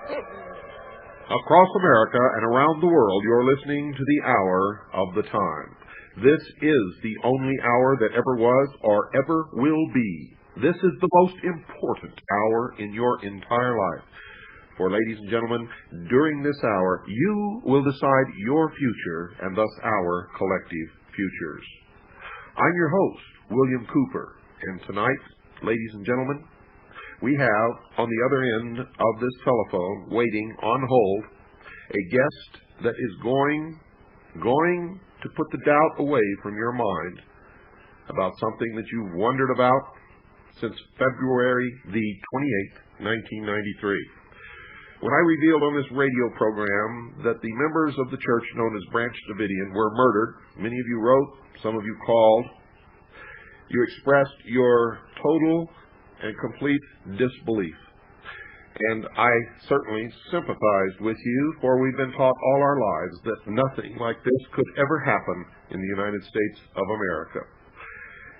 Across America and around the world, you're listening to the Hour of the Time. This is the only hour that ever was or ever will be. This is the most important hour in your entire life. For, ladies and gentlemen, during this hour, you will decide your future and thus our collective futures. I'm your host, William Cooper, and tonight, ladies and gentlemen, we have on the other end of this telephone, waiting on hold, a guest that is going to put the doubt away from your mind about something that you've wondered about since February the 28th, 1993. When I revealed on this radio program that the members of the church known as Branch Davidian were murdered, many of you wrote, some of you called, you expressed your total and complete disbelief. And I certainly sympathized with you, for we've been taught all our lives that nothing like this could ever happen in the United States of America.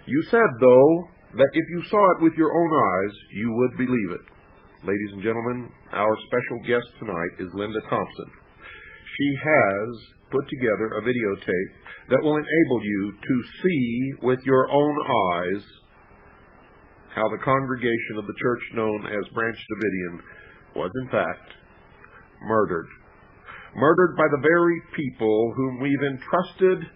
You said, though, that if you saw it with your own eyes, you would believe it. Ladies and gentlemen, our special guest tonight is Linda Thompson. She has put together a videotape that will enable you to see with your own eyes how the congregation of the church known as Branch Davidian was, in fact, murdered. Murdered by the very people whom we've entrusted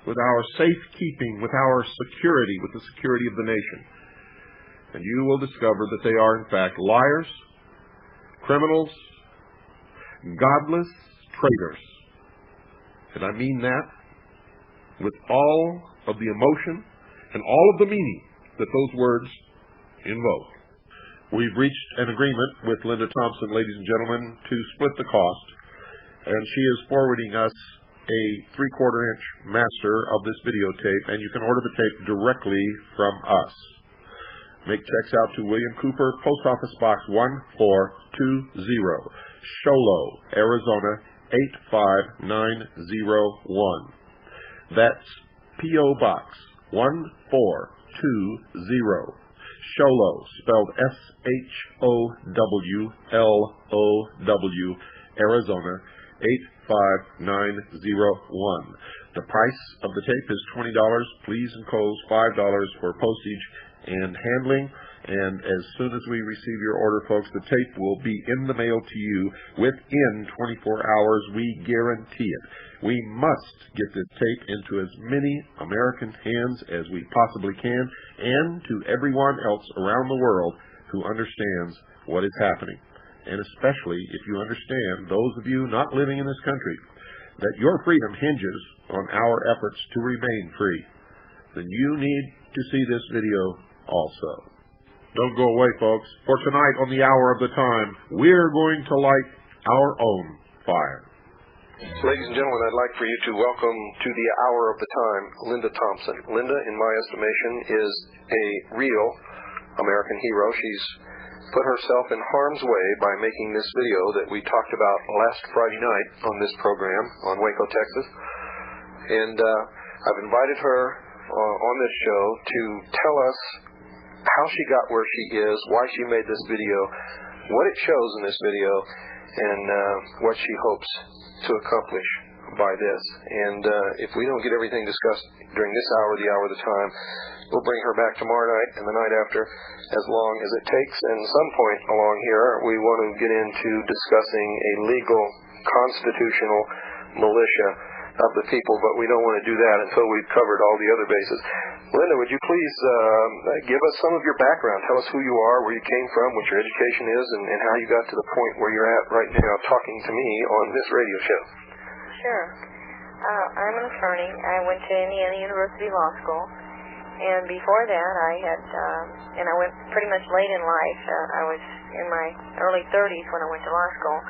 with our safekeeping, with our security, with the security of the nation. And you will discover that they are, in fact, liars, criminals, godless traitors. And I mean that with all of the emotion and all of the meaning that those words invoke. We've reached an agreement with Linda Thompson, ladies and gentlemen, to split the cost, and she is forwarding us a 3/4-inch master of this videotape, and you can order the tape directly from us. Make checks out to William Cooper, Post Office Box 1420, Sholo, Arizona 85901. That's P.O. Box 1420, Sholo, spelled S-H-O-W-L-O-W, Arizona 85901. The price of the tape is $20. Please enclose $5 for postage and handling. And as soon as we receive your order, folks, the tape will be in the mail to you within 24 hours. We guarantee it. We must get this tape into as many American hands as we possibly can, and to everyone else around the world who understands what is happening. And especially if you understand, those of you not living in this country, that your freedom hinges on our efforts to remain free, then you need to see this video also. Don't go away, folks, for tonight on the Hour of the Time, we're going to light our own fire. Ladies and gentlemen, I'd like for you to welcome to the Hour of the Time, Linda Thompson. Linda, in my estimation, is a real American hero. She's put herself in harm's way by making this video that we talked about last Friday night on this program on WACO, Texas. And I've invited her on this show to tell us how she got where she is, why she made this video, what it shows in this video, and what she hopes to accomplish by this. And if we don't get everything discussed during this hour, the Hour of the Time, we'll bring her back tomorrow night and the night after, as long as it takes. And some point along here, we want to get into discussing a legal, constitutional militia of the people, but we don't want to do that until we've covered all the other bases. Linda, would you please give us some of your background? Tell us who you are, where you came from, what your education is, and how you got to the point where you're at right now talking to me on this radio show. Sure. I'm an attorney. I went to Indiana University Law School, and before that I had, and I went pretty much late in life. I was in my early 30s when I went to law school.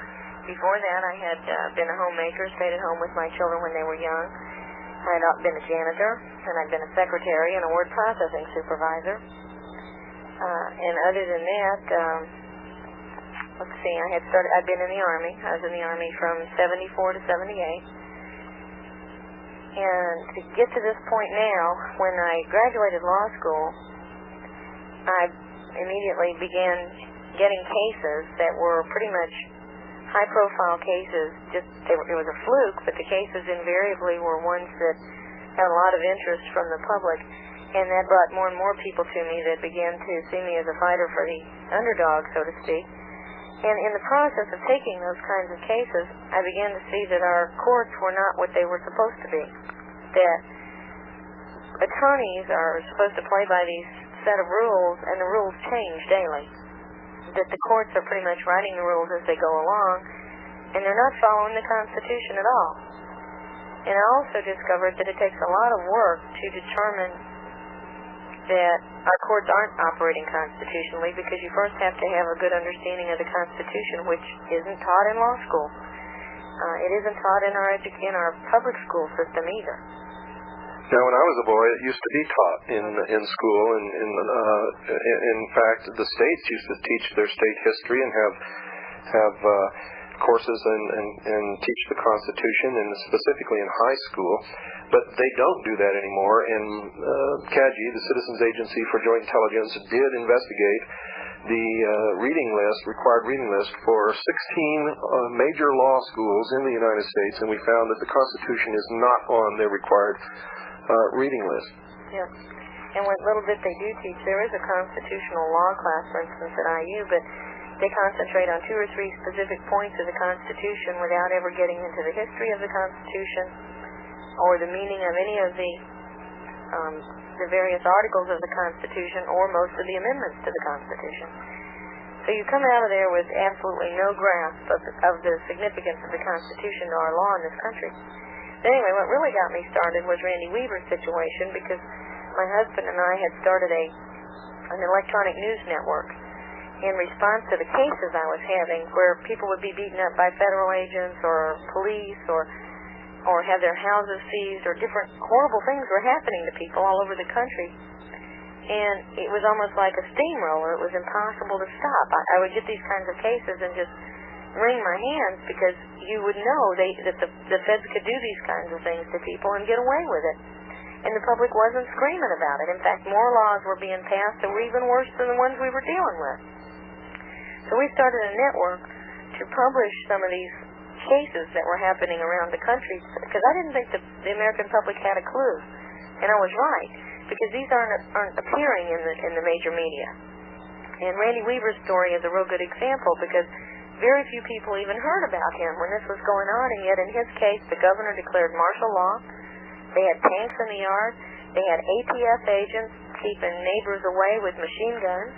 Before that, I had been a homemaker, stayed at home with my children when they were young. I had been a janitor, and I'd been a secretary and a word processing supervisor. And other than that, let's see, I'd been in the Army. I was in the Army from 74 to 78. And to get to this point now, when I graduated law school, I immediately began getting cases that were pretty much high-profile cases, it was a fluke, but the cases invariably were ones that had a lot of interest from the public, and that brought more and more people to me that began to see me as a fighter for the underdog, so to speak. And in the process of taking those kinds of cases, I began to see that our courts were not what they were supposed to be, that attorneys are supposed to play by these set of rules, and the rules change daily, that the courts are pretty much writing the rules as they go along, and they're not following the Constitution at all. And I also discovered that it takes a lot of work to determine that our courts aren't operating constitutionally, because you first have to have a good understanding of the Constitution, which isn't taught in law school. It isn't taught in our public school system either. Now, when I was a boy, it used to be taught in school, and in fact, the states used to teach their state history and have courses and teach the Constitution, and specifically in high school. But they don't do that anymore, and CAGI, the Citizens Agency for Joint Intelligence, did investigate the required reading list for 16 major law schools in the United States, and we found that the Constitution is not on their required reading list. Yeah. And what little bit they do teach, there is a constitutional law class, for instance, at IU, but they concentrate on 2 or 3 specific points of the Constitution without ever getting into the history of the Constitution or the meaning of any of the various articles of the Constitution or most of the amendments to the Constitution. So you come out of there with absolutely no grasp of the significance of the Constitution to our law in this country. But anyway, what really got me started was Randy Weaver's situation, because my husband and I had started an electronic news network in response to the cases I was having, where people would be beaten up by federal agents or police or have their houses seized, or different horrible things were happening to people all over the country. And it was almost like a steamroller. It was impossible to stop. I would get these kinds of cases and just wring my hands, because you would know that the feds could do these kinds of things to people and get away with it. And the public wasn't screaming about it. In fact, more laws were being passed that were even worse than the ones we were dealing with. So we started a network to publish some of these cases that were happening around the country, because I didn't think the American public had a clue. And I was right, because these aren't appearing in the major media. And Randy Weaver's story is a real good example, because very few people even heard about him when this was going on, and yet in his case, the governor declared martial law. They had tanks in the yard. They had ATF agents keeping neighbors away with machine guns.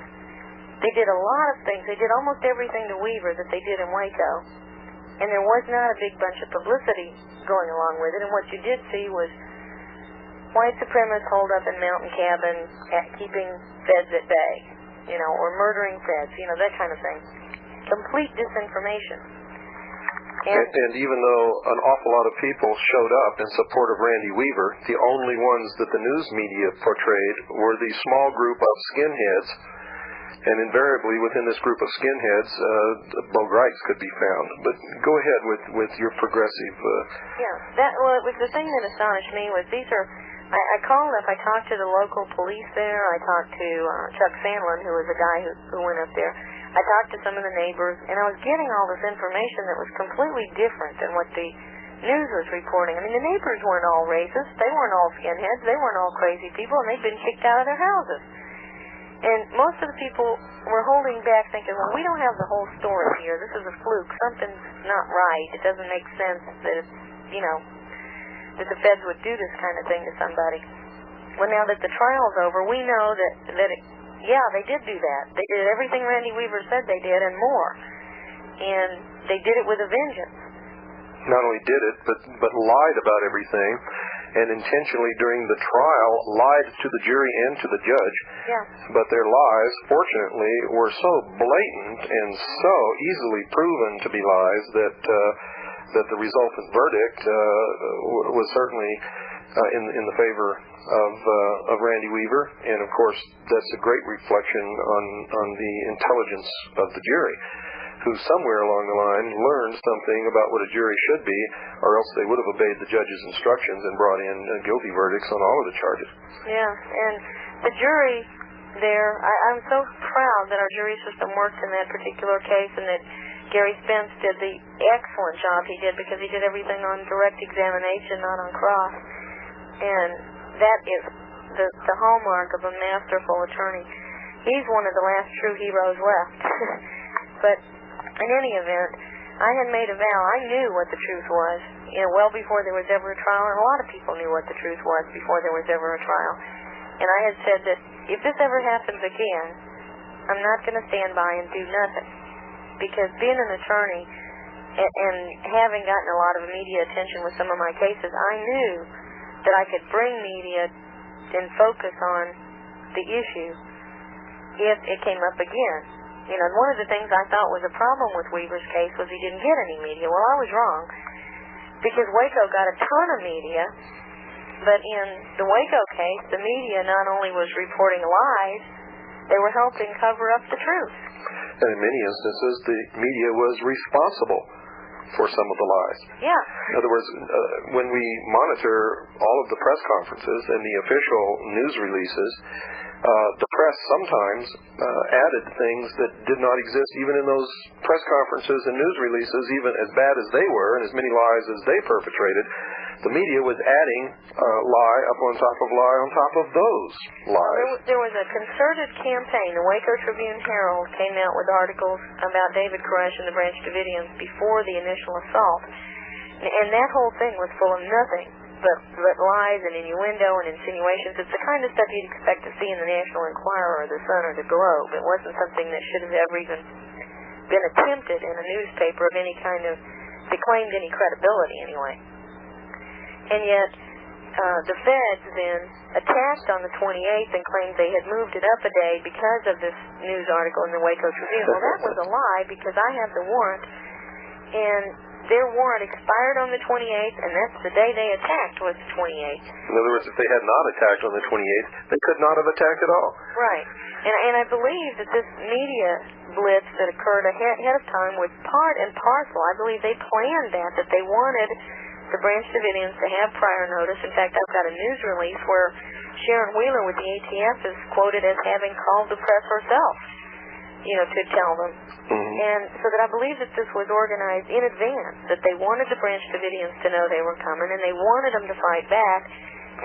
They did a lot of things. They did almost everything to Weaver that they did in WACO, and there was not a big bunch of publicity going along with it. And what you did see was white supremacists holed up in mountain cabins, keeping feds at bay, or murdering feds, that kind of thing. Complete disinformation. And even though an awful lot of people showed up in support of Randy Weaver, the only ones that the news media portrayed were the small group of skinheads, and invariably within this group of skinheads, both rights could be found. But go ahead with your progressive... it was the thing that astonished me was these are... I called up, I talked to the local police there, I talked to Chuck Sandlin, who was a guy who went up there. I talked to some of the neighbors, and I was getting all this information that was completely different than what the news was reporting. I mean, the neighbors weren't all racist, they weren't all skinheads, they weren't all crazy people, and they'd been kicked out of their houses. And most of the people were holding back, thinking, well, we don't have the whole story here, this is a fluke, something's not right, it doesn't make sense that it's, that the feds would do this kind of thing to somebody. Well, now that the trial's over, we know that they did do that. They did everything Randy Weaver said they did and more. And they did it with a vengeance. Not only did it, but lied about everything, and intentionally during the trial lied to the jury and to the judge. Yeah. But their lies, fortunately, were so blatant and so easily proven to be lies that the resultant verdict was certainly in the favor of Randy Weaver, and of course that's a great reflection on the intelligence of the jury, who somewhere along the line learned something about what a jury should be, or else they would have obeyed the judge's instructions and brought in guilty verdicts on all of the charges. Yeah, and the jury there, I'm so proud that our jury system worked in that particular case, and that Gary Spence did the excellent job he did because he did everything on direct examination, not on cross. And that is the hallmark of a masterful attorney. He's one of the last true heroes left. But in any event, I had made a vow. I knew what the truth was, well before there was ever a trial, and a lot of people knew what the truth was before there was ever a trial. And I had said that if this ever happens again, I'm not going to stand by and do nothing. Because being an attorney and having gotten a lot of media attention with some of my cases, I knew that I could bring media and focus on the issue if it came up again. One of the things I thought was a problem with Weaver's case was he didn't get any media. Well, I was wrong, because WACO got a ton of media, but in the WACO case, the media not only was reporting lies, they were helping cover up the truth. And in many instances, the media was responsible for some of the lies. Yeah. In other words, when we monitor all of the press conferences and the official news releases, the press sometimes added things that did not exist even in those press conferences and news releases, even as bad as they were and as many lies as they perpetrated. The media was adding lie up on top of lie on top of those lies. There was a concerted campaign. The Waco Tribune-Herald came out with articles about David Koresh and the Branch Davidians before the initial assault. And that whole thing was full of nothing but lies and innuendo and insinuations. It's the kind of stuff you'd expect to see in the National Enquirer or the Sun or the Globe. It wasn't something that should have ever even been attempted in a newspaper of any kind of, that claimed any credibility anyway. And yet, the feds then attacked on the 28th and claimed they had moved it up a day because of this news article in the Waco Tribune. Well, that was a lie, because I have the warrant, and their warrant expired on the 28th, and that's the day they attacked, was the 28th. In other words, if they had not attacked on the 28th, they could not have attacked at all. Right. And I believe that this media blitz that occurred ahead of time was part and parcel. I believe they planned that they wanted the Branch Davidians to have prior notice. In fact, I've got a news release where Sharon Wheeler with the ATF is quoted as having called the press herself, to tell them. Mm-hmm. And so that I believe that this was organized in advance, that they wanted the Branch Davidians to know they were coming, and they wanted them to fight back,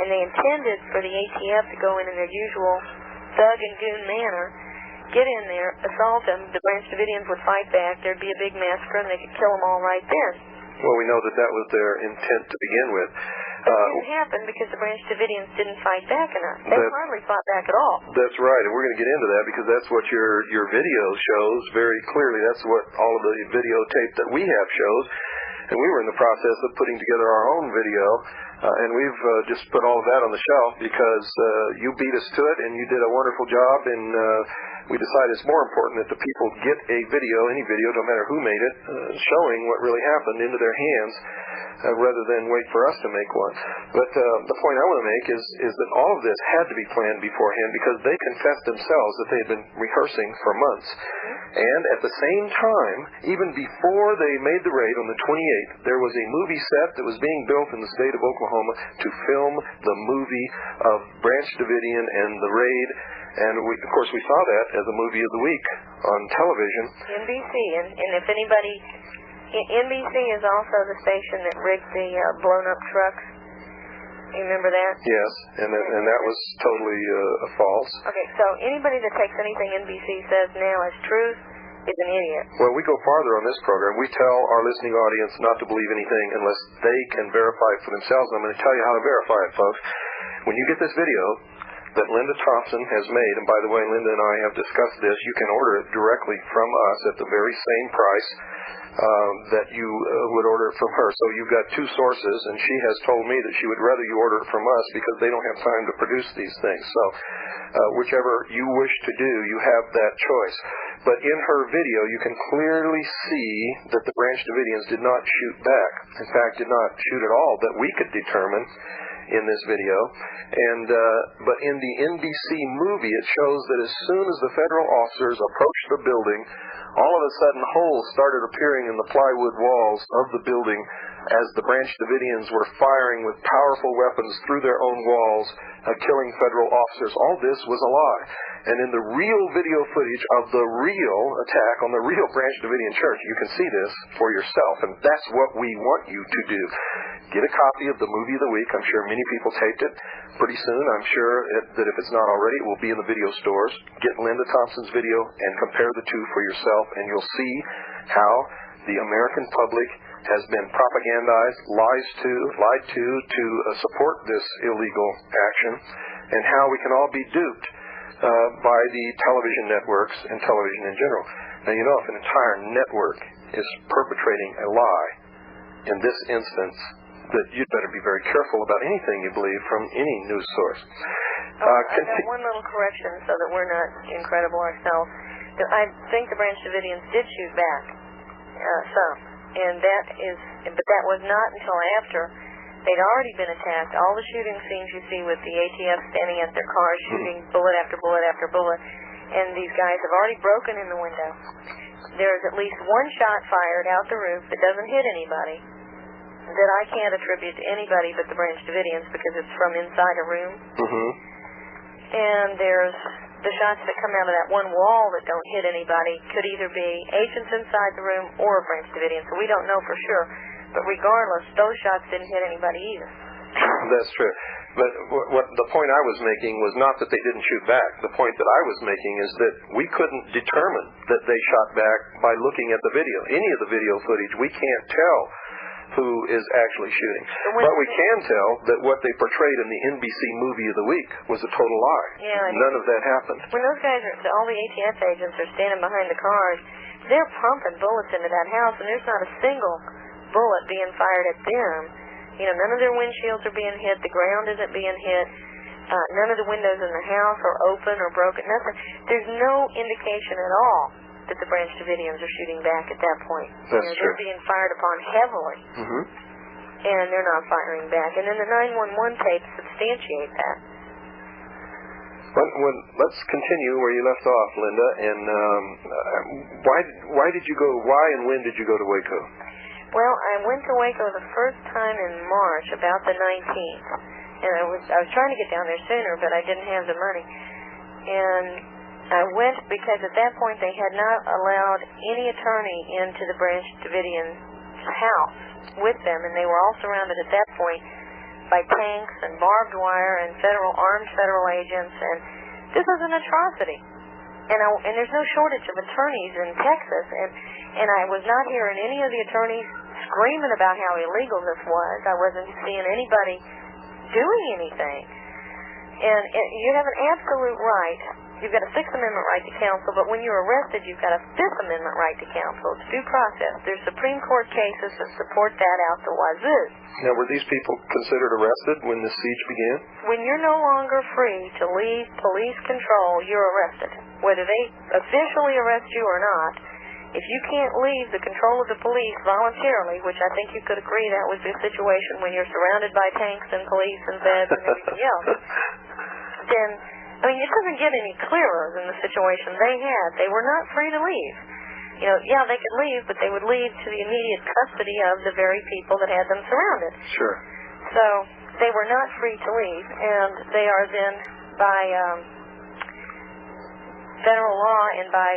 and they intended for the ATF to go in their usual thug and goon manner, get in there, assault them, the Branch Davidians would fight back, there'd be a big massacre, and they could kill them all right then. Well, we know that was their intent to begin with. But it didn't happen because the Branch Davidians didn't fight back enough. They hardly fought back at all. That's right, and we're going to get into that because that's what your video shows very clearly. That's what all of the videotape that we have shows. And we were in the process of putting together our own video, and we've just put all of that on the shelf because you beat us to it, and you did a wonderful job, and we decided it's more important that the people get a video, any video, no matter who made it, showing what really happened into their hands, rather than wait for us to make one. But the point I want to make is that all of this had to be planned beforehand because they confessed themselves that they had been rehearsing for months. And at the same time, even before they made the raid on the 28th, there was a movie set that was being built in the state of Oklahoma to film the movie of Branch Davidian and the raid. And of course we saw that as a movie of the week on television. NBC, and if anybody, NBC is also the station that rigged the blown-up trucks. You remember that? Yes, and that was totally false. Okay, so anybody that takes anything NBC says now as truth is an idiot. Well, we go farther on this program. We tell our listening audience not to believe anything unless they can verify it for themselves. And I'm going to tell you how to verify it, folks. When you get this video that Linda Thompson has made, and by the way, Linda and I have discussed this, you can order it directly from us at the very same price that you would order it from her. So you've got two sources, and she has told me that she would rather you order it from us because they don't have time to produce these things. So whichever you wish to do, you have that choice. But in her video, you can clearly see that the Branch Davidians did not shoot back. In fact, did not shoot at all that we could determine in this video. And but in the NBC movie, it shows that as soon as the federal officers approached the building all of a sudden holes started appearing in the plywood walls of the building as the Branch Davidians were firing with powerful weapons through their own walls, killing federal officers. All this was a lie. And in the real video footage of the real attack on the real Branch Davidian church, you can see this for yourself. And that's what we want you to do. Get a copy of the Movie of the Week. I'm sure many people taped it pretty soon. I'm sure that if it's not already, it will be in the video stores. Get Linda Thompson's video and compare the two for yourself, and you'll see how the American public has been propagandized, lied to support this illegal action, and how we can all be duped by the television networks and television in general. Now, you know, if an entire network is perpetrating a lie in this instance, that you'd better be very careful about anything you believe from any news source. I got one little correction so that we're not incredible ourselves. I think the Branch Davidians did shoot back some, but that was not until after they'd already been attacked. All the shooting scenes you see with the ATF standing at their cars shooting bullet after bullet after bullet, and these guys have already broken in the window. There's at least one shot fired out the roof that doesn't hit anybody, that I can't attribute to anybody but the Branch Davidians because it's from inside a room. And there's the shots that come out of that one wall that don't hit anybody could either be agents inside the room or a Branch Davidian, so we don't know for sure. But regardless, those shots didn't hit anybody either. That's true. But what the point I was making was not that they didn't shoot back. The point that I was making is that we couldn't determine that they shot back by looking at the video. Any of the video footage, we can't tell who is actually shooting. But we can tell that what they portrayed in the NBC Movie of the Week was a total lie. Yeah, none of that happened. When those guys, all the ATF agents are standing behind the cars, they're pumping bullets into that house, and there's not a single bullet being fired at them. You know, none of their windshields are being hit. The ground isn't being hit. None of the windows in the house are open or broken. Nothing. There's no indication at all that the Branch Davidians are shooting back at that point. That's true. They're being fired upon heavily, and they're not firing back. And then the 911 tapes substantiate that. Well, let's continue where you left off, Linda. And why did you go? Why and when did you go to WACO? Well, I went to WACO the first time in March, about the 19th, and I was trying to get down there sooner, but I didn't have the money. And I went because at that point they had not allowed any attorney into the Branch Davidian house with them, and they were all surrounded at that point by tanks and barbed wire and armed federal agents, and this was an atrocity. And there's no shortage of attorneys in Texas, and I was not hearing any of the attorneys screaming about how illegal this was. I wasn't seeing anybody doing anything. And you have an absolute right. You've got a Sixth Amendment right to counsel, but when you're arrested, you've got a Fifth Amendment right to counsel. It's due process. There's Supreme Court cases that support that out the wazoo. Now, were these people considered arrested when this siege began? When you're no longer free to leave police control, you're arrested. Whether they officially arrest you or not, if you can't leave the control of the police voluntarily, which I think you could agree that was the situation when you're surrounded by tanks and police and feds and everything else, then, I mean, it doesn't get any clearer than the situation they had. They were not free to leave. You know, yeah, they could leave, but they would leave to the immediate custody of the very people that had them surrounded. Sure. So they were not free to leave, and they are then, by federal law and by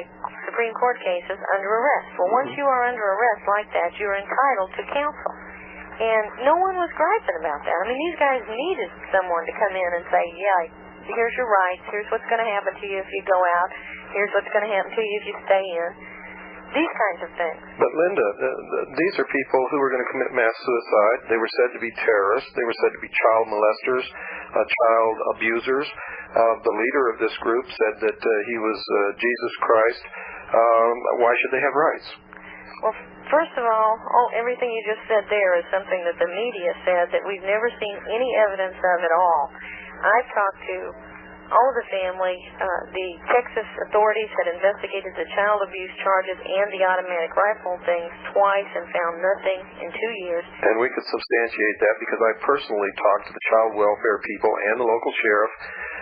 Supreme Court cases, under arrest. Well, once you are under arrest like that, you're entitled to counsel. And no one was griping about that. I mean, these guys needed someone to come in and say, yeah, here's your rights, here's what's going to happen to you if you go out, here's what's going to happen to you if you stay in. These kinds of things. But Linda, these are people who were going to commit mass suicide. They were said to be terrorists. They were said to be child molesters, child abusers. The leader of this group said that he was Jesus Christ. Why should they have rights? Well, first of all, everything you just said there is something that the media said that we've never seen any evidence of at all. I've talked to all of the family. The Texas authorities had investigated the child abuse charges and the automatic rifle things twice and found nothing in 2 years. And we could substantiate that because I personally talked to the child welfare people and the local sheriff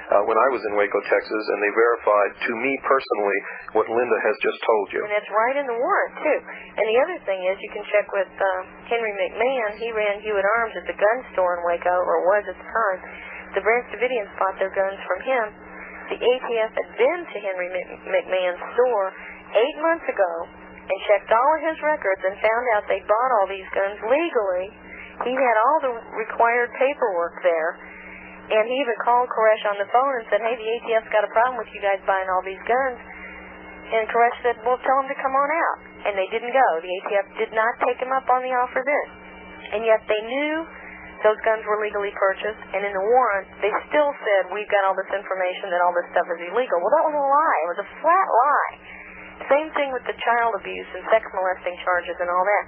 when I was in Waco, Texas, and they verified to me personally what Linda has just told you. And that's right in the warrant, too. And the other thing is you can check with Henry McMahon. He ran Hewitt Arms at the gun store in Waco, or was at the time. The Branch Davidians bought their guns from him. The ATF had been to Henry McMahon's store 8 months ago and checked all of his records and found out they bought all these guns legally. He had all the required paperwork there. And he even called Koresh on the phone and said, hey, the ATF's got a problem with you guys buying all these guns. And Koresh said, well, tell them to come on out. And they didn't go. The ATF did not take him up on the offer then. And yet they knew those guns were legally purchased. And in the warrant, they still said, we've got all this information that all this stuff is illegal. Well, that was a lie. It was a flat lie. Same thing with the child abuse and sex molesting charges and all that.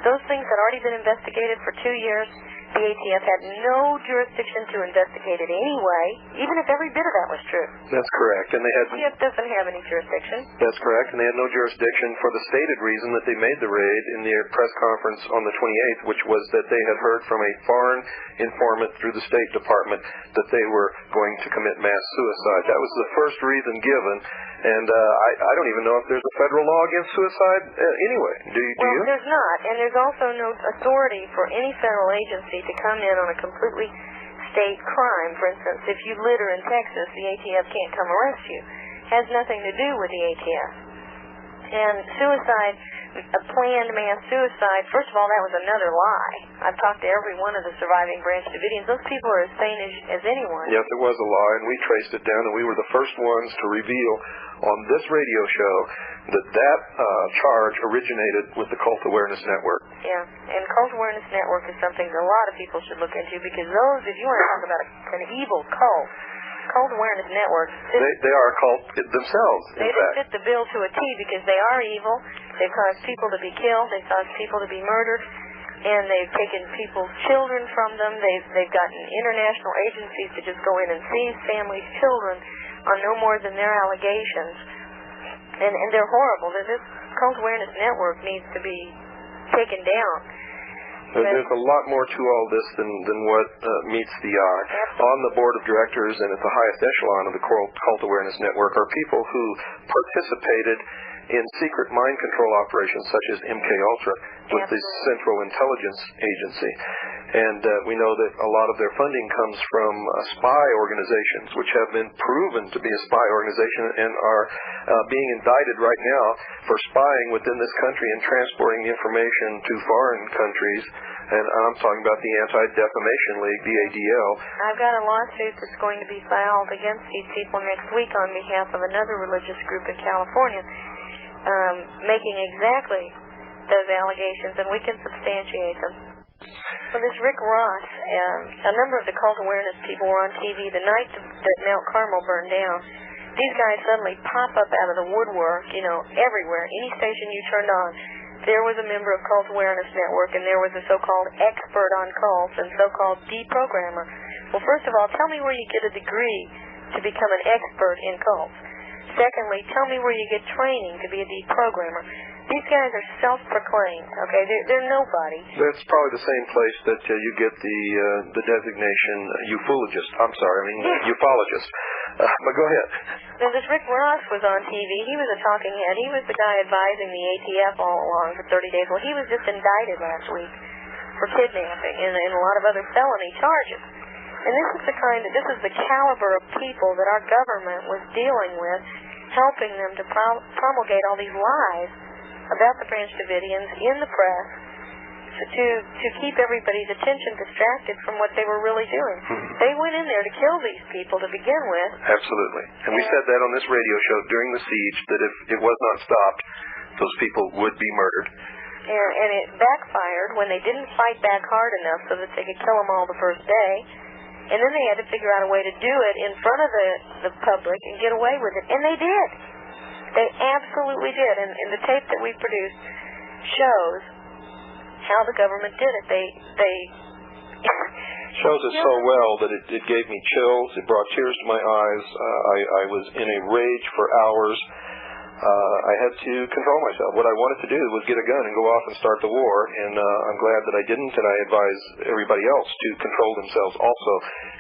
Those things had already been investigated for 2 years. The ATF had no jurisdiction to investigate it anyway, even if every bit of that was true. That's correct. And they had... The ATF doesn't have any jurisdiction. That's correct. And they had no jurisdiction for the stated reason that they made the raid in their press conference on the 28th, which was that they had heard from a foreign informant through the State Department that they were going to commit mass suicide. That was the first reason given. And I don't even know if there's a federal law against suicide anyway. Do you? Well, there's not. And there's also no authority for any federal agency to come in on a completely state crime. For instance, if you litter in Texas, the ATF can't come arrest you. It has nothing to do with the ATF. And suicide, a planned mass suicide, first of all, that was another lie. I've talked to every one of the surviving Branch Davidians. Those people are as sane as anyone. Yes, it was a lie, and we traced it down, and we were the first ones to reveal on this radio show that charge originated with the Cult Awareness Network. Yeah, and Cult Awareness Network is something that a lot of people should look into, because those, if you want to talk about an evil cult, Cult Awareness Network, they are a cult themselves, in fact. They fit the bill to a T, because they are evil. They've caused people to be killed. They've caused people to be murdered. And they've taken people's children from them. They've gotten international agencies to just go in and seize families' children on no more than their allegations. And they're horrible. This Cult Awareness Network needs to be taken down. There's a lot more to all this than what meets the eye. Absolutely. On the board of directors and at the highest echelon of the Cult Awareness Network are people who participated in secret mind control operations such as MKUltra with the Central Intelligence Agency. And we know that a lot of their funding comes from spy organizations, which have been proven to be a spy organization and are being indicted right now for spying within this country and transporting the information to foreign countries. And I'm talking about the Anti-Defamation League, the ADL. I've got a lawsuit that's going to be filed against these people next week on behalf of another religious group in California, making exactly those allegations, and we can substantiate them. Well, this Rick Ross, a number of the Cult Awareness people were on TV the night that Mount Carmel burned down. These guys suddenly pop up out of the woodwork, everywhere. Any station you turned on, there was a member of Cult Awareness Network, and there was a so-called expert on cults and so-called deprogrammer. Well, first of all, tell me where you get a degree to become an expert in cults. Secondly, tell me where you get training to be a deprogrammer. These guys are self-proclaimed, okay? They're nobody. That's probably the same place that you get the designation ufologist. Ufologist. But go ahead. Now, this Rick Ross was on TV. He was a talking head. He was the guy advising the ATF all along for 30 days. Well, he was just indicted last week for kidnapping and a lot of other felony charges. And this is the caliber of people that our government was dealing with, helping them to promulgate all these lies about the Branch Davidians in the press to keep everybody's attention distracted from what they were really doing. They went in there to kill these people to begin with. Absolutely. And we said that on this radio show during the siege, that if it was not stopped, those people would be murdered. And it backfired when they didn't fight back hard enough so that they could kill them all the first day. And then they had to figure out a way to do it in front of the public and get away with it. And they did. They absolutely did. And the tape that we produced shows how the government did it. They shows it so well that it gave me chills. It brought tears to my eyes. I was in a rage for hours. I had to control myself. What I wanted to do was get a gun and go off and start the war, and I'm glad that I didn't, and I advise everybody else to control themselves also.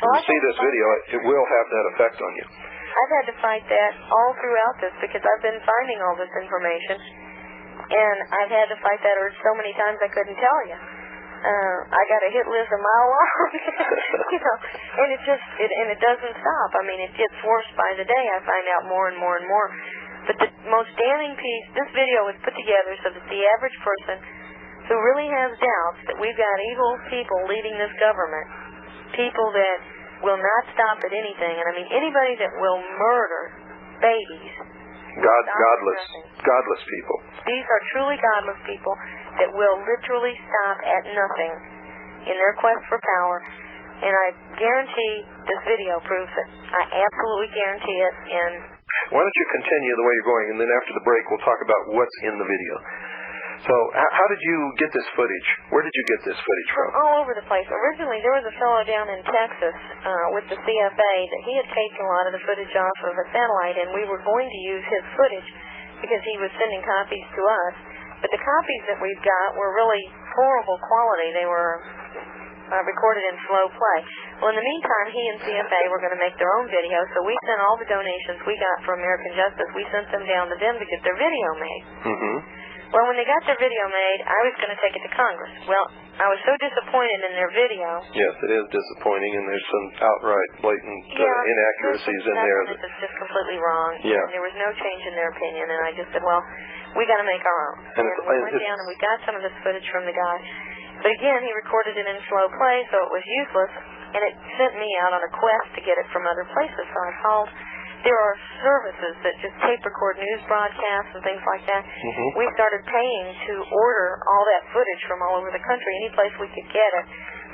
When you see this video, it will have that effect on you. I've had to fight that all throughout this because I've been finding all this information, and I've had to fight that so many times I couldn't tell you. I got a hit list a mile long, and it doesn't stop. I mean, it gets worse by the day. I find out more and more and more. But the most damning piece, this video was put together so that the average person who really has doubts that we've got evil people leading this government, people that will not stop at anything, and I mean anybody that will murder babies. Godless people. These are truly godless people that will literally stop at nothing in their quest for power. And I guarantee this video proves it. I absolutely guarantee it. And why don't you continue the way you're going, and then after the break we'll talk about what's in the video. So how did you get this footage? Where did you get this footage from? All over the place. Originally, there was a fellow down in Texas with the CFA that he had taken a lot of the footage off of a satellite, and we were going to use his footage because he was sending copies to us. But the copies that we've got were really horrible quality. They were recorded in slow play. Well, in the meantime, he and CFA were going to make their own video, so we sent all the donations we got for American Justice, we sent them down to them to get their video made. Mm-hmm. Well, when they got their video made, I was going to take it to Congress. Well, I was so disappointed in their video. Yes, it is disappointing, and there's some outright blatant inaccuracies in there. It's just completely wrong. Yeah. And there was no change in their opinion, and I just said, well, we got to make our own. And we went down and we got some of this footage from the guy. But again, he recorded it in slow play, so it was useless, and it sent me out on a quest to get it from other places. So I called. There are services that just tape record news broadcasts and things like that. Mm-hmm. We started paying to order all that footage from all over the country, any place we could get it,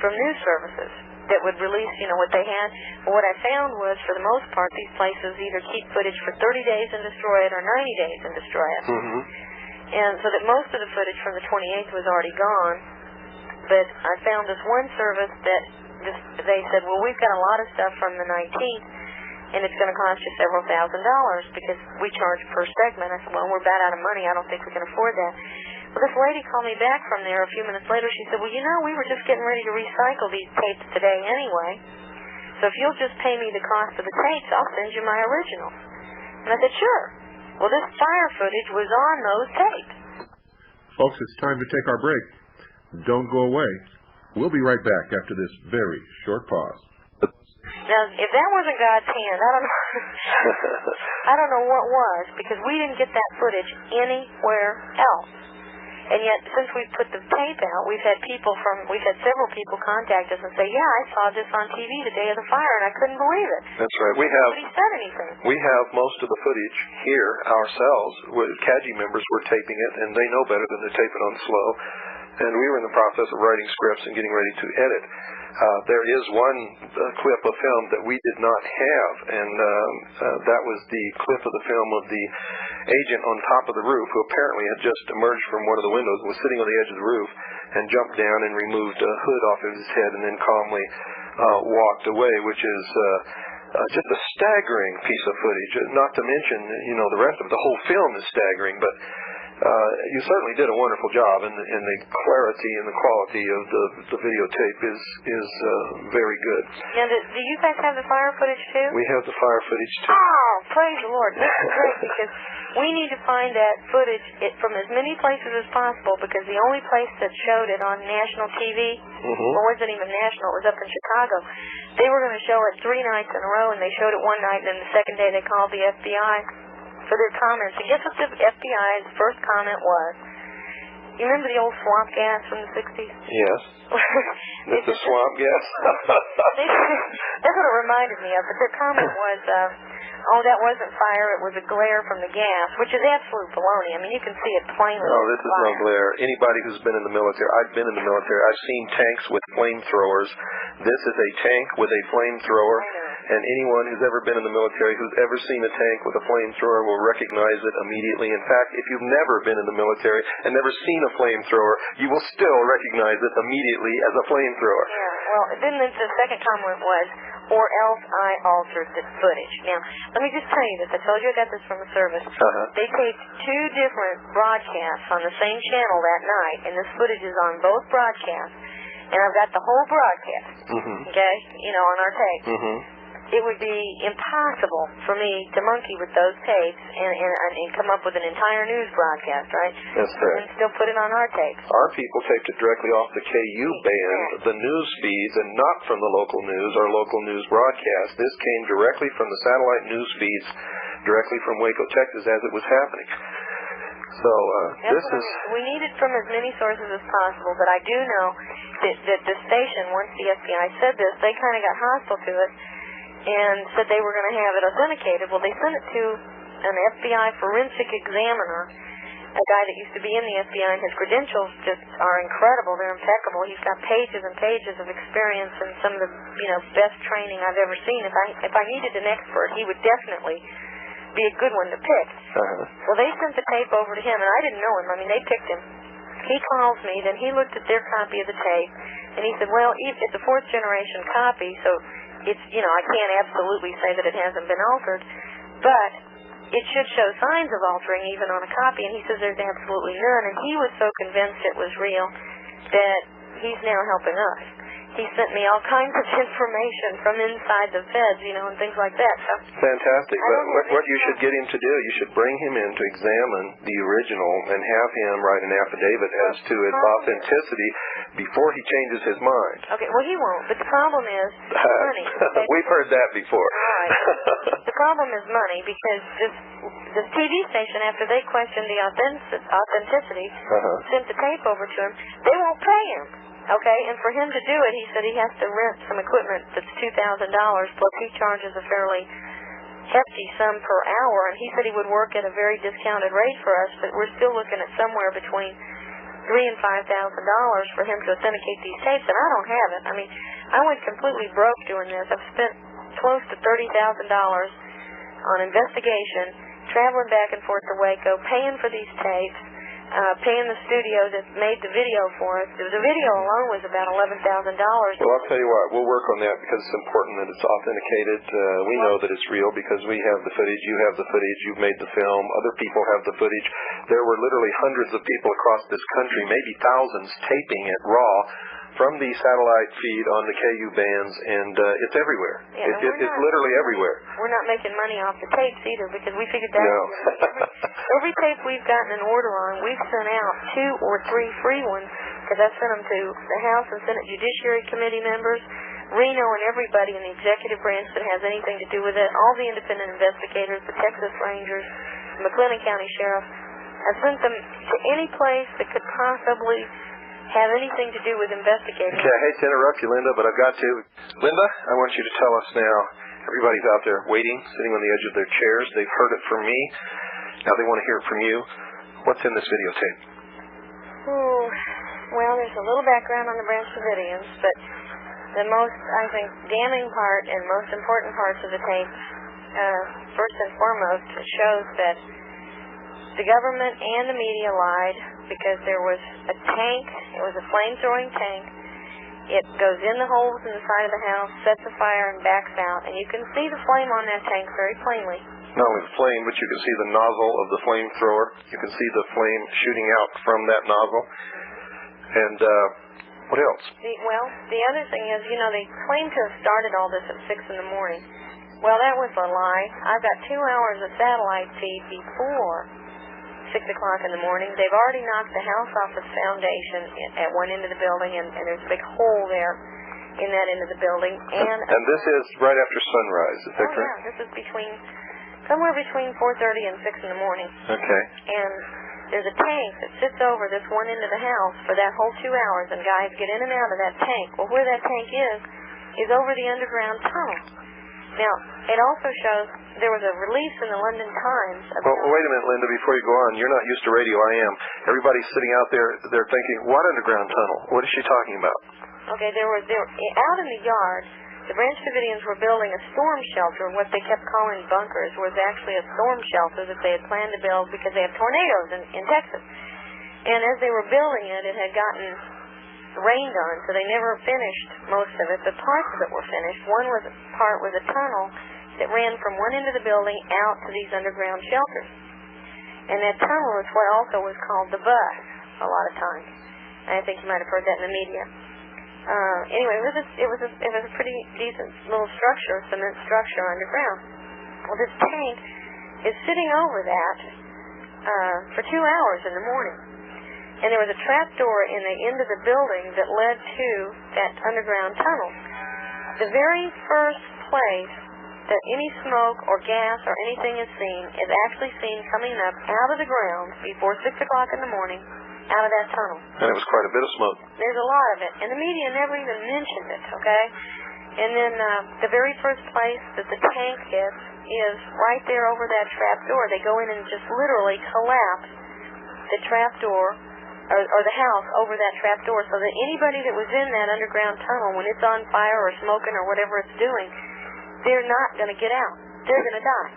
from news services that would release, what they had. But what I found was, for the most part, these places either keep footage for 30 days and destroy it or 90 days and destroy it. Mm-hmm. And so that most of the footage from the 28th was already gone. But I found this one service that they said, well, we've got a lot of stuff from the 19th, and it's going to cost you several $1,000s because we charge per segment. I said, well, we're about out of money. I don't think we can afford that. Well, this lady called me back from there a few minutes later. She said, well, we were just getting ready to recycle these tapes today anyway. So if you'll just pay me the cost of the tapes, I'll send you my originals. And I said, sure. Well, this fire footage was on those tapes. Folks, it's time to take our break. Don't go away. We'll be right back after this very short pause. Now, if that wasn't God's hand, I don't know. I don't know what was, because we didn't get that footage anywhere else. And yet, since we've put the tape out, we've had several people contact us and say, yeah, I saw this on TV the day of the fire, and I couldn't believe it. That's right. Nobody said anything. We have most of the footage here ourselves. CAGI members were taping it, and they know better than to tape it on slow. And we were in the process of writing scripts and getting ready to edit. There is one clip of film that we did not have, and that was the clip of the film of the agent on top of the roof, who apparently had just emerged from one of the windows and was sitting on the edge of the roof and jumped down and removed a hood off of his head and then calmly walked away, which is just a staggering piece of footage. Not to mention, the rest of the whole film is staggering, but you certainly did a wonderful job, and the clarity and the quality of the videotape is very good. Now, do you guys have the fire footage too? We have the fire footage too. Oh, praise the Lord! This is great, because we need to find that footage from as many places as possible, because the only place that showed it on national TV, or wasn't even national, it was up in Chicago. They were going to show it 3 nights in a row, and they showed it one night, and then the second day they called the FBI for their comments. And guess what the FBI's first comment was? You remember the old swamp gas from the 60s? Yes. It's the swamp gas? That's what it reminded me of. But their comment was, that wasn't fire, it was a glare from the gas, which is absolute baloney. I mean, you can see it plainly. No, this is no glare. Anybody who's been in the military, I've been in the military, I've seen tanks with flamethrowers. This is a tank with a flamethrower. And anyone who's ever been in the military, who's ever seen a tank with a flamethrower, will recognize it immediately. In fact, if you've never been in the military and never seen a flamethrower, you will still recognize it immediately as a flamethrower. Yeah, Well, then the second comment was, or else I altered the footage. Now, let me just tell you this. I told you I got this from a service. They taped 2 different broadcasts on the same channel that night, and this footage is on both broadcasts. And I've got the whole broadcast, okay, on our tape. It would be impossible for me to monkey with those tapes and come up with an entire news broadcast, right? That's correct. And still put it on our tapes. Our people taped it directly off the KU band, the news feeds, and not from the local news or local news broadcast. This came directly from the satellite news feeds, directly from Waco, Texas, as it was happening. So we need it from as many sources as possible, but I do know that the station, once the FBI said this, they kind of got hostile to it and said they were going to have it authenticated. Well, they sent it to an FBI forensic examiner, a guy that used to be in the FBI, and his credentials just are incredible. They're impeccable. He's got pages and pages of experience and some of the best training I've ever seen. If I needed an expert, he would definitely be a good one to pick. Well, they sent the tape over to him, and I didn't know him. I mean, they picked him. He calls me, then he looked at their copy of the tape, and he said, well, it's a 4th generation copy, so it's, I can't absolutely say that it hasn't been altered, but it should show signs of altering even on a copy, and he says there's absolutely none, and he was so convinced it was real that he's now helping us. He sent me all kinds of information from inside the feds, and things like that. So fantastic. But what you should get him to do, you should bring him in to examine the original and have him write an affidavit as to its authenticity before he changes his mind. Okay, well, he won't. But the problem is money. Okay? We've heard that before. All right. The problem is money, because this TV station, after they questioned the authenticity, sent the tape over to him, they won't pay him. Okay, and for him to do it, he said he has to rent some equipment that's $2,000, plus he charges a fairly hefty sum per hour, and he said he would work at a very discounted rate for us, but we're still looking at somewhere between $3,000 and $5,000 for him to authenticate these tapes, and I don't have it. I mean, I went completely broke doing this. I've spent close to $30,000 on investigation, traveling back and forth to Waco, paying for these tapes, paying the studio that made the video for us. The video alone was about $11,000. Well, I'll tell you what, we'll work on that because it's important that it's authenticated. We know that it's real because we have the footage, you have the footage, you've made the film, other people have the footage. There were literally hundreds of people across this country, maybe thousands, taping it raw from the satellite feed on the KU bands, and it's everywhere. Yeah, it's literally everywhere. We're not making money off the tapes either, because we figured that every tape we've gotten an order on, we've sent out 2 or 3 free ones, because I've sent them to the House and Senate Judiciary Committee members, Reno, and everybody in the executive branch that has anything to do with it, all the independent investigators, the Texas Rangers, the McLennan County Sheriff. I've sent them to any place that could possibly have anything to do with investigating. Okay, I hate to interrupt you, Linda, but I've got to. Linda, I want you to tell us now, everybody's out there waiting, sitting on the edge of their chairs. They've heard it from me. Now they want to hear it from you. What's in this videotape? Oh, well, there's a little background on the Branch Davidians, but the most, I think, damning part and most important parts of the tape, first and foremost, shows that the government and the media lied, because there was a tank. It was a flame-throwing tank. It goes in the holes in the side of the house, sets a fire, and backs out. And you can see the flame on that tank very plainly. Not only the flame, but you can see the nozzle of the flamethrower. You can see the flame shooting out from that nozzle. And what else? The other thing is, they claim to have started all this at 6 in the morning. Well, that was a lie. I've got 2 hours of satellite feed before 6 o'clock in the morning. They've already knocked the house off its foundation at one end of the building, and there's a big hole there in that end of the building. And this is right after sunrise, is that correct? Yeah, this is somewhere between 4:30 and 6 in the morning. Okay. And there's a tank that sits over this one end of the house for that whole 2 hours, and guys get in and out of that tank. Well, where that tank is over the underground tunnel. Now, it also shows there was a release in the London Times. Well, wait a minute, Linda, before you go on. You're not used to radio. I am. Everybody's sitting out there, they're thinking, what underground tunnel? What is she talking about? Okay, they were out in the yard. The Branch Davidians were building a storm shelter. What they kept calling bunkers was actually a storm shelter that they had planned to build because they have tornadoes in Texas. And as they were building it, it had gotten rained on, so they never finished most of it, but parts of it were finished. One part was a tunnel that ran from one end of the building out to these underground shelters. And that tunnel is what also was called the bus a lot of times. And I think you might have heard that in the media. Anyway, it was a pretty decent little structure, cement structure underground. Well, this tank is sitting over that for 2 hours in the morning. And there was a trap door in the end of the building that led to that underground tunnel. The very first place that any smoke or gas or anything is seen is actually seen coming up out of the ground before 6 o'clock in the morning out of that tunnel. And it was quite a bit of smoke. There's a lot of it. And the media never even mentioned it, okay? And then the very first place that the tank hits is right there over that trap door. They go in and just literally collapse the trap door or the house over that trap door so that anybody that was in that underground tunnel, when it's on fire or smoking or whatever it's doing, they're not going to get out. They're going to die.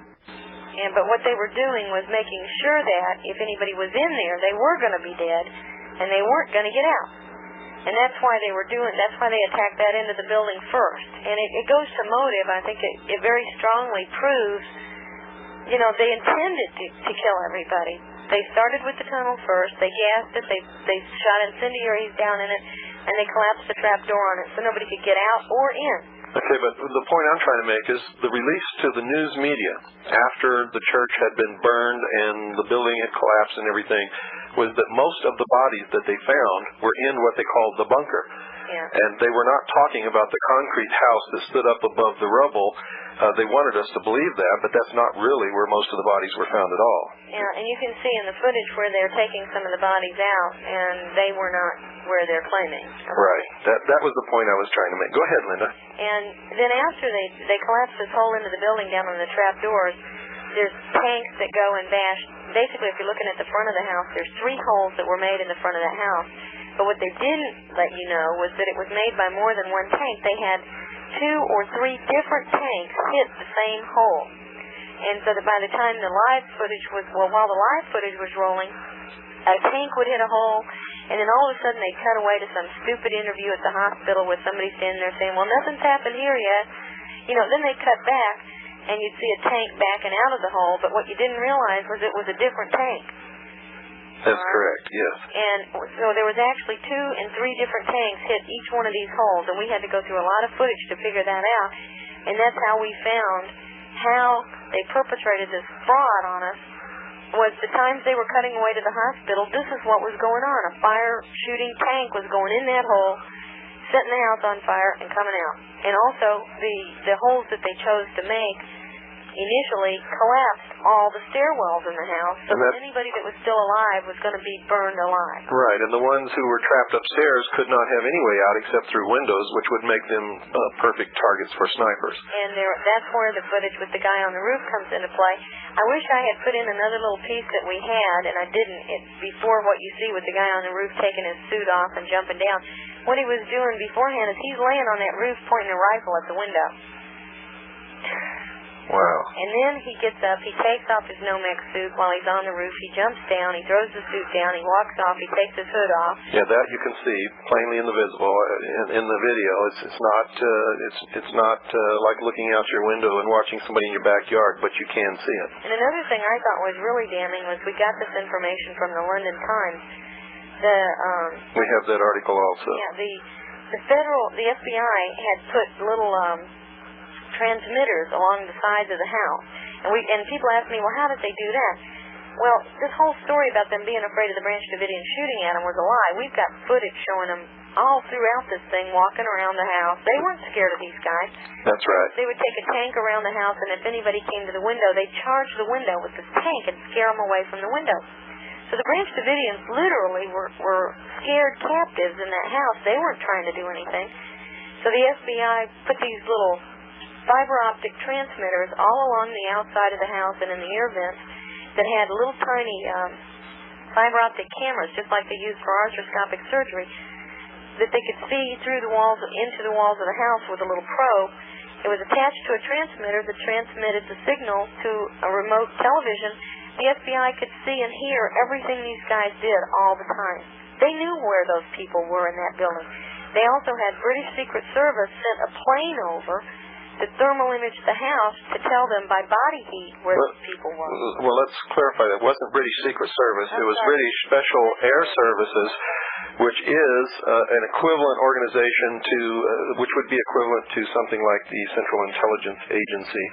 But what they were doing was making sure that if anybody was in there, they were going to be dead, and they weren't going to get out. And that's why they attacked that end of the building first. And it goes to motive. I think it very strongly proves, they intended to kill everybody. They started with the tunnel first. They gassed it. They shot incendiaries down in it, and they collapsed the trap door on it so nobody could get out or in. Okay, but the point I'm trying to make is the release to the news media after the church had been burned and the building had collapsed and everything was that most of the bodies that they found were in what they called the bunker. Yeah. And they were not talking about the concrete house that stood up above the rubble. They wanted us to believe that, but that's not really where most of the bodies were found at all. Yeah, and you can see in the footage where they're taking some of the bodies out, and they were not where they're claiming. Right. That was the point I was trying to make. Go ahead, Linda. And then after they collapsed this whole into the building down on the trap doors, there's tanks that go and bash. Basically, if you're looking at the front of the house, there's 3 holes that were made in the front of that house. But what they didn't let you know was that it was made by more than one tank. They had 2 or 3 different tanks hit the same hole. And so that by the time the live footage while the live footage was rolling, a tank would hit a hole, and then all of a sudden they'd cut away to some stupid interview at the hospital with somebody standing there saying, well, nothing's happened here yet. Then they'd cut back, and you'd see a tank backing out of the hole, but what you didn't realize was it was a different tank. That's correct, yes. And so there was actually 2 and 3 different tanks hit each one of these holes, and we had to go through a lot of footage to figure that out. And that's how we found how they perpetrated this fraud on us, was the times they were cutting away to the hospital, this is what was going on. A fire-shooting tank was going in that hole, setting the house on fire, and coming out. And also, the holes that they chose to make initially collapsed all the stairwells in the house, so that anybody that was still alive was going to be burned alive. Right, and the ones who were trapped upstairs could not have any way out except through windows, which would make them perfect targets for snipers. And that's where the footage with the guy on the roof comes into play. I wish I had put in another little piece that we had, and I didn't. It's before what you see with the guy on the roof taking his suit off and jumping down. What he was doing beforehand is he's laying on that roof pointing a rifle at the window. Wow. And then he gets up, he takes off his Nomex suit while he's on the roof, he jumps down, he throws the suit down, he walks off, he takes his hood off. Yeah, that you can see plainly in the video. It's not like looking out your window and watching somebody in your backyard, but you can see it. And another thing I thought was really damning was we got this information from the London Times. We have that article also. Yeah, the FBI had put little transmitters along the sides of the house. And people ask me, well, how did they do that? Well, this whole story about them being afraid of the Branch Davidians shooting at them was a lie. We've got footage showing them all throughout this thing walking around the house. They weren't scared of these guys. That's right. They would take a tank around the house, and if anybody came to the window, they'd charge the window with this tank and scare them away from the window. So the Branch Davidians literally were scared captives in that house. They weren't trying to do anything. So the FBI put these little fiber optic transmitters all along the outside of the house and in the air vents that had little tiny fiber optic cameras, just like they use for arthroscopic surgery, that they could see through the walls, into the walls of the house with a little probe. It was attached to a transmitter that transmitted the signal to a remote television. The FBI could see and hear everything these guys did all the time. They knew where those people were in that building. They also had British Secret Service sent a plane over to thermal image the house to tell them by body heat where those people were. Well, let's clarify that. It wasn't British Secret Service. It was British Special Air Services, which is an equivalent organization to, which would be equivalent to something like the Central Intelligence Agency.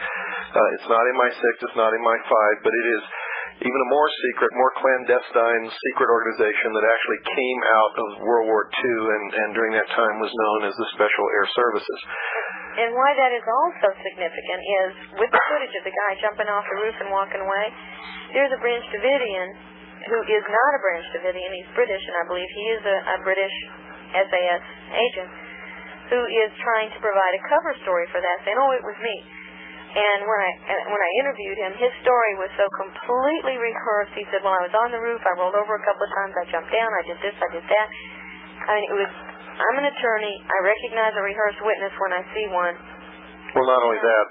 It's not MI6, it's not MI5, but it is even a more secret, more clandestine secret organization that actually came out of World War II and during that time was known as the Special Air Services. And why that is also significant is, with the footage of the guy jumping off the roof and walking away, there's a Branch Davidian who is not a Branch Davidian. He's British, and I believe he is a British SAS agent who is trying to provide a cover story for that, saying, oh, it was me. And when I interviewed him, his story was so completely rehearsed. He said, well, I was on the roof, I rolled over a couple of times, I jumped down, I did this, I did that. I mean, I'm an attorney, I recognize a rehearsed witness when I see one. Well, not only that,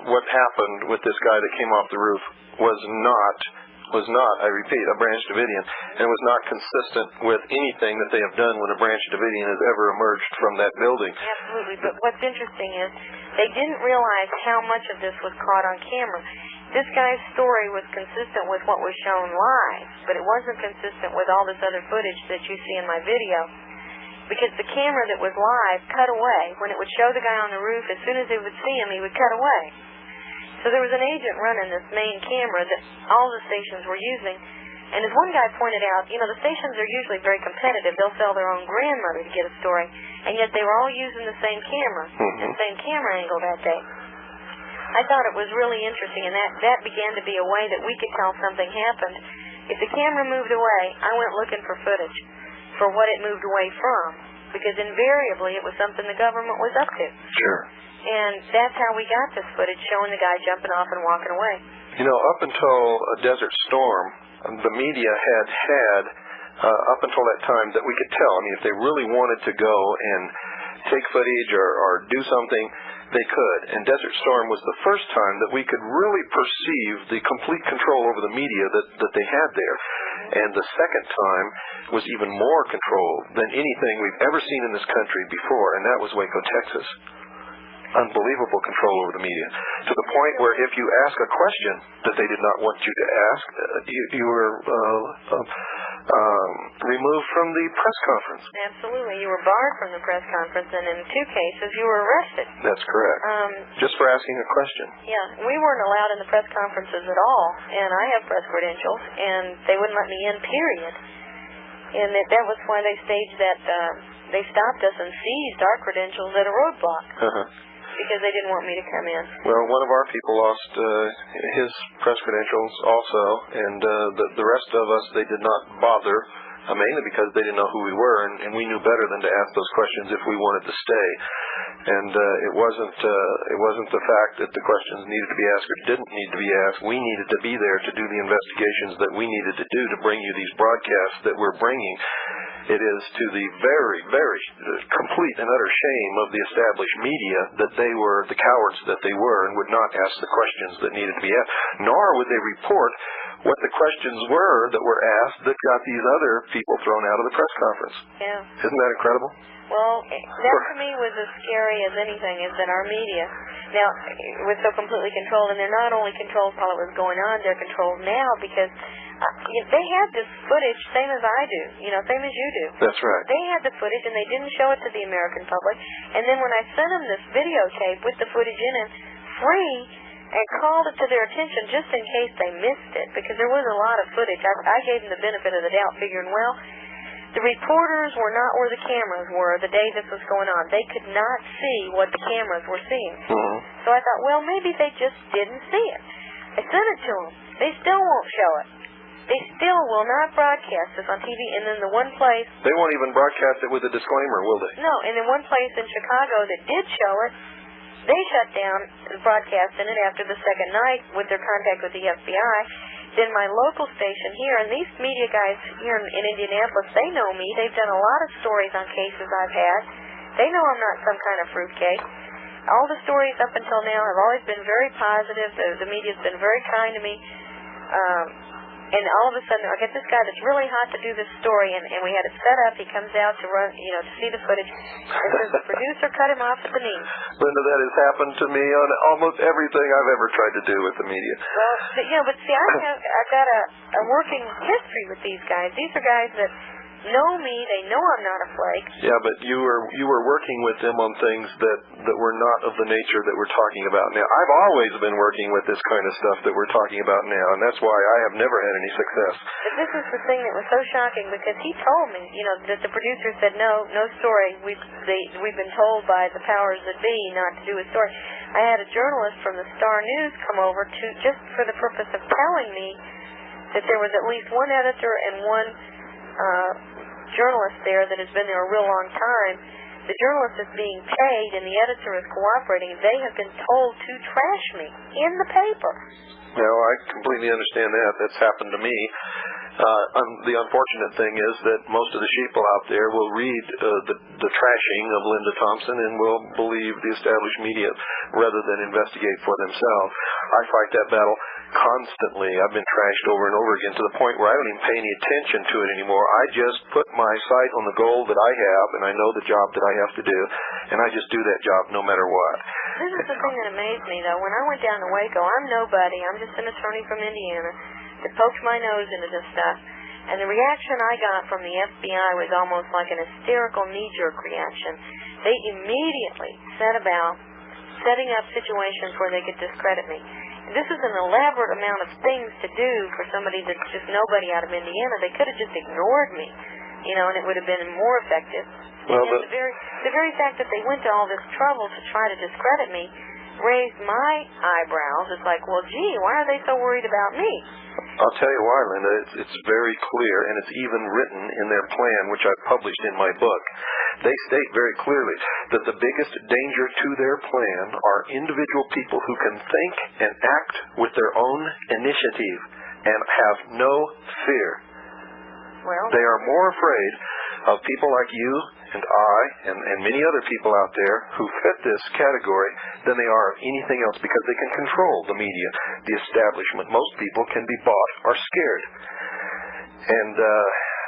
what happened with this guy that came off the roof was not, I repeat, a Branch Davidian, and was not consistent with anything that they have done when a Branch Davidian has ever emerged from that building. Absolutely, but what's interesting is they didn't realize how much of this was caught on camera. This guy's story was consistent with what was shown live, but it wasn't consistent with all this other footage that you see in my video, because the camera that was live cut away. When it would show the guy on the roof, as soon as they would see him, he would cut away. So there was an agent running this main camera that all the stations were using. And as one guy pointed out, you know, the stations are usually very competitive. They'll sell their own grandmother to get a story. And yet they were all using the same camera, the same camera angle that day. I thought it was really interesting, and that began to be a way that we could tell something happened. If the camera moved away, I went looking for footage for what it moved away from, because invariably it was something the government was up to. Sure. And that's how we got this footage, showing the guy jumping off and walking away. You know, up until Desert Storm, the media had up until that time that we could tell. I mean, if they really wanted to go and take footage or do something, they could. And Desert Storm was the first time that we could really perceive the complete control over the media that they had there. And the second time was even more control than anything we've ever seen in this country before, and that was Waco, Texas. Unbelievable control over the media, to the point where if you ask a question that they did not want you to ask, you were removed from the press conference. Absolutely. You were barred from the press conference, and in 2 cases you were arrested. That's correct. Just for asking a question. Yeah. We weren't allowed in the press conferences at all, and I have press credentials, and they wouldn't let me in, period. And that was why they staged that, they stopped us and seized our credentials at a roadblock. Because they didn't want me to come in. Well, one of our people lost his press credentials also, and the rest of us, they did not bother, mainly because they didn't know who we were, and we knew better than to ask those questions if we wanted to stay. And it wasn't the fact that the questions needed to be asked or didn't need to be asked. We needed to be there to do the investigations that we needed to do to bring you these broadcasts that we're bringing. It is to the very, very complete and utter shame of the established media that they were the cowards that they were and would not ask the questions that needed to be asked, nor would they report what the questions were that were asked that got these other people thrown out of the press conference. Yeah. Isn't that incredible? Well, that to me was as scary as anything, is that our media, now, it was so completely controlled, and they're not only controlled while it was going on, they're controlled now because they had this footage, same as I do, same as you do. That's right. They had the footage, and they didn't show it to the American public. And then when I sent them this videotape with the footage in it, free, and called it to their attention just in case they missed it, because there was a lot of footage. I gave them the benefit of the doubt, figuring, well, the reporters were not where the cameras were the day this was going on. They could not see what the cameras were seeing. So I thought, well, maybe they just didn't see it. I sent it to them. They still won't show it. They still will not broadcast this on TV. And then the one place... They won't even broadcast it with a disclaimer, will they? No, and then one place in Chicago that did show it, they shut down broadcasting it after the second night with their contact with the FBI. Then my local station here, and these media guys here in Indianapolis, they know me. They've done a lot of stories on cases I've had. They know I'm not some kind of fruitcake. All the stories up until now have always been very positive. The media's been very kind to me. And all of a sudden, I get this guy that's really hot to do this story, and we had it set up. He comes out to run, to see the footage, and says the producer cut him off at the knees. Linda, that has happened to me on almost everything I've ever tried to do with the media. Well, but see, I've got a working history with these guys. These are guys that know me. They know I'm not a flake. Yeah, but you were working with them on things that were not of the nature that we're talking about now. I've always been working with this kind of stuff that we're talking about now, and that's why I have never had any success. But this is the thing that was so shocking, because he told me, that the producer said, no story. We've been told by the powers that be not to do a story. I had a journalist from the Star News come over just for the purpose of telling me that there was at least one editor and one journalist there that has been there a real long time. The journalist is being paid and the editor is cooperating. They have been told to trash me in the paper. Well, I completely understand that. That's happened to me. The unfortunate thing is that most of the sheeple out there will read the trashing of Linda Thompson and will believe the established media rather than investigate for themselves. I fight that battle constantly. I've been trashed over and over again to the point where I don't even pay any attention to it anymore. I just put my sight on the goal that I have, and I know the job that I have to do, and I just do that job no matter what. This is the thing that amazed me, though. When I went down to WACO, I'm nobody. I'm just an attorney from Indiana that poked my nose into this stuff. And the reaction I got from the FBI was almost like an hysterical knee-jerk reaction. They immediately set about setting up situations where they could discredit me. This is an elaborate amount of things to do for somebody that's just nobody out of Indiana. They could have just ignored me, and it would have been more effective. Well, and the very fact that they went to all this trouble to try to discredit me raised my eyebrows. It's like, well, gee, why are they so worried about me? I'll tell you why, Linda. It's very clear, and it's even written in their plan, which I've published in my book. They state very clearly that the biggest danger to their plan are individual people who can think and act with their own initiative and have no fear. Well, they are more afraid of people like you and I and many other people out there who fit this category than they are of anything else, because they can control the media, the establishment. Most people can be bought or scared, and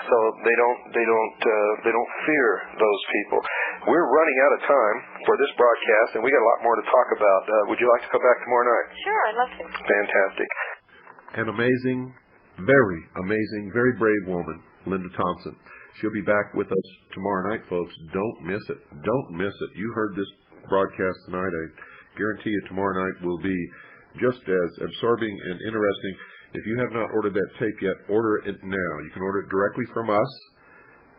so they don't fear those people. We're running out of time for this broadcast, and we got a lot more to talk about. Would you like to come back tomorrow night? Sure, I'd love to. Fantastic. An amazing, very amazing, very brave woman, Linda Thompson. She'll be back with us tomorrow night, folks. Don't miss it. Don't miss it. You heard this broadcast tonight. I guarantee you tomorrow night will be just as absorbing and interesting. If you have not ordered that tape yet, order it now. You can order it directly from us.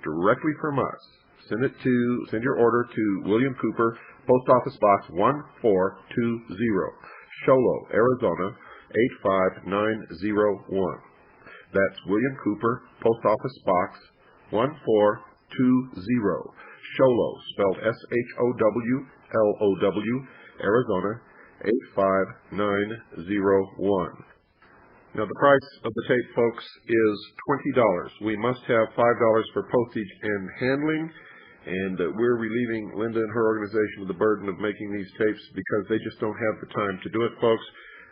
Directly from us. Send your order to William Cooper, Post Office Box 1420, Sholo, Arizona 85901. That's William Cooper, Post Office Box 1420, Sholo, spelled SHOWLOW, Arizona 85901. Now, the price of the tape, folks, is $20. We must have $5 for postage and handling, and we're relieving Linda and her organization of the burden of making these tapes because they just don't have the time to do it, folks.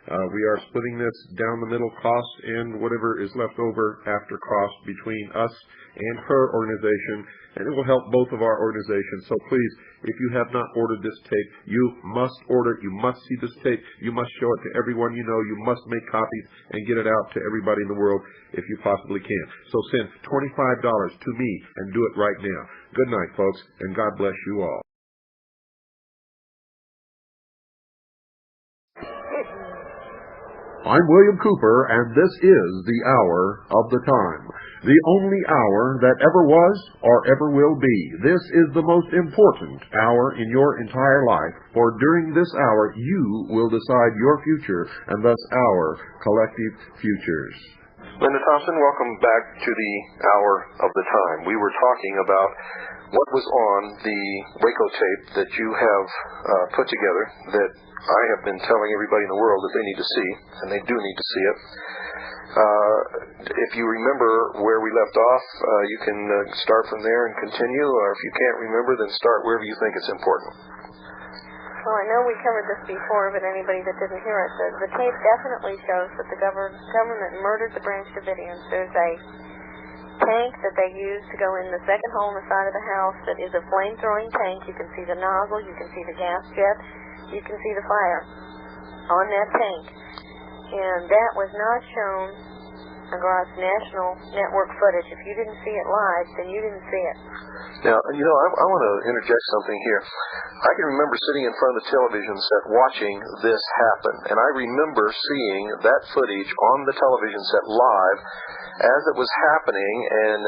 We are splitting this down the middle, cost and whatever is left over after cost, between us and her organization, and it will help both of our organizations. So please, if you have not ordered this tape, you must order it. You must see this tape. You must show it to everyone you know. You must make copies and get it out to everybody in the world if you possibly can. So send $25 to me and do it right now. Good night, folks, and God bless you all. I'm William Cooper, and this is the Hour of the Time, the only hour that ever was or ever will be. This is the most important hour in your entire life, for during this hour you will decide your future and thus our collective futures. Linda Thompson, welcome back to the Hour of the Time. We were talking about what was on the WACO tape that you have put together that I have been telling everybody in the world that they need to see, and they do need to see it. If you remember where we left off, you can start from there and continue, or if you can't remember, then start wherever you think it's important. Well, I know we covered this before, but anybody that didn't hear it, the tape definitely shows that the government murdered the Branch Davidians. There's a tank that they use to go in the second hole on the side of the house that is a flame-throwing tank. You can see the nozzle, you can see the gas jet, you can see the fire on that tank. And that was not shown across national network footage. If you didn't see it live, then you didn't see it. Now, I want to interject something here. I can remember sitting in front of the television set watching this happen, and I remember seeing that footage on the television set live as it was happening, and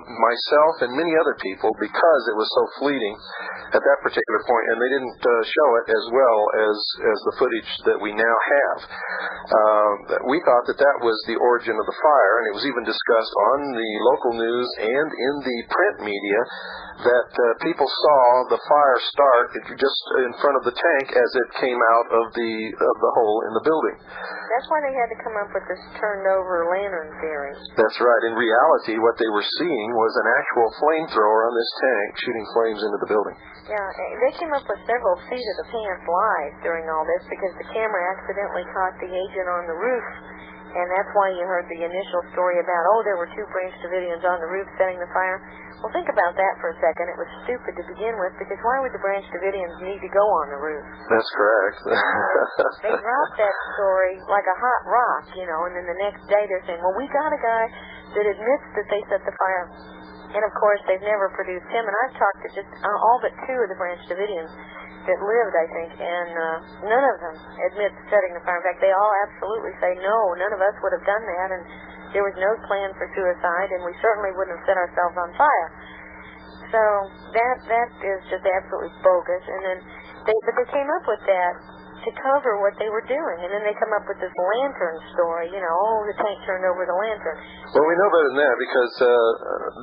myself and many other people, because it was so fleeting at that particular point, and they didn't show it as well as the footage that we now have. We thought that was the origin of the fire, and it was even discussed on the local news and in the print media that people saw the fire start just in front of the tank as it came out of the hole in the building. That's why they had to come up with this turned-over lantern theory. That's right. In reality, what they were seeing was an actual flamethrower on this tank shooting flames into the building. Yeah, they came up with several seat of the pants lies during all this because the camera accidentally caught the agent on the roof, and that's why you heard the initial story about, there were 2 Branch Davidians on the roof setting the fire. Well, think about that for a second. It was stupid to begin with, because why would the Branch Davidians need to go on the roof? That's correct. They dropped that story like a hot rock, and then the next day they're saying, well, we got a guy that admits that they set the fire. And, of course, they've never produced him. And I've talked to just all but 2 of the Branch Davidians that lived, I think, and none of them admit setting the fire. In fact, they all absolutely say, no, none of us would have done that, and there was no plan for suicide, and we certainly wouldn't have set ourselves on fire. So that is just absolutely bogus. And then they came up with that to cover what they were doing, and then they come up with this lantern story, the tank turned over the lantern. Well, we know better than that because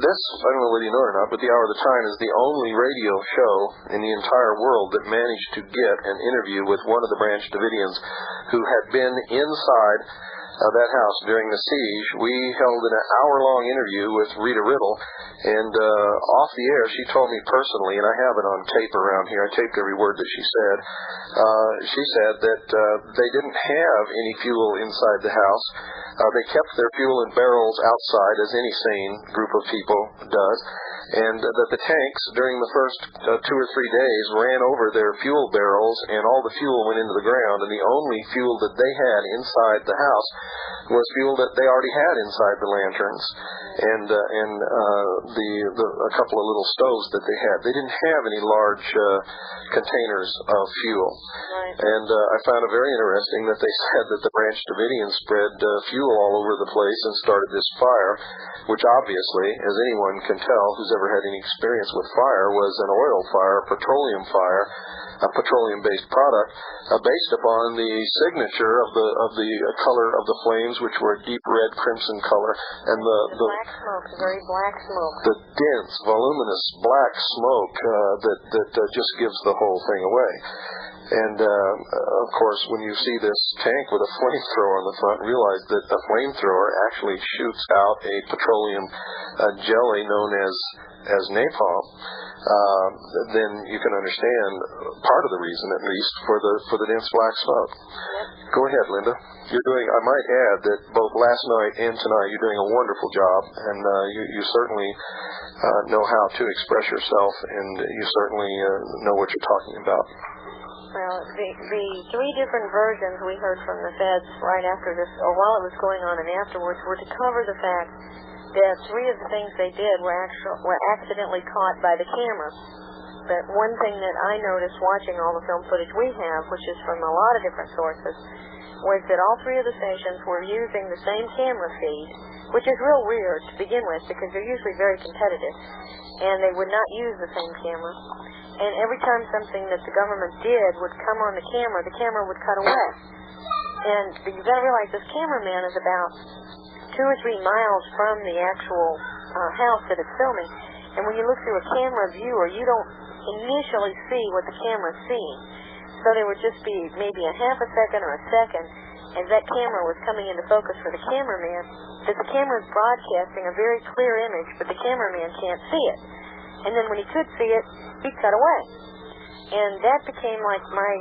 this, I don't know whether you know it or not, but the Hour of the Time is the only radio show in the entire world that managed to get an interview with one of the Branch Davidians who had been inside that house during the siege. We held an hour-long interview with Rita Riddle, and off the air she told me personally, and I have it on tape around here, I taped every word that she said. She said that they didn't have any fuel inside the house. They kept their fuel in barrels outside, as any sane group of people does, and that the tanks during the first 2 or 3 days ran over their fuel barrels, and all the fuel went into the ground, and the only fuel that they had inside the house was fuel that they already had inside the lanterns and a couple of little stoves that they had. They didn't have any large containers of fuel. Right. And I found it very interesting that they said that the Branch Davidians spread fuel all over the place and started this fire, which obviously, as anyone can tell who's ever had any experience with fire, was an oil fire, a petroleum fire, a petroleum-based product, based upon the signature of the color of the flames, which were a deep red crimson color, and the black smoke, very black smoke. The dense, voluminous black smoke that just gives the whole thing away. And of course, when you see this tank with a flamethrower on the front, realize that the flamethrower actually shoots out a petroleum jelly known as napalm. Then you can understand part of the reason, at least, for the dense black smoke. Yep. Go ahead, Linda. I might add that both last night and tonight you're doing a wonderful job, and you certainly know how to express yourself, and you certainly know what you're talking about. Well, the 3 different versions we heard from the feds right after this, or while it was going on and afterwards, were to cover the fact that 3 of the things they did were accidentally caught by the camera. But one thing that I noticed watching all the film footage we have, which is from a lot of different sources, was that all 3 of the stations were using the same camera feed, which is real weird to begin with because they're usually very competitive, and they would not use the same camera. And every time something that the government did would come on the camera would cut away. And you've got to realize this cameraman is about 2 or 3 miles from the actual house that it's filming. And when you look through a camera viewer, you don't initially see what the camera's seeing. So there would just be maybe a half a second or a second as that camera was coming into focus for the cameraman, that the camera's broadcasting a very clear image, but the cameraman can't see it. And then when he could see it, he'd cut away. And that became like my,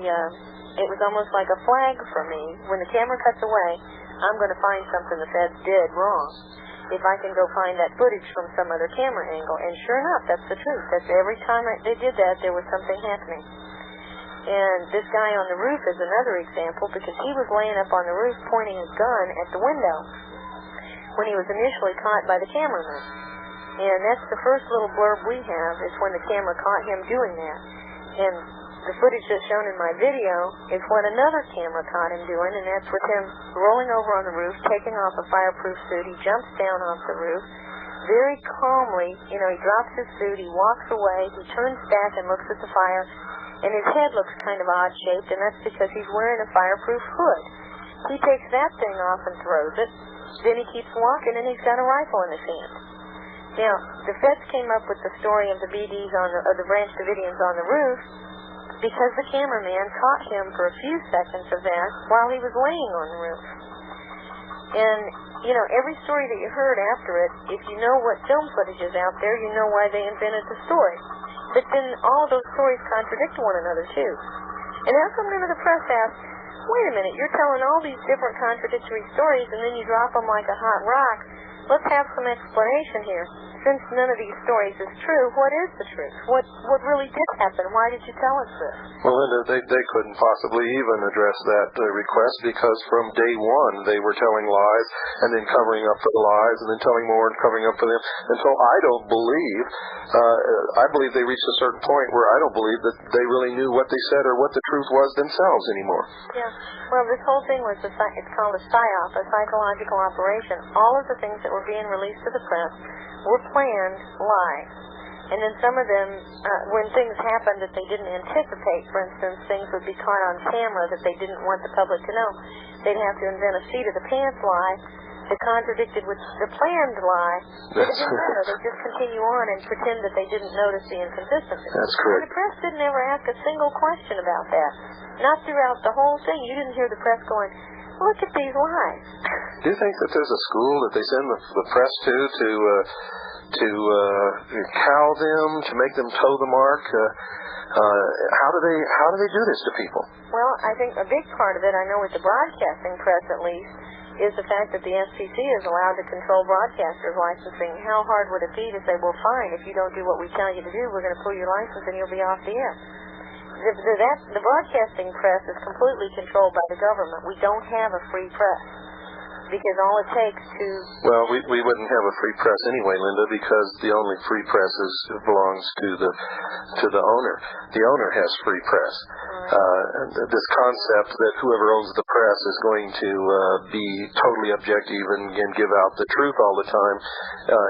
it was almost like a flag for me. When the camera cuts away, I'm going to find something the feds did wrong. If I can go find that footage from some other camera angle. And sure enough, that's the truth. That's every time they did that, there was something happening. And this guy on the roof is another example because he was laying up on the roof pointing a gun at the window when he was initially caught by the cameraman. And that's the first little blurb we have is when the camera caught him doing that. And the footage that's shown in my video is what another camera caught him doing, and that's with him rolling over on the roof, taking off a fireproof suit. He jumps down off the roof very calmly. You know, he drops his suit, he walks away, he turns back and looks at the fire, and his head looks kind of odd-shaped, and that's because he's wearing a fireproof hood. He takes that thing off and throws it. Then he keeps walking, and he's got a rifle in his hand. Now, the feds came up with the story of the BDs of the Branch Davidians on the roof because the cameraman caught him for a few seconds of that while he was laying on the roof. And, you know, every story that you heard after it, if you know what film footage is out there, you know why they invented the story. But then all of those stories contradict one another, too. And how come none of the press asked, wait a minute, you're telling all these different contradictory stories and then you drop them like a hot rock. Let's have some explanation here. Since none of these stories is true, what is the truth? What really did happen? Why did you tell us this? Well, Linda, they couldn't possibly even address that request because from day one they were telling lies and then covering up for the lies and then telling more and covering up for them. And so I believe they reached a certain point where I don't believe that they really knew what they said or what the truth was themselves anymore. Yeah. Well, this whole thing was it's called a PSYOP, a psychological operation. All of the things that were being released to the press were planned lies. And then some of them, when things happened that they didn't anticipate, for instance, things would be caught on camera that they didn't want the public to know, they'd have to invent a seat-of-the-pants lie that contradicted with the planned lie. But it didn't matter. They just continue on and pretend that they didn't notice the inconsistency. That's correct. And the press didn't ever ask a single question about that. Not throughout the whole thing. You didn't hear the press going, look at these lies. Do you think that there's a school that they send the press to cow them, to make them toe the mark? How do they do this to people? Well, I think a big part of it, I know with the broadcasting press at least, is the fact that the FCC is allowed to control broadcasters' licensing. How hard would it be to say, well, fine, if you don't do what we tell you to do, we're going to pull your license and you'll be off the air? The broadcasting press is completely controlled by the government. We don't have a free press because all it takes to... Well, we wouldn't have a free press anyway, Linda, because the only free press belongs to the owner. The owner has free press. This concept that whoever owns the press is going to be totally objective and give out the truth all the time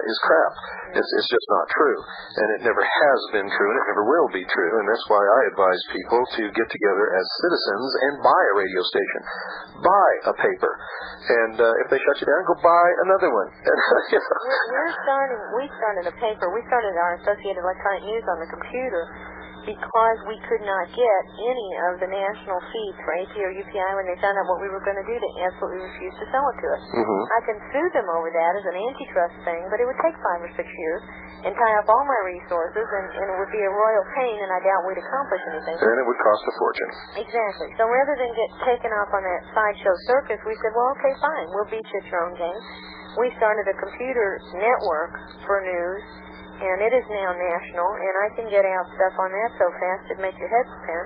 is crap. It's just not true. And it never has been true, and it never will be true. And that's why I advise people to get together as citizens and buy a radio station. Buy a paper. And if they shut you down, go buy another one. We started a paper. We started our Associated Electronic News on the computer because we could not get any of the national feeds for AP or UPI when they found out what we were going to do. They absolutely refused to sell it to us. Mm-hmm. I can sue them over that as an antitrust thing, but it would take 5 or 6 years and tie up all my resources, and it would be a royal pain, and I doubt we'd accomplish anything. And it would cost a fortune. Exactly. So rather than get taken off on that sideshow circus, we said, well, okay, fine, we'll beat you at your own game. We started a computer network for news, and it is now national, and I can get out stuff on that so fast it makes your head spin.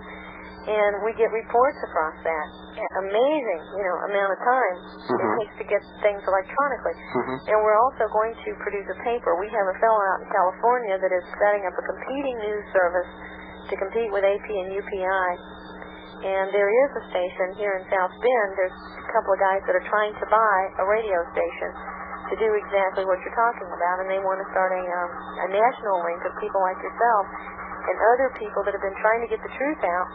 And we get reports across that. Amazing, amount of time it takes to get things electronically. And we're also going to produce a paper. We have a fellow out in California that is setting up a competing news service to compete with AP and UPI. And there is a station here in South Bend. There's a couple of guys that are trying to buy a radio station to do exactly what you're talking about, and they want to start a national link of people like yourself and other people that have been trying to get the truth out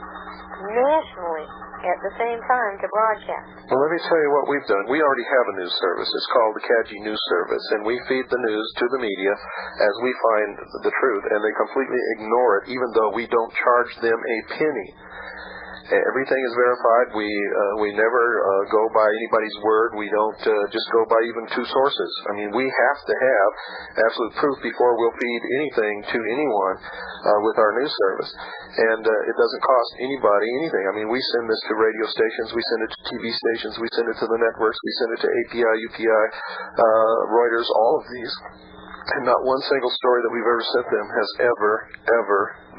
nationally at the same time to broadcast. Well, let me tell you what we've done. We already have a news service. It's called the CAGI News Service, and we feed the news to the media as we find the truth, and they completely ignore it, even though we don't charge them a penny. Everything is verified. We never go by anybody's word. We don't just go by even two sources. I mean, we have to have absolute proof before we'll feed anything to anyone with our news service. And it doesn't cost anybody anything. I mean, we send this to radio stations, we send it to TV stations, we send it to the networks, we send it to API, UPI, Reuters, all of these. And not one single story that we've ever sent them has ever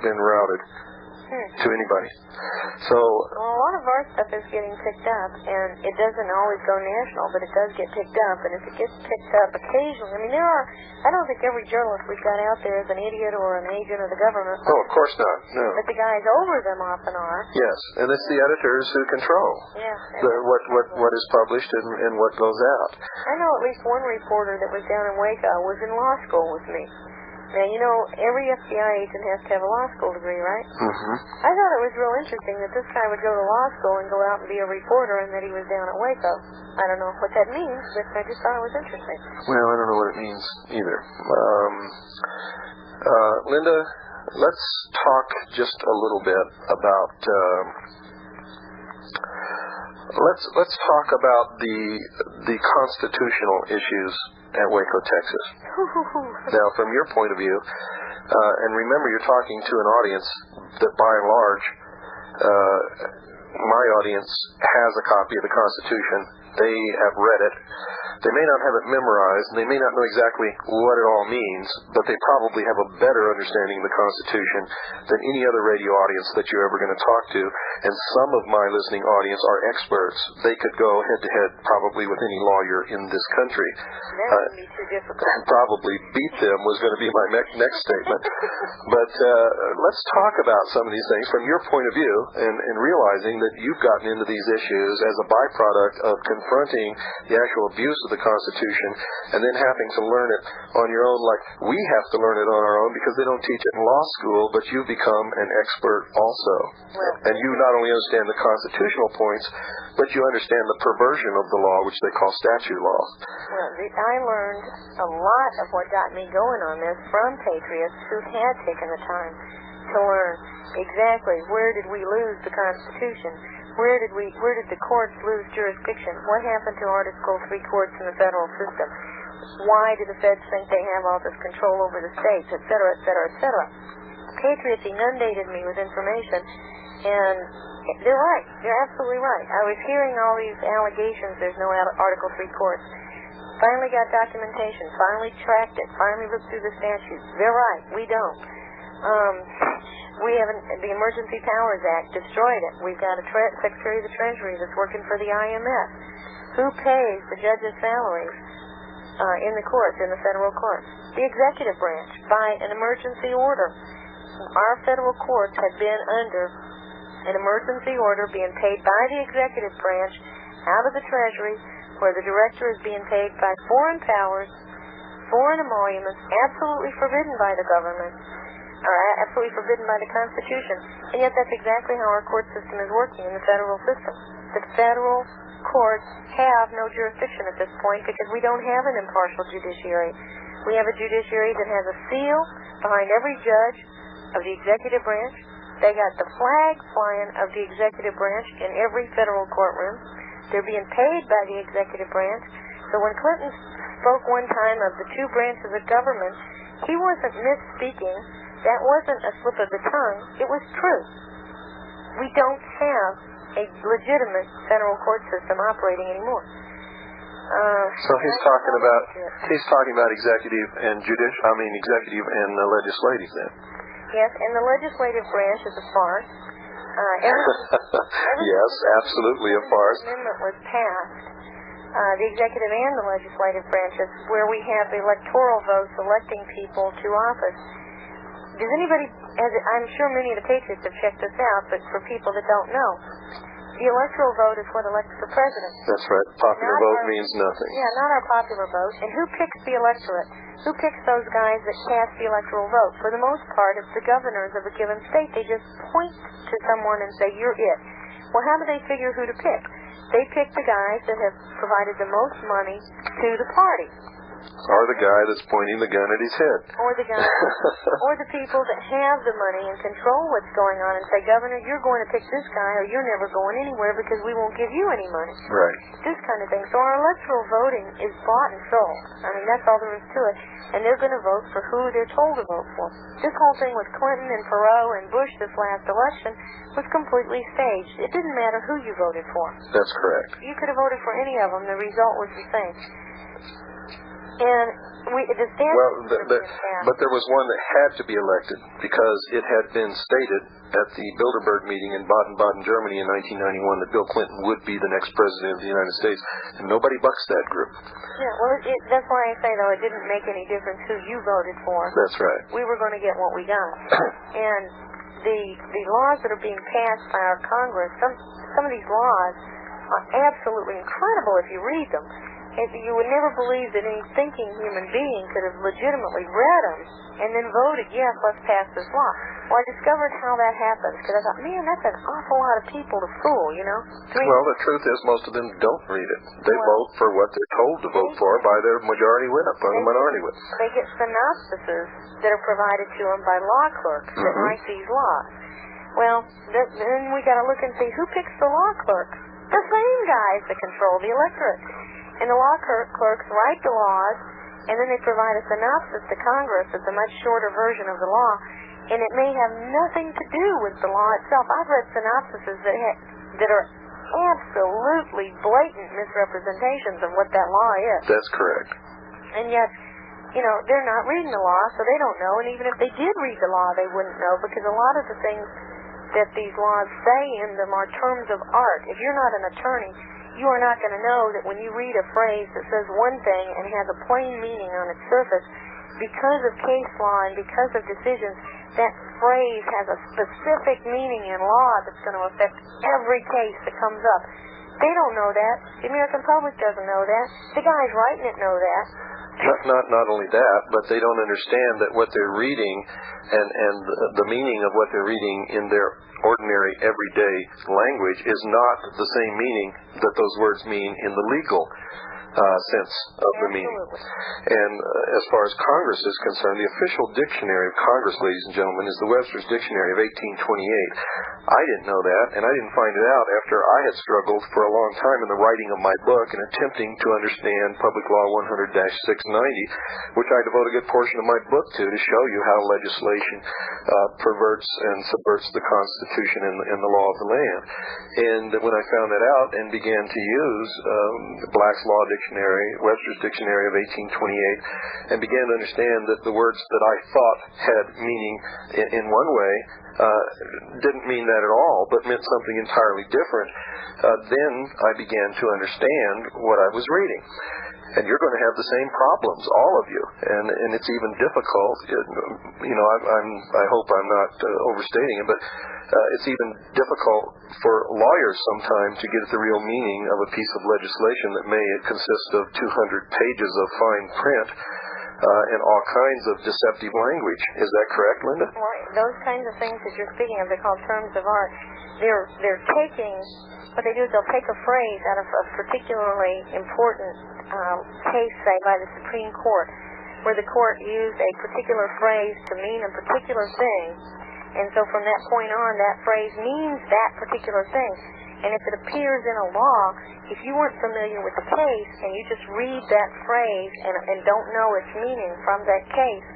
been routed to anybody. So, well, a lot of our stuff is getting picked up, and it doesn't always go national, but it does get picked up. And if it gets picked up occasionally, I mean, I don't think every journalist we've got out there is an idiot or an agent of the government. oh, of course not. No. But the guys over them often are. Yes, and it's the editors who control what is published and what goes out. I know at least one reporter that was down in WACO was in law school with me. Now, you know, every FBI agent has to have a law school degree, right? Mm-hmm. I thought it was real interesting that this guy would go to law school and go out and be a reporter, and that he was down at WACO. I don't know what that means, but I just thought it was interesting. Well, I don't know what it means either. Linda, let's talk just a little bit about let's talk about the constitutional issues at Waco, Texas. Now, from your point of view, and remember, you're talking to an audience that, by and large, my audience has a copy of the Constitution. They have read it. They may not have it memorized, and they may not know exactly what it all means, but they probably have a better understanding of the Constitution than any other radio audience that you're ever going to talk to. And some of my listening audience are experts. They could go head-to-head probably with any lawyer in this country. That would be too difficult. Probably beat them was going to be my next statement. But let's talk about some of these things from your point of view, and realizing that you've gotten into these issues as a byproduct of confronting the actual abuse of the Constitution, and then having to learn it on your own, like we have to learn it on our own because they don't teach it in law school, but you've become an expert also. And you not only understand the constitutional points, but you understand the perversion of the law, which they call statute law. Well, I learned a lot of what got me going on this from patriots who had taken the time to learn exactly where did we lose the Constitution. Where did the courts lose jurisdiction? What happened to Article 3 courts in the federal system? Why do the feds think they have all this control over the states, et cetera, et cetera, et cetera? Patriots inundated me with information, and they're right. They're absolutely right. I was hearing all these allegations there's no Article 3 courts. Finally got documentation, finally tracked it, finally looked through the statutes. They're right. We don't. We haven't, the Emergency Powers Act destroyed it. We've got a Secretary of the Treasury that's working for the IMF. Who pays the judges' salaries in the courts, in the federal courts? The executive branch, by an emergency order. Our federal courts have been under an emergency order being paid by the executive branch out of the Treasury, where the director is being paid by foreign powers, foreign emoluments, absolutely forbidden by the government, or absolutely forbidden by the Constitution. And yet that's exactly how our court system is working in the federal system. The federal courts have no jurisdiction at this point because we don't have an impartial judiciary. We have a judiciary that has a seal behind every judge of the executive branch. They got the flag flying of the executive branch in every federal courtroom. They're being paid by the executive branch. So when Clinton spoke one time of the two branches of government, he wasn't misspeaking. That wasn't a slip of the tongue. It was true. We don't have a legitimate federal court system operating anymore. So he's talking about executive and legislative then. Yes, and the legislative branch is a farce. Yes, absolutely a farce. The amendment was passed. The executive and the legislative branches, where we have electoral votes electing people to office. Does anybody, I'm sure many of the patriots have checked this out, but for people that don't know, the electoral vote is what elects the president. That's right. Popular vote means nothing. Yeah, not our popular vote. And who picks the electorate? Who picks those guys that cast the electoral vote? For the most part, it's the governors of a given state. They just point to someone and say, you're it. Well, how do they figure who to pick? They pick the guys that have provided the most money to the party. Or the guy that's pointing the gun at his head. Or the guy, or the people that have the money and control what's going on and say, Governor, you're going to pick this guy or you're never going anywhere because we won't give you any money. Right. This kind of thing. So our electoral voting is bought and sold. I mean, that's all there is to it. And they're going to vote for who they're told to vote for. This whole thing with Clinton and Perot and Bush this last election was completely staged. It didn't matter who you voted for. That's correct. You could have voted for any of them. The result was the same. And but there was one that had to be elected because it had been stated at the Bilderberg meeting in Baden-Baden, Germany in 1991 that Bill Clinton would be the next president of the United States, and nobody bucks that group. Yeah, well, that's why I say, though, it didn't make any difference who you voted for. That's right. We were going to get what we got. And the laws that are being passed by our Congress, some of these laws are absolutely incredible if you read them. You would never believe that any thinking human being could have legitimately read them and then voted, yes, let's pass this law. Well, I discovered how that happens because I thought, man, that's an awful lot of people to fool, you know? Well, the truth is most of them don't read it. They vote for what they're told to vote for by their majority whip or the minority whip. They get synopsises that are provided to them by law clerks that write these laws. Well, then we got to look and see who picks the law clerks. The same guys that control the electorate. And the law clerks write the laws, and then they provide a synopsis to Congress that's a much shorter version of the law, and it may have nothing to do with the law itself. I've read synopsises that are absolutely blatant misrepresentations of what that law is. That's correct. And yet, you know, they're not reading the law, so they don't know, and even if they did read the law, they wouldn't know, because a lot of the things that these laws say in them are terms of art. If you're not an attorney, you are not going to know that when you read a phrase that says one thing and has a plain meaning on its surface, because of case law and because of decisions, that phrase has a specific meaning in law that's going to affect every case that comes up. They don't know that. The American public doesn't know that. The guys writing it know that. Not only that, but they don't understand that what they're reading and the meaning of what they're reading in their ordinary, everyday language is not the same meaning that those words mean in the legal sense of the meaning. And as far as Congress is concerned, the official dictionary of Congress, ladies and gentlemen, is the Webster's Dictionary of 1828. I didn't know that, and I didn't find it out after I had struggled for a long time in the writing of my book and attempting to understand Public Law 100-690, which I devote a good portion of my book to show you how legislation perverts and subverts the Constitution and the law of the land. And when I found that out and began to use Black's Law Dictionary, Webster's Dictionary of 1828, and began to understand that the words that I thought had meaning in one way didn't mean that at all, but meant something entirely different, then I began to understand what I was reading. And you're going to have the same problems, all of you, and it's even difficult. I hope I'm not overstating it, but it's even difficult for lawyers sometimes to get at the real meaning of a piece of legislation that may consist of 200 pages of fine print and all kinds of deceptive language. Is that correct, Linda? Well, those kinds of things that you're speaking of, they're called terms of art. They're taking, what they do is they'll take a phrase out of a particularly important case, say, by the Supreme Court, where the court used a particular phrase to mean a particular thing, and so from that point on, that phrase means that particular thing. And if it appears in a law, if you weren't familiar with the case and you just read that phrase and don't know its meaning from that case,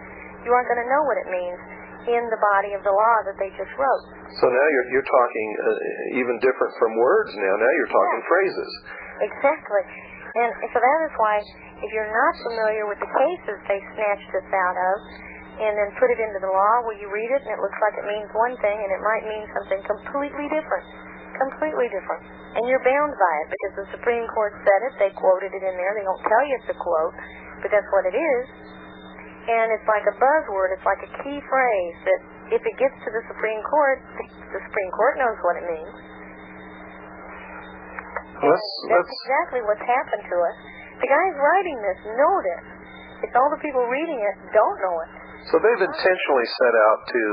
you aren't going to know what it means in the body of the law that they just wrote. So now you're talking even different from words now. Now you're talking phrases. Exactly. And so that is why if you're not familiar with the cases they snatched this out of and then put it into the law, well, you read it and it looks like it means one thing and it might mean something completely different. Completely different. And you're bound by it because the Supreme Court said it. They quoted it in there. They don't tell you it's a quote, but that's what it is. And it's like a buzzword. It's like a key phrase that if it gets to the Supreme Court, the Supreme Court knows what it means. That's exactly what's happened to us. The guys writing this know this. It's all the people reading it don't know it. So they've intentionally set out to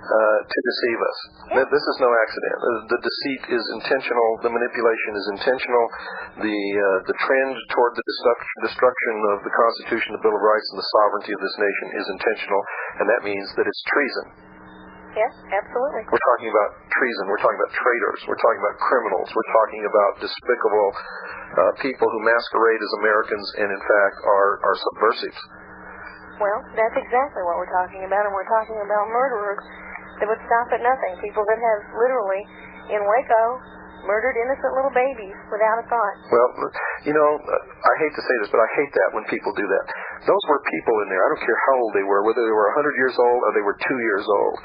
to deceive us. Yeah. This is no accident. The deceit is intentional. The manipulation is intentional. The trend toward the destruction of the Constitution, the Bill of Rights, and the sovereignty of this nation is intentional, and that means that it's treason. Yes, absolutely. We're talking about treason. We're talking about traitors. We're talking about criminals. We're talking about despicable people who masquerade as Americans and, in fact, are subversives. Well, that's exactly what we're talking about, and we're talking about murderers that would stop at nothing. People that have literally, in Waco, murdered innocent little babies without a thought. Well, I hate to say this, but I hate that when people do that. Those were people in there. I don't care how old they were, whether they were 100 years old or they were 2 years old.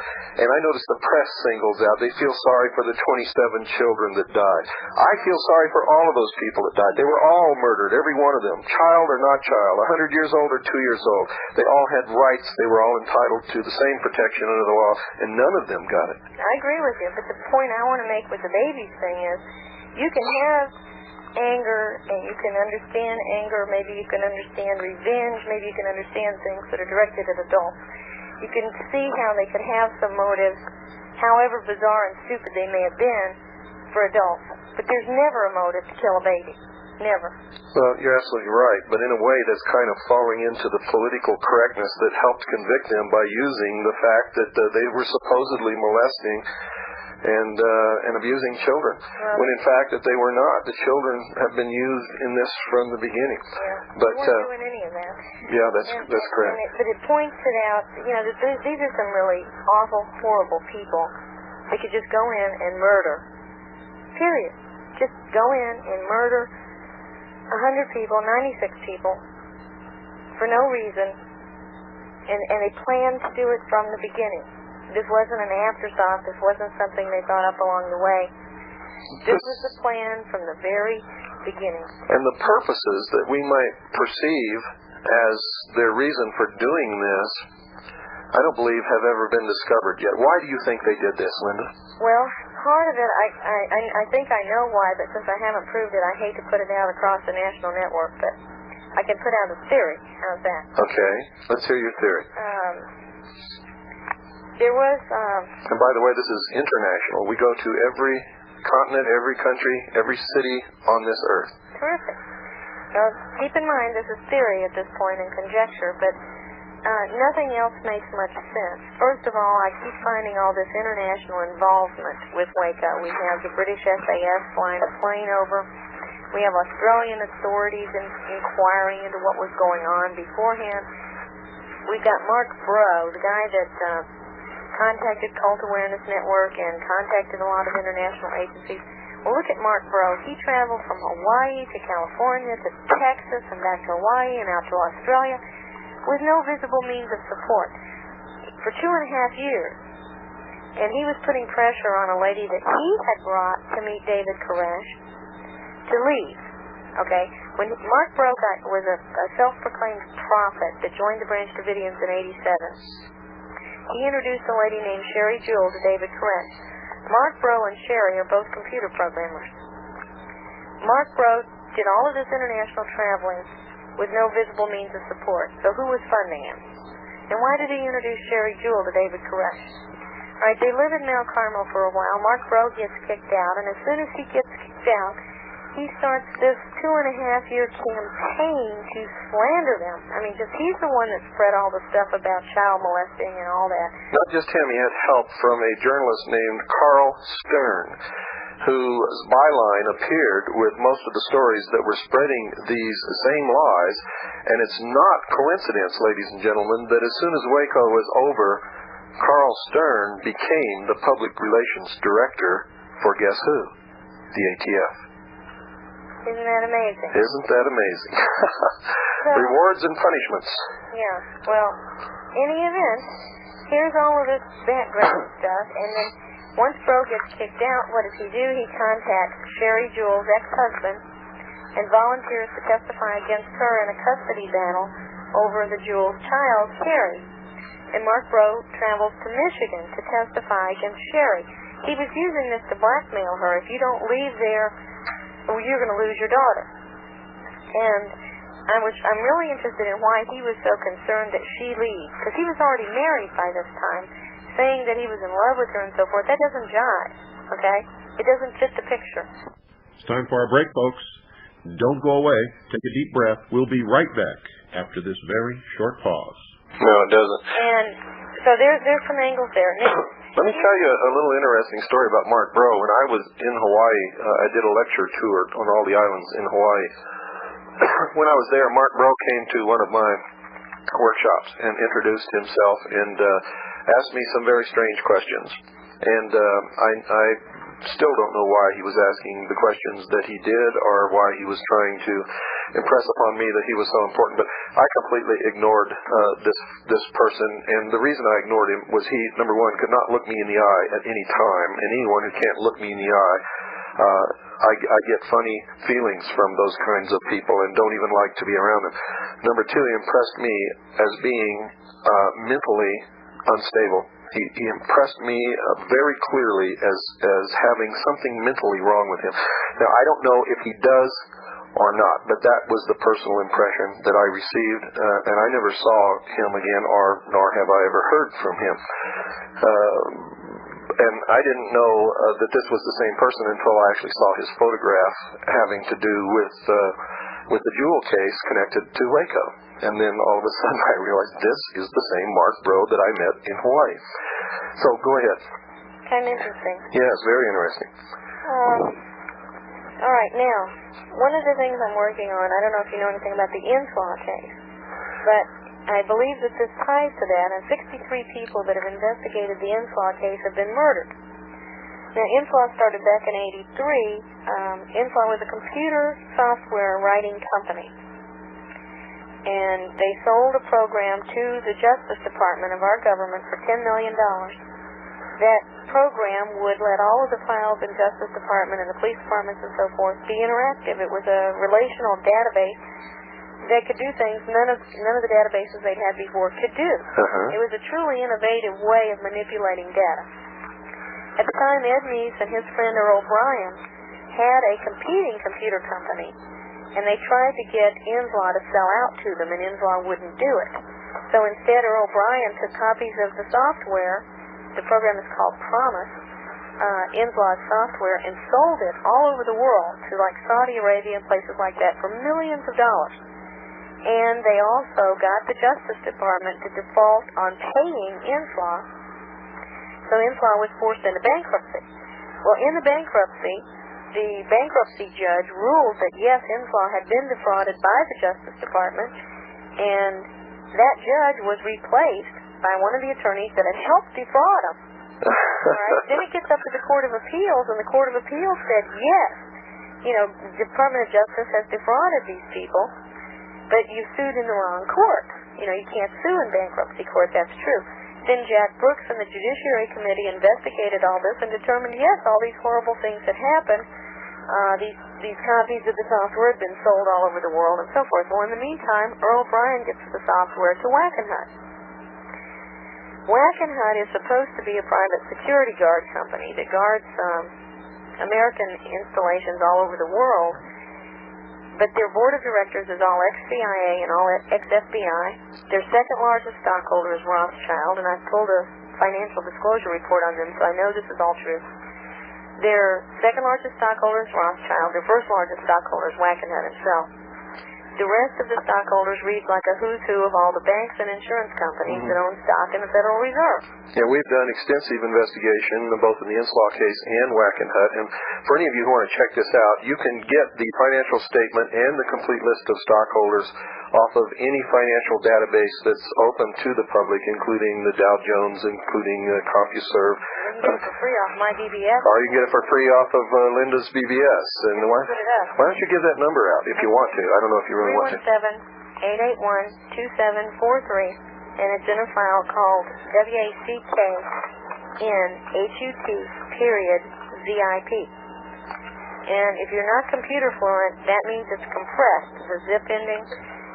And I noticed the press singles out. They feel sorry for the 27 children that died. I feel sorry for all of those people that died. They were all murdered, every one of them, child or not child, 100 years old or 2 years old. They all had rights. They were all entitled to the same protection under the law, and none of them got it. I agree with you, but the point I want to make with the babies thing is you can have anger, and you can understand anger, maybe you can understand revenge, maybe you can understand things that are directed at adults. You can see how they could have some motives, however bizarre and stupid they may have been, for adults. But there's never a motive to kill a baby. Never. Well, you're absolutely right, but in a way that's kind of falling into the political correctness that helped convict them by using the fact that they were supposedly molesting and abusing children, when in fact that they were not. The children have been used in this from the beginning. Yeah, but we weren't doing any of that. Yeah, that's correct. But it points it out, that these are some really awful, horrible people. They could just go in and murder. Period. Just go in and murder 100 people, 96 people, for no reason, and they planned to do it from the beginning. This wasn't an afterthought. This wasn't something they thought up along the way. This was the plan from the very beginning. And the purposes that we might perceive as their reason for doing this, I don't believe have ever been discovered yet. Why do you think they did this, Linda? Well, part of it, I think I know why, but since I haven't proved it, I hate to put it out across the national network, but I can put out a theory. How's that? Okay. Let's hear your theory. There was... and by the way, this is international. We go to every continent, every country, every city on this earth. Terrific. Now, keep in mind this is theory at this point and conjecture, but nothing else makes much sense. First of all, I keep finding all this international involvement with WACO. We have the British SAS flying a plane over. We have Australian authorities inquiring into what was going on beforehand. We got Mark Bro, the guy that contacted Cult Awareness Network and contacted a lot of international agencies. Well, look at Mark Bro. He traveled from Hawaii to California to Texas and back to Hawaii and out to Australia with no visible means of support for 2.5 years. And he was putting pressure on a lady that he had brought to meet David Koresh to leave. Okay? When Mark Bro was a self-proclaimed prophet that joined the Branch Davidians in 87, he introduced a lady named Sherry Jewell to David Koresh. Mark Bro and Sherry are both computer programmers. Mark Bro did all of this international traveling with no visible means of support. So who was funding him? And why did he introduce Sherry Jewell to David Koresh? All right, they live in Mount Carmel for a while. Mark Bro gets kicked out, and as soon as he gets kicked out, he starts this 2.5-year campaign to slander them. I mean, just he's the one that spread all the stuff about child molesting and all that. Not just him. He had help from a journalist named Carl Stern, whose byline appeared with most of the stories that were spreading these same lies. And it's not coincidence, ladies and gentlemen, that as soon as WACO was over, Carl Stern became the public relations director for guess who? The ATF. Isn't that amazing? Isn't that amazing? Rewards and punishments. Yeah. Well, in any event, here's all of this background stuff, and then once Bro gets kicked out, what does he do? He contacts Sherry Jewell's ex-husband and volunteers to testify against her in a custody battle over the Jewell's child, Sherry. And Mark Bro travels to Michigan to testify against Sherry. He was using this to blackmail her. If you don't leave there, you're going to lose your daughter. And I'm really interested in why he was so concerned that she leaves, because he was already married by this time. saying that he was in love with her and so forth, that doesn't jive, okay? It doesn't fit the picture. It's time for our break, folks. Don't go away. Take a deep breath. We'll be right back after this very short pause. No, it doesn't. And so there's some angles there. Now, let me tell you a little interesting story about Mark Bro. When I was in Hawaii, I did a lecture tour on all the islands in Hawaii. When I was there, Mark Bro came to one of my workshops and introduced himself and asked me some very strange questions. And I still don't know why he was asking the questions that he did or why he was trying to impress upon me that he was so important. But I completely ignored this person, and the reason I ignored him was he, number one, could not look me in the eye at any time, and anyone who can't look me in the eye, I get funny feelings from those kinds of people and don't even like to be around them. Number two, he impressed me as being mentally unstable. He impressed me very clearly as having something mentally wrong with him. Now, I don't know if he does or not, but that was the personal impression that I received, and I never saw him again, nor have I ever heard from him. And I didn't know that this was the same person until I actually saw his photograph having to do with the jewel case connected to WACO. And then all of a sudden I realized this is the same Mark Bro that I met in Hawaii. So go ahead. Kind of interesting. Yes, very interesting. All right, now, one of the things I'm working on, I don't know if you know anything about the Inslaw case, but I believe that this ties to that, and 63 people that have investigated the Inslaw case have been murdered. Now, Inslaw started back in '83. Inslaw was a computer software writing company, and they sold a program to the Justice Department of our government for $10 million. That program would let all of the files in Justice Department and the police departments and so forth be interactive. It was a relational database that could do things none of the databases they'd had before could do. It was a truly innovative way of manipulating data. At the time, Ed Meese and his friend Earl Bryan had a competing computer company, and they tried to get Inslaw to sell out to them, and Inslaw wouldn't do it. So instead, Earl Bryan took copies of the software. The program is called Promise, Inslaw's software, and sold it all over the world to like Saudi Arabia and places like that for millions of dollars. And they also got the Justice Department to default on paying Inslaw, so Inslaw was forced into bankruptcy. Well, in the bankruptcy judge ruled that yes, Inslaw had been defrauded by the Justice Department, and that judge was replaced by one of the attorneys that had helped defraud him. Right? Then it gets up to the Court of Appeals, and the Court of Appeals said, yes, the Department of Justice has defrauded these people, but you sued in the wrong court. You can't sue in bankruptcy court, that's true. Then Jack Brooks and the Judiciary Committee investigated all this and determined, yes, all these horrible things had happened. These copies of the software had been sold all over the world and so forth. Well, in the meantime, Earl Bryan gets the software to Wackenhut. Wackenhut is supposed to be a private security guard company that guards American installations all over the world, but their board of directors is all ex-CIA and all ex-FBI. Their second largest stockholder is Rothschild, and I've pulled a financial disclosure report on them, so I know this is all true. Their second largest stockholder is Rothschild. Their first largest stockholder is Wackenhut himself. The rest of the stockholders read like a who's who of all the banks and insurance companies that own stock in the Federal Reserve. Yeah, we've done extensive investigation both in the Inslaw case and Wackenhut. And for any of you who want to check this out, you can get the financial statement and the complete list of stockholders off of any financial database that's open to the public, including the Dow Jones, including CompuServe. You can get it for free off my BBS. Or you can get it for free off of Linda's BBS. And why don't you give that number out if you want to? I don't know if you really want to. 317-881-2743, and it's in a file called WACKNHUT.ZIP. And if you're not computer fluent, that means it's compressed, the zip ending.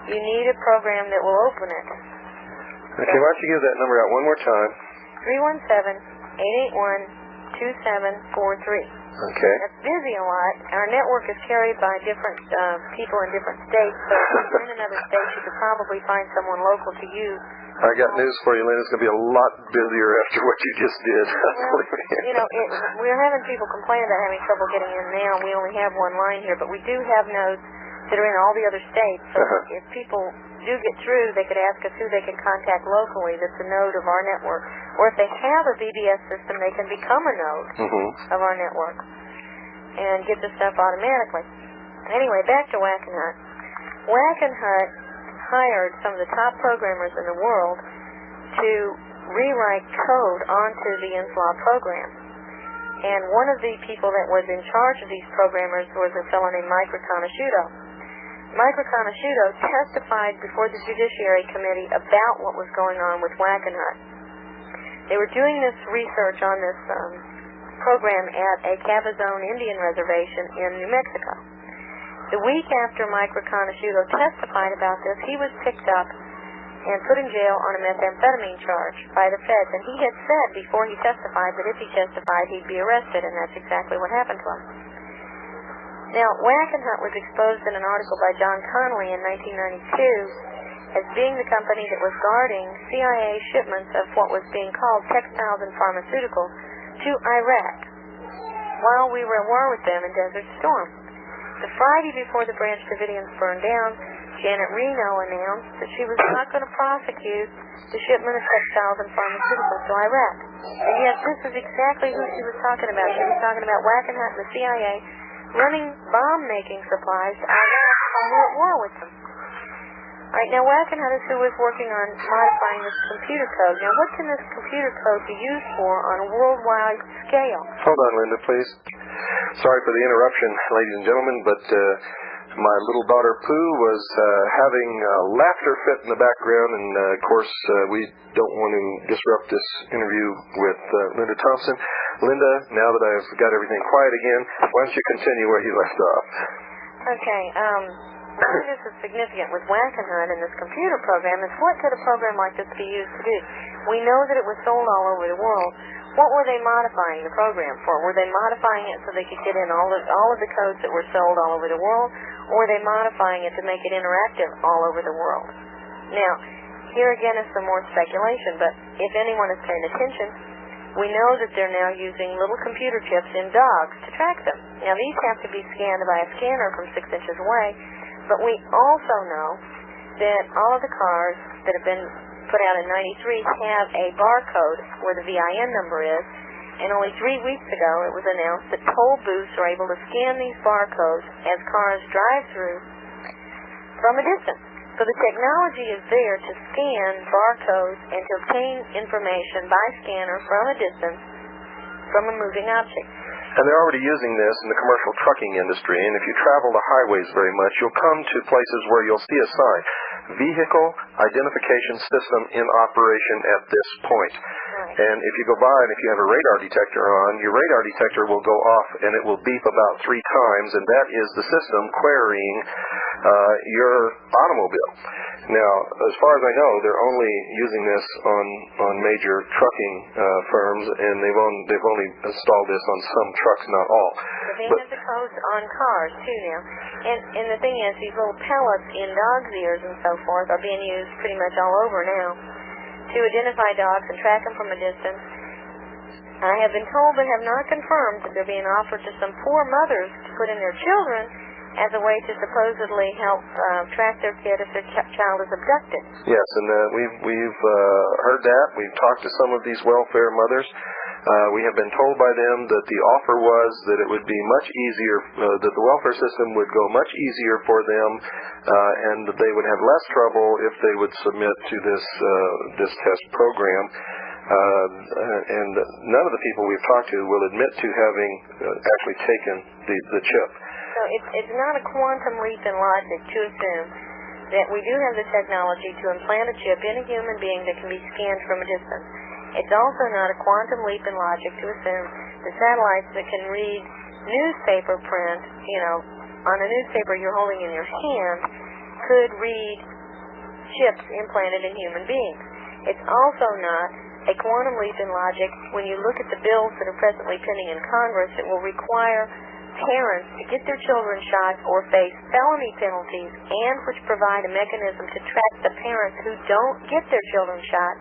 You need a program that will open it. Okay, why don't you give that number out one more time? 317-881-2743. Okay. That's busy a lot. Our network is carried by different people in different states, so if you're in another state, you could probably find someone local to you I got news for you, Lynn. It's going to be a lot busier after what you just did. Well, we're having people complain about having trouble getting in now. We only have one line here, but we do have nodes that are in all the other states. So if people do get through, they could ask us who they can contact locally that's a node of our network. Or if they have a VBS system, they can become a node of our network and get the stuff automatically. Anyway, back to Wackenhut. Wackenhut hired some of the top programmers in the world to rewrite code onto the INSLAW program. And one of the people that was in charge of these programmers was a fellow named Mike Riconosciuto. Mike Riconosciuto testified before the Judiciary Committee about what was going on with Wackenhut. They were doing this research on this program at a Cabazon Indian reservation in New Mexico. The week after Mike Riconosciuto testified about this, he was picked up and put in jail on a methamphetamine charge by the feds. And he had said before he testified that if he testified, he'd be arrested, and that's exactly what happened to him. Now, Wackenhut was exposed in an article by John Connolly in 1992 as being the company that was guarding CIA shipments of what was being called textiles and pharmaceuticals to Iraq while we were at war with them in Desert Storm. The Friday before the Branch Davidians burned down, Janet Reno announced that she was not going to prosecute the shipment of textiles and pharmaceuticals to Iraq. And yet this is exactly who she was talking about. She was talking about Wackenhut and the CIA running bomb-making supplies to Iraq while we were at war with them. All right, now Wackenhut is who was working on modifying this computer code. Now, what can this computer code be used for on a worldwide scale? Hold on, Linda, please. Sorry for the interruption, ladies and gentlemen, but my little daughter Pooh was having a laughter fit in the background, and of course we don't want to disrupt this interview with Linda Thompson. Linda, now that I've got everything quiet again, why don't you continue where you left off? Okay, why this is significant with Wackenhut and this computer program is what could a program like this be used to do? We know that it was sold all over the world. What were they modifying the program for? Were they modifying it so they could get in all of the codes that were sold all over the world, or were they modifying it to make it interactive all over the world? Now, here again is some more speculation, but if anyone is paying attention, we know that they're now using little computer chips in dogs to track them. Now, these have to be scanned by a scanner from 6 inches away, but we also know that all of the cars that have been put out in 93 have a barcode where the VIN number is, and only 3 weeks ago it was announced that toll booths are able to scan these barcodes as cars drive through from a distance. So the technology is there to scan barcodes and to obtain information by scanner from a distance from a moving object. And they're already using this in the commercial trucking industry, and if you travel the highways very much, you'll come to places where you'll see a sign, Vehicle Identification System in operation at this point. Right. And if you go by and if you have a radar detector on, your radar detector will go off and it will beep about 3 times, and that is the system querying your automobile. Now, as far as I know, they're only using this on major trucking firms, and they've only installed this on some trucks, not all. But they have the codes on cars too now, and the thing is, these little pellets in dogs' ears and so forth are being used pretty much all over now to identify dogs and track them from a distance. I have been told but have not confirmed that they're being offered to some poor mothers to put in their children as a way to supposedly help track their kid if their child is abducted. Yes, and we've heard that. We've talked to some of these welfare mothers. We have been told by them that the offer was that it would be much easier, that the welfare system would go much easier for them, and that they would have less trouble if they would submit to this test program. And none of the people we've talked to will admit to having actually taken the chip. So it's not a quantum leap in logic to assume that we do have the technology to implant a chip in a human being that can be scanned from a distance. It's also not a quantum leap in logic to assume the satellites that can read newspaper print, on a newspaper you're holding in your hand, could read chips implanted in human beings. It's also not a quantum leap in logic when you look at the bills that are presently pending in Congress that will require parents to get their children shot or face felony penalties, and which provide a mechanism to track the parents who don't get their children shot,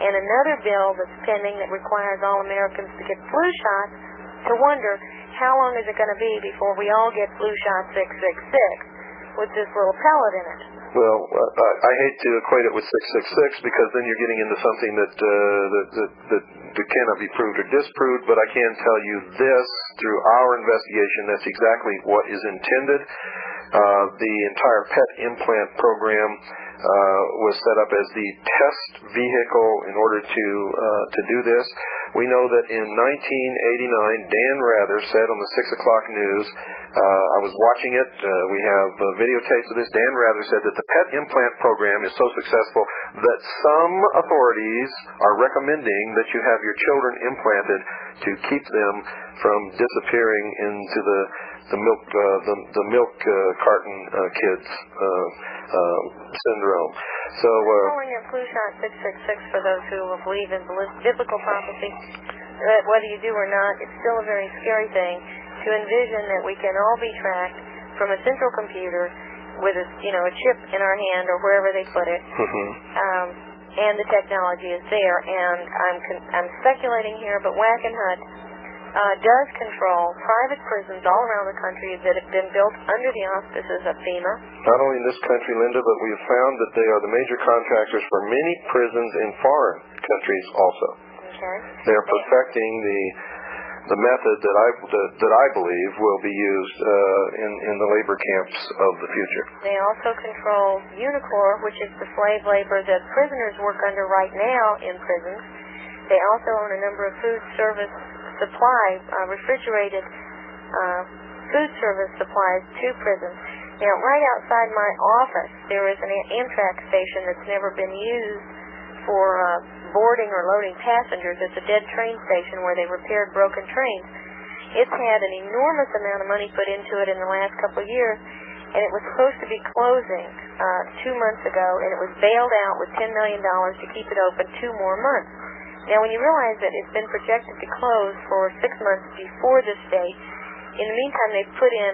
and another bill that's pending that requires all Americans to get flu shots, to wonder how long is it going to be before we all get flu shot 666 with this little pellet in it. Well, I hate to equate it with 666 because then you're getting into something that cannot be proved or disproved, but I can tell you this, through our investigation, that's exactly what is intended. The entire PET implant program was set up as the test vehicle in order to do this. We know that in 1989, Dan Rather said on the 6 o'clock news, I was watching it, we have videotapes of this, Dan Rather said that the PET implant program is so successful that some authorities are recommending that you have your children implanted to keep them from disappearing into the milk carton kids syndrome. So calling it flu shot 666 for those who believe in biblical prophecy, whether you do or not, it's still a very scary thing to envision that we can all be tracked from a central computer with a chip in our hand or wherever they put it, and the technology is there. And I'm speculating here, but Wackenhut does control private prisons all around the country that have been built under the auspices of FEMA. Not only in this country, Linda, but we have found that they are the major contractors for many prisons in foreign countries also. Okay. They are perfecting the method that I believe will be used in the labor camps of the future. They also control Unicor, which is the slave labor that prisoners work under right now in prisons. They also own a number of food service supplies, refrigerated food service supplies to prisons. Now, right outside my office, there is an Amtrak station that's never been used for boarding or loading passengers. It's a dead train station where they repaired broken trains. It's had an enormous amount of money put into it in the last couple of years, and it was supposed to be closing 2 months ago, and it was bailed out with $10 million to keep it open 2 more months. Now, when you realize that it's been projected to close for 6 months before this date, in the meantime, they've put in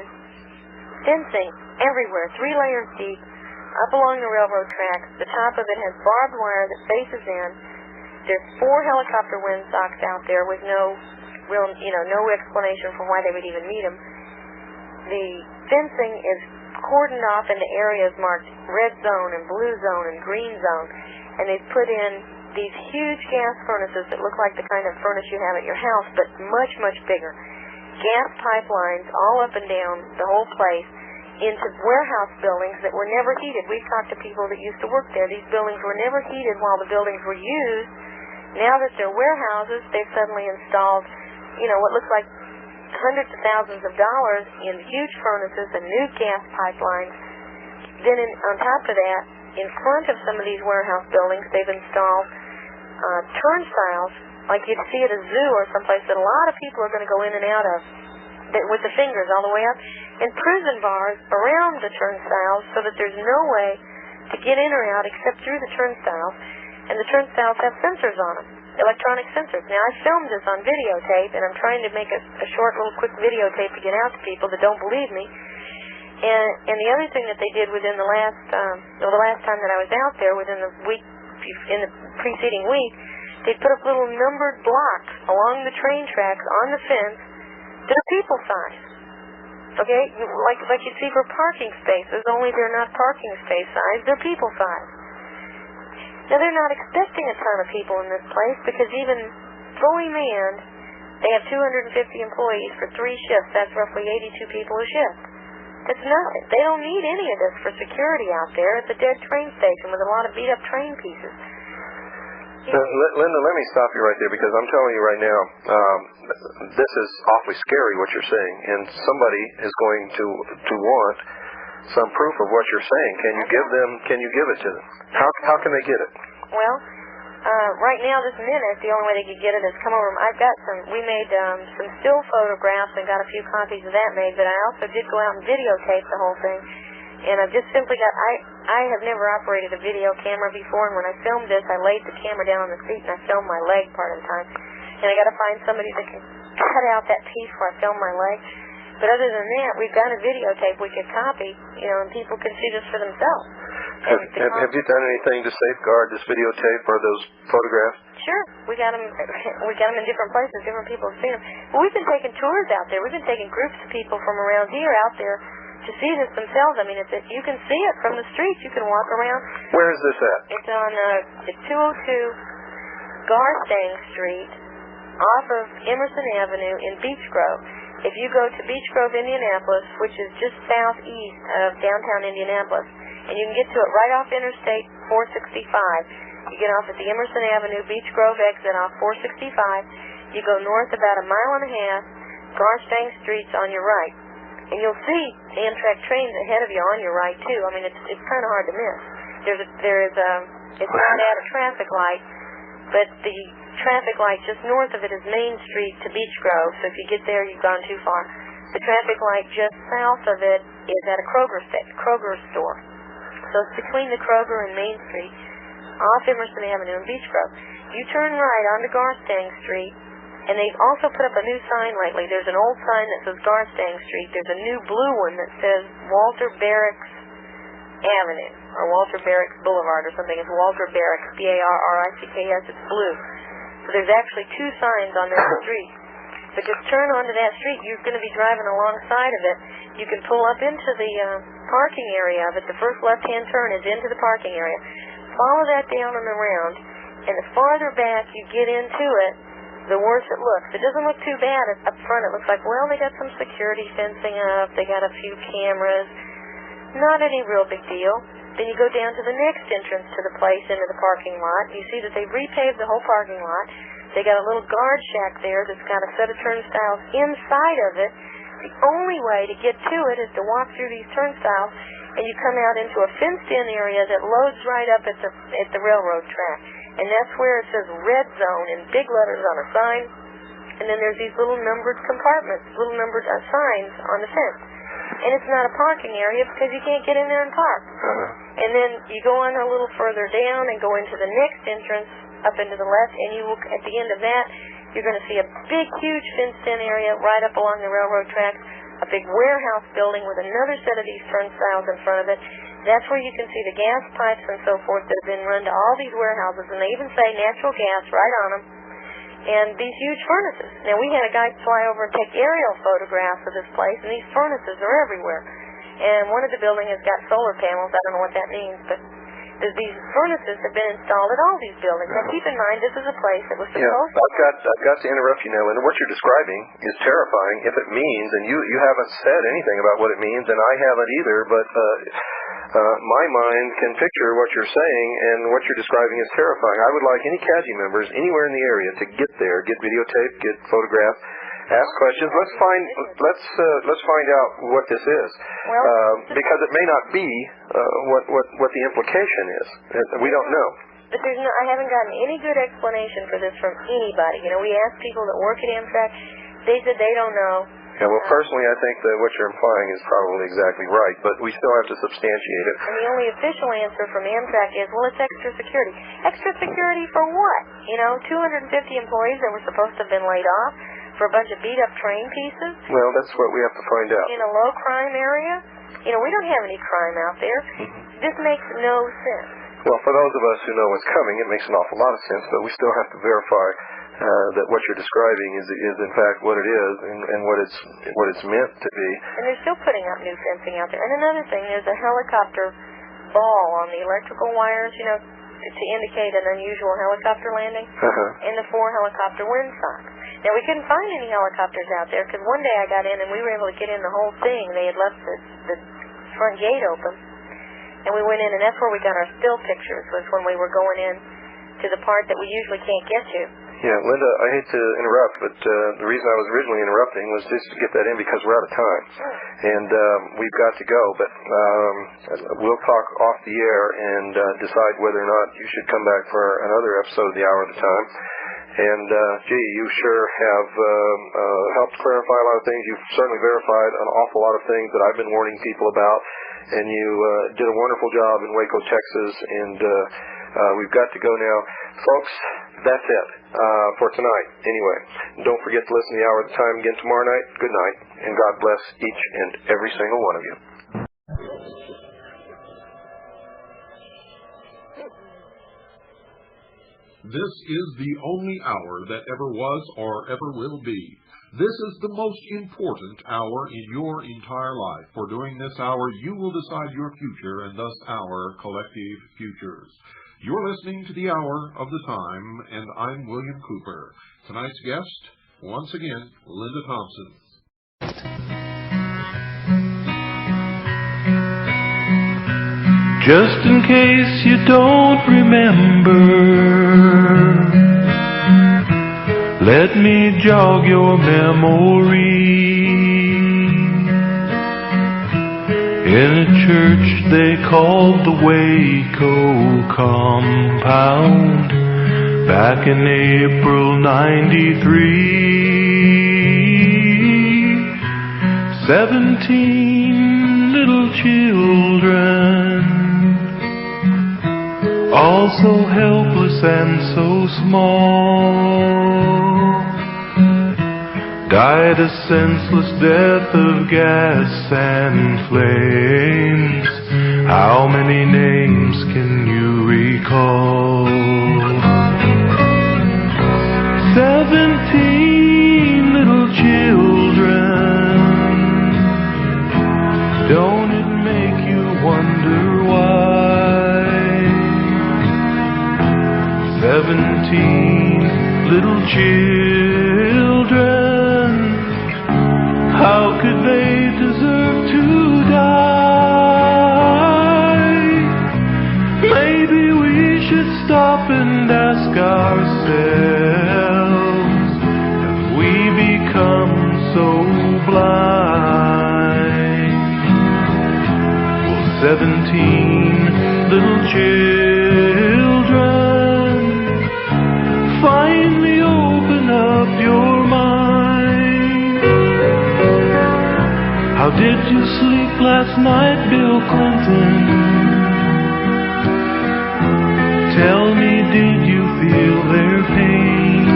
fencing everywhere, 3 layers deep, up along the railroad tracks. The top of it has barbed wire that faces in. There's 4 helicopter windsocks out there with no explanation for why they would even need them. The fencing is cordoned off into areas marked red zone and blue zone and green zone, and they've put in these huge gas furnaces that look like the kind of furnace you have at your house, but much, much bigger. Gas pipelines all up and down the whole place into warehouse buildings that were never heated. We've talked to people that used to work there. These buildings were never heated while the buildings were used. Now that they're warehouses, they've suddenly installed, what looks like hundreds of thousands of dollars in huge furnaces and new gas pipelines. Then on top of that, in front of some of these warehouse buildings, they've installed turnstiles like you'd see at a zoo or someplace that a lot of people are going to go in and out of with the fingers all the way up, and prison bars around the turnstiles so that there's no way to get in or out except through the turnstiles, and the turnstiles have sensors on them, electronic sensors. Now, I filmed this on videotape, and I'm trying to make a short little quick videotape to get out to people that don't believe me. And the other thing that they did within the last time that I was out there, within the week, in the preceding week, they put up little numbered blocks along the train tracks on the fence that are people signs. Okay, like you'd see for parking spaces, only they're not parking space signs; they're people signs. Now, they're not expecting a ton of people in this place because even fully manned, they have 250 employees for 3 shifts. That's roughly 82 people a shift. It's not. They don't need any of this for security out there. It's a dead train station with a lot of beat-up train pieces. Linda, let me stop you right there because I'm telling you right now, this is awfully scary what you're saying, and somebody is going to want some proof of what you're saying. Can you give it to them? How can they get it? Well, right now, this minute, the only way they could get it is come over. We made some still photographs and got a few copies of that made, but I also did go out and videotape the whole thing. And I've just simply I have never operated a video camera before, and when I filmed this, I laid the camera down on the seat and I filmed my leg part of the time. And I got to find somebody that can cut out that piece where I filmed my leg. But other than that, we've got a videotape we can copy, and people can see this for themselves. Have you done anything to safeguard this videotape or those photographs? Sure. We got them in different places. Different people have seen them. But we've been taking tours out there. We've been taking groups of people from around here out there to see this themselves. I mean, you can see it from the streets. You can walk around. Where is this at? It's on 202 Garstang Street off of Emerson Avenue in Beech Grove. If you go to Beech Grove, Indianapolis, which is just southeast of downtown Indianapolis, and you can get to it right off Interstate 465. You get off at the Emerson Avenue, Beech Grove exit off 465. You go north about a mile and a half, Garstang Street's on your right. And you'll see Amtrak trains ahead of you on your right, too. I mean, it's kind of hard to miss. It's not at a traffic light, but the traffic light just north of it is Main Street to Beech Grove, so if you get there, you've gone too far. The traffic light just south of it is at a Kroger store. So it's between the Kroger and Main Street, off Emerson Avenue in Beech Grove. You turn right onto Garstang Street, and they've also put up a new sign lately. There's an old sign that says Garstang Street. There's a new blue one that says Walter Barracks Avenue, or Walter Barracks Boulevard or something. It's Walter Barracks, B-A-R-R-I-C-K-S. It's blue. So there's actually two signs on that street. But just turn onto that street. You're going to be driving alongside of it. You can pull up into the parking area of it. The first left-hand turn is into the parking area. Follow that down and around, and the farther back you get into it, the worse it looks. It doesn't look too bad up front. It looks like, well, they got some security fencing up. They got a few cameras. Not any real big deal. Then you go down to the next entrance to the place into the parking lot. You see that they've repaved the whole parking lot. They got a little guard shack there that's got a set of turnstiles inside of it. The only way to get to it is to walk through these turnstiles, and you come out into a fenced-in area that loads right up at the railroad track. And that's where it says Red Zone in big letters on a sign. And then there's these little numbered compartments, little numbered signs on the fence. And it's not a parking area because you can't get in there and park. And then you go on a little further down and go into the next entrance up into the left, and you will, at the end of that, you're going to see a big, huge fenced-in area right up along the railroad tracks, a big warehouse building with another set of these turnstiles in front of it. That's where you can see the gas pipes and so forth that have been run to all these warehouses, and they even say natural gas right on them, and these huge furnaces. Now, we had a guy fly over and take aerial photographs of this place, and these furnaces are everywhere. And one of the buildings has got solar panels. I don't know what that means, but these furnaces have been installed at all these buildings. Now, keep in mind, this is a place that was supposed to... I've got to interrupt you now, and what you're describing is terrifying if it means, and you haven't said anything about what it means, and I haven't either, but my mind can picture what you're saying, and what you're describing is terrifying. I would like any CAGI members anywhere in the area to get there, get videotape, get photographs, ask questions. Let's find out what this is, because it may not be what the implication is. We don't know. But I haven't gotten any good explanation for this from anybody. We asked people that work at Amtrak. They said they don't know. Yeah, well, personally, I think that what you're implying is probably exactly right, but we still have to substantiate it. And the only official answer from Amtrak is, well, it's extra security. Extra security for what? 250 employees that were supposed to have been laid off for a bunch of beat-up train pieces? Well, that's what we have to find out. In a low-crime area? We don't have any crime out there. This makes no sense. Well, for those of us who know what's coming, it makes an awful lot of sense, but we still have to verify that what you're describing is in fact what it is and what it's meant to be. And they're still putting up new fencing out there. And another thing, there's a helicopter ball on the electrical wires, to indicate an unusual helicopter landing, and the 4 helicopter windsocks. Now, we couldn't find any helicopters out there because one day I got in and we were able to get in the whole thing. They had left the front gate open, and we went in, and that's where we got our still pictures, was when we were going in to the part that we usually can't get to. Yeah, Linda, I hate to interrupt, but the reason I was originally interrupting was just to get that in because we're out of time. And we've got to go, but we'll talk off the air and decide whether or not you should come back for another episode of the Hour of the Time. And, you sure have helped clarify a lot of things. You've certainly verified an awful lot of things that I've been warning people about, and you did a wonderful job in Waco, Texas, and we've got to go now. Folks, that's it for tonight. Anyway, don't forget to listen to the Hour of the Time again tomorrow night. Good night, and God bless each and every single one of you. This is the only hour that ever was or ever will be. This is the most important hour in your entire life, for during this hour you will decide your future and thus our collective futures. You're listening to the Hour of the Time, and I'm William Cooper. Tonight's guest, once again, Linda Thompson. Just in case you don't remember, let me jog your memory. In a church they called the WACO compound, back in April '93, 17 little children, all so helpless and so small, died a senseless death of gas and flames. How many names can you recall? 17 little children. Don't it make you wonder why? 17 little children, how could they deserve to die? Maybe we should stop and ask ourselves, have we become so blind? Will 17 little children finally open up your mind? How did you sleep last night, Bill Clinton? Tell me, did you feel their pain?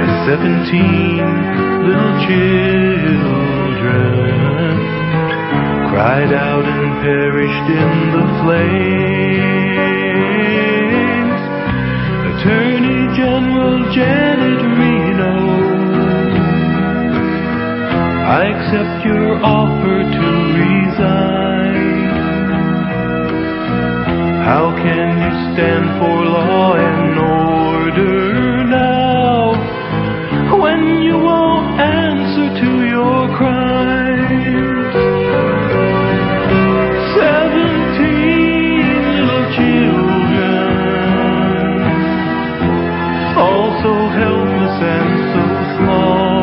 As 17 little children cried out and perished in the flames, Attorney General Janet Reno, I accept your offer to resign. How can you stand for law and order now, when you won't answer to your crimes? 17 little children, all so helpless and so small.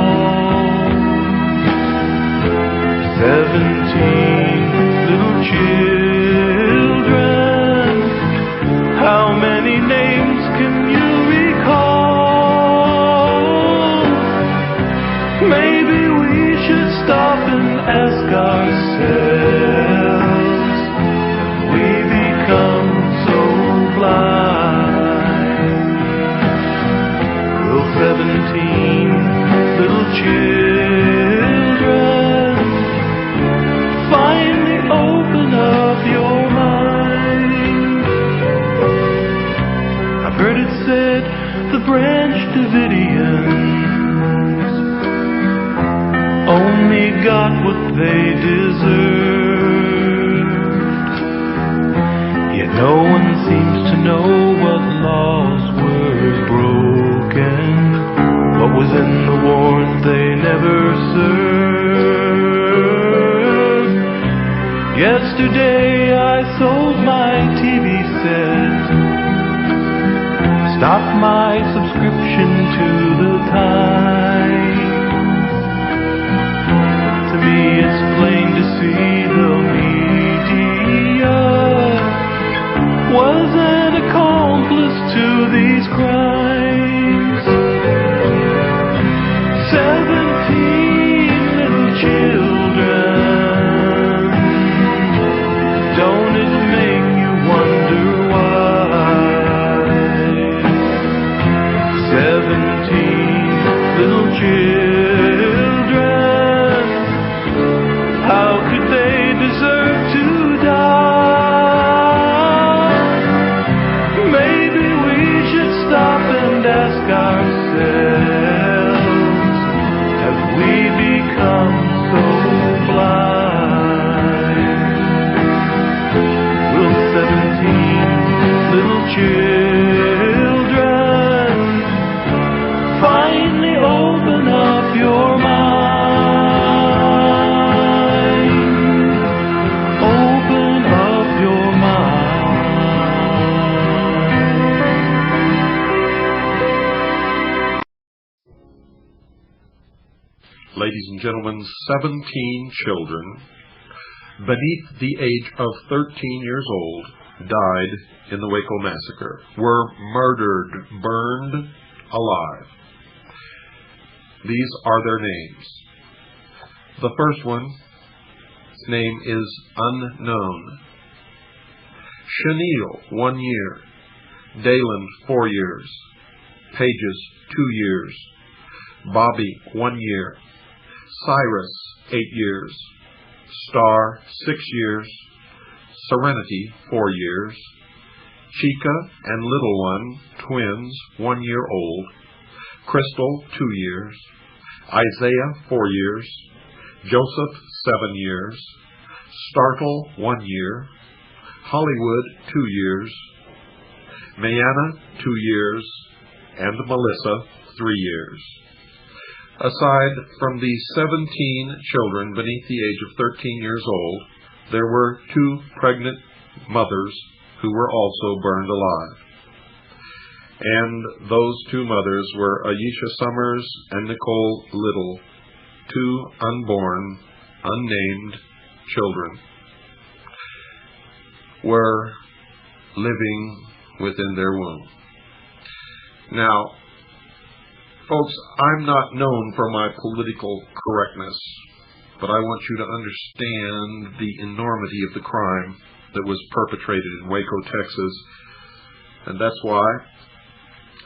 17 little children, how many names can you recall? Maybe we should stop and ask ourselves, have we become so blind? Will 17 little children finally open up your mind? I've heard it said the Branch Davidians only got what they deserved, yet no one seems to know what laws were broken, what was in the warrant they never served. Yesterday I sold my TV set, stopped my subscription to the Times. To me it's plain to see the media was an accomplice to these crimes. 17 little children, 17 little children, how could they deserve to die? Maybe we should stop and ask ourselves, have we become so blind? Will 17 little children finally open up your mind? Open up your mind. Ladies and gentlemen, 17 children beneath the age of 13 years old died in the Waco massacre, were murdered, burned alive. These are their names. The first one's name is unknown. Chenille, 1 year. Dayland, 4 years. Pages, 2 years. Bobby, 1 year. Cyrus, 8 years. Star, 6 years. Serenity, 4 years. Chica and Little One, twins, 1 year old. Crystal, 2 years. Isaiah, 4 years. Joseph, 7 years. Startle, 1 year. Hollywood, 2 years. Mayana, 2 years. And Melissa, 3 years. Aside from the 17 children beneath the age of 13 years old, there were 2 pregnant mothers who were also burned alive. And those 2 mothers were Aisha Summers and Nicole Little, 2 unborn, unnamed children, were living within their womb. Now, folks, I'm not known for my political correctness, but I want you to understand the enormity of the crime that was perpetrated in Waco, Texas. And that's why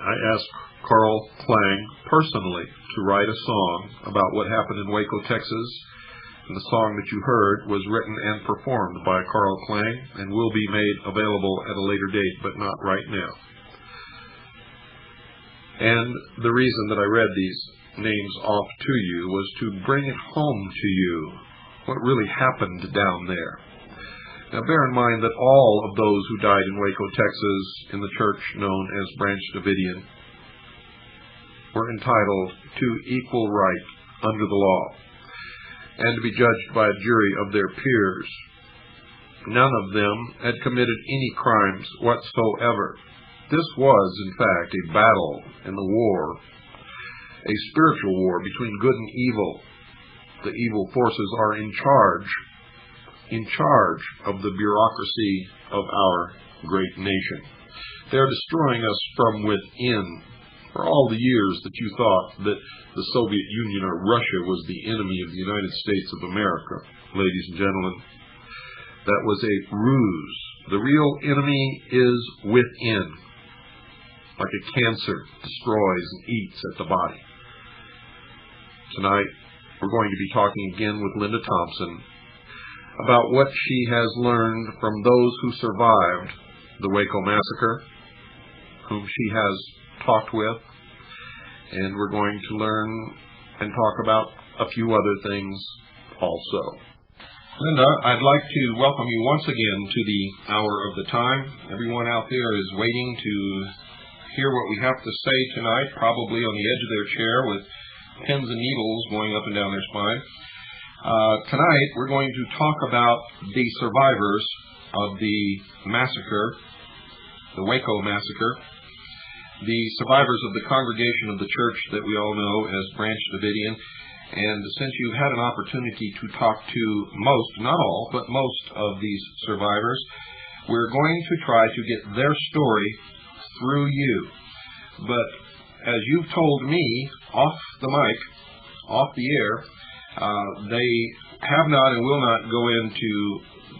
I asked Carl Klang personally to write a song about what happened in Waco, Texas. And the song that you heard was written and performed by Carl Klang and will be made available at a later date, but not right now. And the reason that I read these names off to you was to bring it home to you what really happened down there. Now bear in mind that all of those who died in Waco, Texas, in the church known as Branch Davidian, were entitled to equal right under the law and to be judged by a jury of their peers. None of them had committed any crimes whatsoever. This was, in fact, a battle in the war, a spiritual war between good and evil. The evil forces are in charge of the bureaucracy of our great nation. They are destroying us from within. For all the years that you thought that the Soviet Union or Russia was the enemy of the United States of America, ladies and gentlemen, that was a ruse. The real enemy is within. Like a cancer destroys and eats at the body. Tonight, we're going to be talking again with Linda Thompson about what she has learned from those who survived the Waco massacre, whom she has talked with, and we're going to learn and talk about a few other things also. Linda, I'd like to welcome you once again to the Hour of the Time. Everyone out there is waiting to hear what we have to say tonight, probably on the edge of their chair with pins and needles going up and down their spine. Tonight, we're going to talk about the survivors of the massacre, the Waco massacre, the survivors of the congregation of the church that we all know as Branch Davidian. And since you've had an opportunity to talk to most, not all, but most of these survivors, we're going to try to get their story through you. But as you've told me off the mic, off the air, they have not and will not go into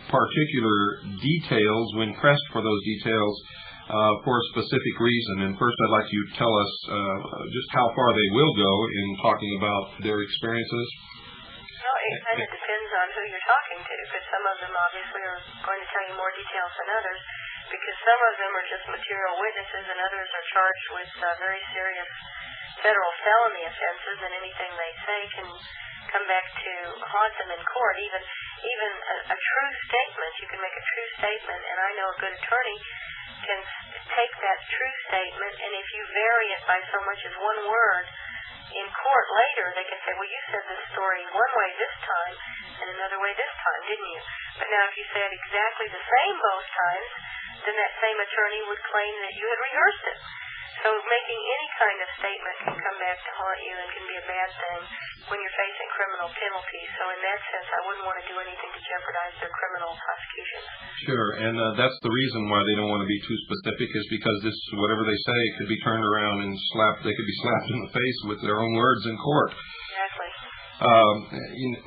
particular details when pressed for those details for a specific reason. And first I'd like you to tell us just how far they will go in talking about their experiences. Well, it kind of depends on who you're talking to, because some of them obviously are going to tell you more details than others, because some of them are just material witnesses and others are charged with very serious federal felony offenses, and anything they say can come back to haunt them in court. Even a true statement, you can make a true statement, and I know a good attorney can take that true statement, and if you vary it by so much as one word, in court later they can say, well, you said this story one way this time and another way this time, didn't you? But now if you say it exactly the same both times, then that same attorney would claim that you had rehearsed it. So making any kind of statement can come back to haunt you and can be a bad thing when you're facing criminal penalties. So in that sense, I wouldn't want to do anything to jeopardize their criminal prosecutions. Sure, and that's the reason why they don't want to be too specific, is because this, whatever they say, could be turned around and they could be slapped in the face with their own words in court. Exactly.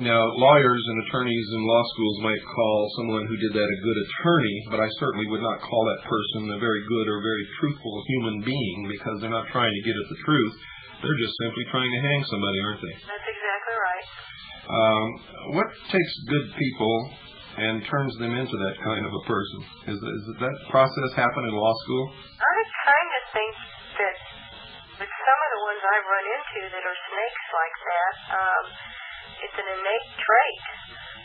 Now, lawyers and attorneys in law schools might call someone who did that a good attorney, but I certainly would not call that person a very good or very truthful human being, because they're not trying to get at the truth. They're just simply trying to hang somebody, aren't they? That's exactly right. What takes good people and turns them into that kind of a person? Is that process happen in law school? I kind of think that with some of the ones I've run into that are snakes like that, it's an innate trait.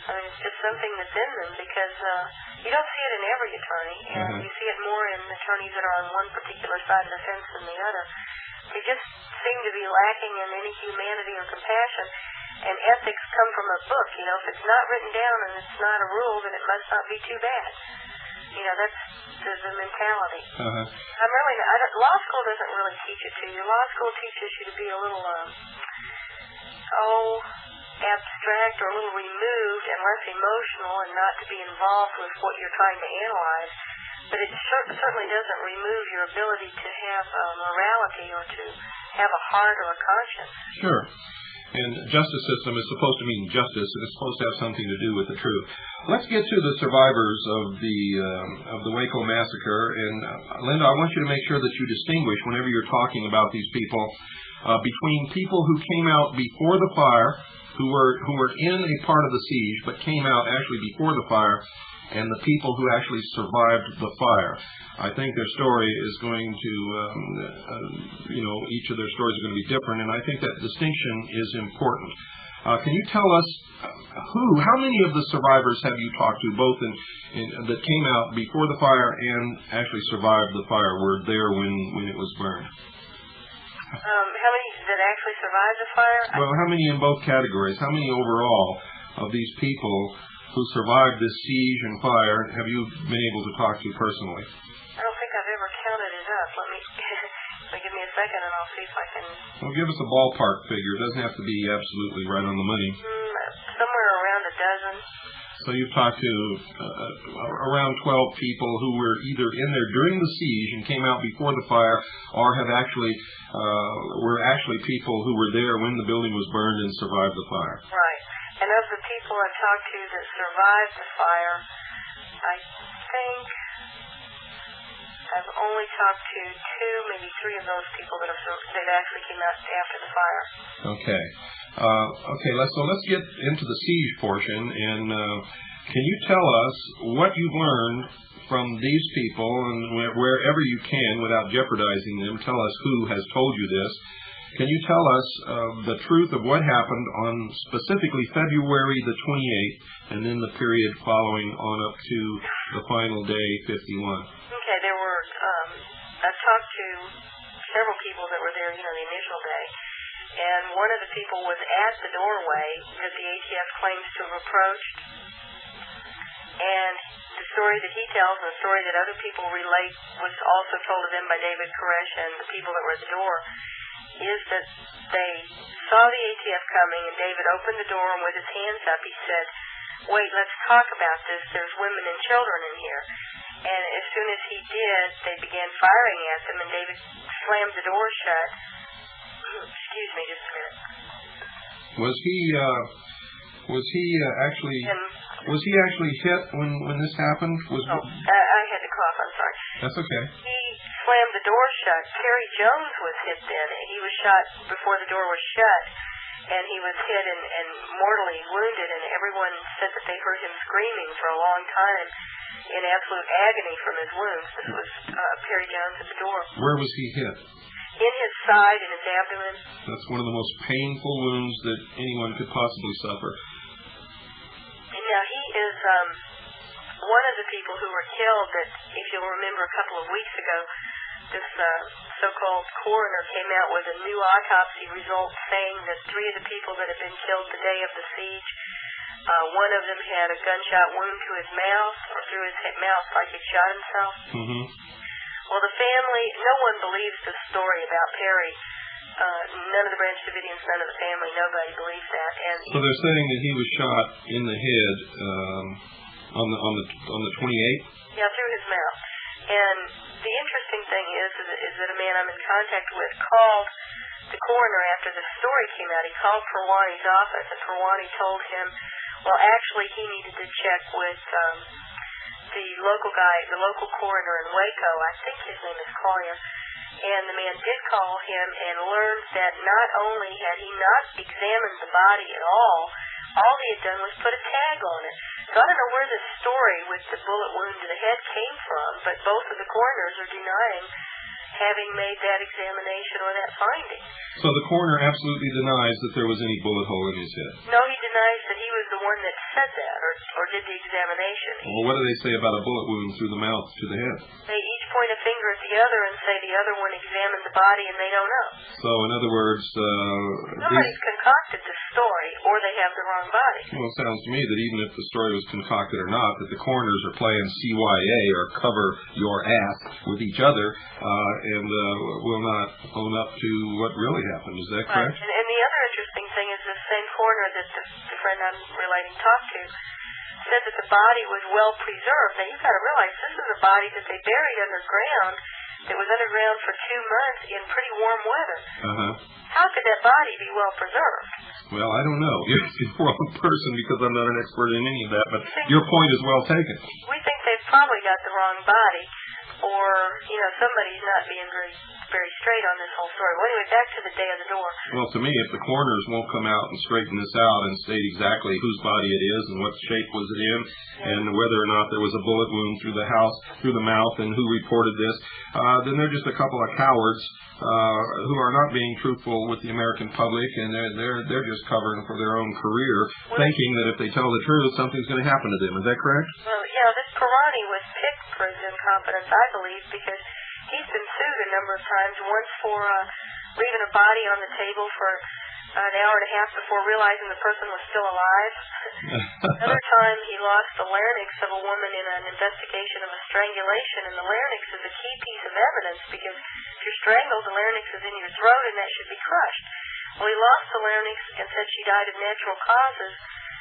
I mean, it's just something that's in them, because you don't see it in every attorney, and you see it more in attorneys that are on one particular side of the fence than the other. They just seem to be lacking in any humanity or compassion, and ethics come from a book. You know, if it's not written down and it's not a rule, then it must not be too bad. You know, that's the mentality. Law school doesn't really teach it to you. Law school teaches you to be a little, abstract or a little removed and less emotional, and not to be involved with what you're trying to analyze. But it certainly doesn't remove your ability to have morality or to have a heart or a conscience. Sure. And justice system is supposed to mean justice, and it's supposed to have something to do with the truth. Let's get to the survivors of the WACO massacre. And Linda, I want you to make sure that you distinguish, whenever you're talking about these people, between people who came out before the fire, who were in a part of the siege but came out actually before the fire, and the people who actually survived the fire. I think their story is going to, each of their stories are going to be different, and I think that distinction is important. Can you tell us how many of the survivors have you talked to, both that came out before the fire and actually survived the fire, were there when it was burned? How many that actually survived the fire? Well, how many in both categories? How many overall of these people who survived this siege and fire have you been able to talk to personally? I don't think I've ever counted it up. Let me give me a second and I'll see if I can... Well, give us a ballpark figure. It doesn't have to be absolutely right on the money. Somewhere around a dozen. So you've talked to around 12 people who were either in there during the siege and came out before the fire, or were actually people who were there when the building was burned and survived the fire. Right. And of the people I've talked to that survived the fire, I think I've only talked to 2, maybe 3 of those people that actually came out after the fire. Okay. So let's get into the siege portion, and can you tell us what you've learned from these people, and wherever you can, without jeopardizing them, tell us who has told you this. Can you tell us the truth of what happened on specifically February the 28th, and then the period following on up to the final day, 51? Okay, there were, I've talked to several people that were there, the initial day, and one of the people was at the doorway that the ATF claims to have approached, and the story that he tells and the story that other people relate was also told to them by David Koresh and the people that were at the door, is that they saw the ATF coming, and David opened the door, and with his hands up he said, wait, let's talk about this, there's women and children in here. And as soon as he did, they began firing at them, and David slammed the door shut. Excuse me just a minute. Was he actually hit when this happened? I had to cough, I'm sorry. That's okay. door shut. Perry Jones was hit then. He was shot before the door was shut, and he was hit and mortally wounded, and everyone said that they heard him screaming for a long time in absolute agony from his wounds. This was Perry Jones at the door. Where was he hit? In his side, in his abdomen. That's one of the most painful wounds that anyone could possibly suffer. And now he is one of the people who were killed that, if you'll remember a couple of weeks ago, this so-called coroner came out with a new autopsy result saying that 3 of the people that had been killed the day of the siege, one of them had a gunshot wound to his mouth, or through his mouth like he shot himself. Mm-hmm. Well, the family, no one believes the story about Perry. None of the Branch Davidians, none of the family, nobody believes that. And so they're saying that he was shot in the head on the 28th? Yeah, through his mouth. And the interesting thing is that a man I'm in contact with called the coroner after the story came out. He called Perwani's office, and Perwani told him, well, actually he needed to check with the local guy, the local coroner in WACO. I think his name is Collier. And the man did call him and learned that not only had he not examined the body at all he had done was put a tag on it. So I don't know where this story with the bullet wound to the head came from, but both of the coroners are denying having made that examination or that finding. So the coroner absolutely denies that there was any bullet hole in his head? No, he denies that he was the one that said that or did the examination. Well, what do they say about a bullet wound through the mouth to the head? They each point a finger at the other and say the other one examined the body and they don't know. So, in other words... somebody's concocted this story or they have the wrong body. Well, it sounds to me that even if the story was concocted or not, that the coroners are playing CYA or cover your ass with each other and will not own up to what really happened. Is that correct? Right. And the other interesting thing is the same coroner that the friend I'm relating talked to said that the body was well preserved. Now you've got to realize this is a body that they buried underground that was underground for 2 months in pretty warm weather. Uh-huh. How could that body be well preserved? Well, I don't know. You're asking the wrong person because I'm not an expert in any of that, but your point is well taken. We think they've probably got the wrong body, or, somebody's not being very, very straight on this whole story. Well, anyway, back to the day of the door. Well, to me, if the coroners won't come out and straighten this out and state exactly whose body it is and what shape was it in, and whether or not there was a bullet wound through the house, through the mouth, and who reported this, then they're just a couple of cowards who are not being truthful with the American public, and they're just covering for their own career, thinking that if they tell the truth, something's going to happen to them. Is that correct? Well, this Perwani was picked for his incompetence, I believe, because he's been sued a number of times, once for leaving a body on the table for an hour and a half before realizing the person was still alive. Another time he lost the larynx of a woman in an investigation of a strangulation, and the larynx is a key piece of evidence because if you're strangled, the larynx is in your throat and that should be crushed. Well, he lost the larynx and said she died of natural causes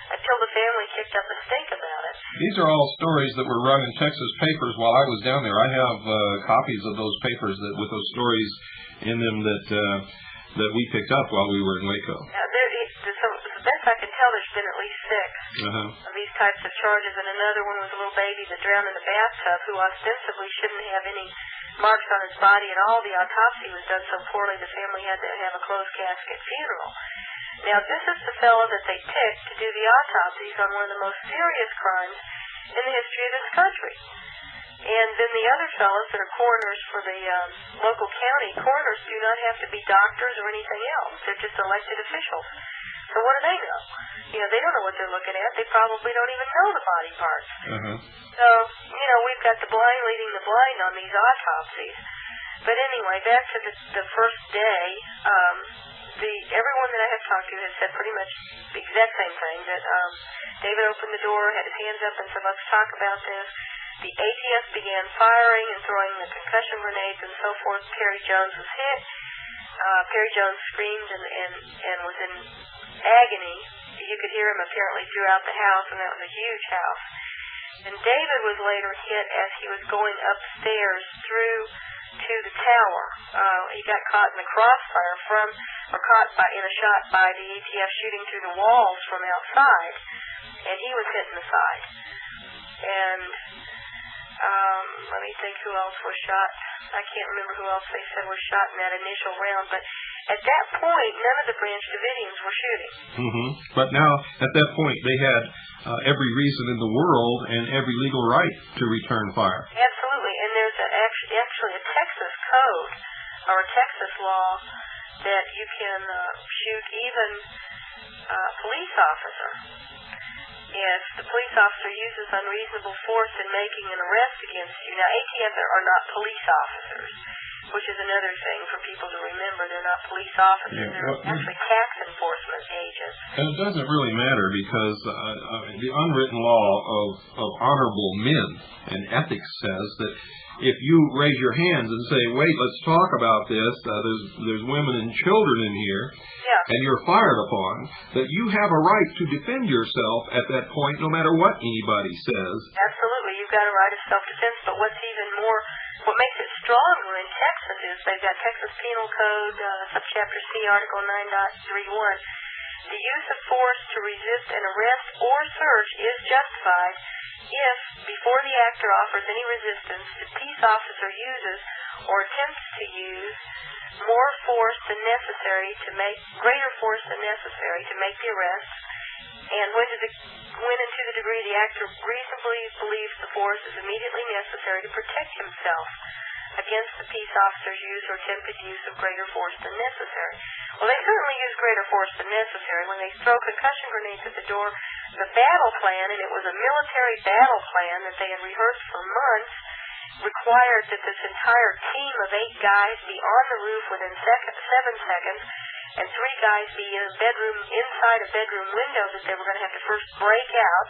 until the family kicked up a stink about it. These are all stories that were run in Texas papers while I was down there. I have copies of those papers with those stories in them that we picked up while we were in WACO. So the best I can tell, there's been at least 6 of these types of charges, and another one was a little baby that drowned in the bathtub who ostensibly shouldn't have any marks on his body at all. The autopsy was done so poorly the family had to have a closed casket funeral. Now, this is the fellow that they picked to do the autopsies on one of the most serious crimes in the history of this country. And then the other fellows that are coroners for the local county, coroners do not have to be doctors or anything else. They're just elected officials. So what do they know? They don't know what they're looking at. They probably don't even know the body parts. So, we've got the blind leading the blind on these autopsies. But anyway, back to the first day, everyone that I have talked to has said pretty much the exact same thing, that David opened the door, had his hands up, and said, let's talk about this. The ATF began firing and throwing the concussion grenades and so forth. Perry Jones was hit. Perry Jones screamed and was in agony. You could hear him apparently throughout the house, and that was a huge house. And David was later hit as he was going upstairs through to the tower. He got caught in the crossfire in a shot by the ATF shooting through the walls from outside, and he was hit in the side. And Let me think who else was shot. I can't remember who else they said was shot in that initial round, but at that point, none of the Branch Davidians were shooting. But now, at that point, they had every reason in the world and every legal right to return fire. Absolutely, and there's actually a Texas code or a Texas law that you can shoot even a police officer if the police officer uses unreasonable force in making an arrest against you. Now, ATFs are not police officers, which is another thing for people to remember. They're not police officers. They're actually tax enforcement agents. And it doesn't really matter because the unwritten law of honorable men and ethics says that if you raise your hands and say, wait, let's talk about this, there's women and children in here, and you're fired upon, that you have a right to defend yourself at that point no matter what anybody says. Absolutely. You've got a right of self-defense, but what makes it stronger in Texas is they've got Texas Penal Code, subchapter C, Article 9.31. The use of force to resist an arrest or search is justified if, before the actor offers any resistance, the peace officer uses or attempts to use more force than necessary greater force than necessary to make the arrest, and when and to the degree the actor reasonably believes the force is immediately necessary to protect himself against the peace officer's use or attempted use of greater force than necessary. Well, they certainly use greater force than necessary. When they throw concussion grenades at the door, the battle plan, and it was a military battle plan that they had rehearsed for months, required that this entire team of 8 guys be on the roof within 7 seconds, and 3 guys be in a bedroom, inside a bedroom window that they were going to have to first break out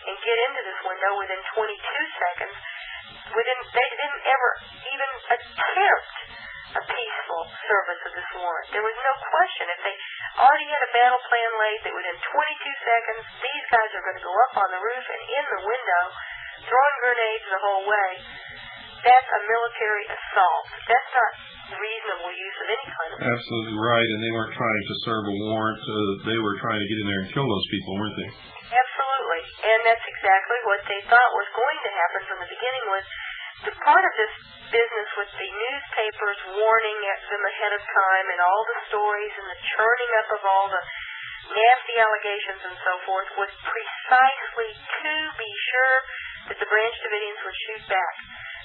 and get into this window within 22 seconds. They didn't ever even attempt a peaceful service of this warrant. There was no question. If they already had a battle plan laid that within 22 seconds, these guys are going to go up on the roof and in the window, throwing grenades the whole way, that's a military assault. That's not reasonable use of any kind of force. Absolutely right, and they weren't trying to serve a warrant. They were trying to get in there and kill those people, weren't they? Absolutely, and that's exactly what they thought was going to happen from the beginning. Was the part of this business with the newspapers warning them ahead of time and all the stories and the churning up of all the nasty allegations and so forth was precisely to be sure that the Branch Davidians would shoot back.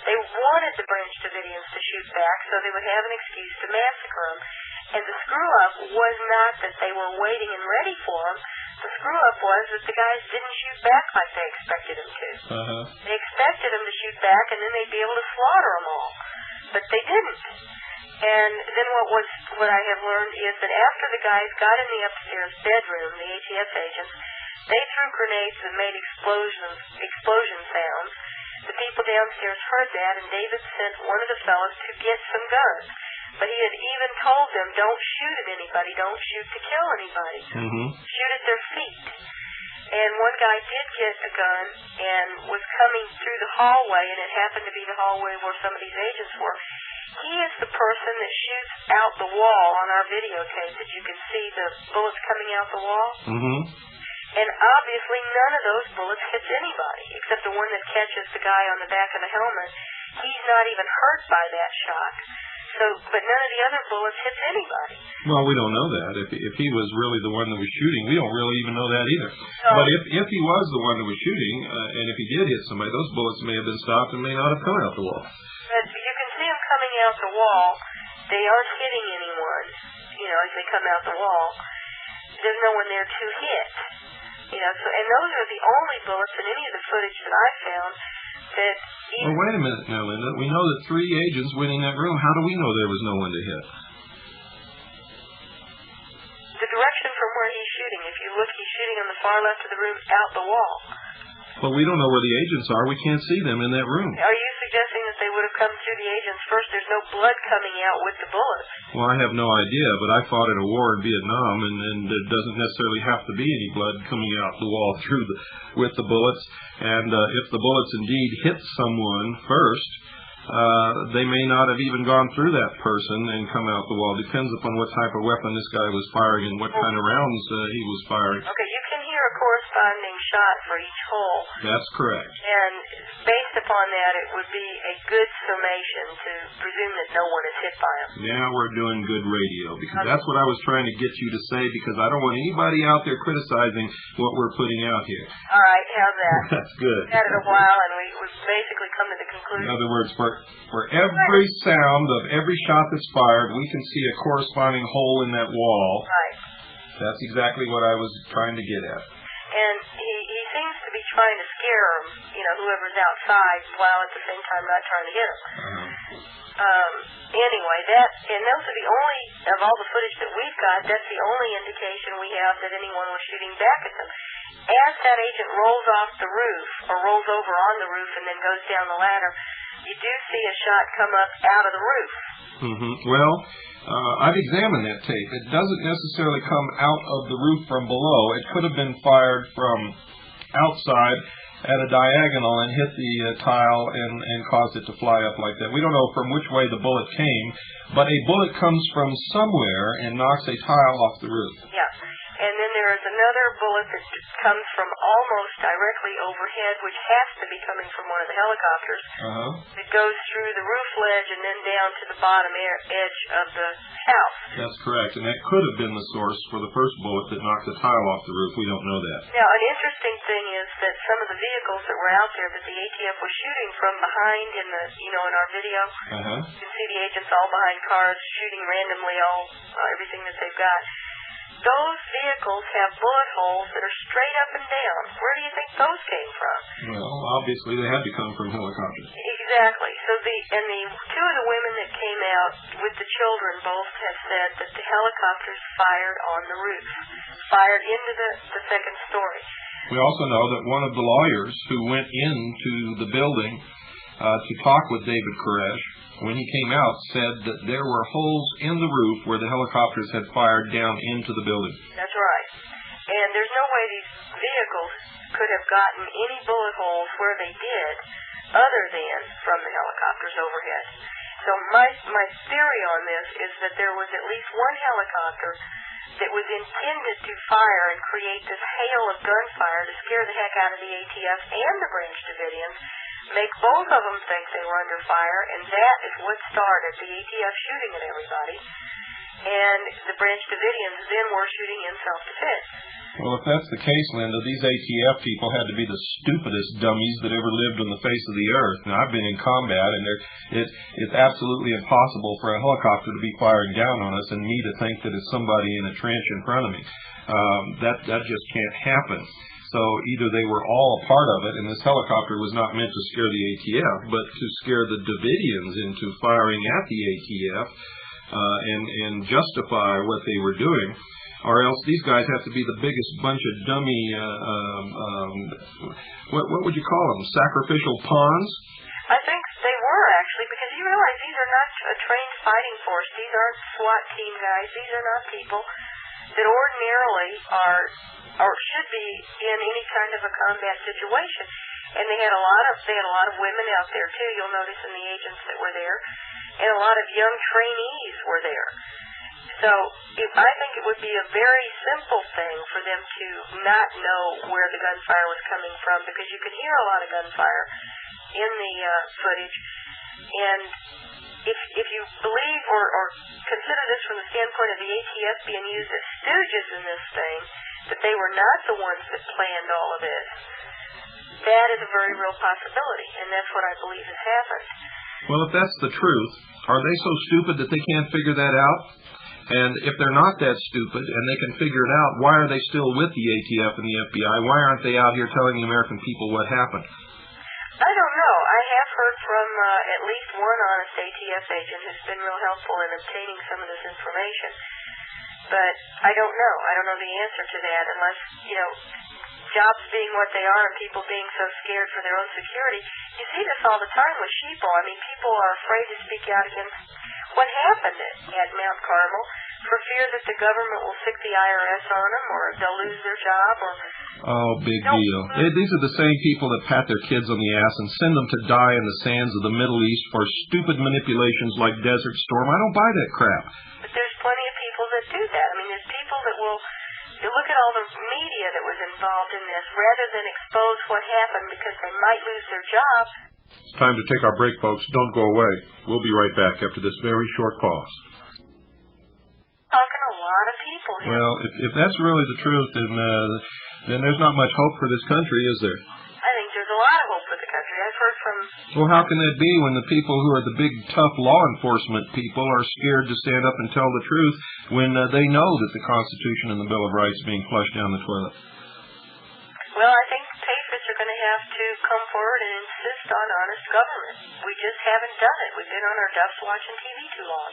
They wanted the Branch Davidians to shoot back so they would have an excuse to massacre them. And the screw-up was not that they were waiting and ready for them. The screw-up was that the guys didn't shoot back like they expected them to. They expected them to shoot back and then they'd be able to slaughter them all. But they didn't. And then what I have learned is that after the guys got in the upstairs bedroom, the ATF agents, they threw grenades that made explosion sounds. The people downstairs heard that, and David sent one of the fellows to get some guns. But he had even told them, don't shoot at anybody, don't shoot to kill anybody. Shoot at their feet. And one guy did get a gun and was coming through the hallway, and it happened to be the hallway where some of these agents were. He is the person that shoots out the wall on our videotape that you can see the bullets coming out the wall. And obviously none of those bullets hits anybody, except the one that catches the guy on the back of the helmet. He's not even hurt by that shot. But none of the other bullets hits anybody. Well, we don't know that. If he was really the one that was shooting, we don't really even know that either. But if he was the one that was shooting, and if he did hit somebody, those bullets may have been stopped and may not have come out the wall. But you can see them coming out the wall. They aren't hitting anyone, as they come out the wall. There's no one there to hit. And those are the only bullets in any of the footage that I found that... Well, wait a minute now, Linda. We know that 3 agents went in that room. How do we know there was no one to hit? The direction from where he's shooting. If you look, he's shooting on the far left of the room, out the wall. But we don't know where the agents are. We can't see them in that room. Are you suggesting that they would have come through the agents first? There's no blood coming out with the bullets. Well, I have no idea, but I fought in a war in Vietnam, and it doesn't necessarily have to be any blood coming out the wall with the bullets. And if the bullets indeed hit someone first, they may not have even gone through that person and come out the wall. Depends upon what type of weapon this guy was firing and what kind of rounds he was firing. Okay, you can hear a corresponding shot for each hole. That's correct. And based upon that, it would be a good summation to presume that no one is hit by them. Now we're doing good radio, because that's what I was trying to get you to say, because I don't want anybody out there criticizing what we're putting out here. All right, how's that? That's good. We've had it a while, and we've basically come to the conclusion. In other words, for every sound of every shot that's fired, we can see a corresponding hole in that wall. Right. That's exactly what I was trying to get at. And he seems to be trying to scare them, whoever's outside, while at the same time not trying to hit them. Anyway, and those are the only, of all the footage that we've got, that's the only indication we have that anyone was shooting back at them. As that agent rolls off the roof, or rolls over on the roof and then goes down the ladder, you do see a shot come up out of the roof. Well, I've examined that tape. It doesn't necessarily come out of the roof from below. It could have been fired from outside at a diagonal and hit the tile and caused it to fly up like that. We don't know from which way the bullet came, but a bullet comes from somewhere and knocks a tile off the roof. Yeah. And then there is another bullet that comes from almost directly overhead, which has to be coming from one of the helicopters. It goes through the roof ledge and then down to the bottom edge of the house. That's correct. And that could have been the source for the first bullet that knocked the tile off the roof. We don't know that. Now, an interesting thing is that some of the vehicles that were out there that the ATF was shooting from behind in the, in our video, you can see the agents all behind cars shooting randomly everything that they've got. Those vehicles have bullet holes that are straight up and down. Where do you think those came from? Well, obviously they had to come from helicopters. Exactly. So the two of the women that came out with the children both have said that the helicopters fired on the roof, fired into the second story. We also know that one of the lawyers who went into the building to talk with David Koresh, when he came out, said that there were holes in the roof where the helicopters had fired down into the building. That's right. And there's no way these vehicles could have gotten any bullet holes where they did other than from the helicopters overhead. So my theory on this is that there was at least one helicopter that was intended to fire and create this hail of gunfire to scare the heck out of the ATF and the Branch Davidians, make both of them think they were under fire, and that is what started the ATF shooting at everybody. And the Branch Davidians then were shooting in self-defense. Well, if that's the case, Linda, these ATF people had to be the stupidest dummies that ever lived on the face of the earth. Now, I've been in combat, and it's absolutely impossible for a helicopter to be firing down on us and me to think that it's somebody in a trench in front of me. That just can't happen. So either they were all a part of it, and this helicopter was not meant to scare the ATF, but to scare the Davidians into firing at the ATF and justify what they were doing, or else these guys have to be the biggest bunch of dummy, what would you call them, sacrificial pawns? I think they were, actually, because you realize these are not a trained fighting force. These aren't SWAT team guys. These are not people that ordinarily are or should be in any kind of a combat situation. And they had a lot of women out there too. You'll notice in the agents that were there, and a lot of young trainees were there. So I think it would be a very simple thing for them to not know where the gunfire was coming from, because you could hear a lot of gunfire in the footage. And if you believe or consider this from the standpoint of the ATF being used as stooges in this thing, that they were not the ones that planned all of this, that is a very real possibility, and that's what I believe has happened. Well, if that's the truth, are they so stupid that they can't figure that out? And if they're not that stupid and they can figure it out, why are they still with the ATF and the FBI? Why aren't they out here telling the American people what happened? I don't know. I have heard from at least one honest ATF agent who's been real helpful in obtaining some of this information. But I don't know. I don't know the answer to that unless, jobs being what they are and people being so scared for their own security. You see this all the time with sheeple. I mean, people are afraid to speak out against what happened at Mount Carmel for fear that the government will sick the IRS on them, or they'll lose their job, or... Oh, big deal. These are the same people that pat their kids on the ass and send them to die in the sands of the Middle East for stupid manipulations like Desert Storm. I don't buy that crap. But there's plenty of people that do that. I mean, there's people that will You look at all the media that was involved in this, rather than expose what happened because they might lose their jobs. It's time to take our break, folks. Don't go away. We'll be right back after this very short pause. Talking to a lot of people here. Well, if that's really the truth, then there's not much hope for this country, is there? I think there's a lot of hope for the country. I've heard from... Well, how can that be when the people who are the big, tough law enforcement people are scared to stand up and tell the truth when they know that the Constitution and the Bill of Rights are being flushed down the toilet? Well, I think patriots are going to have to come forward and insist on honest government. We just haven't done it. We've been on our duffs watching TV too long.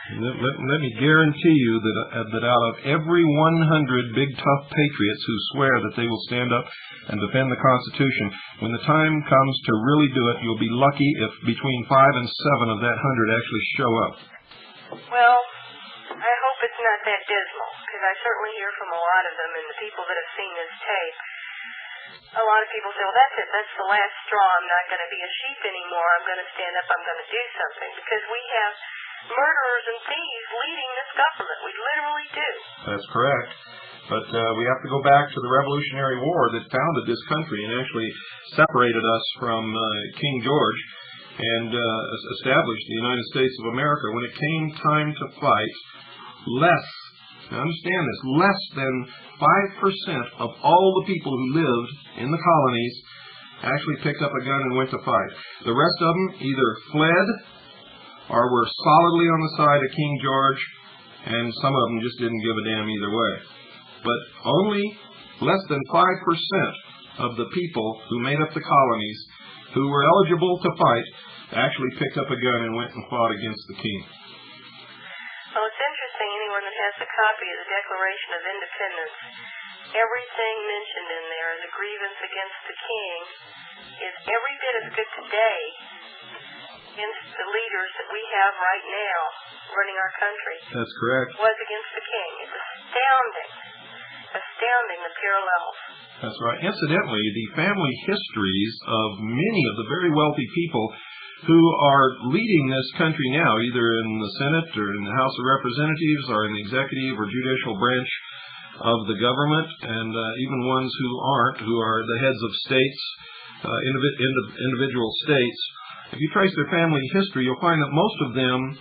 Let me guarantee you that out of every 100 big, tough patriots who swear that they will stand up and defend the Constitution, when the time comes to really do it, you'll be lucky if between 5 and 7 of that 100 actually show up. Well, I hope it's not that dismal, because I certainly hear from a lot of them, and the people that have seen this tape, a lot of people say, well, that's it. That's the last straw. I'm not going to be a sheep anymore. I'm going to stand up. I'm going to do something, because we have murderers and thieves leading this government. We literally do. That's correct. But we have to go back to the Revolutionary War that founded this country and actually separated us from King George and established the United States of America. When it came time to fight, now understand this, less than 5% of all the people who lived in the colonies actually picked up a gun and went to fight. The rest of them either fled or were solidly on the side of King George, and some of them just didn't give a damn either way. But only less than 5% of the people who made up the colonies who were eligible to fight actually picked up a gun and went and fought against the king. Well, it's interesting, anyone that has a copy of the Declaration of Independence, everything mentioned in there as a grievance against the king is every bit as good today against the leaders that we have right now running our country. That's correct. Was against the king. It's astounding the parallels. That's right. Incidentally, the family histories of many of the very wealthy people who are leading this country now, either in the Senate or in the House of Representatives or in the executive or judicial branch of the government, and even ones who aren't, who are the heads of states, individual states, if you trace their family history, you'll find that most of them,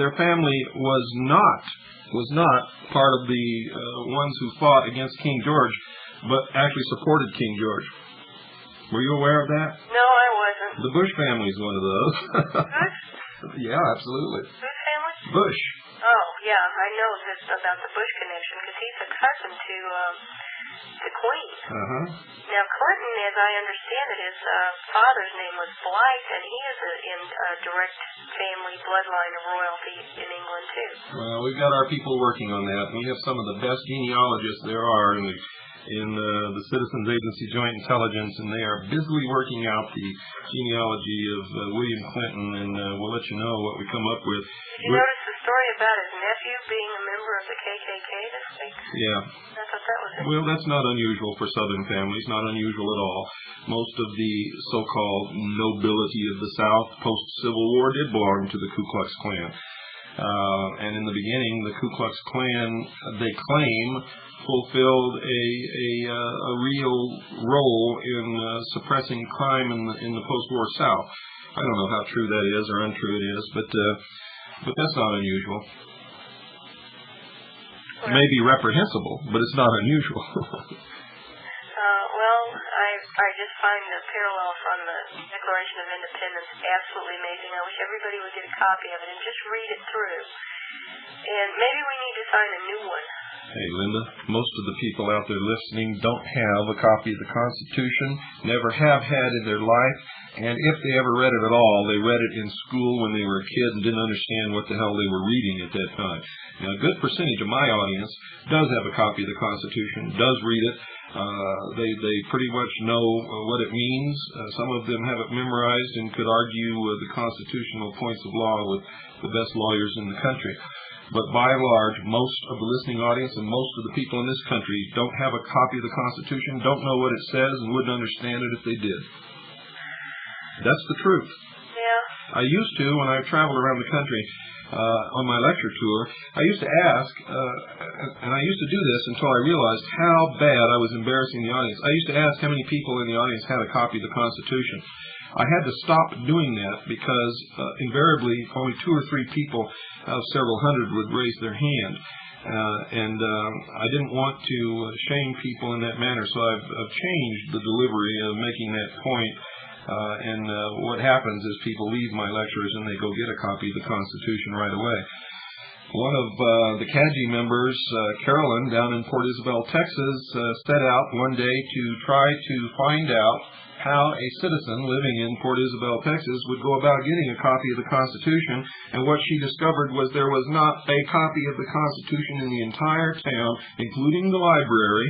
their family was not part of the ones who fought against King George, but actually supported King George. Were you aware of that? No, I wasn't. The Bush family is one of those. Bush? Yeah, absolutely. Bush family? Bush. Oh, yeah, I know this about the Bush connection because he's a cousin to the Queen. Uh-huh. Now, Clinton, as I understand it, his father's name was Blythe, and he is in a direct family bloodline of royalty in England, too. Well, we've got our people working on that. We have some of the best genealogists there are in the Citizens Agency Joint Intelligence, and they are busily working out the genealogy of William Clinton, and we'll let you know what we come up with. Did you notice the story about his nephew being a member of the KKK this week? Yeah. I thought that was it. Well, that's not unusual for Southern families, not unusual at all. Most of the so-called nobility of the South post-Civil War did belong to the Ku Klux Klan. And in the beginning, the Ku Klux Klan, they claim, fulfilled a real role in suppressing crime in the post-war South. I don't know how true that is or untrue it is, but that's not unusual. It may be reprehensible, but it's not unusual. Well, I just find the parallels on the Declaration of Independence absolutely amazing. I wish everybody would get a copy of it and just read it through. And maybe we need to sign a new one. Hey, Linda, most of the people out there listening don't have a copy of the Constitution, never have had in their life, and if they ever read it at all, they read it in school when they were a kid and didn't understand what the hell they were reading at that time. Now, a good percentage of my audience does have a copy of the Constitution, does read it. They pretty much know what it means. Some of them have it memorized and could argue the constitutional points of law with the best lawyers in the country. But by and large, most of the listening audience and most of the people in this country don't have a copy of the Constitution, don't know what it says, and wouldn't understand it if they did. That's the truth. Yeah. I used to, when I traveled around the country on my lecture tour, I used to ask, and I used to do this until I realized how bad I was embarrassing the audience. I used to ask how many people in the audience had a copy of the Constitution. I had to stop doing that because invariably only 2 or 3 people out of several hundred would raise their hand. I didn't want to shame people in that manner, so I've changed the delivery of making that point. What happens is people leave my lectures and they go get a copy of the Constitution right away. One of the CAGI members, Carolyn, down in Port Isabel, Texas, set out one day to try to find out how a citizen living in Port Isabel, Texas, would go about getting a copy of the Constitution. And what she discovered was there was not a copy of the Constitution in the entire town, including the library.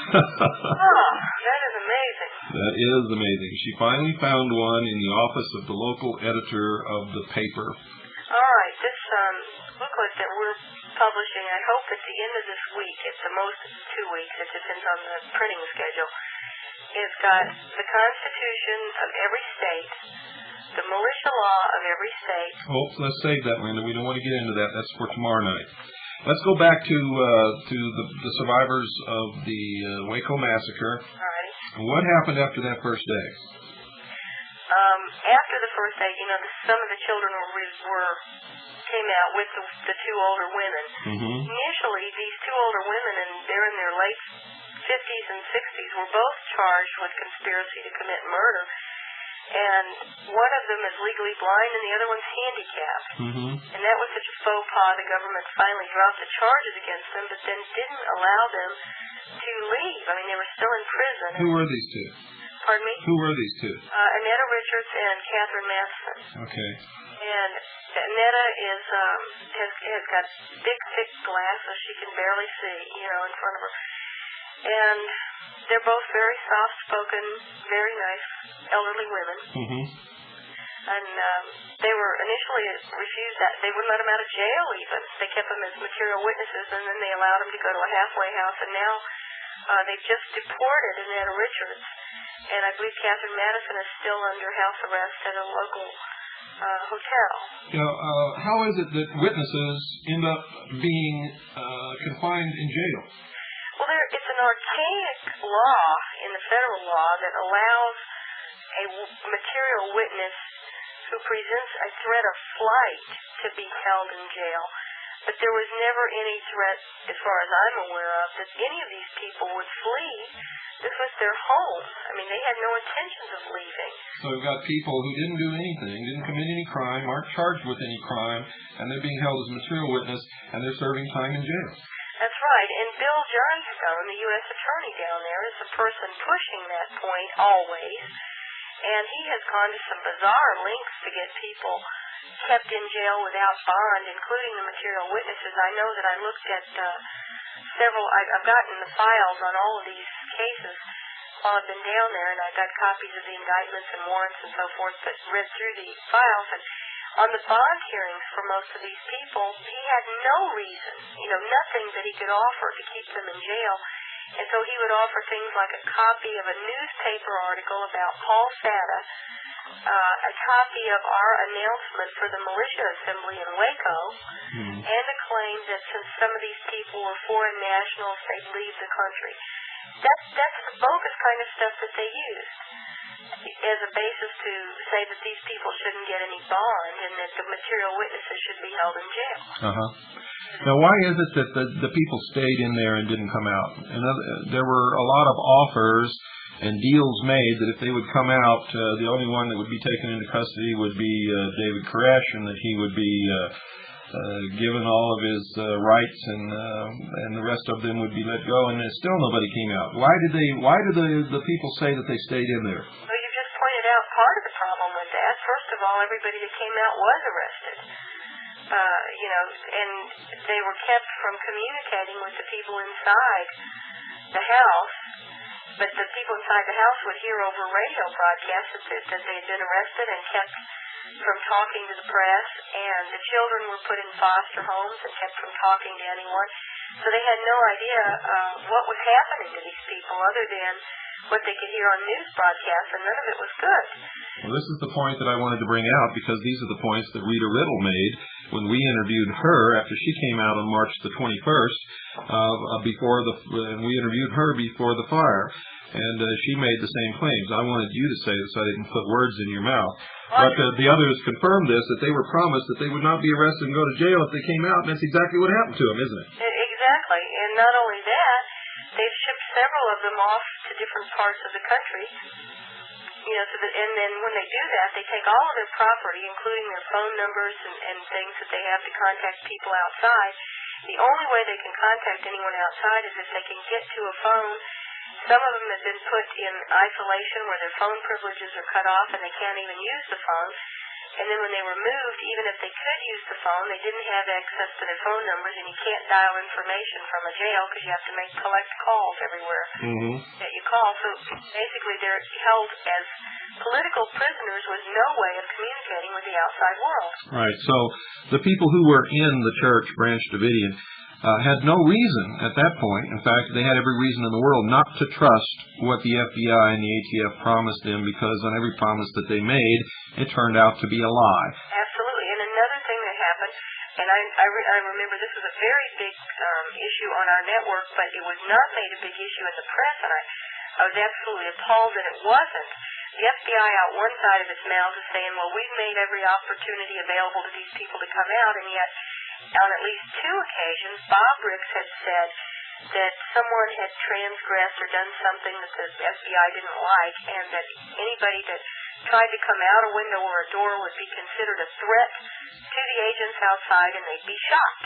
Oh, that is amazing. That is amazing. She finally found one in the office of the local editor of the paper. All right, this booklet that we're publishing, I hope at the end of this week, at the most 2 weeks, it depends on the printing schedule, it's got the Constitution of every state, the militia law of every state. Oh, let's save that, Linda. We don't want to get into that. That's for tomorrow night. Let's go back to the survivors of the WACO massacre. All right. And what happened after that first day? After the first day, some of the children came out with the 2 older women. Mm-hmm. Initially, these 2 older women, and they're in their late 50s and 60s, were both charged with conspiracy to commit murder. And one of them is legally blind and the other one's handicapped. Mm-hmm. And that was such a faux pas, the government finally dropped the charges against them, but then didn't allow them to leave. I mean, they were still in prison. Who were these 2? Pardon me? Who were these 2? Annetta Richards and Catherine Matheson. Okay. And Annetta has got big, thick glass, so she can barely see, in front of her. And they're both very soft-spoken, very nice elderly women. Mm-hmm. And they were initially refused that. They wouldn't let them out of jail even. They kept them as material witnesses, and then they allowed them to go to a halfway house. And now they've just deported Annetta Richards. And I believe Catherine Madison is still under house arrest at a local hotel. How is it that witnesses end up being confined in jail? Well, it's an archaic law in the federal law that allows a material witness who presents a threat of flight to be held in jail. But there was never any threat, as far as I'm aware of, that any of these people would flee. This was their home. I mean, they had no intentions of leaving. So we've got people who didn't do anything, didn't commit any crime, aren't charged with any crime, and they're being held as material witness, and they're serving time in jail. That's right. And Bill Johnstone, the U.S. attorney down there, is the person pushing that point always. And he has gone to some bizarre lengths to get people kept in jail without bond, including the material witnesses. I know that I looked at several, I've gotten the files on all of these cases while I've been down there, and I got copies of the indictments and warrants and so forth, but read through the files. And on the bond hearings for most of these people, he had no reason, nothing that he could offer to keep them in jail. And so he would offer things like a copy of a newspaper article about Paul Satta, a copy of our announcement for the militia assembly in Waco, and a claim that since some of these people were foreign nationals, they'd leave the country. That's the bogus kind of stuff that they used as a basis to say that these people shouldn't get any bond and that the material witnesses should be held in jail. Now, why is it that the people stayed in there and didn't come out? There were a lot of offers and deals made that if they would come out, the only one that would be taken into custody would be David Koresh, and that he would be given all of his rights, and the rest of them would be let go, and still nobody came out. Why did the people say that they stayed in there? Well, you just pointed out part of the problem with that. First of all, everybody that came out was arrested. And they were kept from communicating with the people inside the house, but the people inside the house would hear over radio broadcasts that they had been arrested and kept from talking to the press, and the children were put in foster homes and kept from talking to anyone. So they had no idea what was happening to these people other than what they could hear on news broadcasts, and none of it was good. Well, this is the point that I wanted to bring out, because these are the points that Rita Riddle made when we interviewed her after she came out on March the 21st, we interviewed her before the fire, and she made the same claims. I wanted you to say this so I didn't put words in your mouth. But the others confirmed this, that they were promised that they would not be arrested and go to jail if they came out, and that's exactly what happened to them, isn't it? Exactly, and not only that, they've shipped several of them off to different parts of the country. You know, and then when they do that, they take all of their property, including their phone numbers and things that they have to contact people outside. The only way they can contact anyone outside is if they can get to a phone. Some of them have been put in isolation where their phone privileges are cut off and they can't even use the phone. And then when they were moved, even if they could use the phone, they didn't have access to their phone numbers, and you can't dial information from a jail because you have to collect calls everywhere that you call. So basically they're held as political prisoners with no way of communicating with the outside world. Right. So the people who were in the church, Branch Davidian, had no reason at that point. In fact, they had every reason in the world not to trust what the FBI and the ATF promised them, because on every promise that they made, it turned out to be a lie. Absolutely. And another thing that happened, and I remember this was a very big issue on our network, but it was not made a big issue in the press, and I was absolutely appalled that it wasn't. The FBI out one side of its mouth is saying, well, we've made every opportunity available to these people to come out, and yet on at least two occasions, Bob Ricks had said that someone had transgressed or done something that the FBI didn't like, and that anybody that tried to come out a window or a door would be considered a threat to the agents outside, and they'd be shot.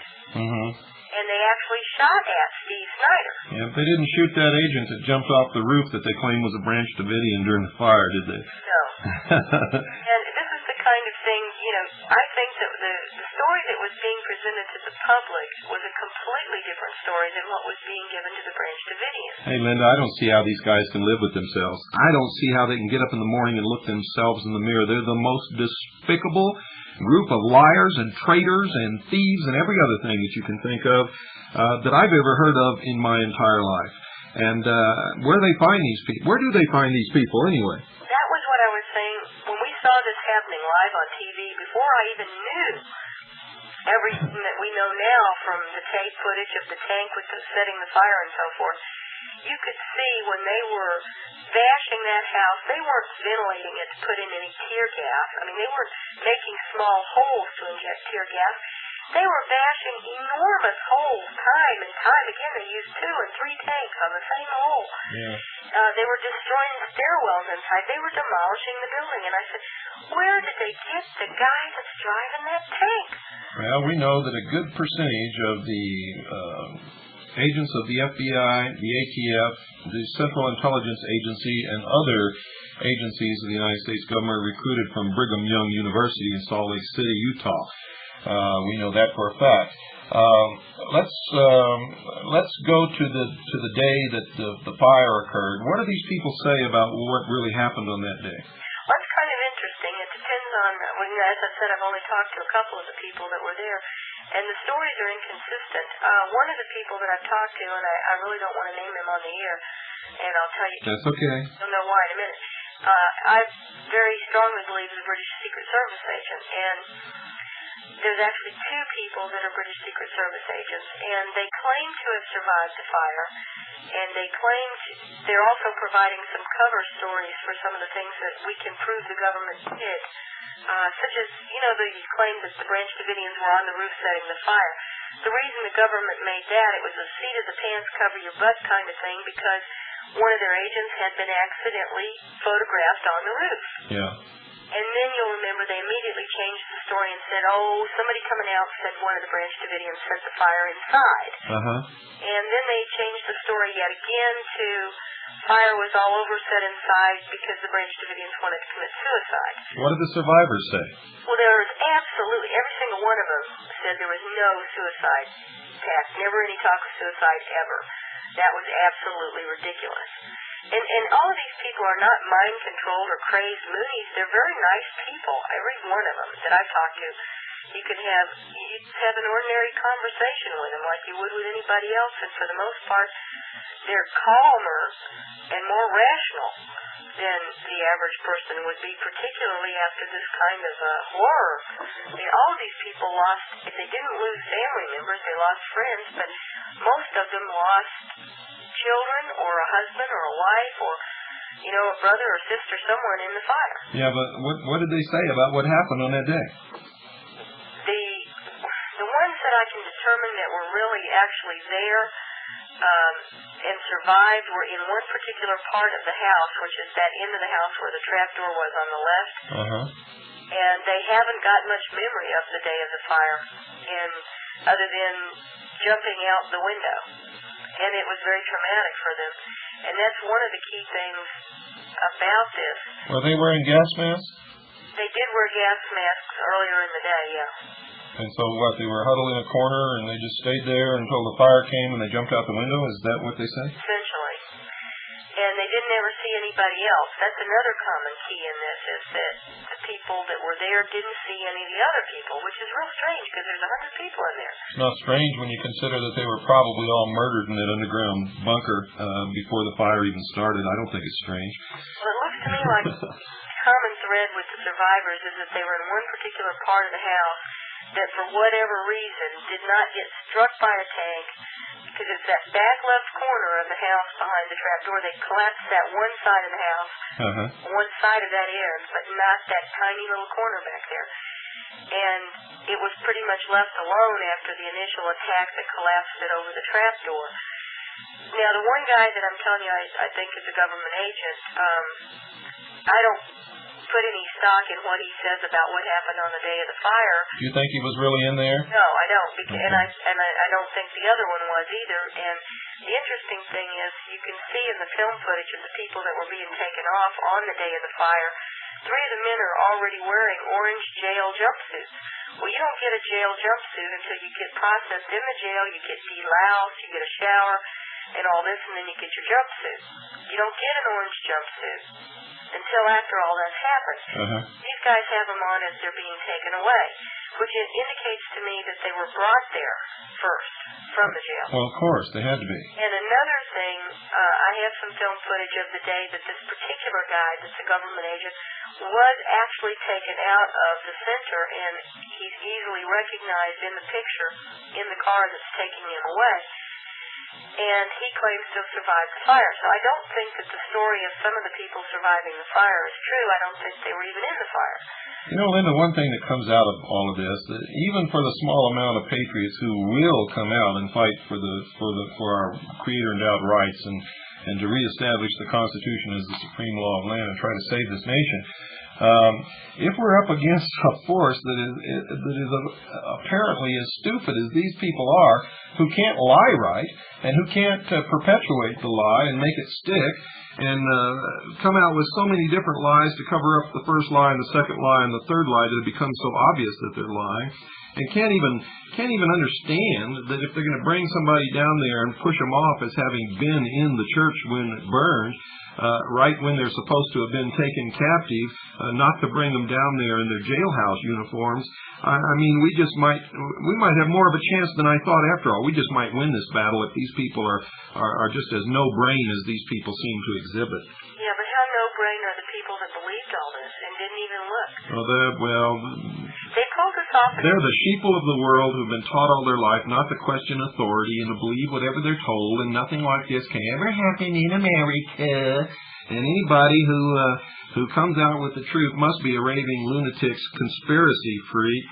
And they actually shot at Steve Snyder. Yeah, they didn't shoot that agent that jumped off the roof that they claimed was a Branch Davidian during the fire, did they? No. And this is the kind of thing, you know, I think that the story that was being presented to the public was a completely different story than what was being given to the Branch Davidians. Hey, Linda, I don't see how these guys can live with themselves. I don't see how they can get up in the morning and look themselves in the mirror. They're the most despicable group of liars and traitors and thieves and every other thing that you can think of that I've ever heard of in my entire life. And where do they find these people? Where do they find these people anyway? That was what I was saying when we saw this happening live on TV. Before I even knew everything that we know now from the tape footage of the tank with the setting the fire and so forth, you could see when they were bashing that house, they weren't ventilating it to put in any tear gas. I mean, they weren't making small holes to inject tear gas. They were bashing enormous holes time and time again. They used 2 and 3 tanks on the same hole. Yeah. They were destroying stairwells inside. They were demolishing the building. And I said, where did they get the guy that's driving that tank? Well, we know that a good percentage of the agents of the FBI, the ATF, the Central Intelligence Agency, and other agencies of the United States government recruited from Brigham Young University in Salt Lake City, Utah. We know that for a fact. Let's go to the day that the fire occurred. What do these people say about what really happened on that day? Well, it's kind of interesting. It depends on, as I said, I've only talked to a couple of the people that were there, and the stories are inconsistent. One of the people that I've talked to, and I really don't want to name him on the air, and I'll tell you. That's okay. You'll know why in a minute. I very strongly believe he's a British Secret Service agent, and there's actually 2 people that are British Secret Service agents, and they claim to have survived the fire, and they claim they're also providing some cover stories for some of the things that we can prove the government did, such as, you know, these claims that the Branch Davidians were on the roof setting the fire. The reason the government made that, it was a seat of the pants, cover your butt kind of thing, because one of their agents had been accidentally photographed on the roof. Yeah. And then you'll remember they immediately changed the story and said, oh, somebody coming out said one of the Branch Davidians set the fire inside. And then they changed the story yet again to fire was all over set inside because the Branch Davidians wanted to commit suicide. What did the survivors say? Well, there was absolutely, every single one of them said there was no suicide attack, never any talk of suicide ever. That was absolutely ridiculous. And all of these people are not mind-controlled or crazed loonies. They're very nice people, every one of them that I've talked to. you'd have an ordinary conversation with them like you would with anybody else, and for the most part, they're calmer and more rational than the average person would be, particularly after this kind of horror. I mean, all of these people lost, if they didn't lose family members, they lost friends, but most of them lost children or a husband or a wife or, you know, a brother or sister, someone in the fire. Yeah, but what did they say about what happened on that day? The ones that I can determine that were really actually there and survived were in one particular part of the house, which is that end of the house where the trapdoor was on the left. And they haven't got much memory of the day of the fire, and other than jumping out the window. And it was very traumatic for them. And that's one of the key things about this. Were they wearing gas masks? They did wear gas masks earlier in the day, yeah. And so what, they were huddled in a corner and they just stayed there until the fire came and they jumped out the window? Is that what they say? Essentially. And they didn't ever see anybody else. That's another common key in this, is that the people that were there didn't see any of the other people, which is real strange because there's 100 people in there. It's not strange when you consider that they were probably all murdered in that underground bunker before the fire even started. I don't think it's strange. Well, it looks to me like the common thread with the survivors is that they were in one particular part of the house that for whatever reason did not get struck by a tank, because it's that back left corner of the house behind the trapdoor. They collapsed that one side of the house, one side of that end, but not that tiny little corner back there. And it was pretty much left alone after the initial attack that collapsed it over the trapdoor. Now, the one guy that I'm telling you I think is a government agent, I don't put any stock in what he says about what happened on the day of the fire. Do you think he was really in there? No, I don't, and I don't think the other one was either. And the interesting thing is, you can see in the film footage of the people that were being taken off on the day of the fire, 3 of the men are already wearing orange jail jumpsuits. Well, you don't get a jail jumpsuit until you get processed in the jail, you get deloused, you get a shower, and all this, and then you get your jumpsuit. You don't get an orange jumpsuit until after all that's happened. These guys have them on as they're being taken away, which indicates to me that they were brought there first from the jail. Well, of course, they had to be. And another thing, I have some film footage of the day that this particular guy, that's a government agent, was actually taken out of the center, and he's easily recognized in the picture in the car that's taking him away. And he claims to have survived the fire. So I don't think that the story of some of the people surviving the fire is true. I don't think they were even in the fire. You know, Linda, one thing that comes out of all of this, that even for the small amount of patriots who will come out and fight for our Creator-endowed rights and to reestablish the Constitution as the supreme law of land and try to save this nation, if we're up against a force that is apparently as stupid as these people are, who can't lie right and who can't perpetuate the lie and make it stick and come out with so many different lies to cover up the first lie and the second lie and the third lie that it becomes so obvious that they're lying, and can't even understand that if they're going to bring somebody down there and push them off as having been in the church when it burned, right when they're supposed to have been taken captive, not to bring them down there in their jailhouse uniforms. I mean, we might have more of a chance than I thought after all. We just might win this battle if these people are just as no brain as these people seem to exhibit. Yeah, but how no brain are the people that believed all this and didn't even look? They pulled us off. They're the sheeple of the world who've been taught all their life not to question authority and to believe whatever they're told, and nothing like this can ever happen in America. And anybody who comes out with the truth must be a raving lunatic conspiracy freak.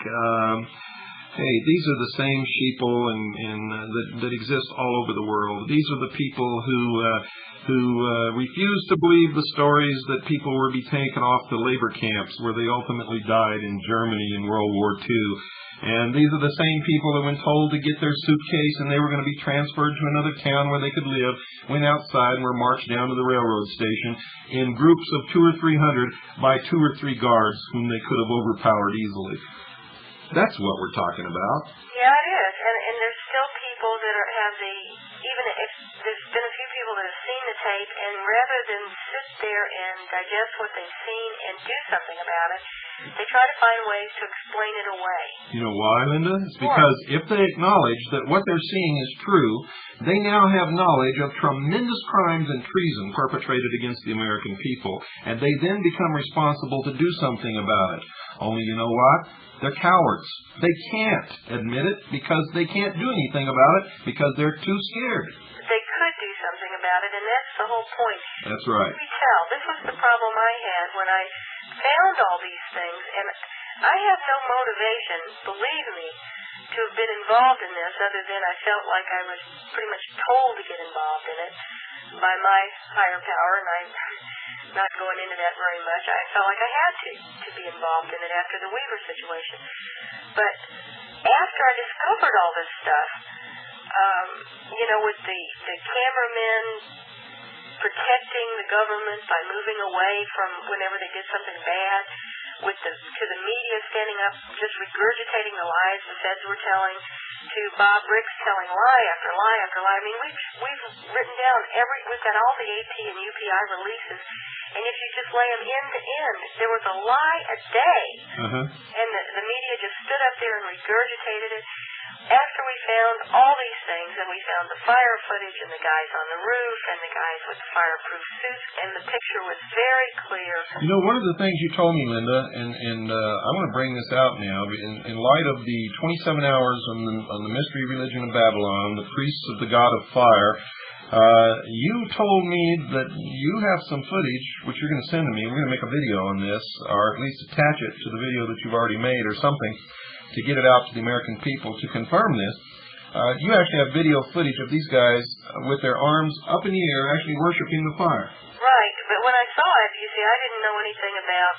Hey, these are the same sheeple that exist all over the world. These are the people who refuse to believe the stories that people were being taken off to labor camps where they ultimately died in Germany in World War II. And these are the same people that when told to get their suitcase and they were going to be transferred to another town where they could live, went outside and were marched down to the railroad station in groups of 200 or 300 by 2 or 3 guards whom they could have overpowered easily. That's what we're talking about. Yeah, it is. And there's still people that even if there's been a few people that have seen the tape, and rather than sit there and digest what they've seen and do something about it, They try to find ways to explain it away. You know why, Linda? It's because if they acknowledge that what they're seeing is true, they now have knowledge of tremendous crimes and treason perpetrated against the American people, and they then become responsible to do something about it. Only you know what? They're cowards. They can't admit it because they can't do anything about it because they're too scared. They could do something about it, and that's the whole point. That's right. Let me tell, this was the problem I had when I found all these things, and I have no motivation, believe me, to have been involved in this other than I felt like I was pretty much told to get involved in it by my higher power, and I'm not going into that very much. I felt like I had to be involved in it after the Weaver situation. But after I discovered all this stuff, with the cameramen protecting the government by moving away from whenever they did something bad, to the media standing up just regurgitating the lies the feds were telling, to Bob Ricks telling lie after lie after lie. I mean, we've written down we've got all the AP and UPI releases, and if you just lay them end to end, there was a lie a day, and the media just stood up there and regurgitated it. After we found all these things, and we found the fire footage and the guys on the roof and the guys with the fireproof suits, and the picture was very clear. You know, one of the things you told me, Linda, and I want to bring this out now, in light of the 27 hours on the mystery religion of Babylon, the priests of the god of fire, you told me that you have some footage, which you're going to send to me. We're going to make a video on this, or at least attach it to the video that you've already made or something, to get it out to the American people to confirm this. You actually have video footage of these guys with their arms up in the air actually worshiping the fire. Right, but when I saw it, you see, I didn't know anything about...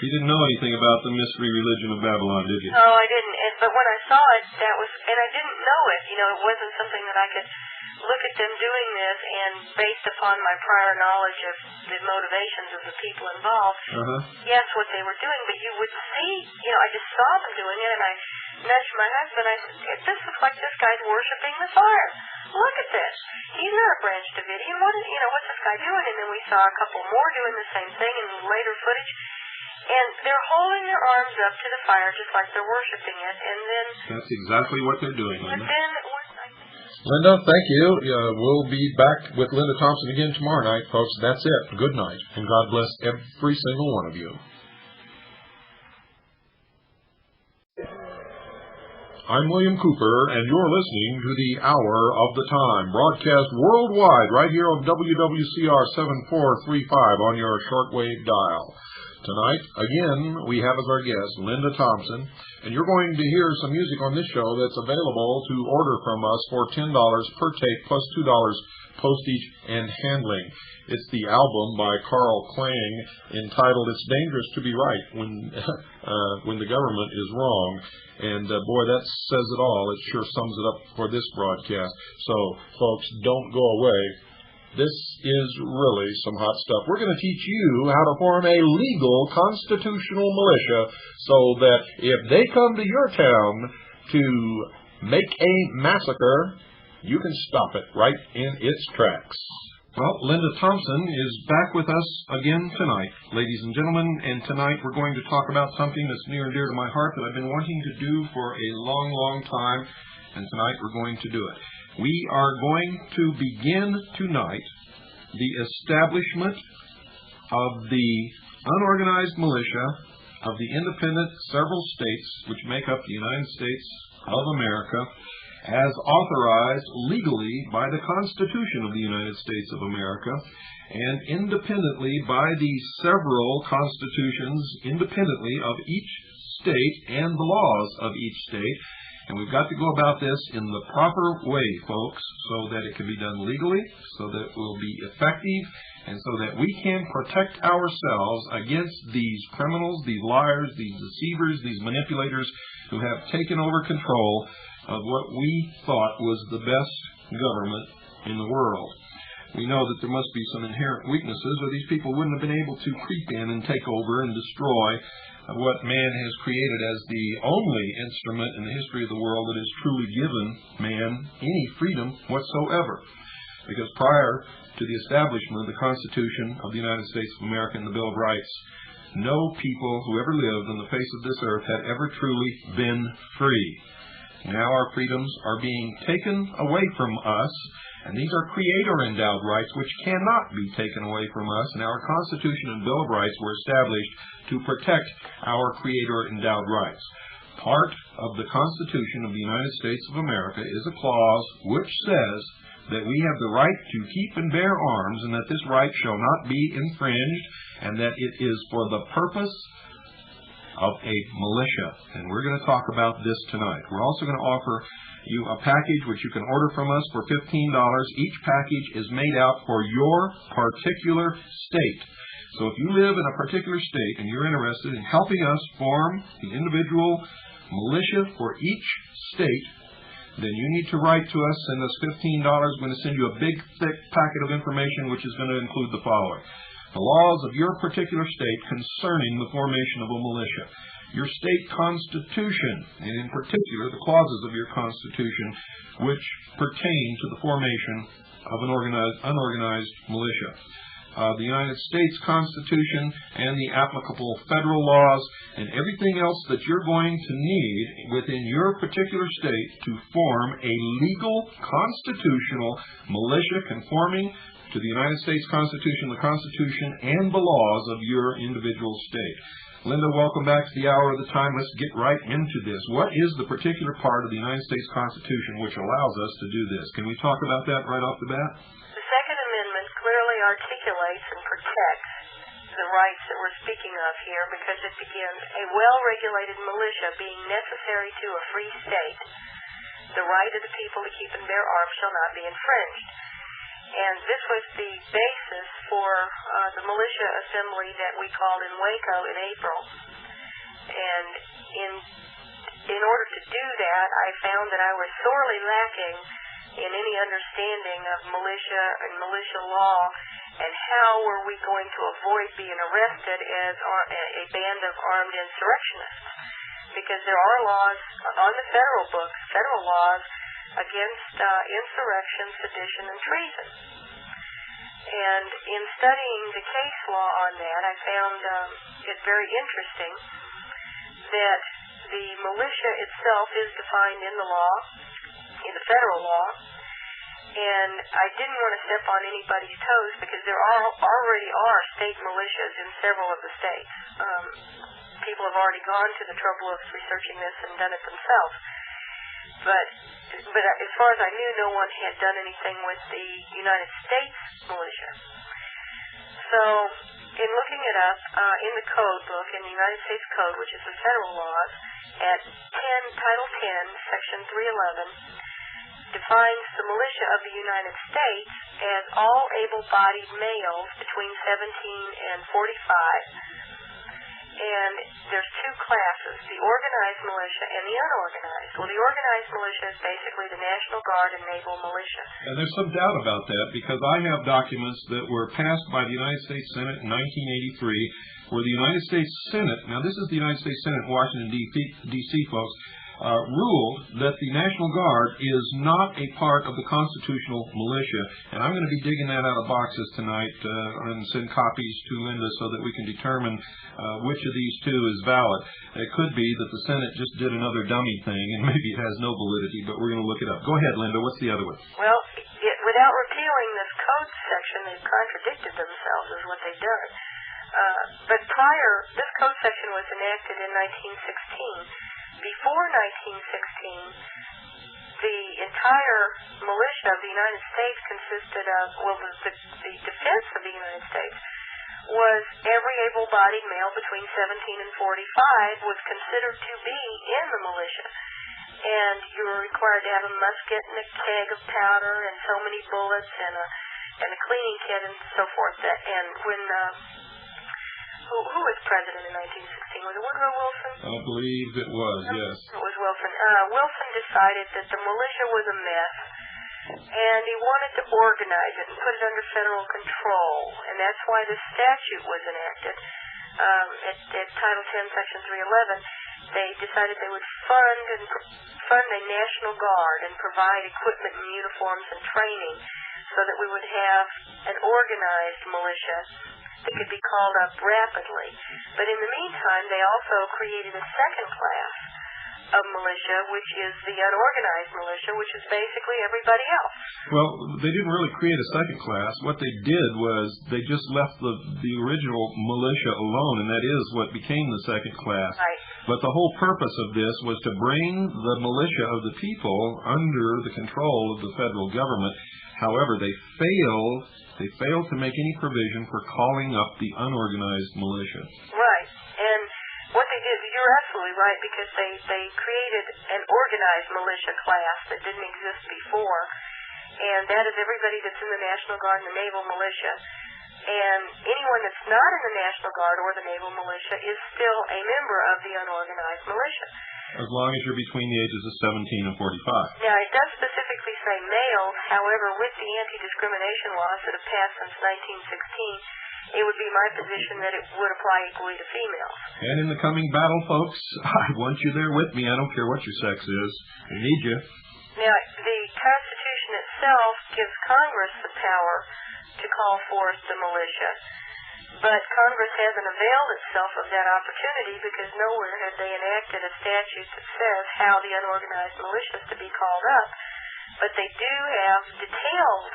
You didn't know anything about the mystery religion of Babylon, did you? No, I didn't. But when I saw it, and I didn't know it. It wasn't something that I could look at them doing this and based upon my prior knowledge of the motivations of the people involved, yes, what they were doing. But you would see, I just saw them doing it, and I nudged my husband. I said, this looks like this guy's worshiping the fire. Look at this. He's not a Branch Davidian. What's this guy doing? And then we saw a couple more doing the same thing in later footage. And they're holding their arms up to the fire just like they're worshiping it. And then... That's exactly what they're doing, Linda. But then... Linda, thank you. We'll be back with Linda Thompson again tomorrow night, folks. That's it. Good night. And God bless every single one of you. I'm William Cooper, and you're listening to the Hour of the Time, broadcast worldwide right here on WWCR 7435 on your shortwave dial. Tonight, again, we have as our guest Linda Thompson, and you're going to hear some music on this show that's available to order from us for $10 per tape plus $2 postage and handling. It's the album by Carl Klang entitled "It's Dangerous to Be Right When the Government is Wrong." And boy, that says it all. It sure sums it up for this broadcast. So, folks, don't go away. This is really some hot stuff. We're going to teach you how to form a legal constitutional militia so that if they come to your town to make a massacre, you can stop it right in its tracks. Well, Linda Thompson is back with us again tonight, ladies and gentlemen, and tonight we're going to talk about something that's near and dear to my heart that I've been wanting to do for a long, long time, and tonight we're going to do it. We are going to begin tonight the establishment of the unorganized militia of the independent several states which make up the United States of America, as authorized legally by the Constitution of the United States of America, and independently by the several constitutions independently of each state and the laws of each state. And we've got to go about this in the proper way, folks, so that it can be done legally, so that it will be effective, and so that we can protect ourselves against these criminals, these liars, these deceivers, these manipulators who have taken over control of what we thought was the best government in the world. We know that there must be some inherent weaknesses, or these people wouldn't have been able to creep in and take over and destroy what man has created as the only instrument in the history of the world that has truly given man any freedom whatsoever. Because prior to the establishment of the Constitution of the United States of America and the Bill of Rights, no people who ever lived on the face of this earth had ever truly been free. Now our freedoms are being taken away from us, and these are creator-endowed rights which cannot be taken away from us, and our Constitution and Bill of Rights were established to protect our creator-endowed rights. Part of the Constitution of the United States of America is a clause which says that we have the right to keep and bear arms, and that this right shall not be infringed, and that it is for the purpose of a militia. And we're going to talk about this tonight. We're also going to offer you a package which you can order from us for $15. Each package is made out for your particular state. So if you live in a particular state and you're interested in helping us form the individual militia for each state, then you need to write to us, send us $15. We're going to send you a big, thick packet of information which is going to include the following: the laws of your particular state concerning the formation of a militia, your state constitution, and in particular the clauses of your constitution which pertain to the formation of an unorganized militia, the United States Constitution and the applicable federal laws, and everything else that you're going to need within your particular state to form a legal constitutional militia conforming to the United States Constitution, the Constitution, and the laws of your individual state. Linda, welcome back to the Hour of the Time. Let's get right into this. What is the particular part of the United States Constitution which allows us to do this? Can we talk about that right off the bat? The Second Amendment clearly articulates and protects the rights that we're speaking of here, because it begins, a well-regulated militia being necessary to a free state, the right of the people to keep and bear arms shall not be infringed. And this was the basis for the militia assembly that we called in WACO in April. And in order to do that, I found that I was sorely lacking in any understanding of militia and militia law, and how were we going to avoid being arrested as a band of armed insurrectionists. Because there are laws on the federal books, federal laws, against insurrection, sedition, and treason. And in studying the case law on that, I found it very interesting that the militia itself is defined in the law, in the federal law, and I didn't want to step on anybody's toes because there already are state militias in several of the states. People have already gone to the trouble of researching this and done it themselves. But as far as I knew, no one had done anything with the United States militia. So, in looking it up, in the code book, in the United States Code, which is the federal laws, at Title 10, Section 311, defines the militia of the United States as all able-bodied males between 17 and 45. And there's two classes, the organized militia and the unorganized. Well, the organized militia is basically the National Guard and Naval Militia. And there's some doubt about that, because I have documents that were passed by the United States Senate in 1983, where the United States Senate, now this is the United States Senate in Washington, D.C., folks, ruled that the National Guard is not a part of the constitutional militia. And I'm going to be digging that out of boxes tonight and send copies to Linda so that we can determine which of these two is valid. It could be that the Senate just did another dummy thing and maybe it has no validity, but we're going to look it up. Go ahead, Linda. What's the other one? Well, without repealing this code section, they've contradicted themselves is what they've done. But this code section was enacted in 1916. Before 1916, the entire militia of the United States consisted of, the defense of the United States was every able-bodied male between 17 and 45 was considered to be in the militia. And you were required to have a musket and a keg of powder and so many bullets and a cleaning kit and so forth. And when who was president in 1916? Was it Woodrow Wilson? I believe it was, yes. It was Wilson. Wilson decided that the militia was a mess, and he wanted to organize it and put it under federal control. And that's why the statute was enacted at Title 10, Section 311. they decided they would fund a National Guard and provide equipment and uniforms and training so that we would have an organized militia that could be called up rapidly. But in the meantime, they also created a second class of militia, which is the unorganized militia, which is basically everybody else. Well, they didn't really create a second class. What they did was they just left the original militia alone, and that is what became the second class. Right. But the whole purpose of this was to bring the militia of the people under the control of the federal government. However, they failed to make any provision for calling up the unorganized militia. Right. And what they did, you're absolutely right, because they created an organized militia class that didn't exist before, and that is everybody that's in the National Guard and the Naval Militia. And anyone that's not in the National Guard or the Naval Militia is still a member of the unorganized militia. As long as you're between the ages of 17 and 45. Now, it does specifically say males. However, with the anti-discrimination laws that have passed since 1916, it would be my position that it would apply equally to females. And in the coming battle, folks, I want you there with me. I don't care what your sex is. I need you. Now, the Constitution itself gives Congress the power to call forth the militia, but Congress hasn't availed itself of that opportunity because nowhere have they enacted a statute that says how the unorganized militia is to be called up. But they do have detailed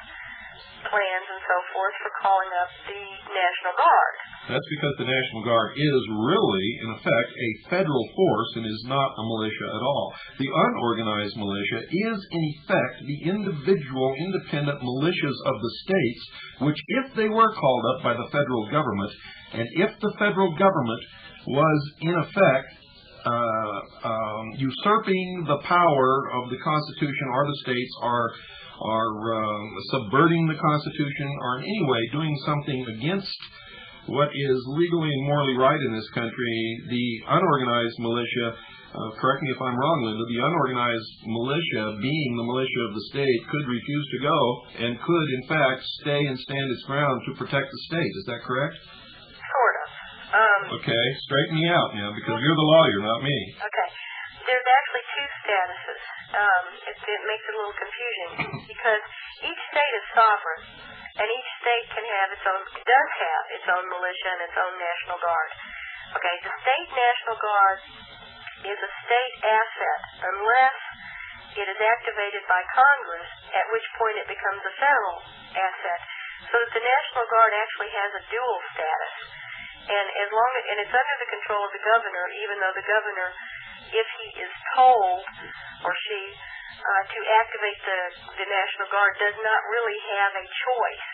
plans and so forth for calling up the National Guard. That's because the National Guard is really, in effect, a federal force and is not a militia at all. The unorganized militia is, in effect, the individual, independent militias of the states, which, if they were called up by the federal government, and if the federal government was, in effect, usurping the power of the Constitution or the states, are subverting the Constitution, or in any way doing something against what is legally and morally right in this country, the unorganized militia, correct me if I'm wrong, Linda, the unorganized militia, being the militia of the state, could refuse to go and could, in fact, stay and stand its ground to protect the state. Is that correct? Sort of. Okay, straighten me out now, because you're the lawyer, not me. Okay. There's actually two statuses. It makes it a little confusing because each state is sovereign, and each state does have its own militia and its own National Guard. Okay, the state National Guard is a state asset unless it is activated by Congress, at which point it becomes a federal asset. So that the National Guard actually has a dual status. And it's under the control of the governor, even though the governor, if he is told, or she, to activate the National Guard, does not really have a choice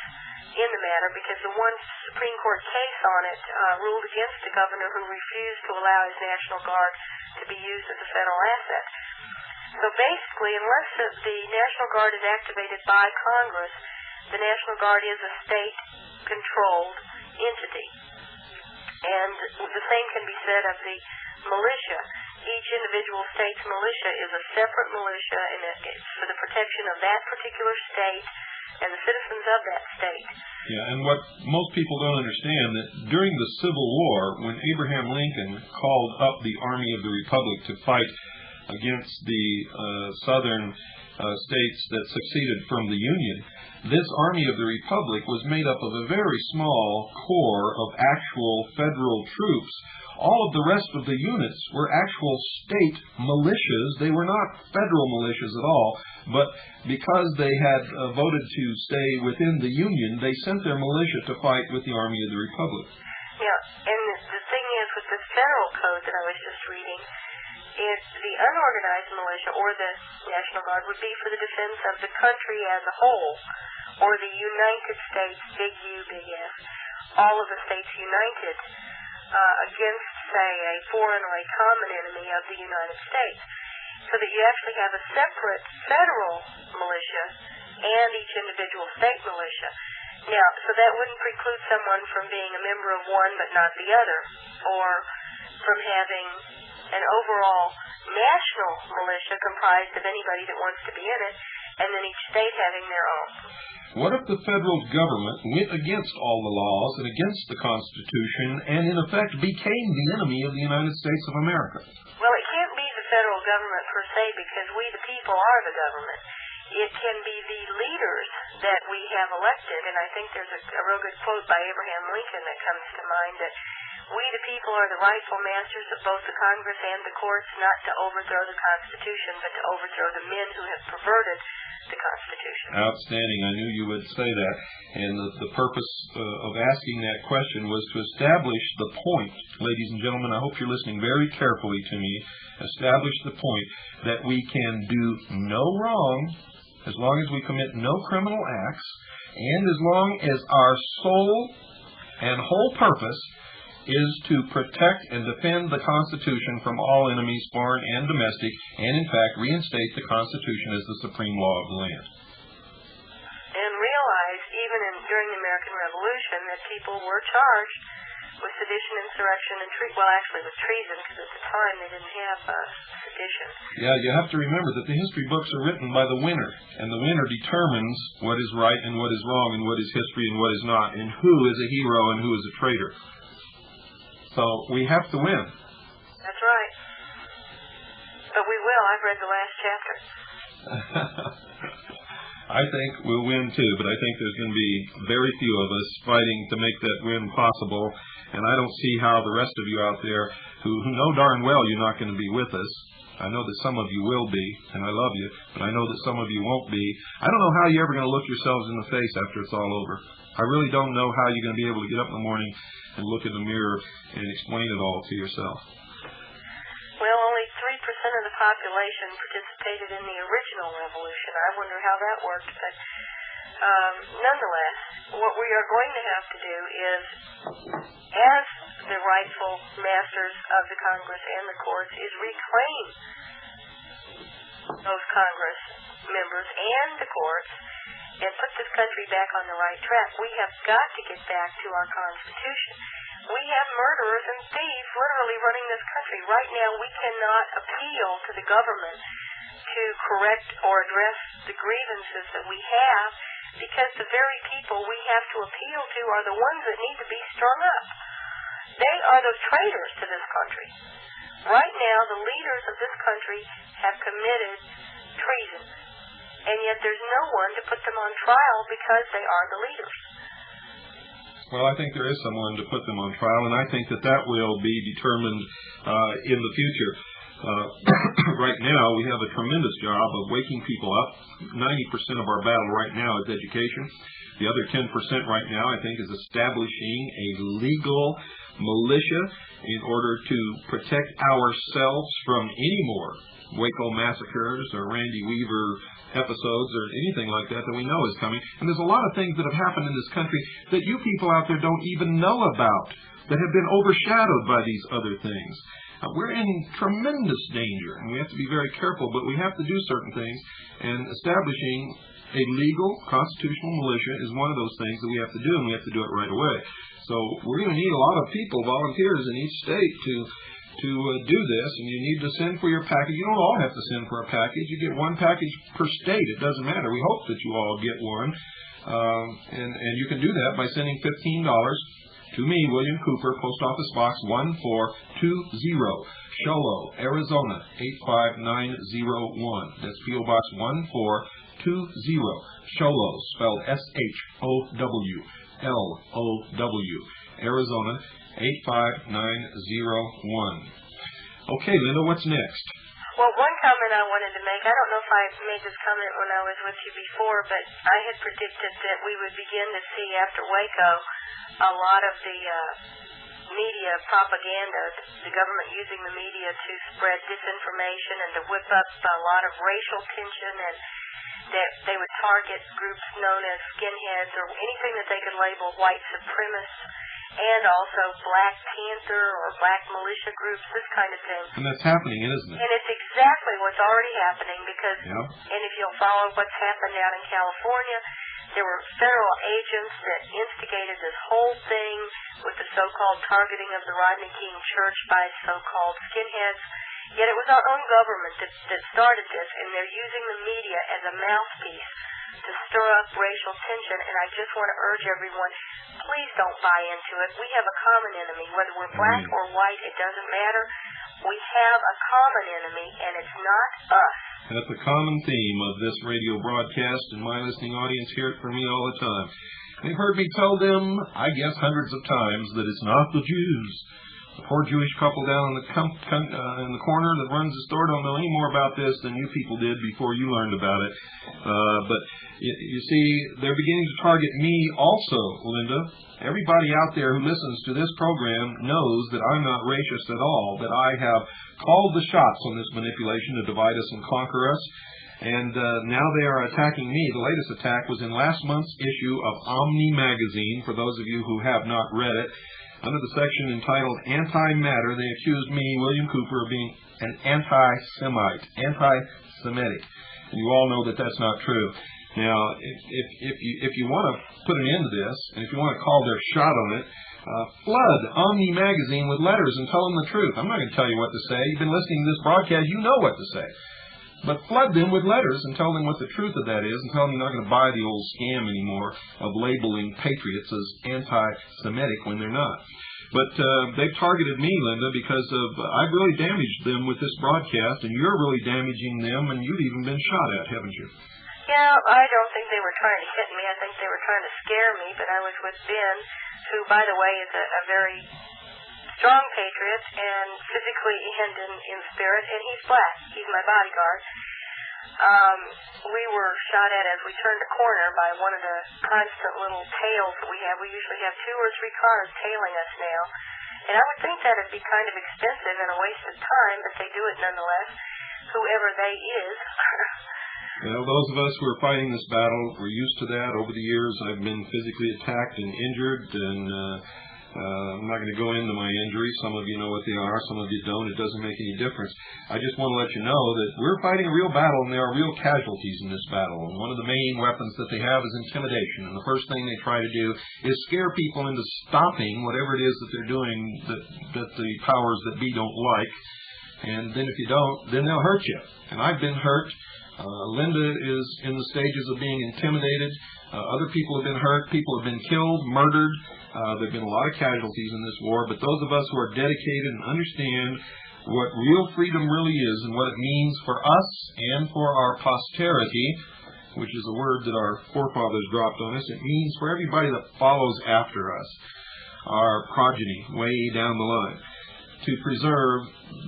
in the matter, because the one Supreme Court case on it ruled against the governor who refused to allow his National Guard to be used as a federal asset. So basically, unless the National Guard is activated by Congress, the National Guard is a state-controlled entity. And the same can be said of the militia. Each individual state's militia is a separate militia, and it's for the protection of that particular state and the citizens of that state. Yeah, and what most people don't understand, that during the Civil War, when Abraham Lincoln called up the Army of the Republic to fight against the southern states that succeeded from the Union, this Army of the Republic was made up of a very small core of actual federal troops. All of the rest of the units were actual state militias. They were not federal militias at all, but because they had voted to stay within the Union, they sent their militia to fight with the Army of the Republic. Yeah, and the thing is, with this federal code that I was just reading, is the unorganized militia, or the National Guard, would be for the defense of the country as a whole, or the United States, big U, big S, all of the states united against, say, a foreign or a common enemy of the United States. So that you actually have a separate federal militia and each individual state militia. Now, so that wouldn't preclude someone from being a member of one but not the other, or from having an overall national militia comprised of anybody that wants to be in it, and then each state having their own. What if the federal government went against all the laws and against the Constitution and, in effect, became the enemy of the United States of America? Well, it can't be the federal government per se, because we the people are the government. It can be the leaders that we have elected, and I think there's a real good quote by Abraham Lincoln that comes to mind, that we the people are the rightful masters of both the Congress and the courts, not to overthrow the Constitution, but to overthrow the men who have perverted the Constitution. Outstanding. I knew you would say that. And the purpose of asking that question was to establish the point, ladies and gentlemen, I hope you're listening very carefully to me, establish the point that we can do no wrong as long as we commit no criminal acts, and as long as our sole and whole purpose is to protect and defend the Constitution from all enemies, foreign and domestic, and in fact reinstate the Constitution as the supreme law of the land. And realize, even during the American Revolution, that people were charged with sedition, insurrection, and with treason, because at the time they didn't have sedition. Yeah, you have to remember that the history books are written by the winner, and the winner determines what is right and what is wrong, and what is history and what is not, and who is a hero and who is a traitor. So we have to win. That's right. But we will. I've read the last chapter. I think we'll win too, but I think there's going to be very few of us fighting to make that win possible, and I don't see how the rest of you out there who know darn well you're not going to be with us. I know that some of you will be, and I love you, but I know that some of you won't be. I don't know how you're ever going to look yourselves in the face after it's all over. I really don't know how you're going to be able to get up in the morning and look in the mirror and explain it all to yourself. Well, only 3% of the population participated in the original revolution. I wonder how that worked, but nonetheless, what we are going to have to do is, as the rightful masters of the Congress and the courts, is reclaim those Congress members and the courts and put this country back on the right track. We have got to get back to our Constitution. We have murderers and thieves literally running this country. Right now, we cannot appeal to the government to correct or address the grievances that we have, because the very people we have to appeal to are the ones that need to be strung up. They are the traitors to this country. Right now, the leaders of this country have committed treason, and yet there's no one to put them on trial because they are the leaders. Well, I think there is someone to put them on trial, and I think that that will be determined in the future. Right now, we have a tremendous job of waking people up. 90% of our battle right now is education. The other 10% right now, I think, is establishing a legal militia in order to protect ourselves from any more WACO massacres or Randy Weaver episodes or anything like that we know is coming. And there's a lot of things that have happened in this country that you people out there don't even know about, that have been overshadowed by these other things. We're in tremendous danger, and we have to be very careful, but we have to do certain things, and establishing a legal constitutional militia is one of those things that we have to do, and we have to do it right away. So we're going to need a lot of people, volunteers in each state to do this, and you need to send for your package. You don't all have to send for a package. You get one package per state. It doesn't matter. We hope that you all get one, and you can do that by sending $15 to me, William Cooper, Post Office Box 1420, Sholo, Arizona 85901. That's P.O. Box 1420, Sholo, spelled SHOWLOW, Arizona 85901. Okay, Linda, what's next? Well, one comment I wanted to make, I don't know if I made this comment when I was with you before, but I had predicted that we would begin to see after WACO a lot of the media propaganda, the government using the media to spread disinformation and to whip up a lot of racial tension, and that they would target groups known as skinheads or anything that they could label white supremacists, and also Black Panther or Black militia groups, this kind of thing. And that's happening, isn't it? And it's exactly what's already happening, because, and if you'll follow what's happened down in California, there were federal agents that instigated this whole thing with the so-called targeting of the Rodney King Church by so-called skinheads, Yet it was our own government that started this, and they're using the media as a mouthpiece to stir up racial tension, and I just want to urge everyone, please don't buy into it. We have a common enemy. Whether we're black or white, it doesn't matter. We have a common enemy, and it's not us. That's a common theme of this radio broadcast, and my listening audience hear it from me all the time. They've heard me tell them, I guess hundreds of times, that it's not the Jews. The poor Jewish couple down in the corner that runs the store don't know any more about this than you people did before you learned about it. But you see, they're beginning to target me also, Linda. Everybody out there who listens to this program knows that I'm not racist at all, that I have called the shots on this manipulation to divide us and conquer us. And now they are attacking me. The latest attack was in last month's issue of Omni magazine, for those of you who have not read it. Under the section entitled Anti-Matter, they accused me, William Cooper, of being an anti-Semite, anti-Semitic. And you all know that that's not true. Now, if you want to put an end to this, and if you want to call their shot on it, flood Omni magazine with letters and tell them the truth. I'm not going to tell you what to say. You've been listening to this broadcast. You know what to say. But flood them with letters and tell them what the truth of that is, and tell them you're not going to buy the old scam anymore of labeling patriots as anti-Semitic when they're not. But they've targeted me, Linda, because I've really damaged them with this broadcast, and you're really damaging them, and you've even been shot at, haven't you? Yeah, I don't think they were trying to hit me. I think they were trying to scare me, but I was with Ben, who, by the way, is a very strong patriot, and physically and in spirit, and he's black. He's my bodyguard. We were shot at as we turned a corner by one of the constant little tails that we have. We usually have 2 or 3 cars tailing us now. And I would think that would be kind of expensive and a waste of time, but they do it nonetheless, whoever they is. Well, those of us who are fighting this battle, we're used to that. Over the years, I've been physically attacked and injured, and I'm not going to go into my injuries. Some of you know what they are, some of you don't. It doesn't make any difference. I just want to let you know that we're fighting a real battle, and there are real casualties in this battle. And one of the main weapons that they have is intimidation. And the first thing they try to do is scare people into stopping whatever it is that they're doing that the powers that be don't like. And then if you don't, then they'll hurt you. And I've been hurt. Linda is in the stages of being intimidated. Other people have been hurt. People have been killed, murdered. There have been a lot of casualties in this war, but those of us who are dedicated and understand what real freedom really is and what it means for us and for our posterity, which is a word that our forefathers dropped on us, it means for everybody that follows after us, our progeny way down the line, to preserve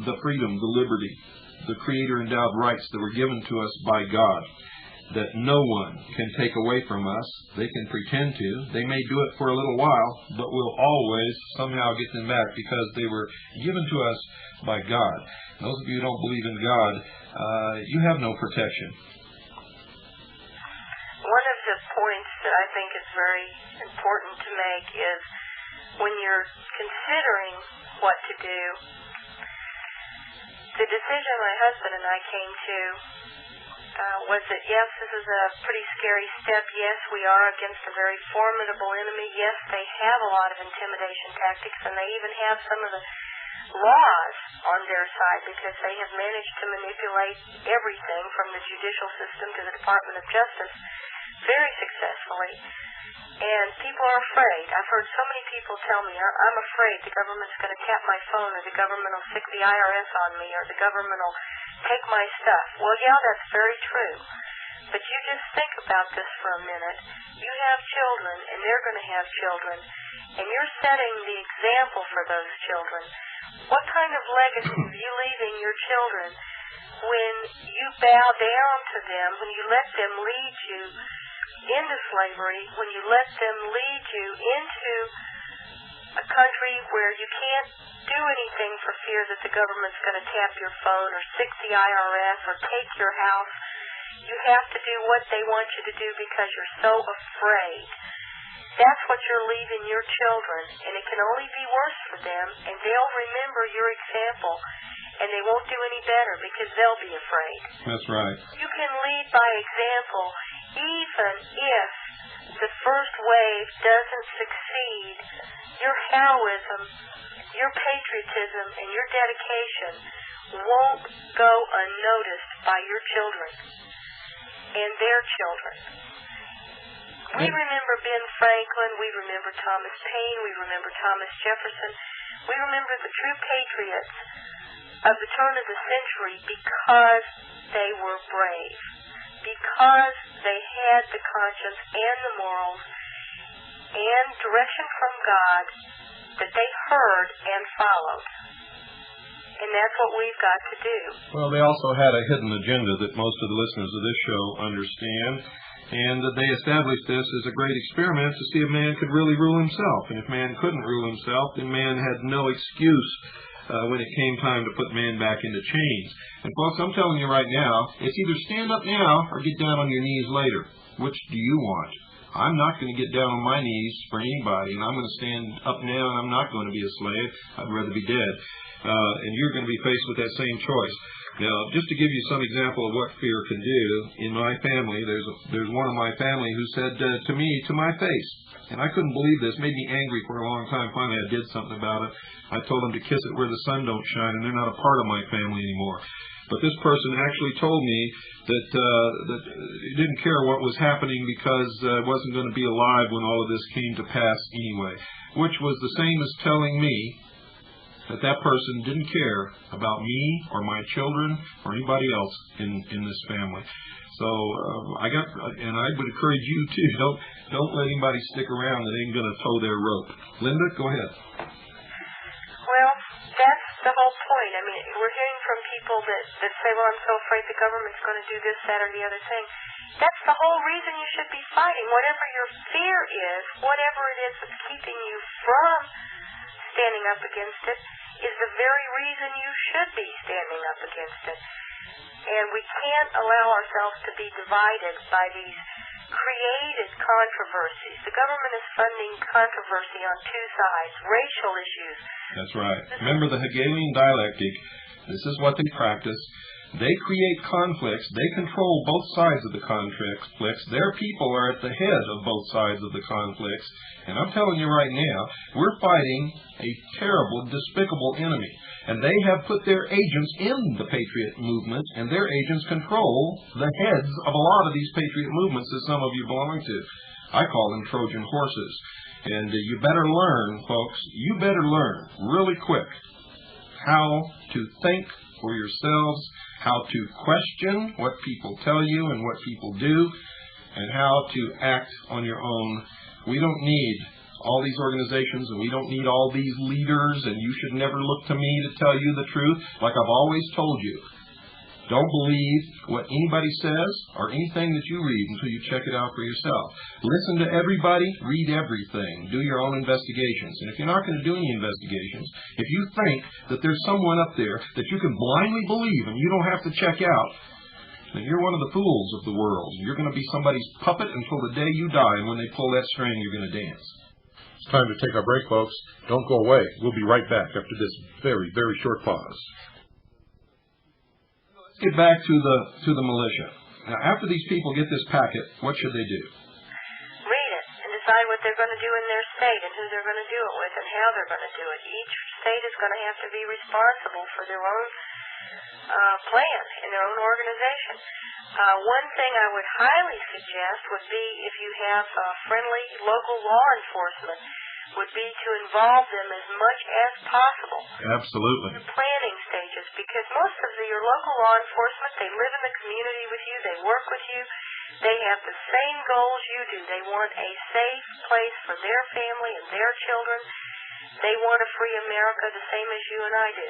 the freedom, the liberty, the Creator-endowed rights that were given to us by God, that no one can take away from us. They can pretend to. They may do it for a little while, but we'll always somehow get them back because they were given to us by God. Those of you who don't believe in God, you have no protection. One of the points that I think is very important to make is when you're considering what to do, the decision my husband and I came to was that, yes, this is a pretty scary step. Yes, we are against a very formidable enemy. Yes, they have a lot of intimidation tactics, and they even have some of the laws on their side because they have managed to manipulate everything from the judicial system to the Department of Justice very successfully. And people are afraid. I've heard so many people tell me, I'm afraid the government's going to tap my phone, or the government will stick the IRS on me, or the government will take my stuff. Well, yeah, that's very true. But you just think about this for a minute. You have children, and they're going to have children, and you're setting the example for those children. What kind of legacy are you leaving your children when you bow down to them, when you let them lead you into slavery, when you let them lead you into a country where you can't do anything for fear that the government's going to tap your phone or stick the IRS or take your house? You have to do what they want you to do because you're so afraid. That's what you're leaving your children, and it can only be worse for them, and they'll remember your example, and they won't do any better because they'll be afraid. That's right. You can lead by example even if the first wave doesn't succeed, your heroism, your patriotism, and your dedication won't go unnoticed by your children and their children. We remember Ben Franklin, we remember Thomas Paine, we remember Thomas Jefferson, we remember the true patriots of the turn of the century because they were brave, because they had the conscience and the morals and direction from God that they heard and followed. And that's what we've got to do. Well, they also had a hidden agenda that most of the listeners of this show understand, and that they established this as a great experiment to see if man could really rule himself. And if man couldn't rule himself, then man had no excuse when it came time to put man back into chains. And folks, I'm telling you right now, it's either stand up now or get down on your knees later. Which do you want? I'm not going to get down on my knees for anybody, and I'm going to stand up now, and I'm not going to be a slave. I'd rather be dead. And you're going to be faced with that same choice. Now, just to give you some example of what fear can do, in my family, there's one of my family who said to me, to my face, and I couldn't believe this, made me angry for a long time. Finally, I did something about it. I told them to kiss it where the sun don't shine, and they're not a part of my family anymore. But this person actually told me that he didn't care what was happening because it wasn't going to be alive when all of this came to pass anyway, which was the same as telling me that that person didn't care about me or my children or anybody else in this family. So I would encourage you too. Don't let anybody stick around that ain't going to tow their rope. Linda, go ahead. Well, that's the whole point. I mean, we're hearing from people that say, well, I'm so afraid the government's going to do this, that, or the other thing. That's the whole reason you should be fighting. Whatever your fear is, whatever it is that's keeping you from standing up against it, is the very reason you should be standing up against it. And we can't allow ourselves to be divided by these created controversies. The government is funding controversy on two sides, racial issues. That's right. Remember the Hegelian dialectic. This is what they practice. They create conflicts. They control both sides of the conflicts. Their people are at the head of both sides of the conflicts. And I'm telling you right now, we're fighting a terrible, despicable enemy. And they have put their agents in the Patriot movement, and their agents control the heads of a lot of these Patriot movements that some of you belong to. I call them Trojan horses. And you better learn, folks, you better learn really quick how to think for yourselves, how to question what people tell you and what people do, and how to act on your own. We don't need all these organizations, and we don't need all these leaders, and you should never look to me to tell you the truth. Like I've always told you, don't believe what anybody says or anything that you read until you check it out for yourself. Listen to everybody, read everything, do your own investigations. And if you're not going to do any investigations, if you think that there's someone up there that you can blindly believe and you don't have to check out, then you're one of the fools of the world. You're going to be somebody's puppet until the day you die, and when they pull that string, you're going to dance. It's time to take our break, folks. Don't go away. We'll be right back after this very, very short pause. Let's get back to the militia. Now, after these people get this packet, what should they do? Read it and decide what they're going to do in their state and who they're going to do it with and how they're going to do it. Each state is going to have to be responsible for their own plan in their own organization. One thing I would highly suggest would be, if you have friendly local law enforcement, would be to involve them as much as possible. Absolutely. In the planning stages, because most of your local law enforcement, they live in the community with you, they work with you, they have the same goals you do. They want a safe place for their family and their children. They want a free America the same as you and I do.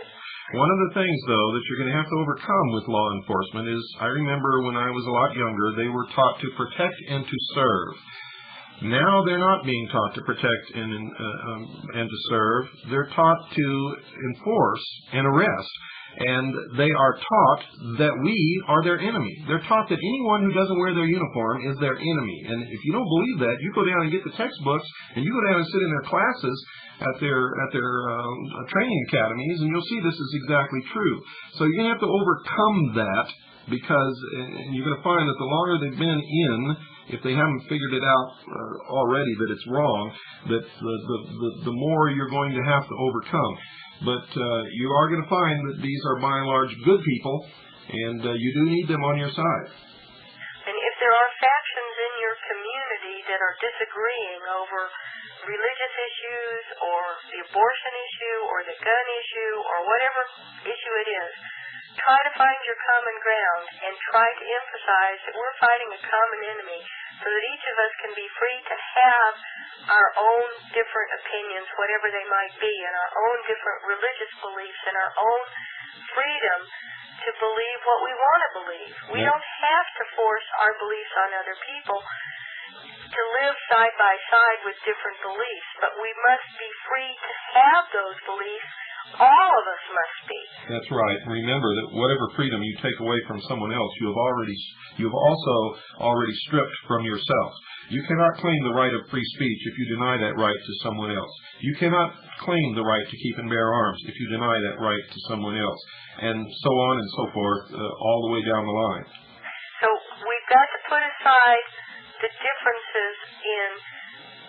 One of the things, though, that you're going to have to overcome with law enforcement is, I remember when I was a lot younger, they were taught to protect and to serve. Now they're not being taught to protect and to serve. They're taught to enforce and arrest. And they are taught that we are their enemy. They're taught that anyone who doesn't wear their uniform is their enemy. And if you don't believe that, you go down and get the textbooks, and you go down and sit in their classes at their training academies, and you'll see this is exactly true. So you're going to have to overcome that, because you're going to find that the longer they've been if they haven't figured it out already that it's wrong, that the more you're going to have to overcome. But you are going to find that these are by and large good people, and you do need them on your side. And if there are factions in your community that are disagreeing over religious issues or the abortion issue or the gun issue or whatever issue it is, try to find your common ground and try to emphasize that we're fighting a common enemy so that each of us can be free to have our own different opinions, whatever they might be, and our own different religious beliefs and our own freedom to believe what we want to believe. We don't have to force our beliefs on other people to live side by side with different beliefs, but we must be free to have those beliefs. All of us must be. That's right. Remember that whatever freedom you take away from someone else, you've also already stripped from yourself. You cannot claim the right of free speech if you deny that right to someone else. You cannot claim the right to keep and bear arms if you deny that right to someone else, and so on and so forth, all the way down the line. So we've got to put aside the differences in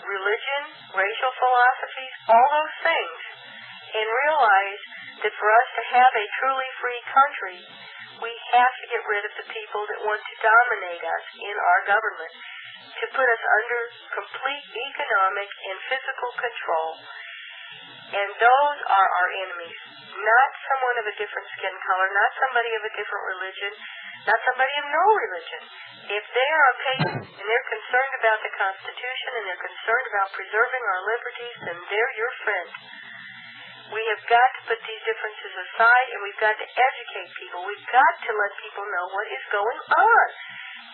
religion, racial philosophies, all those things, and realize that for us to have a truly free country, we have to get rid of the people that want to dominate us in our government, to put us under complete economic and physical control. And those are our enemies, not someone of a different skin color, not somebody of a different religion, not somebody of no religion. If they are a patriot and they're concerned about the Constitution and they're concerned about preserving our liberties, then they're your friend. We have got to put these differences aside, and we've got to educate people. We've got to let people know what is going on.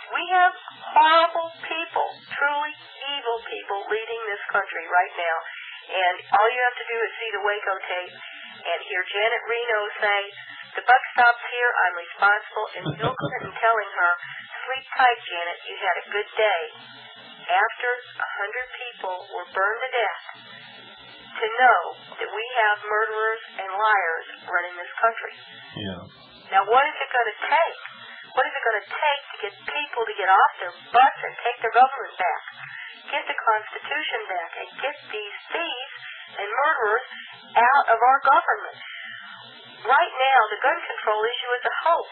We have horrible people, truly evil people leading this country right now. And all you have to do is see the WACO tape and hear Janet Reno say, "The buck stops here, I'm responsible," and Bill Clinton telling her, "Sleep tight, Janet, you had a good day," after 100 people were burned to death, to know that we have murderers and liars running this country. Yeah. Now, what is it going to take? What is it going to take to get people to get off their butts and take their government back, get the Constitution back, and get these thieves and murderers out of our government? Right now, the gun control issue is a hoax.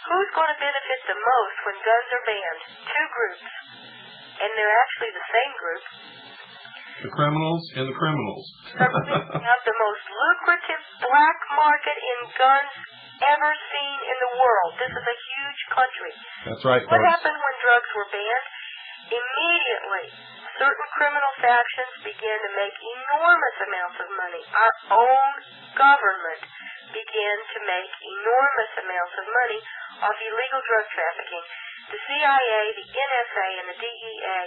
Who's going to benefit the most when guns are banned? Two groups. And they're actually the same group. The criminals and the criminals. We have the most lucrative black market in guns ever seen in the world. This is a huge country. That's right. What happened when drugs were banned? Immediately, certain criminal factions began to make enormous amounts of money. Our own government began to make enormous amounts of money off illegal drug trafficking. The CIA, the NSA, and the DEA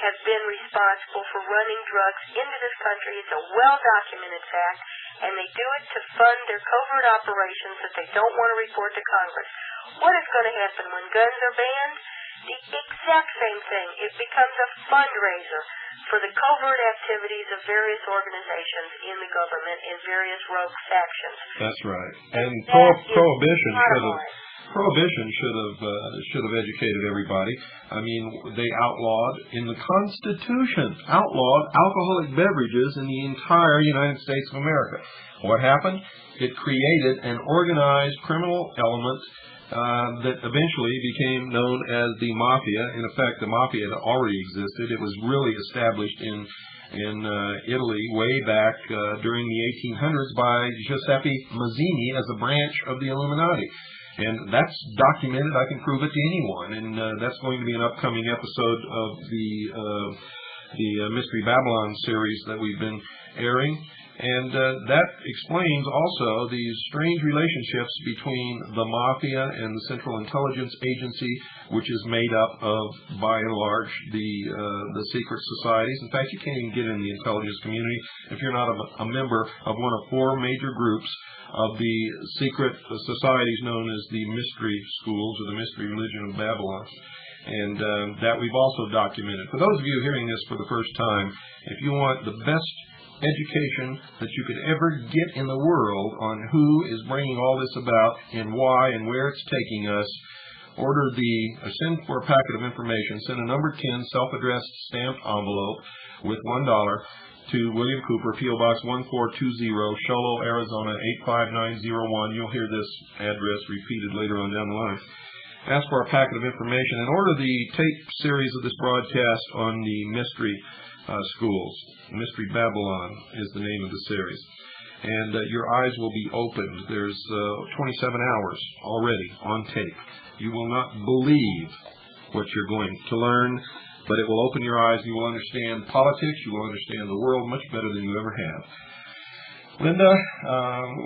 have been responsible for running drugs into this country. It's a well-documented fact, and they do it to fund their covert operations that they don't want to report to Congress. What is going to happen when guns are banned? The exact same thing. It becomes a fundraiser for the covert activities of various organizations in the government and various rogue factions. That's right. And Prohibition should have educated everybody. I mean, they outlawed in the Constitution, alcoholic beverages in the entire United States of America. What happened? It created an organized criminal element that eventually became known as the Mafia. In effect, the Mafia had already existed. It was really established in Italy way back during the 1800s by Giuseppe Mazzini as a branch of the Illuminati. And that's documented. I can prove it to anyone. And that's going to be an upcoming episode of the Mystery Babylon series that we've been airing. And that explains also these strange relationships between the Mafia and the Central Intelligence Agency, which is made up of, by and large, the secret societies. In fact, you can't even get in the intelligence community if you're not a member of one of four major groups of the secret societies known as the mystery schools or the mystery religion of Babylon. And that we've also documented. For those of you hearing this for the first time, if you want the best education that you could ever get in the world on who is bringing all this about and why and where it's taking us, send for a packet of information, send a number 10 self-addressed stamped envelope with $1 to William Cooper, P.O. Box 1420, Shoalo, Arizona 85901. You'll hear this address repeated later on down the line. Ask for a packet of information and order the tape series of this broadcast on the Mystery Schools. Mystery Babylon is the name of the series. And your eyes will be opened. There's 27 hours already on tape. You will not believe what you're going to learn, but it will open your eyes. You will understand politics. You will understand the world much better than you ever have. Linda,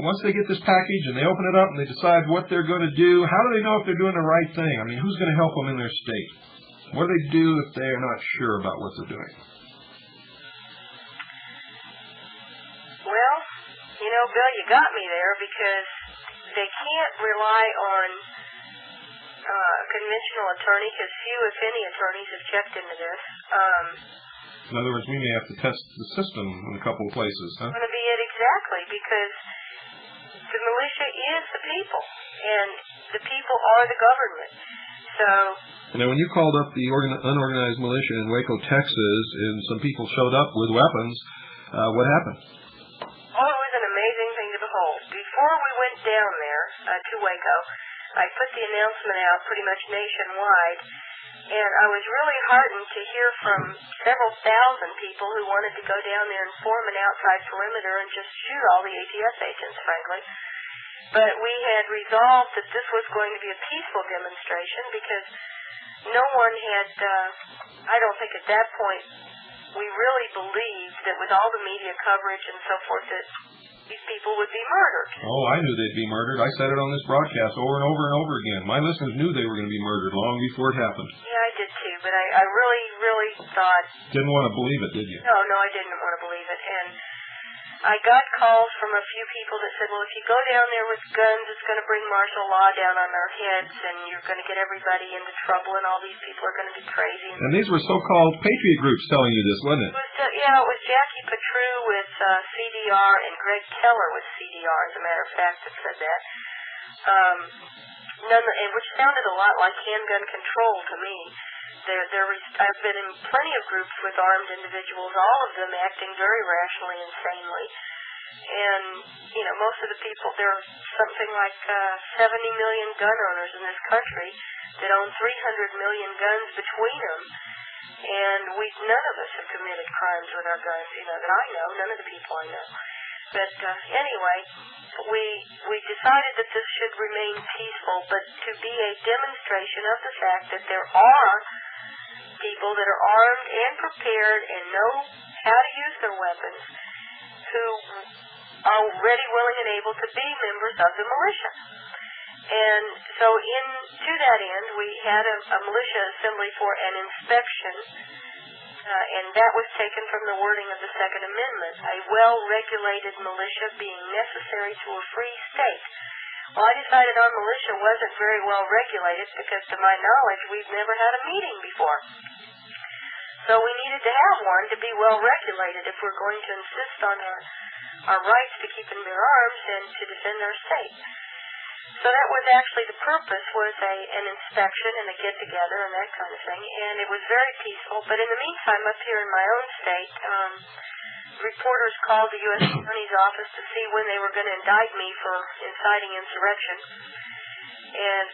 once they get this package and they open it up and they decide what they're going to do, how do they know if they're doing the right thing? I mean, who's going to help them in their state? What do they do if they're not sure about what they're doing? Well, you know, Bill, you got me there because they can't rely on a conventional attorney because few, if any, attorneys have checked into this. In other words, we may have to test the system in a couple of places, huh? That's going to be it exactly, because the militia is the people, and the people are the government. So. Now, when you called up the unorganized militia in Waco, Texas, and some people showed up with weapons, what happened? Oh, it was an amazing thing to behold. Before we went down there to Waco, I put the announcement out pretty much nationwide, and I was really heartened to hear from several thousand people who wanted to go down there and form an outside perimeter and just shoot all the ATF agents, frankly. But we had resolved that this was going to be a peaceful demonstration because no one had, I don't think at that point, we really believed that with all the media coverage and so forth that these people would be murdered. Oh, I knew they'd be murdered. I said it on this broadcast over and over and over again. My listeners knew they were going to be murdered long before it happened. Yeah, I did too, but I really thought... Didn't want to believe it, did you? No, I didn't want to believe it. And I got calls from a few people that said, well, if you go down there with guns, it's going to bring martial law down on our heads, and you're going to get everybody into trouble, and all these people are going to be crazy. And these were so-called patriot groups telling you this, wasn't it? It was Jackie Petru with CDR and Greg Keller with CDR, as a matter of fact, that said that. Which sounded a lot like handgun control to me. I've been in plenty of groups with armed individuals, all of them acting very rationally and sanely. And, you know, most of the people, there are something like 70 million gun owners in this country that own 300 million guns between them. And none of us have committed crimes with our guns, you know, that I know, none of the people I know. But anyway, we decided that this should remain peaceful, but to be a demonstration of the fact that there are people that are armed and prepared and know how to use their weapons who are ready, willing, and able to be members of the militia. And so to that end, we had a militia assembly for an inspection, and that was taken from the wording of the Second Amendment, a well-regulated militia being necessary to a free state. Well, I decided our militia wasn't very well regulated because, to my knowledge, we've never had a meeting before. So we needed to have one to be well regulated if we're going to insist on our rights to keep and bear arms and to defend our state. So that was actually the purpose, was an inspection and a get-together and that kind of thing, and it was very peaceful. But in the meantime, up here in my own state, reporters called the U.S. Attorney's Office to see when they were going to indict me for inciting insurrection. And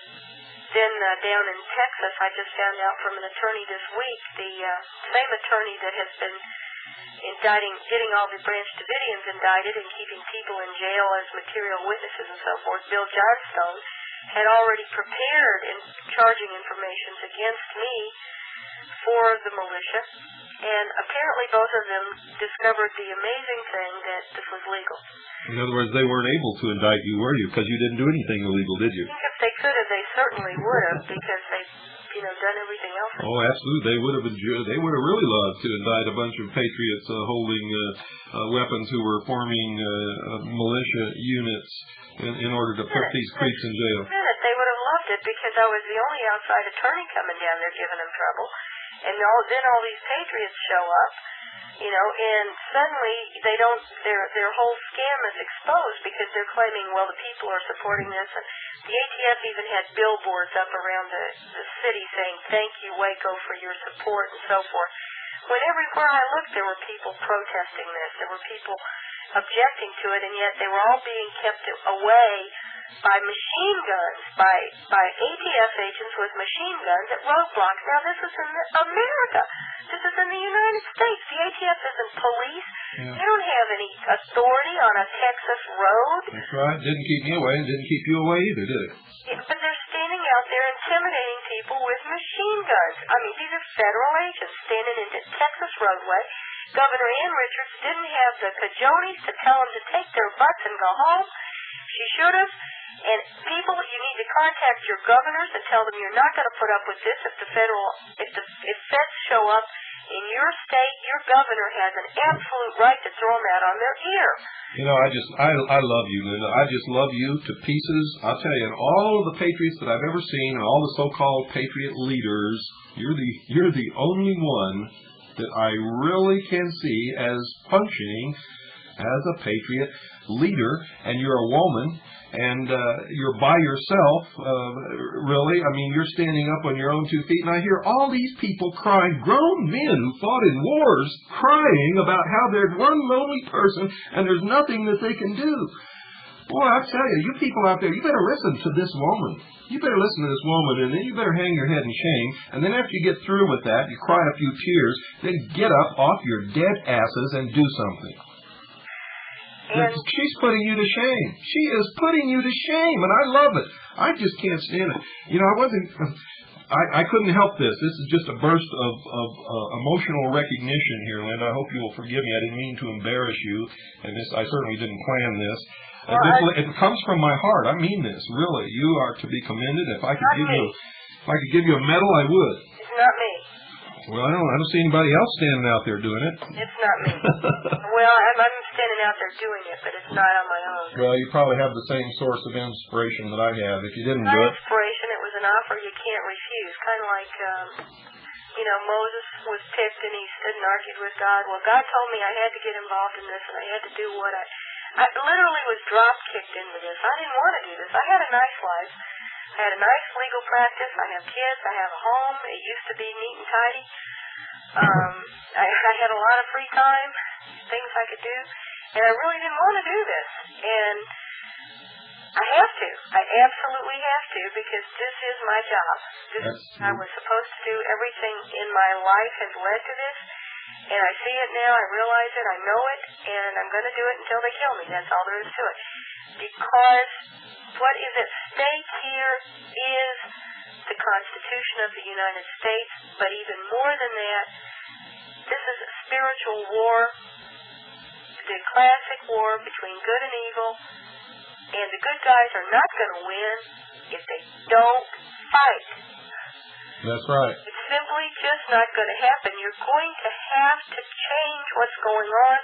then down in Texas, I just found out from an attorney this week, the same attorney that has been getting all the Branch Davidians indicted and keeping people in jail as material witnesses and so forth, Bill Johnstone, had already prepared charging information against me for the militia, and apparently both of them discovered the amazing thing that this was legal. In other words, they weren't able to indict you, were you? Because you didn't do anything illegal, did you? I think if they could have, they certainly would have, because they've done everything else. Oh, absolutely. They would have really loved to indict a bunch of patriots holding weapons who were forming militia units in order to put these creeps in jail. They would have loved it, because I was the only outside attorney coming down there giving them trouble. And then all these patriots show up, and suddenly their whole scam is exposed because they're claiming, well, the people are supporting this. And the ATF even had billboards up around the city saying, thank you, WACO, for your support and so forth. When everywhere I looked, there were people protesting this. There were people objecting to it, and yet they were all being kept away by machine guns, by ATF agents with machine guns at roadblocks. Now, this is in America. This is in the United States. The ATF isn't police. Yeah. They don't have any authority on a Texas road. That's right. Didn't keep me away and didn't keep you away either, did it? Yeah, but they're standing out there intimidating people with machine guns. I mean, these are federal agents standing in the Texas roadway. Governor Ann Richards didn't have the cajones to tell them to take their butts and go home. She should have. And people, you need to contact your governors and tell them you're not going to put up with this if feds show up in your state. Your governor has an absolute right to throw them out on their ear. I love you, Linda. I just love you to pieces. I'll tell you, in all of the patriots that I've ever seen, and all the so-called patriot leaders, you're the only one that I really can see as functioning as a patriot leader, and you're a woman. And you're by yourself, really. I mean, you're standing up on your own 2 feet. And I hear all these people crying, grown men who fought in wars, crying about how they're one lonely person and there's nothing that they can do. Boy, I tell you people out there, you better listen to this woman. You better listen to this woman, and then you better hang your head in shame. And then after you get through with that, you cry a few tears, then get up off your dead asses and do something. She's putting you to shame. She is putting you to shame, and I love it. I just can't stand it. I couldn't help this. This is just a burst of emotional recognition here, Linda. I hope you will forgive me. I didn't mean to embarrass you, and I certainly didn't plan this. It comes from my heart. I mean this, really. You are to be commended. If I could give you a medal, I would. It's not me. Well, I don't see anybody else standing out there doing it. It's not me. Well, I'm standing out there doing it, but it's not on my own. Well, you probably have the same source of inspiration that I have. If you didn't do it... Inspiration, it was an offer you can't refuse. Kind of like, Moses was picked and he stood and argued with God. Well, God told me I had to get involved in this and I had to do what I literally was drop-kicked into this. I didn't want to do this. I had a nice life. I had a nice legal practice. I have kids. I have a home. It used to be neat and tidy. I had a lot of free time, things I could do, and I really didn't want to do this. And I have to. I absolutely have to, because this is my job. I was supposed to do everything in my life has led to this, and I see it now. I realize it. I know it, and I'm going to do it until they kill me. That's all there is to it. Because what is at stake here is the Constitution of the United States, but even more than that, this is a spiritual war, the classic war between good and evil, and the good guys are not going to win if they don't fight. That's right. It's simply just not going to happen. You're going to have to change what's going on,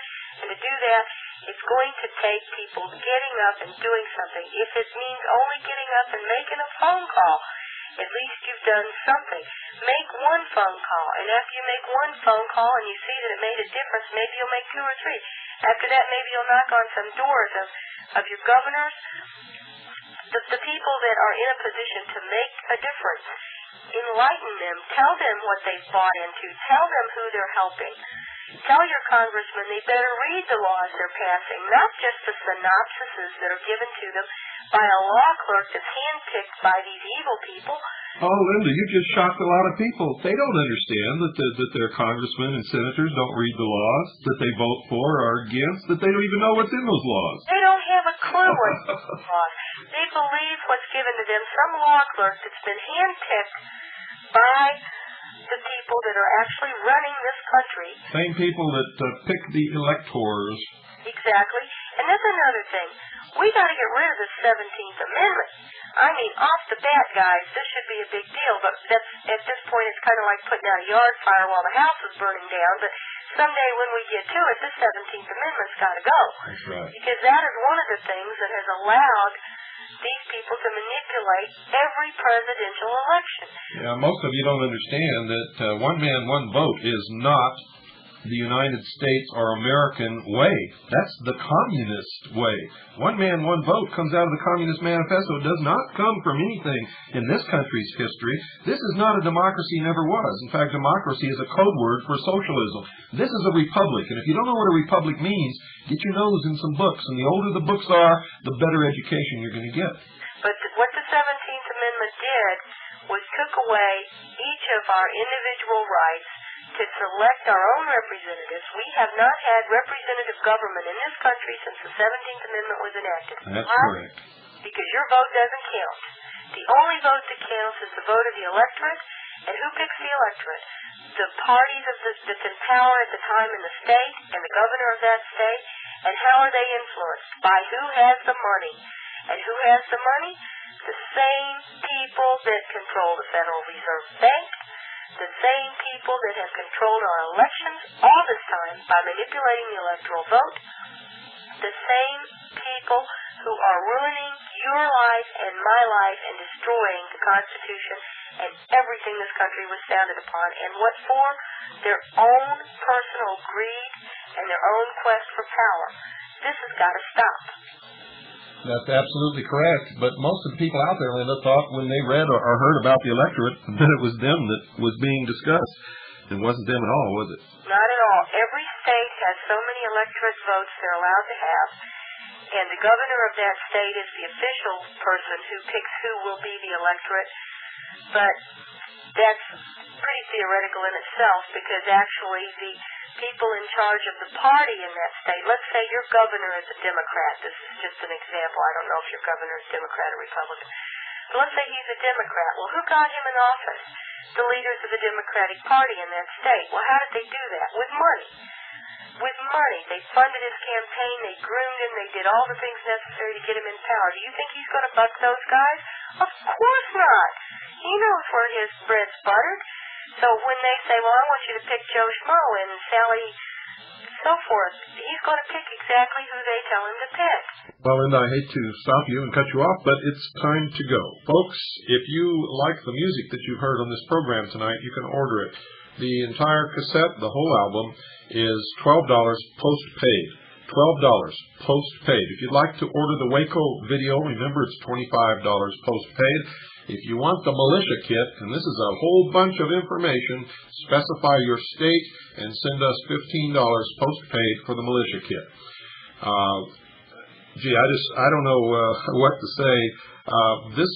and to do that, it's going to take people getting up and doing something. If it means only getting up and making a phone call, at least you've done something. Make one phone call, and after you make one phone call and you see that it made a difference, maybe you'll make 2 or 3. After that, maybe you'll knock on some doors of your governors, the people that are in a position to make a difference. Enlighten them. Tell them what they've bought into. Tell them who they're helping. Tell your congressmen they better read the laws they're passing, not just the synopsises that are given to them by a law clerk that's handpicked by these evil people. Oh, Linda, you just shocked a lot of people. They don't understand that their congressmen and senators don't read the laws, that they vote for or against, that they don't even know what's in those laws. They don't have a clue what's in those laws. They believe what's given to them, some law clerk that's been handpicked by the people that are actually running this country. Same people that pick the electors. Exactly. And that's another thing. We got to get rid of the 17th Amendment. I mean, off the bat, guys, this should be a big deal, but that's, at this point it's kind of like putting out a yard fire while the house is burning down, but someday when we get to it, the 17th Amendment's got to go. That's right. Because that is one of the things that has allowed these people to manipulate every presidential election. Yeah, most of you don't understand that one man, one vote is not the United States or American way. That's the communist way. One man, one vote comes out of the Communist Manifesto. It does not come from anything in this country's history. This is not a democracy, never was. In fact, democracy is a code word for socialism. This is a republic, and if you don't know what a republic means, get your nose in some books, and the older the books are, the better education you're going to get. But what the 17th Amendment did was took away each of our individual rights to select our own representatives. We have not had representative government in this country since the 17th Amendment was enacted. That's correct. Because your vote doesn't count. The only vote that counts is the vote of the electorate. And who picks the electorate? The parties that's in power at the time in the state and the governor of that state. And how are they influenced? By who has the money. And who has the money? The same people that control the Federal Reserve Bank, the same people that have controlled our elections all this time by manipulating the electoral vote, the same people who are ruining your life and my life and destroying the Constitution and everything this country was founded upon. And what for? Their own personal greed and their own quest for power. This has got to stop. That's absolutely correct. But most of the people out there, Linda, thought when they read or heard about the electorate that it was them that was being discussed. It wasn't them at all, was it? Not at all. Every state has so many electorate votes they're allowed to have, and the governor of that state is the official person who picks who will be the electorate. But that's pretty theoretical in itself, because actually the people in charge of the party in that state, let's say your governor is a Democrat. This is just an example. I don't know if your governor is Democrat or Republican. But let's say he's a Democrat. Well, who got him in office? The leaders of the Democratic Party in that state. Well, how did they do that? With money. With money. They funded his campaign. They groomed him. They did all the things necessary to get him in power. Do you think he's going to buck those guys? Of course not. He knows where his bread's buttered. So when they say, well, I want you to pick Joe Schmo and Sally so forth, he's going to pick exactly who they tell him to pick. Well, Linda, I hate to stop you and cut you off, but it's time to go. Folks, if you like the music that you've heard on this program tonight, you can order it. The entire cassette, the whole album, is $12 post-paid. $12 post-paid. If you'd like to order the WACO video, remember it's $25 post-paid. If you want the militia kit, and this is a whole bunch of information, specify your state and send us $15 post-paid for the militia kit. I don't know what to say. This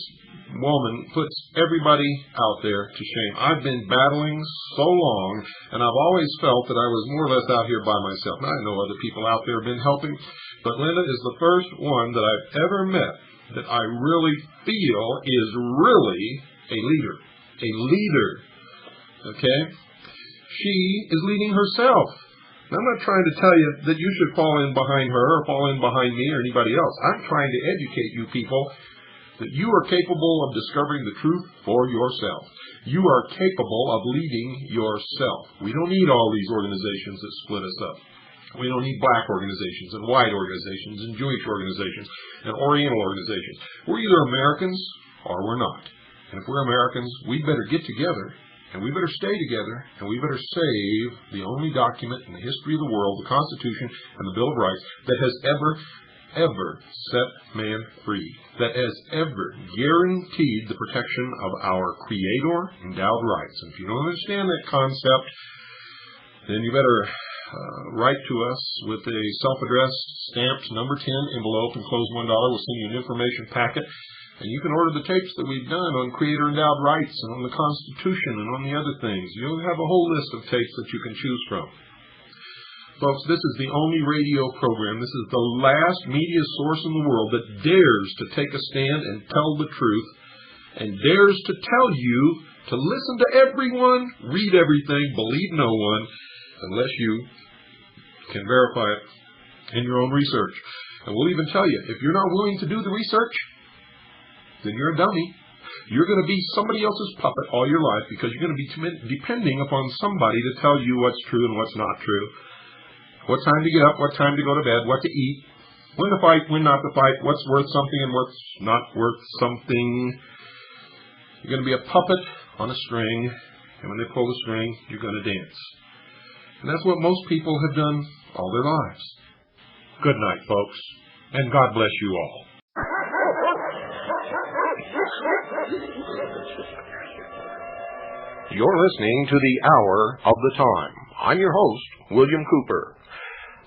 woman puts everybody out there to shame. I've been battling so long, and I've always felt that I was more or less out here by myself. Now, I know other people out there have been helping, but Linda is the first one that I've ever met that I really feel is really a leader. A leader. Okay? She is leading herself. Now, I'm not trying to tell you that you should fall in behind her or fall in behind me or anybody else. I'm trying to educate you people that you are capable of discovering the truth for yourself. You are capable of leading yourself. We don't need all these organizations that split us up. We don't need black organizations and white organizations and Jewish organizations and Oriental organizations. We're either Americans or we're not. And if we're Americans, we better get together, and we better stay together, and we better save the only document in the history of the world, the Constitution and the Bill of Rights, that has ever set man free, that has ever guaranteed the protection of our Creator-endowed rights. And if you don't understand that concept, then you better write to us with a self-addressed stamped number 10 envelope, enclosed $1. We'll send you an information packet, and you can order the tapes that we've done on Creator-endowed rights and on the Constitution and on the other things. You'll have a whole list of tapes that you can choose from. Folks, this is the only radio program, this is the last media source in the world that dares to take a stand and tell the truth, and dares to tell you to listen to everyone, read everything, believe no one, unless you can verify it in your own research. And we'll even tell you, if you're not willing to do the research, then you're a dummy. You're going to be somebody else's puppet all your life because you're going to be depending upon somebody to tell you what's true and what's not true. What time to get up, what time to go to bed, what to eat, when to fight, when not to fight, what's worth something and what's not worth something. You're going to be a puppet on a string, and when they pull the string, you're going to dance. And that's what most people have done all their lives. Good night, folks, and God bless you all. You're listening to the Hour of the Time. I'm your host, William Cooper.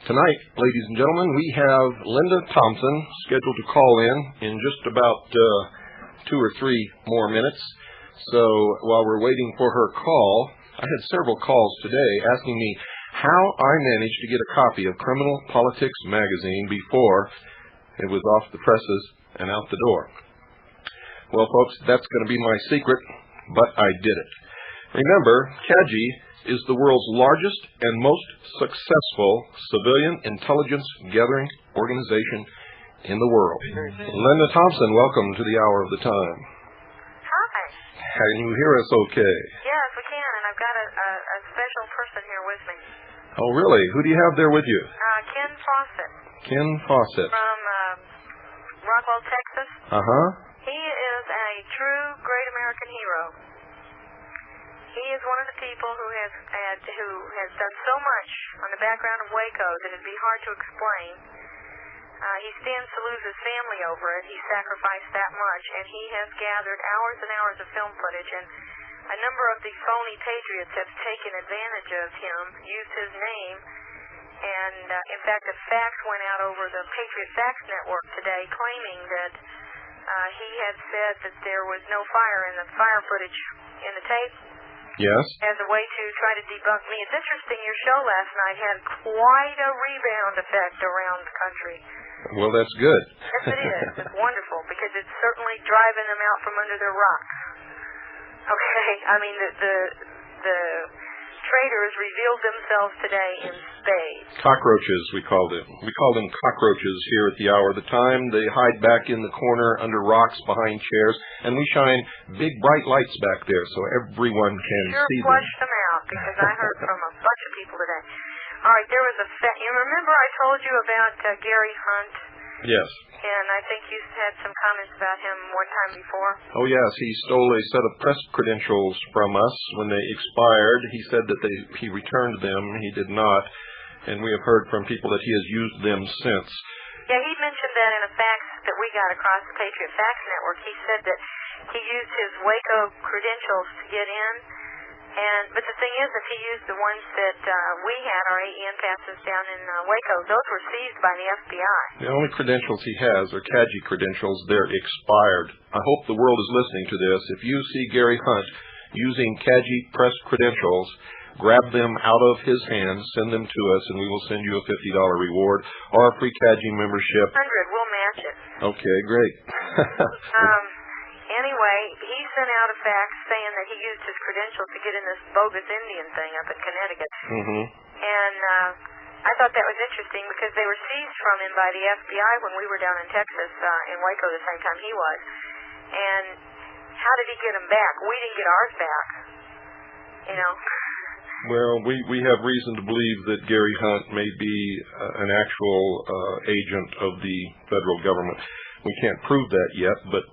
Tonight, ladies and gentlemen, we have Linda Thompson scheduled to call in just about 2 or 3 more minutes. So while we're waiting for her call, I had several calls today asking me how I managed to get a copy of Criminal Politics magazine before it was off the presses and out the door. Well, folks, that's going to be my secret, but I did it. Remember, CAGI is the world's largest and most successful civilian intelligence gathering organization in the world. Linda Thompson, welcome to the Hour of the Time. Hi. Can you hear us okay? Yes, we can, and I've got a special person here with me. Oh, really? Who do you have there with you? Ken Fawcett. Ken Fawcett. From Rockwell, Texas. Uh-huh. He is a true great American hero. He is one of the people who has done so much on the background of WACO that it'd be hard to explain. He stands to lose his family over it. He sacrificed that much, and he has gathered hours and hours of film footage, and a number of the phony patriots have taken advantage of him, used his name, and in fact a fax went out over the Patriot Fax Network today claiming that he had said that there was no fire in the fire footage in the tape. Yes. As a way to try to debunk me. It's interesting, your show last night had quite a rebound effect around the country. Well, that's good. Yes, it is. It's wonderful, because it's certainly driving them out from under their rocks. Okay? I mean, the traitors revealed themselves today in spades. Cockroaches, we call them. We call them cockroaches here at the Hour of the Time. They hide back in the corner under rocks behind chairs, and we shine big, bright lights back there so everyone can see them. Flush them out, because I heard from a bunch of people today. All right, there was you remember I told you about Gary Hunt? Yes. And I think you had some comments about him one time before. Oh, yes. He stole a set of press credentials from us when they expired. He said that he returned them. He did not. And we have heard from people that he has used them since. Yeah, he mentioned that in a fax that we got across the Patriot Fax Network. He said that he used his WACO credentials to get in. But the thing is, if he used the ones that we had, our AEN passes down in WACO, those were seized by the FBI. The only credentials he has are CAGI credentials. They're expired. I hope the world is listening to this. If you see Gary Hunt using CAGI press credentials, grab them out of his hands, send them to us, and we will send you a $50 reward or a free CAGI membership. 100, we'll match it. Okay, great. Anyway, he sent out a fax saying that he used his credentials to get in this bogus Indian thing up in Connecticut. Mm-hmm. And I thought that was interesting because they were seized from him by the FBI when we were down in Texas, in Waco the same time he was. And how did he get them back? We didn't get ours back. You know? Well, we have reason to believe that Gary Hunt may be an actual agent of the federal government. We can't prove that yet, but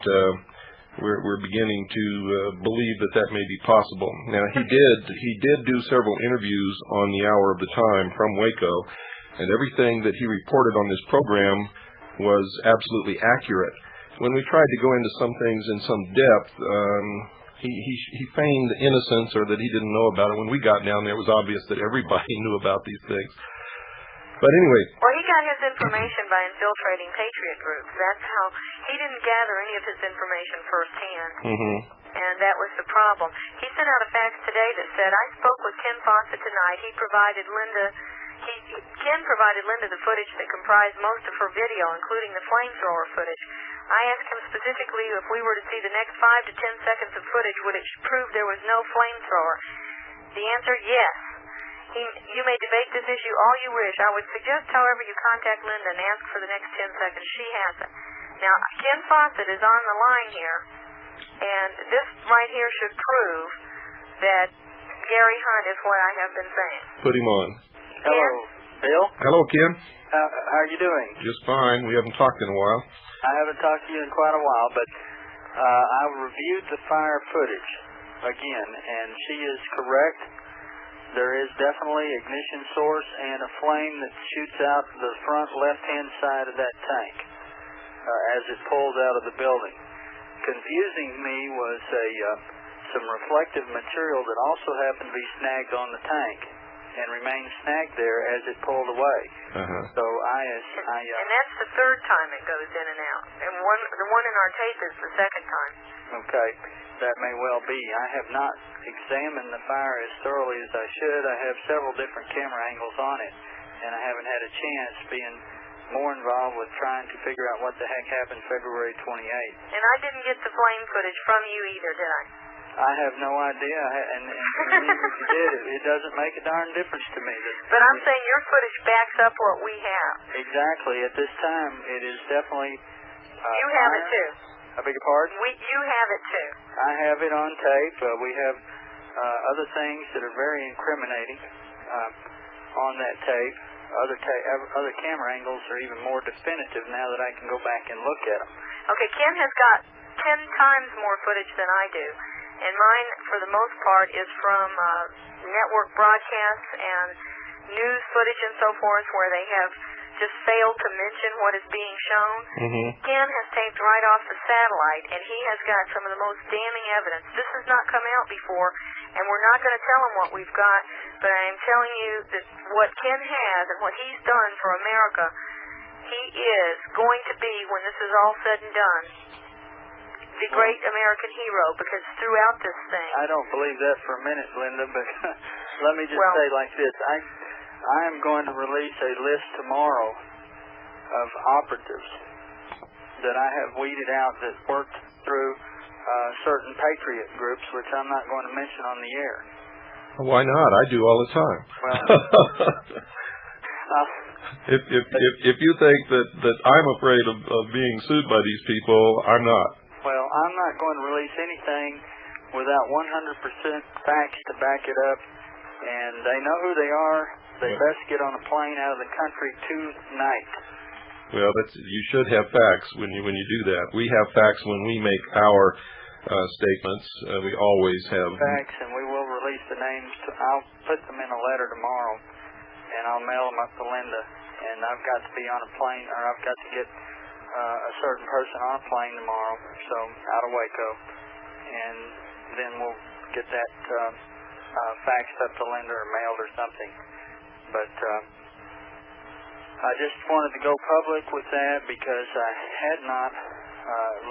we're beginning to believe that may be possible. Now, he did do several interviews on the Hour of the Time from Waco, and everything that he reported on this program was absolutely accurate. When we tried to go into some things in some depth, he feigned innocence or that he didn't know about it. When we got down there, it was obvious that everybody knew about these things. But anyway. Well, he got his information by infiltrating patriot groups. That's how he didn't gather any of his information firsthand. Mm-hmm. And that was the problem. He sent out a fax today that said, I spoke with Ken Fawcett tonight. Ken provided Linda the footage that comprised most of her video, including the flamethrower footage. I asked him specifically if we were to see the next 5 to 10 seconds of footage, would it prove there was no flamethrower? The answer, yes. You may debate this issue all you wish. I would suggest, however, you contact Linda and ask for the next 10 seconds. She has it. Now, Ken Fawcett is on the line here, and this right here should prove that Gary Hunt is what I have been saying. Put him on. Hello, Bill. Hello, Ken. How are you doing? Just fine. We haven't talked in a while. I haven't talked to you in quite a while, but I reviewed the fire footage again, and she is correct. There is definitely ignition source and a flame that shoots out the front left-hand side of that tank as it pulls out of the building. Confusing me was some reflective material that also happened to be snagged on the tank and remained snagged there as it pulled away. So and that's the third time it goes in and out. And the one in our tape is the second time. Okay, that may well be. I have not examined the fire as thoroughly as I should. I have several different camera angles on it, and I haven't had a chance being more involved with trying to figure out what the heck happened February 28th. And I didn't get the flame footage from you either, did I? I have no idea, and even if you did, it doesn't make a darn difference to me. But I'm saying your footage backs up what we have. Exactly. At this time, it is definitely you have it too. I beg your pardon? You have it too. I have it on tape. We have other things that are very incriminating on that tape. Other camera angles are even more definitive now that I can go back and look at them. Okay, Ken has got 10 times more footage than I do. And mine, for the most part, is from network broadcasts and news footage and so forth where they have just failed to mention what is being shown. Ken has taped right off the satellite, and he has got some of the most damning evidence. This has not come out before, and we're not going to tell him what we've got, but I am telling you that what Ken has and what he's done for America, he is going to be, when this is all said and done, the great American hero, because throughout this thing... I don't believe that for a minute, Linda, but let me just say like this. I am going to release a list tomorrow of operatives that I have weeded out that worked through certain patriot groups, which I'm not going to mention on the air. Why not? I do all the time. Well, if you think that I'm afraid of being sued by these people, I'm not. Well, I'm not going to release anything without 100% facts to back it up, and they know who they are. They best get on a plane out of the country tonight. Well, you should have facts when you do that. We have facts when we make our statements. We always have facts, and we will release the names. I'll put them in a letter tomorrow, and I'll mail them up to Linda. And I've got to be on a plane, or I've got to get a certain person on a plane tomorrow, so out of WACO, and then we'll get that faxed up to Linda or mailed or something. But I just wanted to go public with that because I had not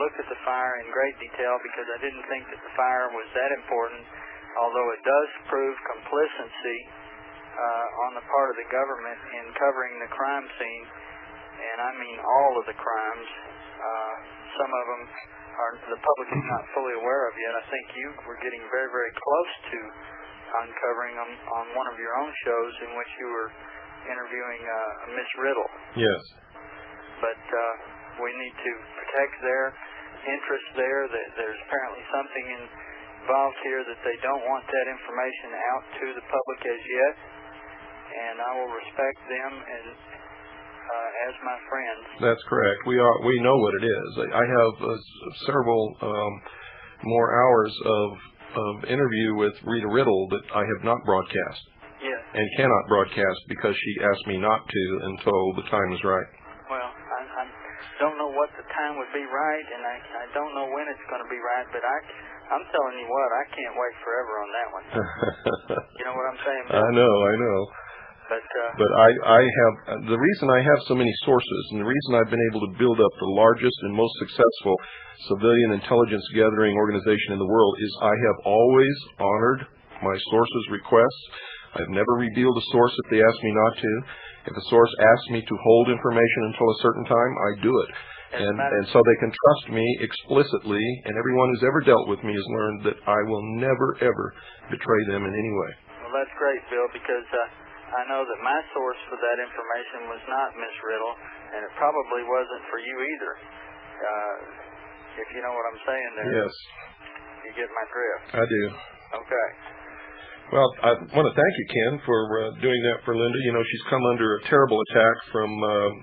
looked at the fire in great detail because I didn't think that the fire was that important, although it does prove complacency on the part of the government in covering the crime scene. And I mean all of the crimes. Some of them the public is not fully aware of yet. I think you were getting very, very close to uncovering them on one of your own shows in which you were interviewing Miss Riddle. Yes. But we need to protect their interests there. There's apparently something involved here that they don't want that information out to the public as yet. And I will respect them and as my friends. That's correct. We know what it is. I have several more hours of interview with Rita Riddle that I have not broadcast. Yes. And cannot broadcast because she asked me not to until the time is right. Well, I don't know what the time would be right, and I don't know when it's going to be right, but I'm telling you what, I can't wait forever on that one. You know what I'm saying? I know. But I have, the reason I have so many sources, and the reason I've been able to build up the largest and most successful civilian intelligence gathering organization in the world is I have always honored my sources' requests. I've never revealed a source if they ask me not to. If a source asks me to hold information until a certain time, I do it. And so they can trust me explicitly, and everyone who's ever dealt with me has learned that I will never, ever betray them in any way. Well, Well, that's great, Bill, because I know that my source for that information was not Miss Riddle, and it probably wasn't for you either. If you know what I'm saying there. Yes. You get my drift. I do. Okay. Well, I want to thank you, Ken, for doing that for Linda. You know, she's come under a terrible attack from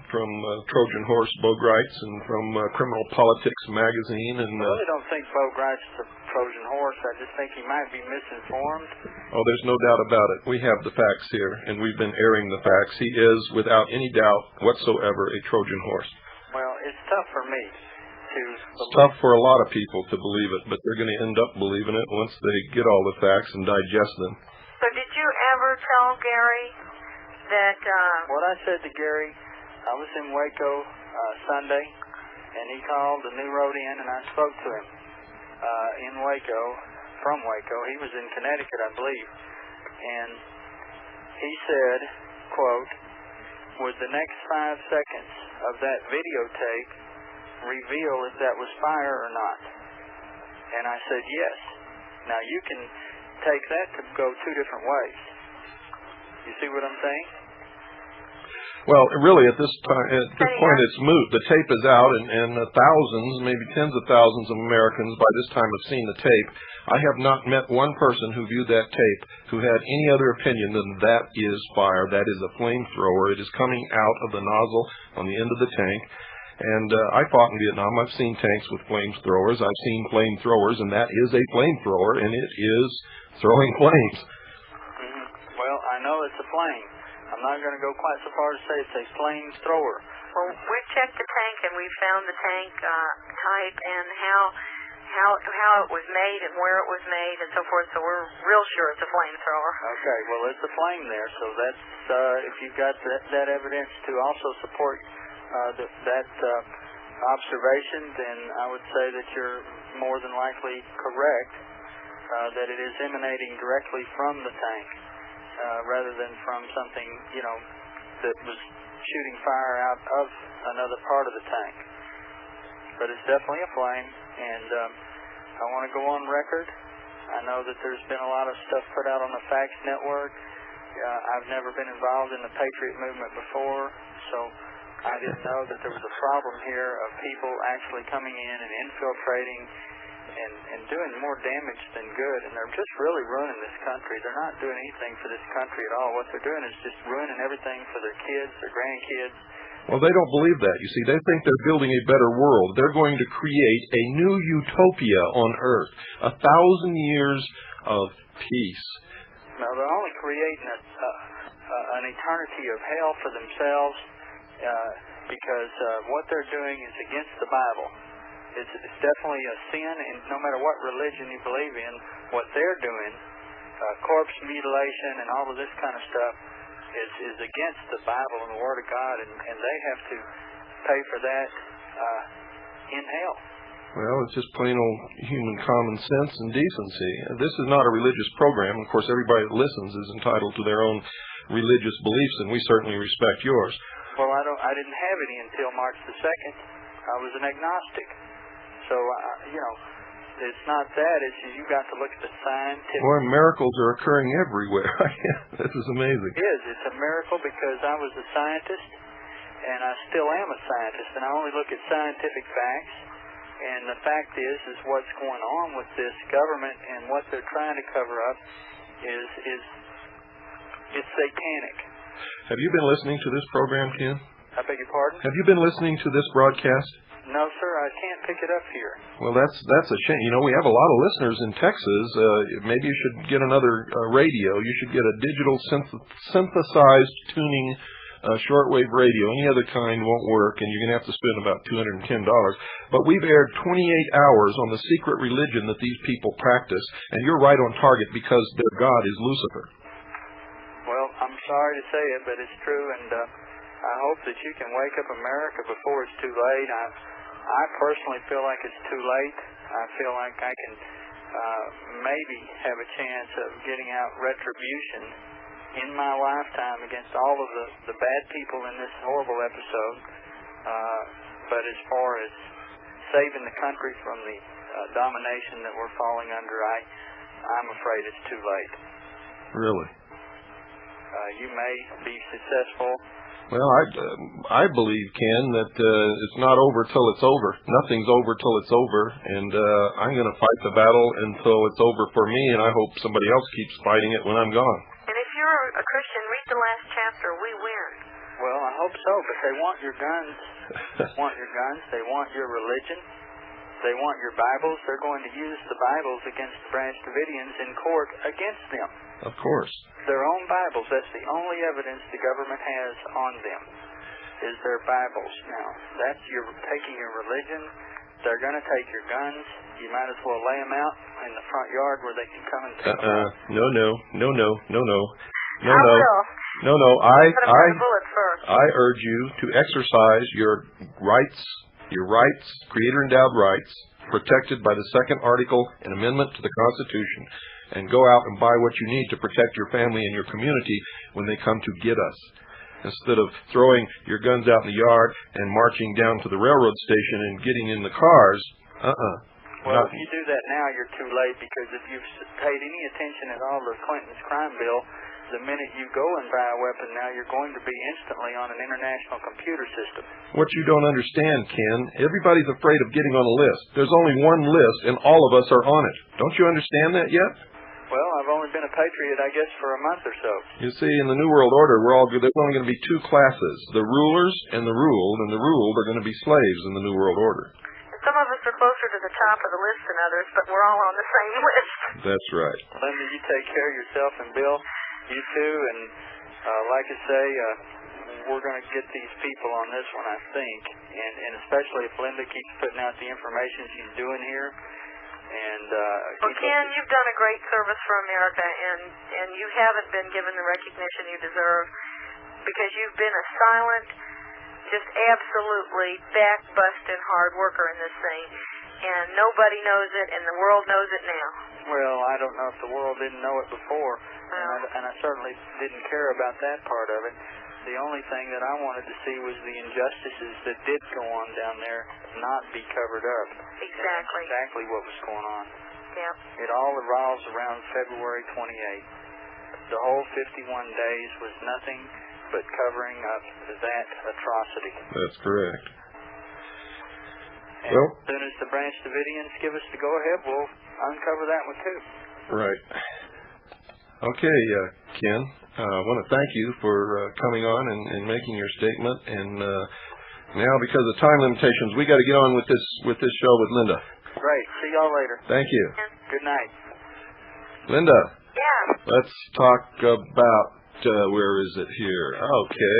Trojan Horse Bogrites and from Criminal Politics magazine. And I really don't think Bogrites is a Trojan Horse. I just think he might be misinformed. Oh, there's no doubt about it. We have the facts here, and we've been airing the facts. He is, without any doubt whatsoever, a Trojan horse. Well, it's tough for me to believe. It's tough for a lot of people to believe it, but they're going to end up believing it once they get all the facts and digest them. So did you ever tell Gary that... What I said to Gary, I was in Waco Sunday, and he called the new road in, and I spoke to him in Waco, from Waco. He was in Connecticut, I believe. And he said, quote, would the next 5 seconds of that videotape reveal if that was fire or not? And I said, yes. Now, you can take that to go 2 different ways. You see what I'm saying? Well, really, at this point, it's moot. The tape is out, and thousands, maybe tens of thousands of Americans by this time have seen the tape. I have not met one person who viewed that tape who had any other opinion than that is fire. That is a flamethrower. It is coming out of the nozzle on the end of the tank. And I fought in Vietnam. I've seen tanks with flamethrowers. I've seen flamethrowers, and that is a flamethrower, and it is throwing flames. Mm-hmm. Well, I know it's a flame. I'm not going to go quite so far to say it's a flamethrower. Well, we checked the tank, and we found the tank type and how it was made and where it was made and so forth, so we're real sure it's a flamethrower. Okay, well, it's a flame there, so that's, if you've got that evidence to also support that observation, then I would say that you're more than likely correct, that it is emanating directly from the tank, rather than from something, you know, that was shooting fire out of another part of the tank. But it's definitely a flame, and I want to go on record. I know that there's been a lot of stuff put out on the Facts Network. I've never been involved in the Patriot movement before, so I didn't know that there was a problem here of people actually coming in and infiltrating and doing more damage than good, and they're just really ruining this country. They're not doing anything for this country at all. What they're doing is just ruining everything for their kids, their grandkids. Well, they don't believe that. You see, they think they're building a better world. They're going to create a new utopia on Earth, 1,000 years of peace. Now, they're only creating an eternity of hell for themselves because what they're doing is against the Bible. It's definitely a sin, and no matter what religion you believe in, what they're doing, corpse mutilation and all of this kind of stuff, is against the Bible and the Word of God, and they have to pay for that in hell. Well, it's just plain old human common sense and decency. This is not a religious program. Of course, everybody that listens is entitled to their own religious beliefs, and we certainly respect yours. Well, I didn't have any until March the 2nd. I was an agnostic. So, you know, it's not that. It's you got to look at the scientific... Boy, miracles are occurring everywhere. This is amazing. It is. It's a miracle because I was a scientist, and I still am a scientist, and I only look at scientific facts. And the fact is what's going on with this government and what they're trying to cover up is it's satanic. Have you been listening to this program, Ken? I beg your pardon? Have you been listening to this broadcast? No, sir, I can't pick it up here. Well, that's a shame. You know, we have a lot of listeners in Texas. Maybe you should get another radio. You should get a digital synthesized tuning shortwave radio. Any other kind won't work, and you're going to have to spend about $210. But we've aired 28 hours on the secret religion that these people practice, and you're right on target because their God is Lucifer. Well, I'm sorry to say it, but it's true, and I hope that you can wake up America before it's too late. I personally feel like it's too late. I feel like I can maybe have a chance of getting out retribution in my lifetime against all of the bad people in this horrible episode. But as far as saving the country from the domination that we're falling under, I'm afraid it's too late. Really? You may be successful. Well, I believe, Ken, that it's not over till it's over. Nothing's over till it's over, and I'm going to fight the battle until it's over for me, and I hope somebody else keeps fighting it when I'm gone. And if you're a Christian, read the last chapter. We win. Well, I hope so, but they want your guns. They want your guns. They want your religion. They want your Bibles. They're going to use the Bibles against the Branch Davidians in court against them. Of course. Their own Bibles. That's the only evidence the government has on them, is their Bibles. Now, that's taking your religion. They're going to take your guns. You might as well lay them out in the front yard where they can come and pick them up. No. I urge you to exercise your rights, creator-endowed rights, protected by the second article and amendment to the Constitution, and go out and buy what you need to protect your family and your community when they come to get us. Instead of throwing your guns out in the yard and marching down to the railroad station and getting in the cars, Well, if you do that now, you're too late, because if you've paid any attention at all to Clinton's crime bill, the minute you go and buy a weapon now, you're going to be instantly on an international computer system. What you don't understand, Ken, everybody's afraid of getting on a list. There's only one list, and all of us are on it. Don't you understand that yet? Well, I've only been a patriot, I guess, for a month or so. You see, in the New World Order, there's only going to be two classes, the rulers and the ruled, and the ruled are going to be slaves in the New World Order. Some of us are closer to the top of the list than others, but we're all on the same list. That's right. Linda, you take care of yourself, and Bill, you too, and like I say, we're going to get these people on this one, I think, and especially if Linda keeps putting out the information she's doing here. And well, Ken, you've done a great service for America, and you haven't been given the recognition you deserve, because you've been a silent, just absolutely back-busting hard worker in this thing, and nobody knows it, and the world knows it now. Well, I don't know if the world didn't know it before, and I certainly didn't care about that part of it. The only thing that I wanted to see was the injustices that did go on down there not be covered up. Exactly. That's exactly what was going on. Yeah. It all revolves around February 28th. The whole 51 days was nothing but covering up that atrocity. That's correct. And as soon as the Branch Davidians give us the go-ahead, we'll uncover that one too. Right. Okay, Ken, I want to thank you for coming on and making your statement. And now, because of time limitations, we got to get on with this show with Linda. Great. See y'all later. Thank you. Good night. Linda. Yeah. Let's talk about where is it here? Okay.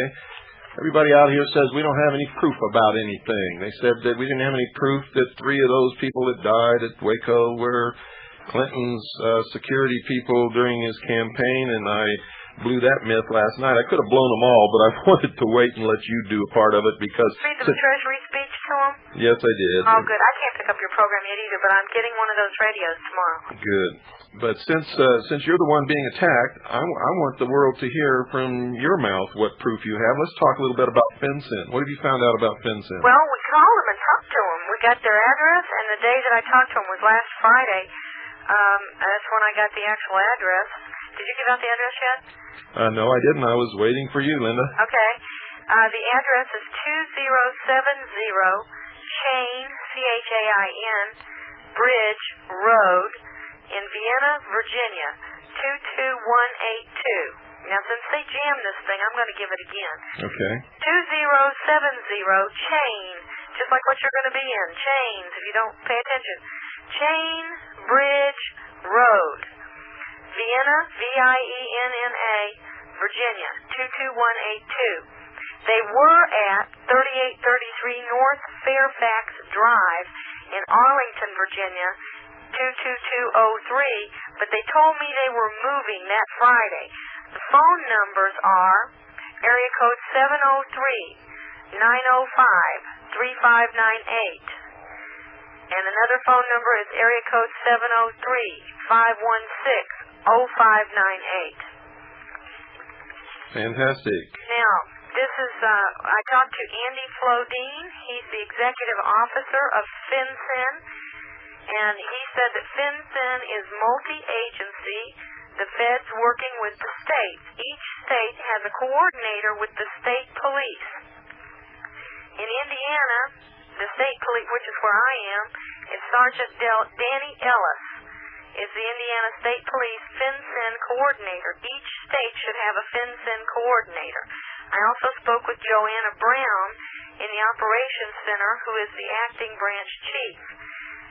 Everybody out here says we don't have any proof about anything. They said that we didn't have any proof that 3 of those people that died at WACO were Clinton's security people during his campaign, and I blew that myth last night. I could have blown them all, but I wanted to wait and let you do a part of it because... Read the Treasury speech to him? Yes, I did. Oh, good. I can't pick up your program yet either, but I'm getting one of those radios tomorrow. Good. But since you're the one being attacked, I want the world to hear from your mouth what proof you have. Let's talk a little bit about FinCEN. What have you found out about FinCEN? Well, we called them and talked to them. We got their address, and the day that I talked to them was last Friday. That's when I got the actual address. Did you give out the address yet? No, I didn't. I was waiting for you, Linda. Okay. The address is 2070 Chain, Chain, Bridge Road in Vienna, Virginia, 22182. Now, since they jammed this thing, I'm going to give it again. Okay. 2070 Chain, just like what you're going to be in. Chains, if you don't pay attention. Chain, Bridge Road, Vienna, Vienna, Virginia, 22182. They were at 3833 North Fairfax Drive in Arlington, Virginia, 22203, but they told me they were moving that Friday. The phone numbers are area code 703-905-3598. And another phone number is area code 703-516-0598. Fantastic. Now, this is, I talked to Andy Flodine. He's the executive officer of FinCEN, and he said that FinCEN is multi-agency. the feds working with the states. Each state has a coordinator with the state police. In Indiana, the state police, which is where I am, is Sergeant Danny Ellis, is the Indiana State Police FinCEN coordinator. Each state should have a FinCEN coordinator. I also spoke with Joanna Brown in the Operations Center, who is the acting branch chief.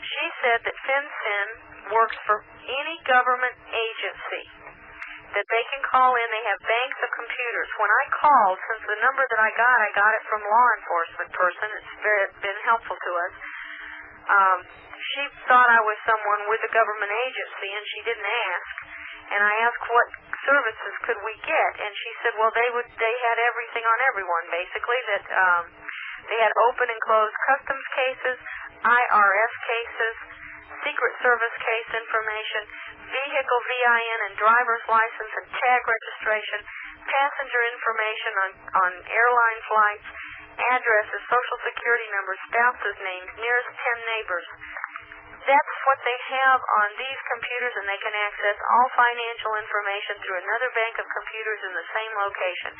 She said that FinCEN works for any government agency that they can call in. They have banks of computers. When I called, since the number that I got it from law enforcement person. It's been helpful to us. She thought I was someone with a government agency, and she didn't ask. And I asked what services could we get, and she said, well, they had everything on everyone, basically, that they had open and closed customs cases, IRS cases, Secret Service case information, vehicle VIN and driver's license and tag registration, passenger information on airline flights, addresses, social security numbers, spouses' names, nearest 10 neighbors. That's what they have on these computers, and they can access all financial information through another bank of computers in the same location.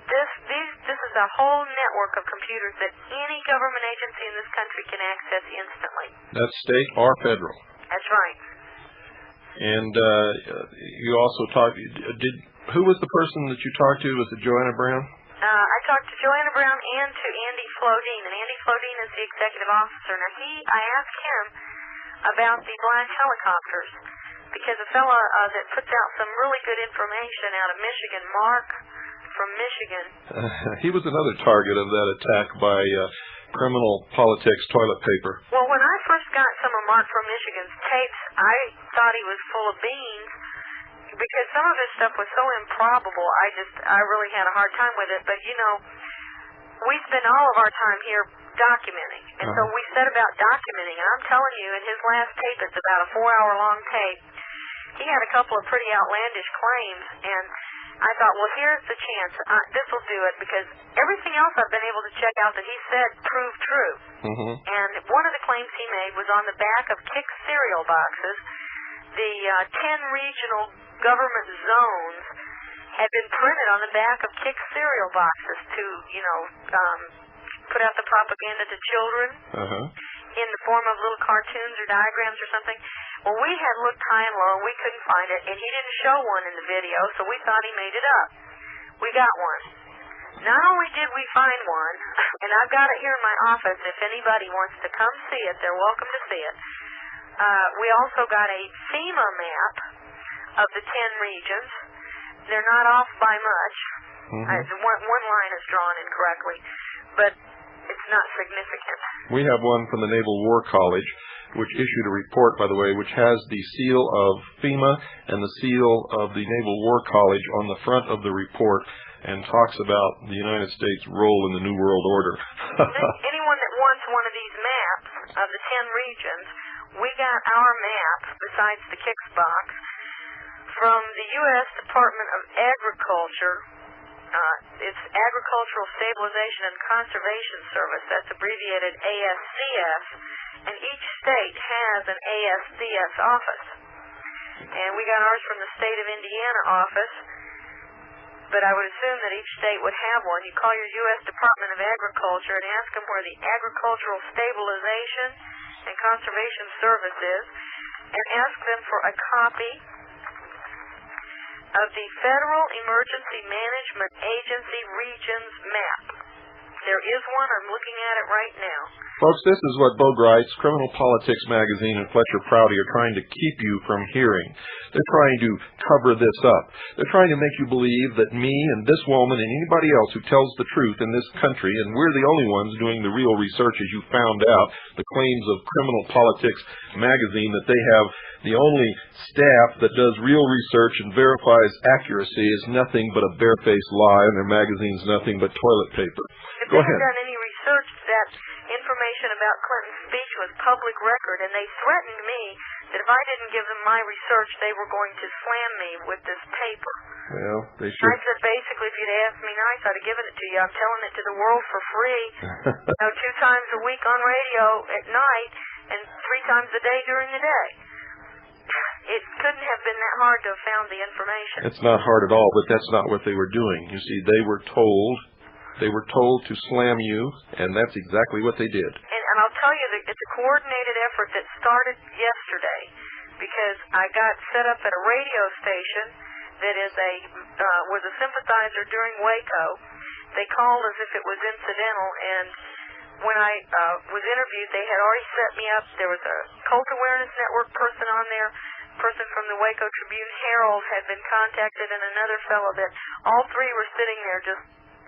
This is a whole network of computers that any government agency in this country can access instantly. That's state or federal? That's right. And you also talked, who was the person that you talked to? Was it Joanna Brown? I talked to Joanna Brown and to Andy Flodine, and Andy Flodine is the executive officer. Now, I asked him about the black helicopters, because a fellow that puts out some really good information out of Michigan, Mark from Michigan. He was another target of that attack by criminal politics toilet paper. Well, when I first got some of Mark from Michigan's tapes, I thought he was full of beans, because some of his stuff was so improbable. I really had a hard time with it. But, you know, we spend all of our time here documenting. And so we set about documenting. And I'm telling you, in his last tape, it's about a 4-hour-long tape, he had a couple of pretty outlandish claims. And I thought, well, here's the chance. This will do it, because everything else I've been able to check out that he said proved true. Mm-hmm. And one of the claims he made was on the back of Kix cereal boxes. The 10 regional government zones had been printed on the back of Kix cereal boxes to, put out the propaganda to children in the form of little cartoons or diagrams or something. Well, we had looked high and low, and we couldn't find it, and he didn't show one in the video, so we thought he made it up. We got one. Not only did we find one, and I've got it here in my office. If anybody wants to come see it, they're welcome to see it. We also got a FEMA map of the 10 regions. They're not off by much. One line is drawn incorrectly, but it's not significant. We have one from the Naval War College, which issued a report, by the way, which has the seal of FEMA and the seal of the Naval War College on the front of the report, and talks about the United States' role in the New World Order. Anyone that wants one of these maps of the 10 regions, we got our map, besides the Kix box, from the U.S. Department of Agriculture. It's Agricultural Stabilization and Conservation Service. That's abbreviated ASCS. And each state has an ASCS office. And we got ours from the state of Indiana office. But I would assume that each state would have one. You call your U.S. Department of Agriculture and ask them where the Agricultural Stabilization and Conservation Service is, and ask them for a copy of the Federal Emergency Management Agency Regions Map. There is one. I'm looking at it right now. Folks, this is what Bo Greitz, Criminal Politics Magazine, and Fletcher Prouty are trying to keep you from hearing. They're trying to cover this up. They're trying to make you believe that me and this woman and anybody else who tells the truth in this country, and we're the only ones doing the real research, as you found out, the claims of Criminal Politics Magazine, that they have the only staff that does real research and verifies accuracy is nothing but a barefaced lie, and their magazine's nothing but toilet paper. If Go they ahead. had done any research, that information about Clinton's speech was public record, and they threatened me that if I didn't give them my research, they were going to slam me with this paper. Well, they should. I said, basically, if you'd asked me nice, I'd have given it to you. I'm telling it to the world for free. 2 times a week on radio at night, and 3 times a day during the day. it couldn't have been that hard to have found the information. It's not hard at all, but that's not what they were doing. You see, they were told to slam you, and that's exactly what they did. And I'll tell you that it's a coordinated effort that started yesterday, because I got set up at a radio station that is was a sympathizer during WACO. They called as if it was incidental, and when I was interviewed, they had already set me up. There was a Cult Awareness Network person on there, person from the WACO Tribune Herald had been contacted, and another fellow that all three were sitting there just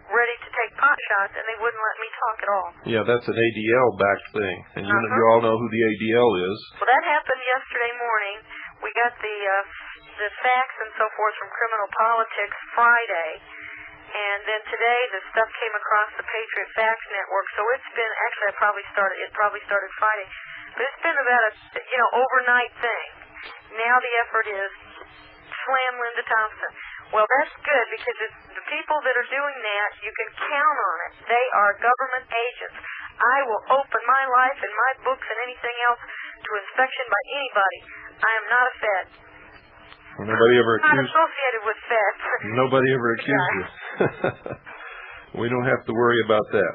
ready to take pot shots, and they wouldn't let me talk at all. Yeah, that's an ADL-backed thing, and you all know who the ADL is. Well, that happened yesterday morning. We got the facts and so forth from Criminal Politics Friday, and then today the stuff came across the Patriot Facts Network. So it's been actually it probably started Friday, but it's been about a overnight thing. Now the effort is slam Linda Thompson. Well, that's good, because the people that are doing that, you can count on it. They are government agents. I will open my life and my books and anything else to inspection by anybody. I am not a Fed. Well, nobody ever I'm not associated with Feds. Nobody ever accused you. We don't have to worry about that.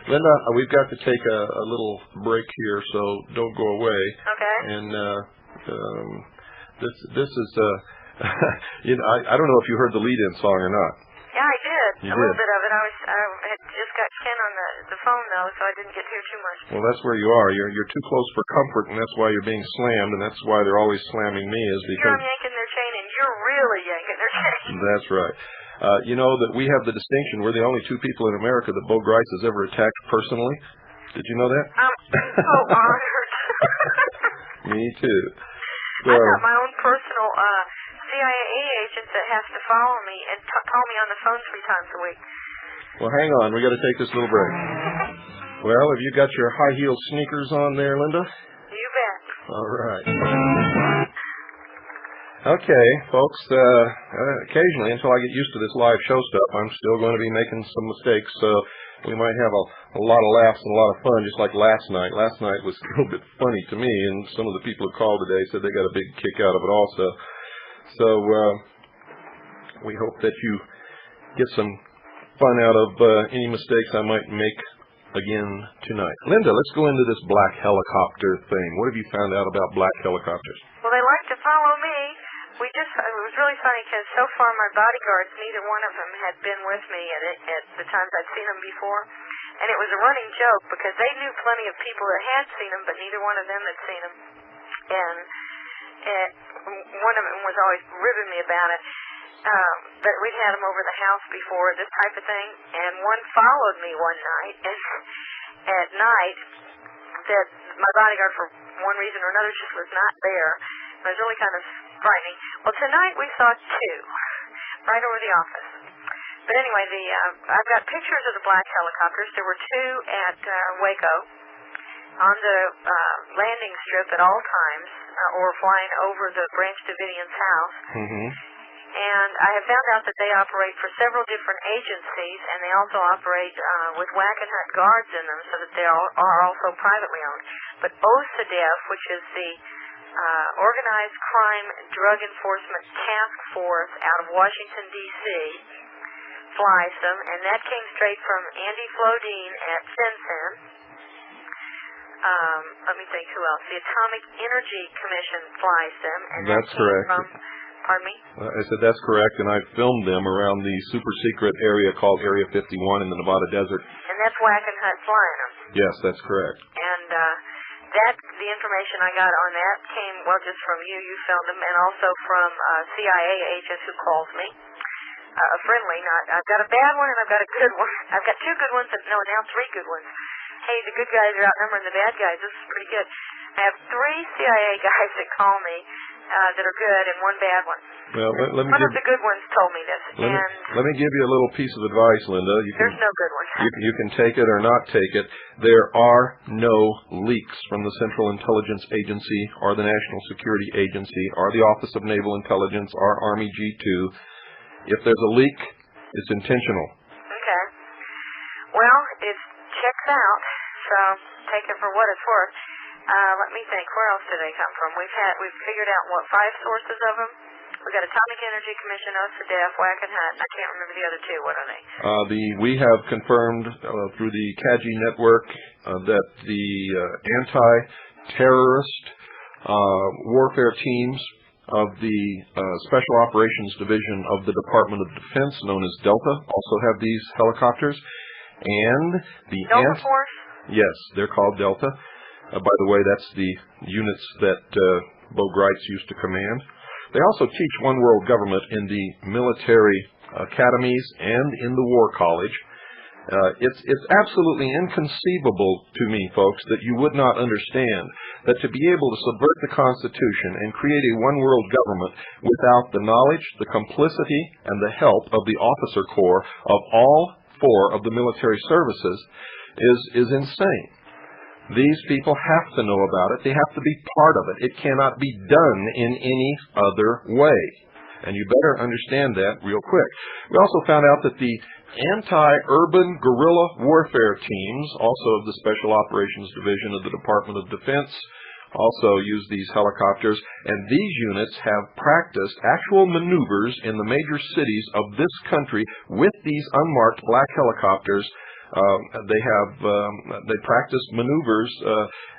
Linda, we've got to take a little break here, so don't go away. Okay. And this is I don't know if you heard the lead-in song or not. Yeah, I did. You a little did. bit of it. I had just got Ken on the phone though, so I didn't get to hear too much. Well, that's where you are. You're too close for comfort, and that's why you're being slammed, and that's why they're always slamming me, is because I'm yanking their chain, and you're really yanking their chain. That's right. You know that we have the distinction. We're the only two people in America that Bo Grice has ever attacked personally. Did you know that? I'm so honored. Me too. I got my own personal CIA agent that has to follow me and call me on the phone 3 times a week. Well, hang on. We got to take this little break. Well, have you got your high heel sneakers on there, Linda? You bet. All right. Okay, folks. Occasionally, until I get used to this live show stuff, I'm still going to be making some mistakes. So we might have a lot of laughs and a lot of fun, just like last night. Last night was a little bit funny to me, and some of the people who called today said they got a big kick out of it also. So we hope that you get some fun out of any mistakes I might make again tonight. Linda, let's go into this black helicopter thing. What have you found out about black helicopters? Well, they like to follow me. It was really funny, because so far my bodyguards, neither one of them had been with me at the times I'd seen them before. And it was a running joke, because they knew plenty of people that had seen them, but neither one of them had seen them. And one of them was always ribbing me about it. But we'd had them over the house before, this type of thing. And one followed me one night, and at night, that my bodyguard, for one reason or another, just was not there. It was really kind of frightening. Well, tonight we saw 2 right over the office. But anyway, I've got pictures of the black helicopters. There were 2 at WACO on the landing strip at all times, or flying over the Branch Davidian's house. Mm-hmm. And I have found out that they operate for several different agencies, and they also operate with WACO guards in them, so that they are also privately owned. But OCDF, which is the Organized Crime Drug Enforcement Task Force out of Washington, D.C., flies them, and that came straight from Andy Flodine at FinCEN. Let me think, who else? The Atomic Energy Commission flies them, and that's correct. Pardon me? I said that's correct, and I filmed them around the super secret area called Area 51 in the Nevada desert. And that's WACO flying them. Yes, that's correct. And the information I got on that came, just from you. You filmed them, and also from CIA agents who calls me. A friendly, I've got a bad one and I've got a good one. I've got 2 good ones, now 3 good ones. Hey, the good guys are outnumbering the bad guys. This is pretty good. I have 3 CIA guys that call me that are good, and 1 bad one. Well, let me one of the good ones told me this. Let me give you a little piece of advice, Linda. There's no good one. You can take it or not take it. There are no leaks from the Central Intelligence Agency or the National Security Agency or the Office of Naval Intelligence or Army G2. If there's a leak, it's intentional. Okay. Well, it checks out, so take it for what it's worth. Let me think. Where else do they come from? We've figured out, 5 sources of them? We got Atomic Energy Commission, OSDF, WACO, and HUD. I can't remember the other 2. What are they? We have confirmed through the CAGI network that the anti-terrorist warfare teams of the Special Operations Division of the Department of Defense, known as Delta, also have these helicopters. And the Delta Force? Yes, they're called Delta. By the way, that's the units that Bo Greitz used to command. They also teach one world government in the military academies and in the War College. It's absolutely inconceivable to me, folks, that you would not understand that to be able to subvert the Constitution and create a one world government without the knowledge, the complicity, and the help of the officer corps of all 4 of the military services is insane. These people have to know about it. They have to be part of it. It cannot be done in any other way. And you better understand that real quick. We also found out that the anti-urban guerrilla warfare teams, also of the Special Operations Division of the Department of Defense, also use these helicopters. And these units have practiced actual maneuvers in the major cities of this country with these unmarked black helicopters. They practice maneuvers,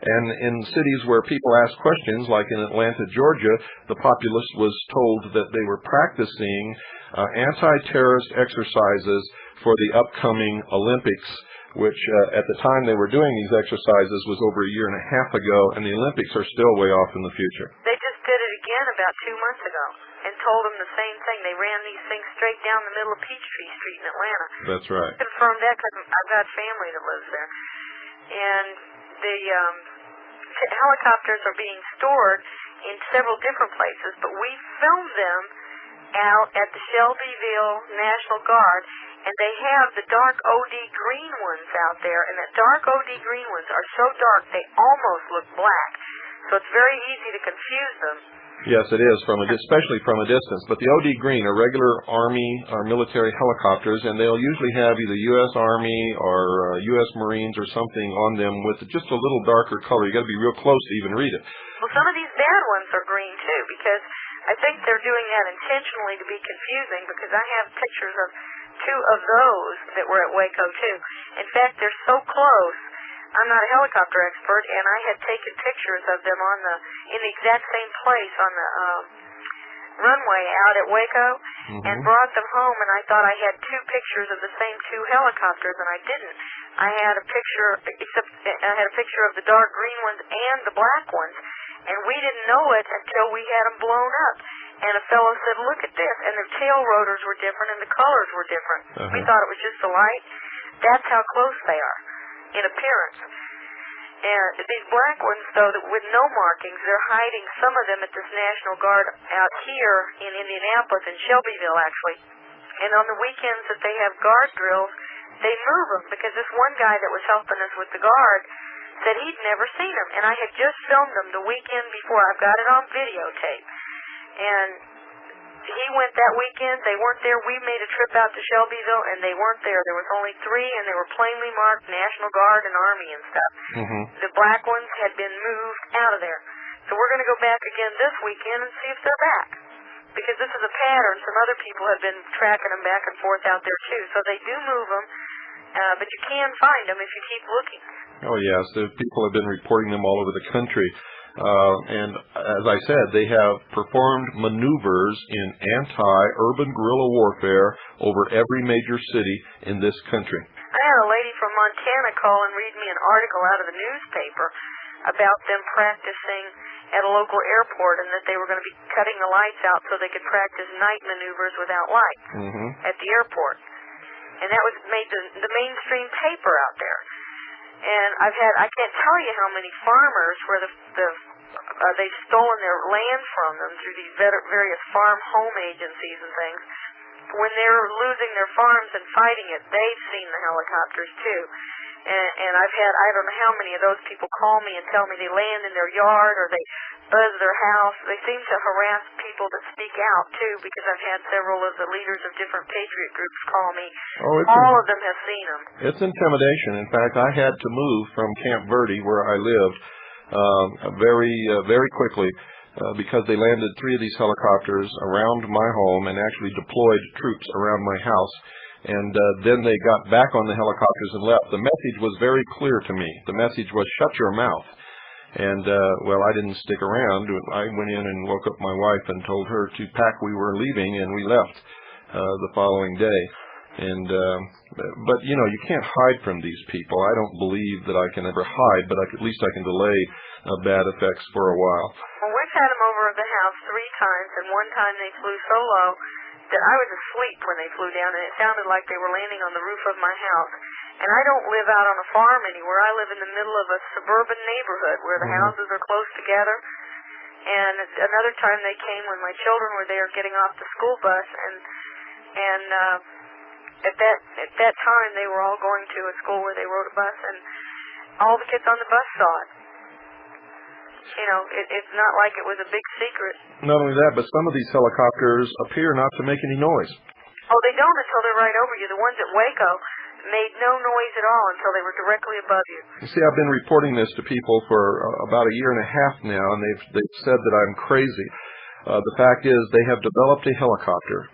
and in cities where people ask questions, like in Atlanta, Georgia, the populace was told that they were practicing anti-terrorist exercises for the upcoming Olympics, which at the time they were doing these exercises was over a year and a half ago, and the Olympics are still way off in the future. They just did it again about 2 months ago and told them the same thing. They ran these things straight down the middle of Peachtree Street in Atlanta. That's right. I confirmed that because I've got family that lives there. And the helicopters are being stored in several different places, but we filmed them out at the Shelbyville National Guard, and they have the dark OD green ones out there, and the dark OD green ones are so dark they almost look black. So it's very easy to confuse them. Yes, it is, especially from a distance. But the OD green are regular Army or military helicopters, and they'll usually have either U.S. Army or U.S. Marines or something on them with just a little darker color. You got to be real close to even read it. Well, some of these bad ones are green too, because I think they're doing that intentionally to be confusing, because I have pictures of 2 of those that were at WACO too. In fact, they're so close. I'm not a helicopter expert, and I had taken pictures of them in the exact same place on the runway out at WACO, and brought them home, and I thought I had 2 pictures of the same 2 helicopters, and I didn't. I had a picture of the dark green ones and the black ones, and we didn't know it until we had them blown up. And a fellow said, "Look at this," and the tail rotors were different and the colors were different. We thought it was just the light. That's how close they are in appearance. And these black ones, though, with no markings, they're hiding some of them at this National Guard out here in Indianapolis, in Shelbyville, actually. And on the weekends that they have guard drills, they move them, because this one guy that was helping us with the guard said he'd never seen them. And I had just filmed them the weekend before. I've got it on videotape. And he went that weekend. They weren't there. We made a trip out to Shelbyville, and they weren't there. There was only 3, and they were plainly marked National Guard and Army and stuff. The black ones had been moved out of there. So we're going to go back again this weekend and see if they're back, because this is a pattern. Some other people have been tracking them back and forth out there too. So they do move them, but you can find them if you keep looking. Oh yes, the people have been reporting them all over the country. And as I said, they have performed maneuvers in anti-urban guerrilla warfare over every major city in this country. I had a lady from Montana call and read me an article out of the newspaper about them practicing at a local airport, and that they were going to be cutting the lights out so they could practice night maneuvers without lights at the airport. And that was made the mainstream paper out there. And I can't tell you how many farmers where they've stolen their land from them through these various farm home agencies and things. When they're losing their farms and fighting it, they've seen the helicopters too. And I don't know how many of those people call me and tell me they land in their yard or they buzz their house. They seem to harass people that speak out too, because I've had several of the leaders of different patriot groups call me. All of them have seen them. It's intimidation. In fact, I had to move from Camp Verde, where I lived, very quickly because they landed 3 of these helicopters around my home and actually deployed troops around my house. And then they got back on the helicopters and left. The message was very clear to me. The message was, shut your mouth. And, well, I didn't stick around. I went in and woke up my wife and told her to pack. We were leaving, and we left the following day. And but, you know, you can't hide from these people. I don't believe that I can ever hide, but at least I can delay bad effects for a while. Well, we've had them over at the house 3 times, and one time they flew so low that I was asleep when they flew down, and it sounded like they were landing on the roof of my house. And I don't live out on a farm anywhere. I live in the middle of a suburban neighborhood where the houses are close together. And another time they came when my children were there getting off the school bus, and at that time they were all going to a school where they rode a bus, and all the kids on the bus saw it. You know, it's not like it was a big secret. Not only that, but some of these helicopters appear not to make any noise. Oh, they don't until they're right over you. The ones at WACO made no noise at all until they were directly above you. You see, I've been reporting this to people for about a year and a half now, and they've said that I'm crazy. The fact is, they have developed a helicopter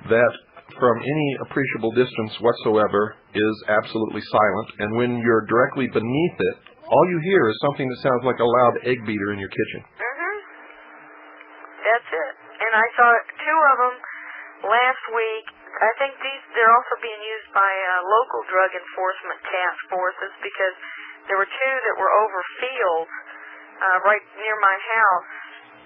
that, from any appreciable distance whatsoever, is absolutely silent, and when you're directly beneath it, all you hear is something that sounds like a loud egg beater in your kitchen. That's it. And I saw 2 of them last week. I think they're also being used by local drug enforcement task forces, because there were 2 that were over fields right near my house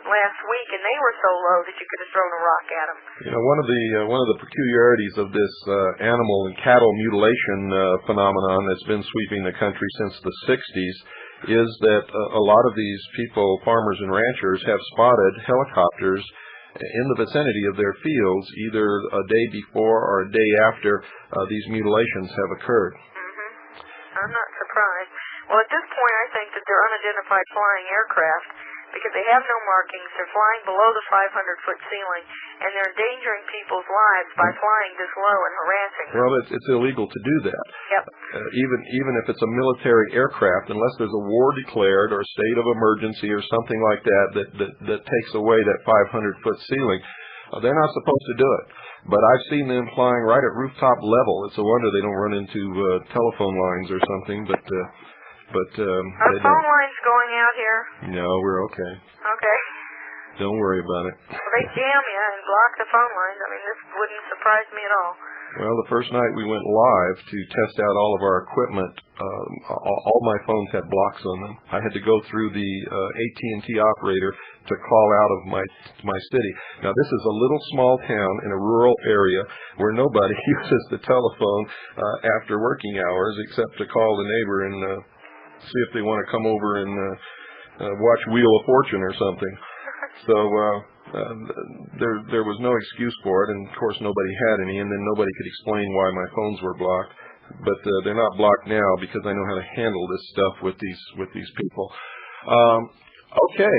last week, and they were so low that you could have thrown a rock at them. You know, one of the peculiarities of this animal and cattle mutilation phenomenon that's been sweeping the country since the 60s is that a lot of these people, farmers and ranchers, have spotted helicopters in the vicinity of their fields either a day before or a day after these mutilations have occurred. I'm not surprised. Well, at this point, I think that they're unidentified flying aircraft, because they have no markings. They're flying below the 500-foot ceiling, and they're endangering people's lives by flying this low and harassing them. Well, it's illegal to do that. Yep. Even if it's a military aircraft, unless there's a war declared or a state of emergency or something like that takes away that 500-foot ceiling, they're not supposed to do it. But I've seen them flying right at rooftop level. It's a wonder they don't run into telephone lines or something, but Are phone lines going out here? No, we're okay. Okay. Don't worry about it. Well, they jam you and block the phone lines. I mean, this wouldn't surprise me at all. Well, the first night we went live to test out all of our equipment, all my phones had blocks on them. I had to go through the AT&T operator to call out of my city. Now, this is a little small town in a rural area where nobody uses the telephone after working hours except to call the neighbor and see if they want to come over and watch Wheel of Fortune or something. So there was no excuse for it, and of course nobody had any, and then nobody could explain why my phones were blocked. But they're not blocked now because I know how to handle this stuff with these people. Okay,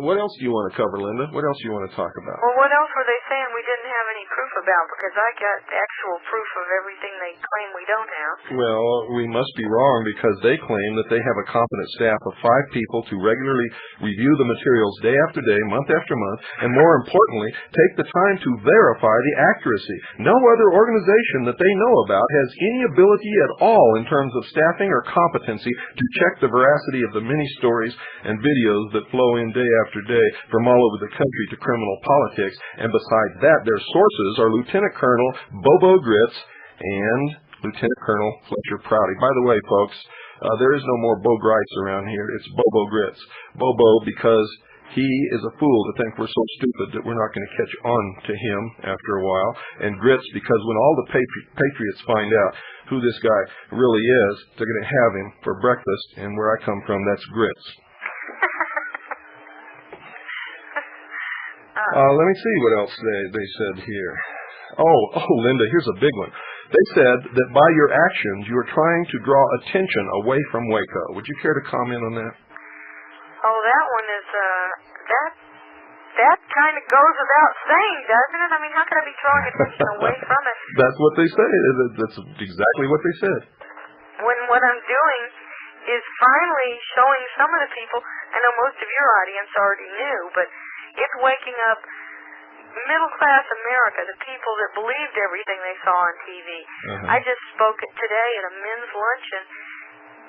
what else do you want to cover, Linda? What else do you want to talk about? Well, what else were they saying we didn't have any proof about? Because I got actual proof of everything they claim we don't have. Well, we must be wrong because they claim that they have a competent staff of 5 people to regularly review the materials day after day, month after month, and more importantly, take the time to verify the accuracy. No other organization that they know about has any ability at all in terms of staffing or competency to check the veracity of the many stories and videos that flow in day after day from all over the country to criminal politics. And besides that, their sources are Lieutenant Colonel Bobo Grits and Lieutenant Colonel Fletcher Prouty. By the way, folks, there is no more Bo Grites around here. It's Bobo Grits. Bobo because he is a fool to think we're so stupid that we're not going to catch on to him after a while. And Grits because when all the patriots find out who this guy really is, they're going to have him for breakfast. And where I come from, that's grits. Let me see what else they said here. Oh, Linda, here's a big one. They said that by your actions, you are trying to draw attention away from WACO. Would you care to comment on that? Oh, that one is, that kind of goes without saying, doesn't it? I mean, how can I be drawing attention away from it? That's what they say. That's exactly what they said. When what I'm doing is finally showing some of the people. I know most of your audience already knew, but it's waking up middle-class America, the people that believed everything they saw on TV. I just spoke today at a men's luncheon.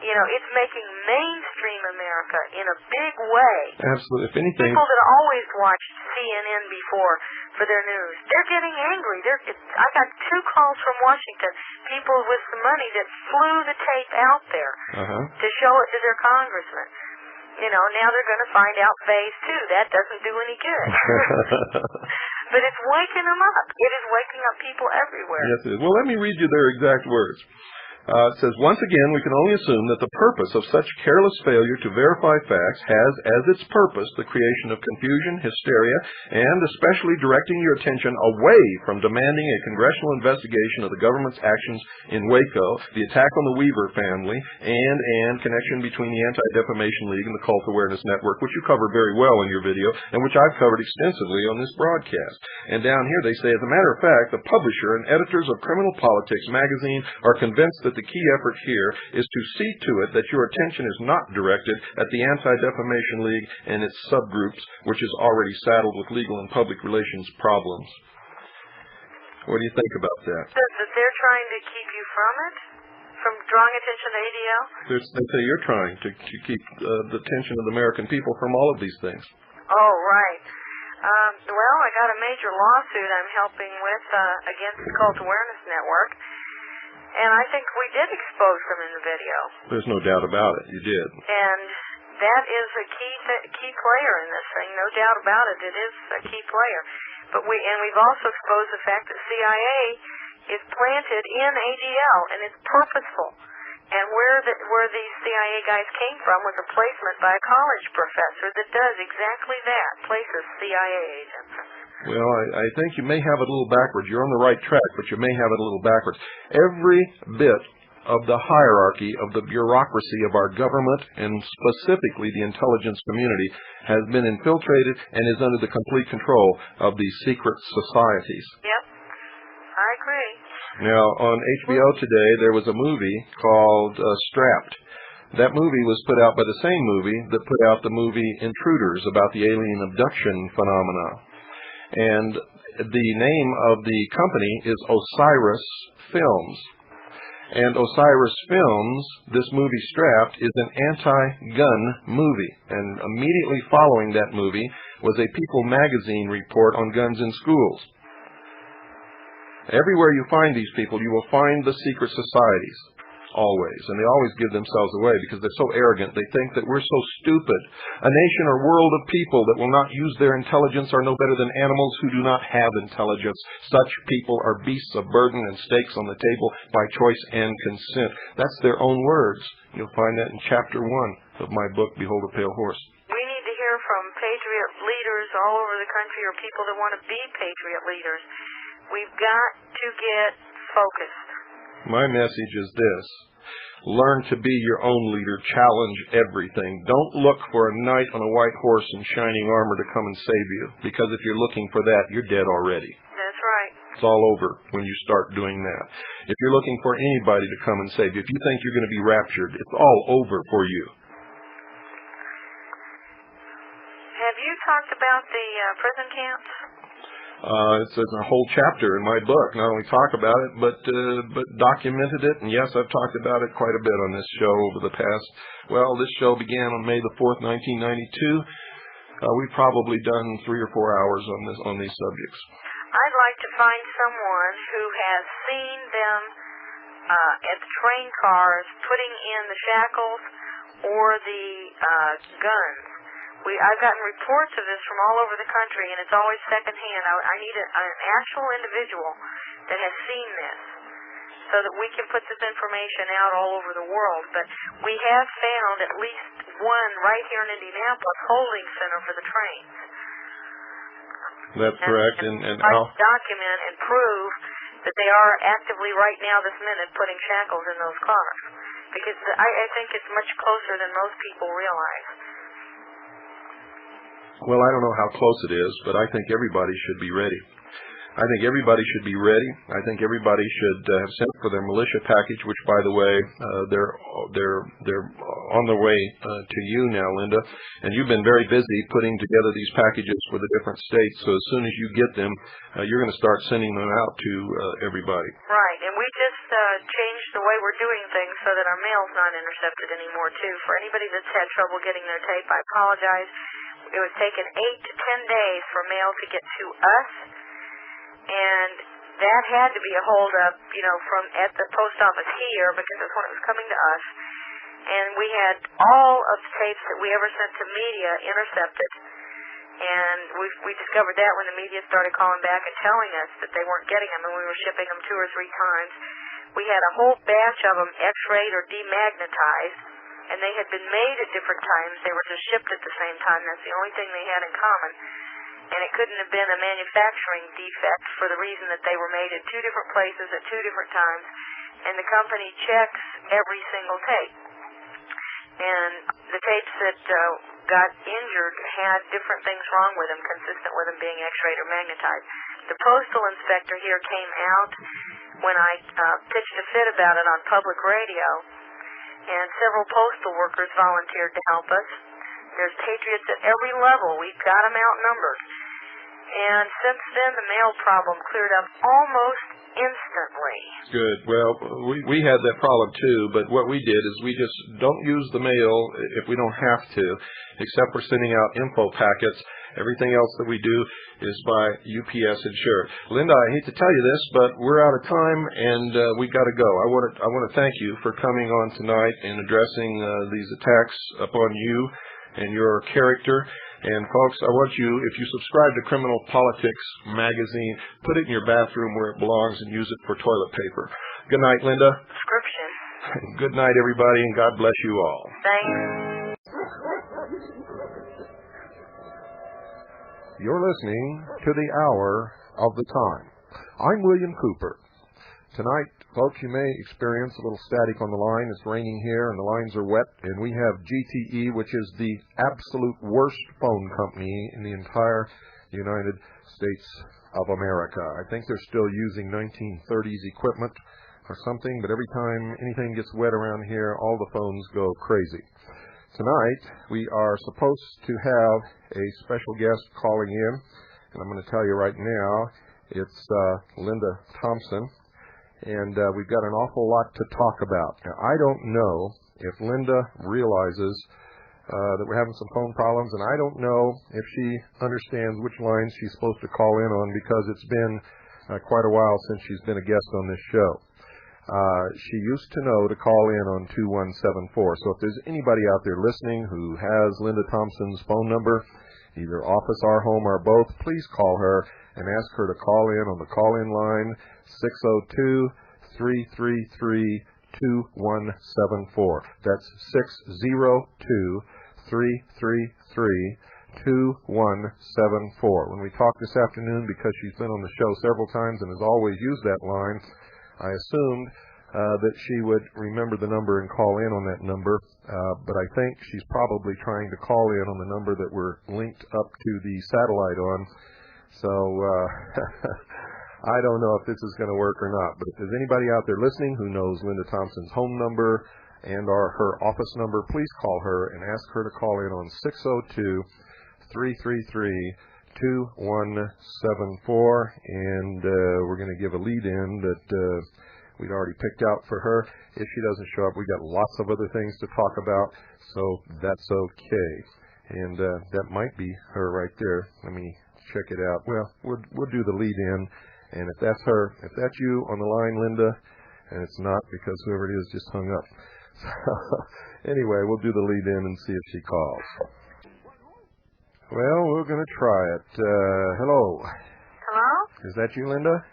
You know, it's making mainstream America in a big way. Absolutely. If anything, people that always watched CNN before for their news, they're getting angry. I got 2 calls from Washington, people with some money that flew the tape out there to show it to their congressman. You know, now they're going to find out phase 2. That doesn't do any good. But it's waking them up. It is waking up people everywhere. Yes, it is. Well, let me read you their exact words. It says, once again, we can only assume that the purpose of such careless failure to verify facts has as its purpose the creation of confusion, hysteria, and especially directing your attention away from demanding a congressional investigation of the government's actions in WACO, the attack on the Weaver family, and connection between the Anti-Defamation League and the Cult Awareness Network, which you covered very well in your video, and which I've covered extensively on this broadcast. And down here they say, as a matter of fact, the publisher and editors of Criminal Politics magazine are convinced that the key effort here is to see to it that your attention is not directed at the Anti-Defamation League and its subgroups, which is already saddled with legal and public relations problems. What do you think about that? That they're trying to keep you from it? From drawing attention to ADL? They say you're trying to keep the attention of the American people from all of these things. Oh, right. Well, I got a major lawsuit I'm helping with against the Cult Awareness Network. And I think we did expose them in the video. There's no doubt about it. You did. And that is a key player in this thing. No doubt about it. It is a key player. But we've also exposed the fact that CIA is planted in ADL, and it's purposeful. And where these CIA guys came from was a placement by a college professor that does exactly that, places CIA agents. Well, I think you may have it a little backwards. You're on the right track, but you may have it a little backwards. Every bit of the hierarchy of the bureaucracy of our government, and specifically the intelligence community, has been infiltrated and is under the complete control of these secret societies. Yep, I agree. Now, on HBO today, there was a movie called Strapped. That movie was put out by the same movie that put out the movie Intruders about the alien abduction phenomena. And the name of the company is Osiris Films. And Osiris Films, this movie Strapped, is an anti-gun movie. And immediately following that movie was a People magazine report on guns in schools. Everywhere you find these people, you will find the secret societies. Always. And they always give themselves away because they're so arrogant. They think that we're so stupid. A nation or world of people that will not use their intelligence are no better than animals who do not have intelligence. Such people are beasts of burden and stakes on the table by choice and consent. That's their own words. You'll find that in chapter 1 of my book, Behold a Pale Horse. We need to hear from patriot leaders all over the country, or people that want to be patriot leaders. We've got to get focused. My message is this. Learn to be your own leader. Challenge everything. Don't look for a knight on a white horse in shining armor to come and save you. Because if you're looking for that, you're dead already. That's right. It's all over when you start doing that. If you're looking for anybody to come and save you, if you think you're going to be raptured, it's all over for you. Have you talked about the prison camps? It's a whole chapter in my book. Not only talk about it, but documented it. And yes, I've talked about it quite a bit on this show over the past. Well, this show began on May the 4th, 1992. We've probably done 3 or 4 hours on these subjects. I'd like to find someone who has seen them at the train cars putting in the shackles or the guns. I've gotten reports of this from all over the country, and it's always secondhand. I need an actual individual that has seen this so that we can put this information out all over the world. But we have found at least one right here in Indianapolis holding center for the trains. That's correct. And I'll document and prove that they are actively right now this minute putting shackles in those cars. Because I think it's much closer than most people realize. Well, I don't know how close it is, but I think everybody should be ready. I think everybody should be ready. I think everybody should have sent for their militia package, which, by the way, they're on the way to you now, Linda, and you've been very busy putting together these packages for the different states. So as soon as you get them, you're going to start sending them out to everybody. Right, and we just changed the way we're doing things so that our mail's not intercepted anymore, too. For anybody that's had trouble getting their tape, I apologize. It was taking 8 to 10 days for mail to get to us, and that had to be a holdup, from at the post office here because that's when it was coming to us. And we had all of the tapes that we ever sent to media intercepted. And we discovered that when the media started calling back and telling us that they weren't getting them, and we were shipping them 2 or 3 times. We had a whole batch of them X-rayed or demagnetized, and they had been made at different times. They were just shipped at the same time. That's the only thing they had in common. And it couldn't have been a manufacturing defect for the reason that they were made at 2 different places at 2 different times. And the company checks every single tape. And the tapes that got injured had different things wrong with them, consistent with them being X-rayed or magnetized. The postal inspector here came out when I pitched a fit about it on public radio, and several postal workers volunteered to help us. There's patriots at every level. We've got them outnumbered. And since then, the mail problem cleared up almost instantly. Good. Well, we had that problem too, but what we did is we just don't use the mail if we don't have to, except for sending out info packets. Everything else that we do is by UPS insured. Linda, I hate to tell you this, but we're out of time, and we've got to go. I want to thank you for coming on tonight and addressing these attacks upon you and your character. And folks, I want you, if you subscribe to Criminal Politics magazine, put it in your bathroom where it belongs and use it for toilet paper. Good night, Linda. Prescription. Good night, everybody, and God bless you all. Thanks. You're listening to the Hour of the Time. I'm William Cooper. Tonight, folks, you may experience a little static on the line. It's raining here and the lines are wet, and we have GTE, which is the absolute worst phone company in the entire United States of America. I think they're still using 1930s equipment or something, but every time anything gets wet around here, all the phones go crazy. Tonight, we are supposed to have a special guest calling in, and I'm going to tell you right now, it's Linda Thompson. And we've got an awful lot to talk about. Now, I don't know if Linda realizes that we're having some phone problems, and I don't know if she understands which lines she's supposed to call in on, because it's been quite a while since she's been a guest on this show. She used to know to call in on 2174. So if there's anybody out there listening who has Linda Thompson's phone number, either office or home or both, please call her and ask her to call in on the call-in line 602-333-2174. That's 602-333-2174. When we talked this afternoon, because she's been on the show several times and has always used that line, I assumed that she would remember the number and call in on that number, but I think she's probably trying to call in on the number that we're linked up to the satellite on. So I don't know if this is going to work or not, but if there's anybody out there listening who knows Linda Thompson's home number and or her office number, please call her and ask her to call in on 602-333-2174, and we're going to give a lead-in that we'd already picked out for her. If she doesn't show up, we've got lots of other things to talk about, so that's okay. And that might be her right there. Let me check it out. Well, we'll do the lead-in, and if that's her, if that's you on the line, Linda, and it's not, because whoever it is just hung up. So anyway, we'll do the lead-in and see if she calls. Well, we're going to try it. Hello. Hello? Is that you, Linda?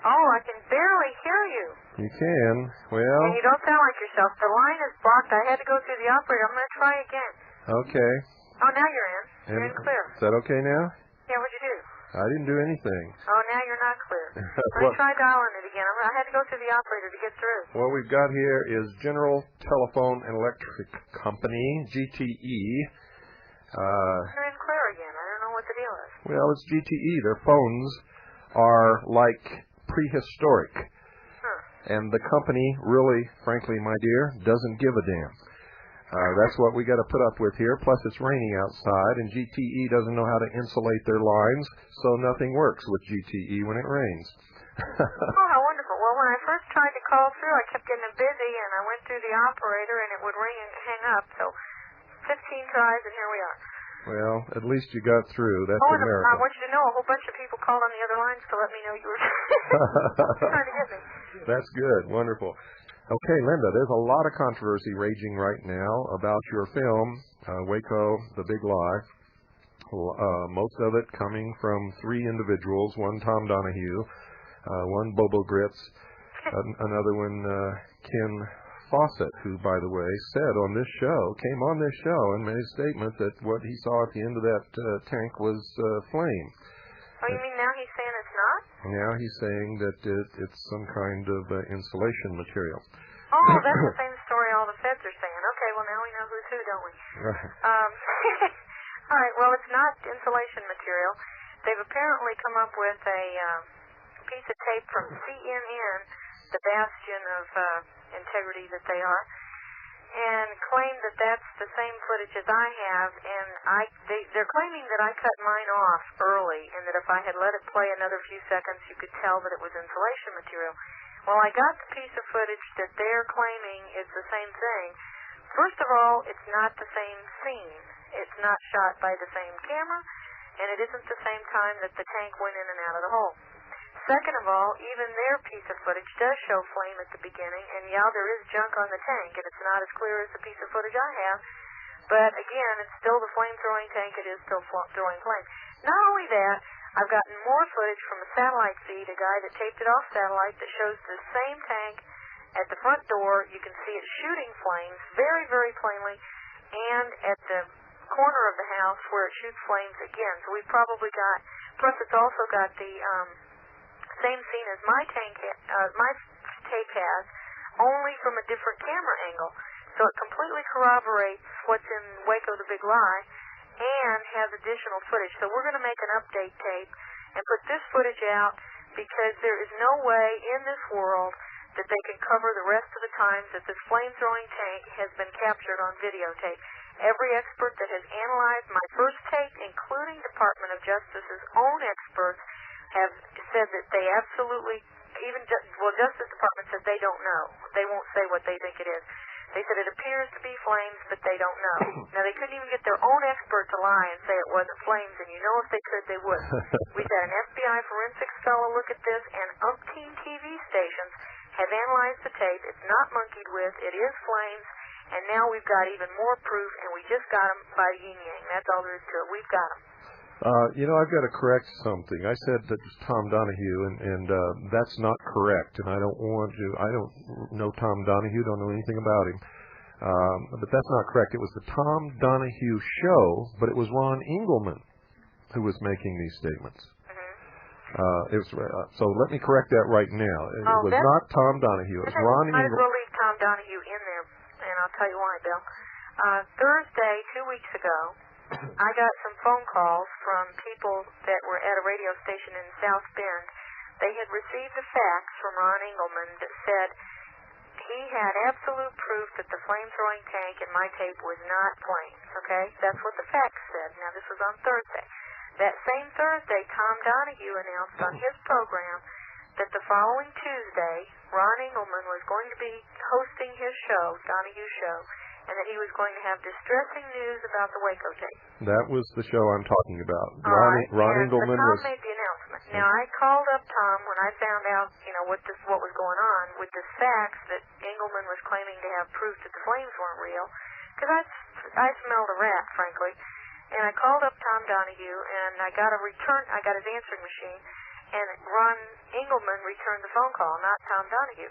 Oh, I can barely hear you. You can. Well. And you don't sound like yourself. The line is blocked. I had to go through the operator. I'm going to try again. Okay. Oh, now you're in. You're in clear. Is that okay now? Yeah, what'd you do? I didn't do anything. Oh, now you're not clear. Let me try dialing it again. I had to go through the operator to get through. What we've got here is General Telephone and Electric Company, GTE. You're in clear again. I don't know what the deal is. Well, it's GTE. Their phones are like prehistoric. And the company really, frankly, my dear, doesn't give a damn. That's what we got to put up with here. Plus, it's raining outside, and GTE doesn't know how to insulate their lines, so nothing works with GTE when it rains. Oh, how wonderful. Well, when I first tried to call through, I kept getting busy, and I went through the operator, and it would ring and hang up. So 15 tries, and here we are. Well, at least you got through. That's a miracle. I want you to know a whole bunch of people called on the other lines to let me know you were trying to get me. That's good. Wonderful. Okay, Linda, there's a lot of controversy raging right now about your film, WACO, The Big Lie. Most of it coming from three individuals, one Tom Donahue, one Bobo Grits, another one Ken Fawcett, who, by the way, came on this show and made a statement that what he saw at the end of that tank was flame. Oh, you mean now he's saying it's not? Now he's saying that it's some kind of insulation material. Oh, that's the same story all the feds are saying. Okay, well, now we know who's who, don't we? Right. All right, well, it's not insulation material. They've apparently come up with a piece of tape from CNN, the bastion of integrity that they are, and claim that that's the same footage as I have, and they're claiming that I cut mine off early, and that if I had let it play another few seconds, you could tell that it was insulation material. Well, I got the piece of footage that they're claiming is the same thing. First of all, it's not the same scene. It's not shot by the same camera, and it isn't the same time that the tank went in and out of the hole. Second of all, even their piece of footage does show flame at the beginning, and yeah, there is junk on the tank, and it's not as clear as the piece of footage I have, but again, it's still the flame-throwing tank, it is still throwing flame. Not only that, I've gotten more footage from a satellite feed, a guy that taped it off satellite, that shows the same tank at the front door. You can see it shooting flames very, very plainly, and at the corner of the house where it shoots flames again. So we've probably got, plus it's also got the same scene as my tape has, only from a different camera angle. So it completely corroborates what's in WACO, The Big Lie, and has additional footage. So we're going to make an update tape and put this footage out, because there is no way in this world that they can cover the rest of the times that this flame-throwing tank has been captured on videotape. Every expert that has analyzed my first tape, including Department of Justice's own experts, have said that they absolutely, Justice Department said they don't know. They won't say what they think it is. They said it appears to be flames, but they don't know. Now, they couldn't even get their own expert to lie and say it wasn't flames, and you know if they could, they would. We've had an FBI forensics fellow look at this, and umpteen TV stations have analyzed the tape. It's not monkeyed with. It is flames, and now we've got even more proof, and we just got them by the yin-yang. That's all there is to it. We've got them. I've got to correct something. I said that it's Tom Donahue, and that's not correct. And I don't know Tom Donahue, don't know anything about him. But that's not correct. It was the Tom Donahue show, but it was Ron Engelman who was making these statements. So let me correct that right now. It was not Tom Donahue. It was Ron Engelman. Might as well leave Tom Donahue in there, and I'll tell you why, Bill. Thursday, 2 weeks ago, I got some phone calls from people that were at a radio station in South Bend. They had received a fax from Ron Engelman that said he had absolute proof that the flame-throwing tank in my tape was not flames, okay? That's what the fax said. Now, this was on Thursday. That same Thursday, Tom Donahue announced on his program that the following Tuesday, Ron Engelman was going to be hosting his show, Donahue Show, and that he was going to have distressing news about the WACO tape. That was the show I'm talking about. Ron Engelman Tom made the announcement. Now, I called up Tom when I found out, what was going on with this fax that Engelman was claiming to have proof that the flames weren't real, because I smelled a rat, frankly. And I called up Tom Donahue, and I got his answering machine, and Ron Engelman returned the phone call, not Tom Donahue.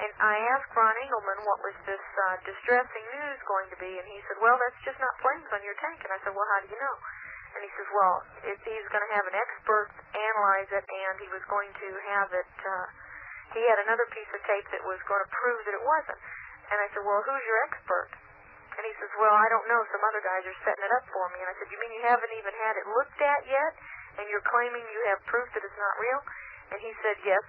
And I asked Ron Engelman what was this distressing news going to be, and he said, well, that's just not flames on your tank. And I said, well, how do you know? And he says, well, he's going to have an expert analyze it, and he was going to have it, he had another piece of tape that was going to prove that it wasn't. And I said, well, who's your expert? And he says, well, I don't know. Some other guys are setting it up for me. And I said, you mean you haven't even had it looked at yet? And you're claiming you have proof that it's not real? And he said, yes,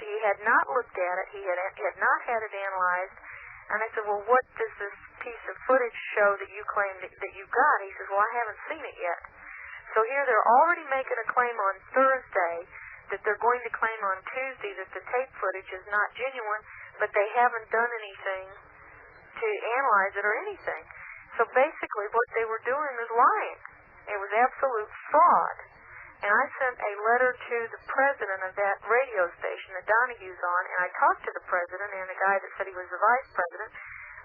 he had not looked at it. He had not had it analyzed. And I said, well, what does this piece of footage show that you claim that you got? He says, well, I haven't seen it yet. So here they're already making a claim on Thursday that they're going to claim on Tuesday that the tape footage is not genuine, but they haven't done anything to analyze it or anything. So basically what they were doing was lying. It was absolute fraud. And I sent a letter to the president of that radio station that Donahue's on, and I talked to the president and the guy that said he was the vice president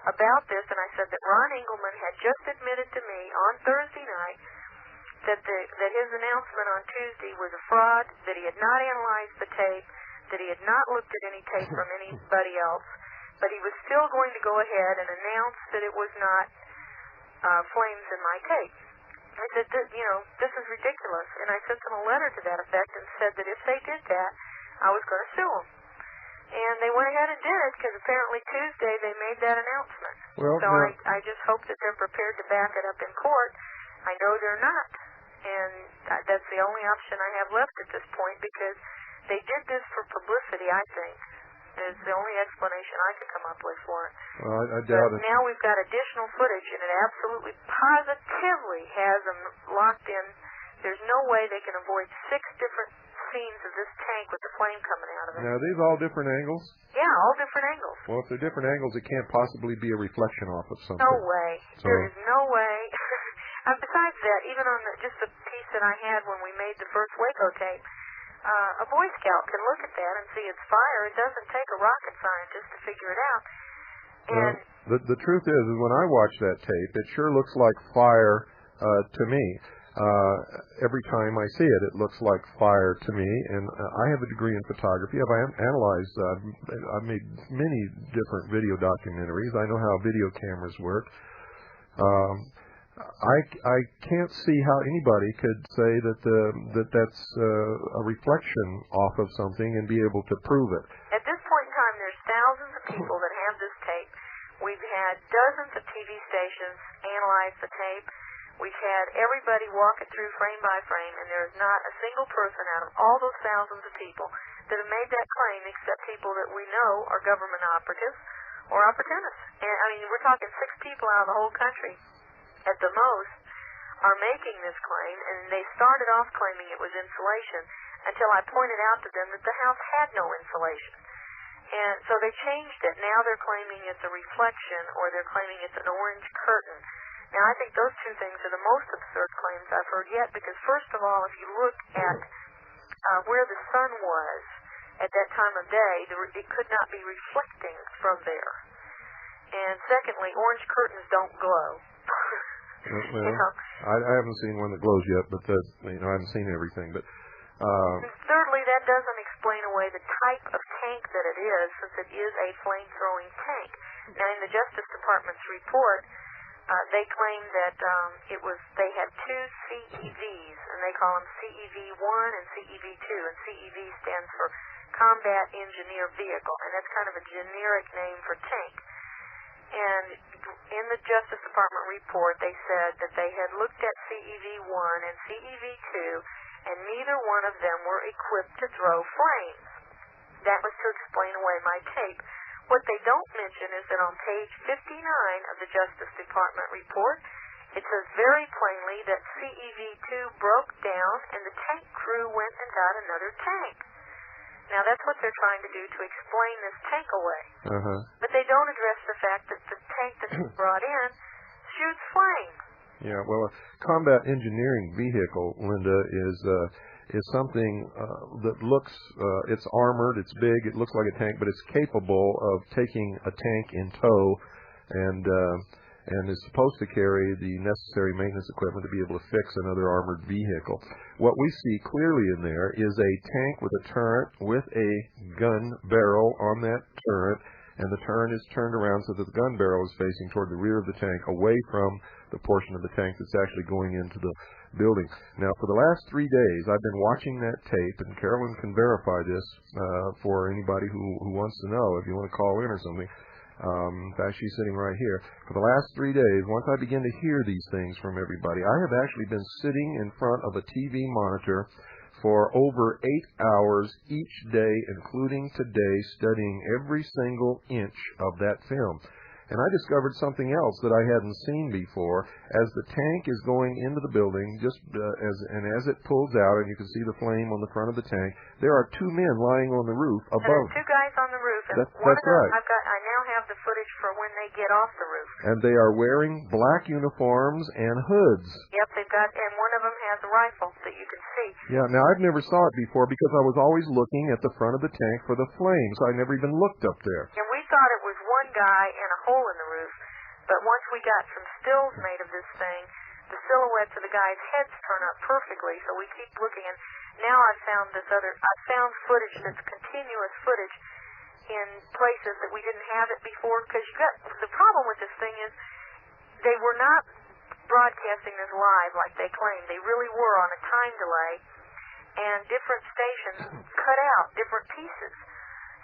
about this, and I said that Ron Engelman had just admitted to me on Thursday night that his announcement on Tuesday was a fraud, that he had not analyzed the tape, that he had not looked at any tape from anybody else, but he was still going to go ahead and announce that it was not flames in my tape. I said, this is ridiculous. And I sent them a letter to that effect and said that if they did that, I was going to sue them. And they went ahead and did it because apparently Tuesday they made that announcement. Well, so I just hope that they're prepared to back it up in court. I know they're not. And that's the only option I have left at this point because they did this for publicity, I think. Is the only explanation I could come up with for it. Well, I doubt it. Now we've got additional footage, and it absolutely positively has them locked in. There's no way they can avoid 6 different scenes of this tank with the flame coming out of it. Now, are these all different angles? Yeah, all different angles. Well, if they're different angles, it can't possibly be a reflection off of something. No way. So, there is no way. Besides that, even on just the piece that I had when we made the first WACO tape, a Boy Scout can look at that and see it's fire. It doesn't take a rocket scientist to figure it out. And well, the truth is when I watch that tape, it sure looks like fire to me. Every time I see it, it looks like fire to me. And I have a degree in photography. I've analyzed, I've made many different video documentaries. I know how video cameras work. I can't see how anybody could say that's a reflection off of something and be able to prove it. At this point in time, there's thousands of people that have this tape. We've had dozens of TV stations analyze the tape. We've had everybody walk it through frame by frame, and there's not a single person out of all those thousands of people that have made that claim except people that we know are government operatives or opportunists. And I mean, we're talking 6 people out of the whole country at the most are making this claim, and they started off claiming it was insulation until I pointed out to them that the house had no insulation. And so they changed it. Now they're claiming it's a reflection, or they're claiming it's an orange curtain. Now I think those 2 things are the most absurd claims I've heard yet, because first of all, if you look at where the sun was at that time of day, it could not be reflecting from there. And secondly, orange curtains don't glow. Well, I haven't seen one that glows yet, but I haven't seen everything. But thirdly, that doesn't explain away the type of tank that it is, since it is a flame-throwing tank. Now, in the Justice Department's report, they claim that they had 2 CEVs, and they call them CEV-1 and CEV-2, and CEV stands for Combat Engineer Vehicle, and that's kind of a generic name for tank. And in the Justice Department report, they said that they had looked at CEV-1 and CEV-2, and neither one of them were equipped to throw flames. That was to explain away my tape. What they don't mention is that on page 59 of the Justice Department report, it says very plainly that CEV-2 broke down and the tank crew went and got another tank. Now, that's what they're trying to do to explain this tank away. But they don't address the fact that the tank that's brought in shoots flame. Yeah, well, a combat engineering vehicle, Linda, is something that looks, it's armored, it's big, it looks like a tank, but it's capable of taking a tank in tow and is supposed to carry the necessary maintenance equipment to be able to fix another armored vehicle. What we see clearly in there is a tank with a turret with a gun barrel on that turret, and the turret is turned around so that the gun barrel is facing toward the rear of the tank, away from the portion of the tank that's actually going into the building. Now, for the last 3 days, I've been watching that tape, and Carolyn can verify this for anybody who wants to know, if you want to call in or something. In fact, she's sitting right here. For the last 3 days, once I begin to hear these things from everybody, I have actually been sitting in front of a TV monitor for over 8 hours each day, including today, studying every single inch of that film. and I discovered something else that I hadn't seen before. As the tank is going into the building, as it pulls out, and you can see the flame on the front of the tank, there are two men lying on the roof above. And there's two guys on the roof, and that's one of them, right. I now have the footage for when they get off the roof. And they are wearing black uniforms and hoods. Yep, they've got, and one of them has a rifle that you can see. Yeah, now I've never saw it before because I was always looking at the front of the tank for the flame, so I never even looked up there. And we thought it was one guy and a hole in the roof, but once we got some stills made of this thing, the silhouettes of the guys' heads turn up perfectly, so we keep looking, and now I've found footage that's continuous footage in places that we didn't have it before, because the problem with this thing is they were not broadcasting this live like they claimed. They really were on a time delay, and different stations cut out different pieces.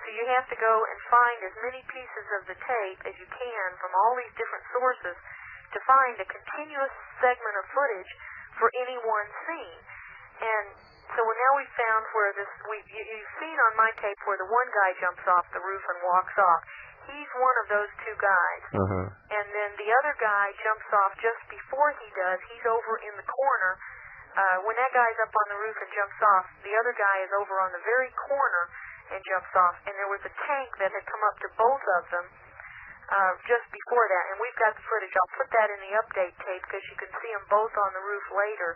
So you have to go and find as many pieces of the tape as you can from all these different sources to find a continuous segment of footage for any one scene. And so now we've found where you've seen on my tape where the one guy jumps off the roof and walks off. He's one of those two guys. Uh-huh. And then the other guy jumps off just before he does. He's over in the corner. When that guy's up on the roof and jumps off, the other guy is over on the very corner and jumps off. And there was a tank that had come up to both of them just before that. And we've got the footage. I'll put that in the update tape because you can see them both on the roof later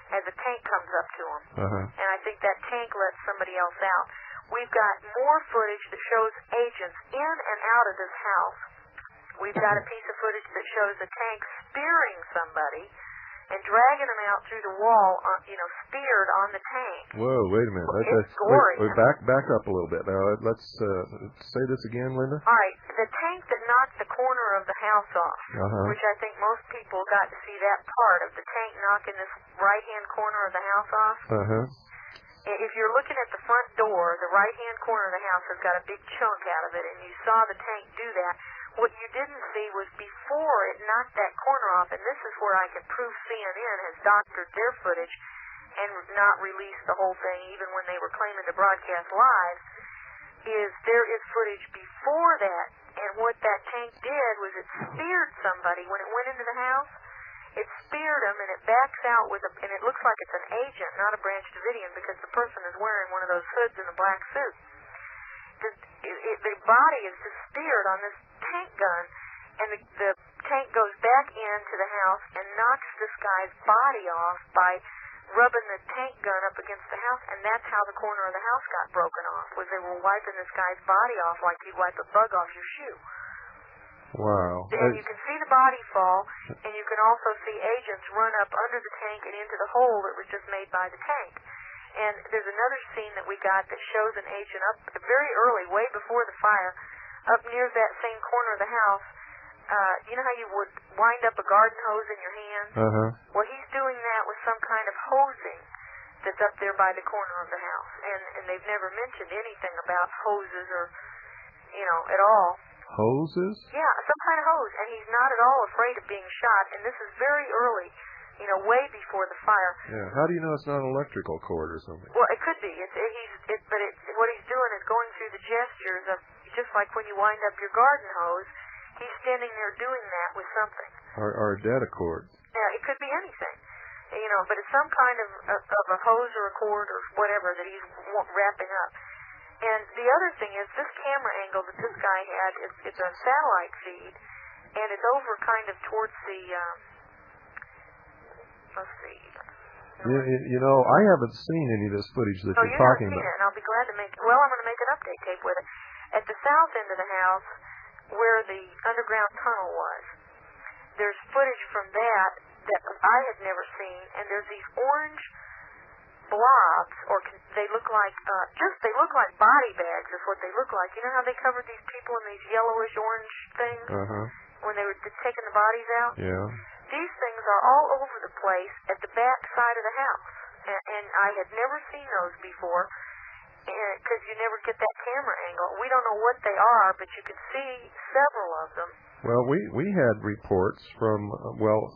as a tank comes up to them. Uh-huh. And I think that tank lets somebody else out. We've got more footage that shows agents in and out of this house. We've got a piece of footage that shows the tank spearing somebody and dragging them out through the wall, speared on the tank. Whoa, wait a minute. It's gory. Wait, back up a little bit. Now, let's say this again, Linda. All right, the tank that knocked the corner of the house off, Uh-huh. which I think most people got to see that part of the tank knocking this right-hand corner of the house off. Uh-huh. If you're looking at the front door, the right-hand corner of the house has got a big chunk out of it, and you saw the tank do that. What you didn't see was before it knocked that corner off, and this is where I can prove CNN has doctored their footage and not released the whole thing, even when they were claiming to broadcast live, is there is footage before that, and what that tank did was it speared somebody. When it went into the house, it speared them, and it backs out and it looks like it's an agent, not a Branch Davidian, because the person is wearing one of those hoods and a black suit. The body is just speared on this tank gun, and the tank goes back into the house and knocks this guy's body off by rubbing the tank gun up against the house, and that's how the corner of the house got broken off, was they were wiping this guy's body off like you'd wipe a bug off your shoe. Wow. And you can see the body fall, and you can also see agents run up under the tank and into the hole that was just made by the tank. And there's another scene that we got that shows an agent up very early, way before the fire, up near that same corner of the house. You know how you would wind up a garden hose in your hand? Uh-huh. Well, he's doing that with some kind of hosing that's up there by the corner of the house. And they've never mentioned anything about hoses or, at all. Hoses? Yeah, some kind of hose. And he's not at all afraid of being shot. And this is very early, way before the fire. Yeah. How do you know it's not an electrical cord or something? Well, it could be. What he's doing is going through the gestures of, just like when you wind up your garden hose, he's standing there doing that with something. Or a data cord. Yeah, it could be anything. But it's some kind of a hose or a cord or whatever that he's wrapping up. And the other thing is, this camera angle that this guy had, it's a satellite feed, and it's over kind of towards the, let's see. I haven't seen any of this footage that you're talking about. No, you haven't seen it, and I'll be glad to I'm going to make an update tape with it. At the south end of the house, where the underground tunnel was, there's footage from that I had never seen, and there's these orange blobs, or they look like body bags is what they look like. You know how they covered these people in these yellowish orange things when they were taking the bodies out? Yeah. These things are all over the place at the back side of the house, and I had never seen those before, because you never get that camera angle. We don't know what they are, but you can see several of them. Well, we had reports from,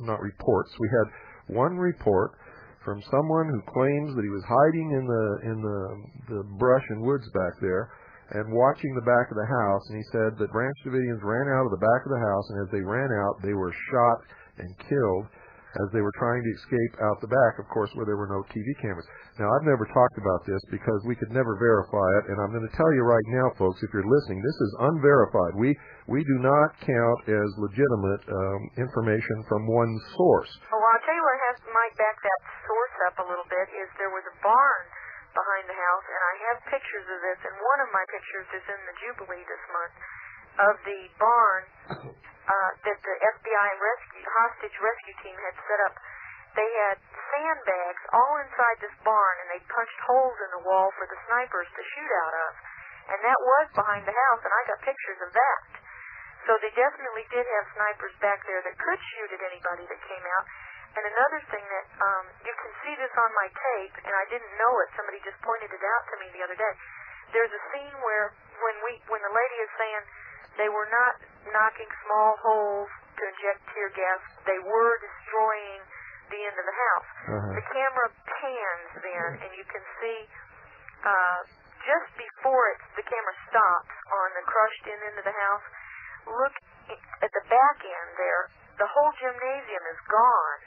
not reports. We had one report from someone who claims that he was hiding in the brush and woods back there, and watching the back of the house, and he said that Branch Davidians ran out of the back of the house, and as they ran out, they were shot and killed as they were trying to escape out the back, of course, where there were no TV cameras. Now, I've never talked about this because we could never verify it, and I'm going to tell you right now, folks, if you're listening, this is unverified. We do not count as legitimate information from one source. Well, I'll tell you what might back that source up a little bit is there was a barn behind the house, and I have pictures of this, and one of my pictures is in the Jubilee this month of the barn that the FBI hostage rescue team had set up. They had sandbags all inside this barn, and they punched holes in the wall for the snipers to shoot out of. And that was behind the house, and I got pictures of that. So they definitely did have snipers back there that could shoot at anybody that came out. And another thing that you can see this on my tape, and I didn't know it. Somebody just pointed it out to me the other day. There's a scene where when the lady is saying they were not knocking small holes to inject tear gas, they were destroying the end of the house. The camera pans then, and you can see just before the camera stops on the crushed end of the house, look at the back end there. The whole gymnasium is gone.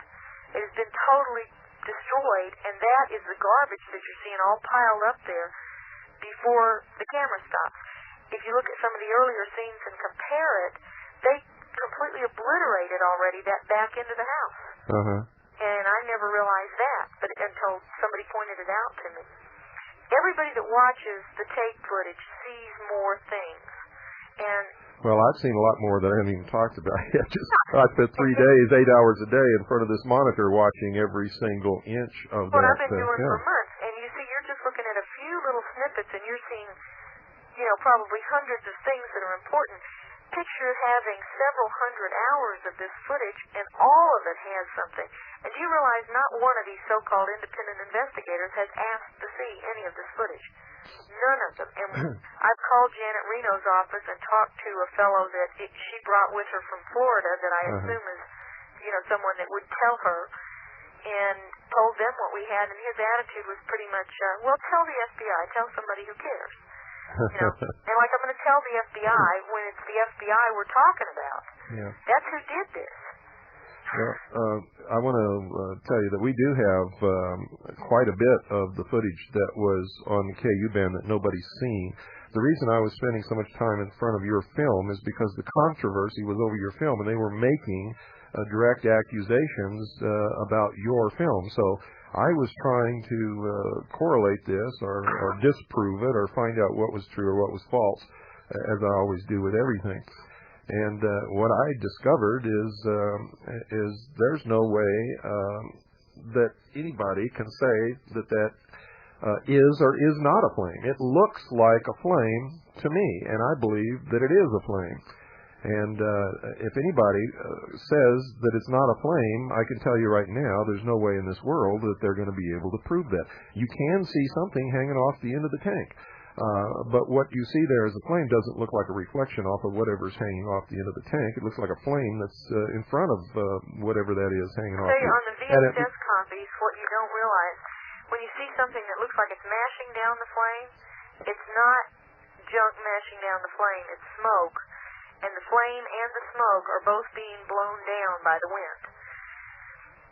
It has been totally destroyed, and that is the garbage that you're seeing all piled up there before the camera stops. If you look at some of the earlier scenes and compare it, they completely obliterated already that back end of the house. And I never realized that, but until somebody pointed it out to me. Everybody that watches the tape footage sees more things. And well, I've seen a lot more that I haven't even talked about yet. I spent 3 days, 8 hours a day in front of this monitor watching every single inch of what that I've been doing for months. And you see, you're just looking at a few little snippets, and you're seeing, probably hundreds of things that are important. Picture having several hundred hours of this footage, and all of it has something. And you realize not one of these so-called independent investigators has asked to see any of this footage. None of them. And I've called Janet Reno's office and talked to a fellow that she brought with her from Florida that I assume is, someone that would tell her, and told them what we had, and his attitude was pretty much, well, tell the FBI, tell somebody who cares. And like I'm going to tell the FBI when it's the FBI we're talking about. Yeah. That's who did this. Well, I want to tell you that we do have quite a bit of the footage that was on the KU band that nobody's seen. The reason I was spending so much time in front of your film is because the controversy was over your film, and they were making direct accusations about your film. So I was trying to correlate this or disprove it or find out what was true or what was false, as I always do with everything. And what I discovered is there's no way that anybody can say that is or is not a flame. It looks like a flame to me, and I believe that it is a flame. And if anybody says that it's not a flame, I can tell you right now there's no way in this world that they're going to be able to prove that. You can see something hanging off the end of the tank. But what you see there as a flame doesn't look like a reflection off of whatever's hanging off the end of the tank. It looks like a flame that's in front of whatever that is hanging off. On the VHS copies, what you don't realize, when you see something that looks like it's mashing down the flame, it's not junk mashing down the flame, it's smoke. And the flame and the smoke are both being blown down by the wind.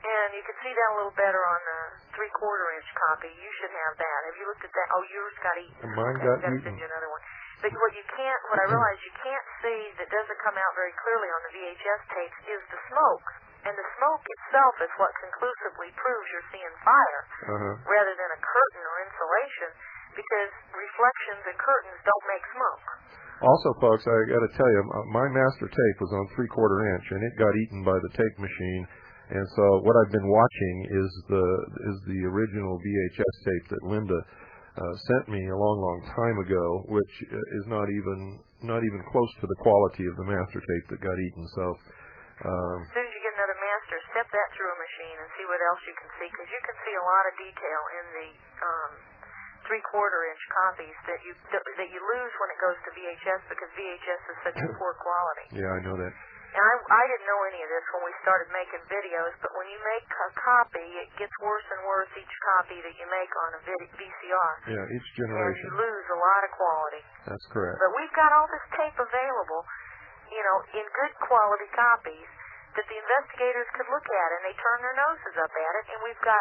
And you can see that a little better on the 3/4-inch copy. You should have that. Have you looked at that? Oh, yours got eaten. Mine got eaten. Send you another one. But what I realize you can't see that doesn't come out very clearly on the VHS tapes is the smoke. And the smoke itself is what conclusively proves you're seeing fire, rather than a curtain or insulation, because reflections and curtains don't make smoke. Also, folks, I got to tell you, my master tape was on 3/4-inch, and it got eaten by the tape machine. And so what I've been watching is the original VHS tape that Linda sent me a long time ago, which is not even close to the quality of the master tape that got eaten. So as soon as you get another master, step that through a machine and see what else you can see, because you can see a lot of detail in the 3/4-inch copies that you lose when it goes to VHS, because VHS is such a poor quality. Yeah, I know that. And I didn't know any of this when we started making videos, but when you make a copy, it gets worse and worse each copy that you make on a VCR. Yeah, each And generation. you lose a lot of quality. That's correct. But we've got all this tape available, you know, in good quality copies that the investigators could look at, and they turn their noses up at it, and we've got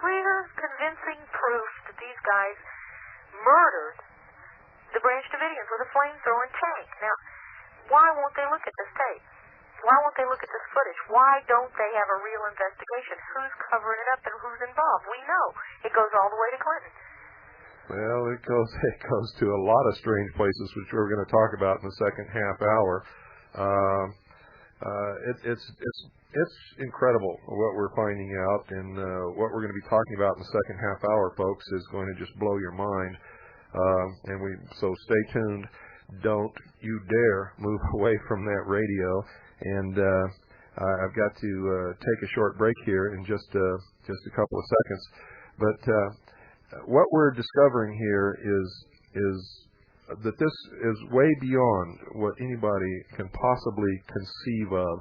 clear, convincing proof that these guys murdered the Branch Davidians with a flamethrowing tank. Now, why won't they look at this tape? Why won't they look at this footage? Why don't they have a real investigation? Who's covering it up and who's involved? We know. It goes all the way to Clinton. Well, it goes to a lot of strange places, which we're going to talk about in the second half hour. It's incredible what we're finding out, and what we're going to be talking about in the second half hour, folks, is going to just blow your mind. So stay tuned. Don't you dare move away from that radio. And I've got to take a short break here in just a couple of seconds. But what we're discovering here is that this is way beyond what anybody can possibly conceive of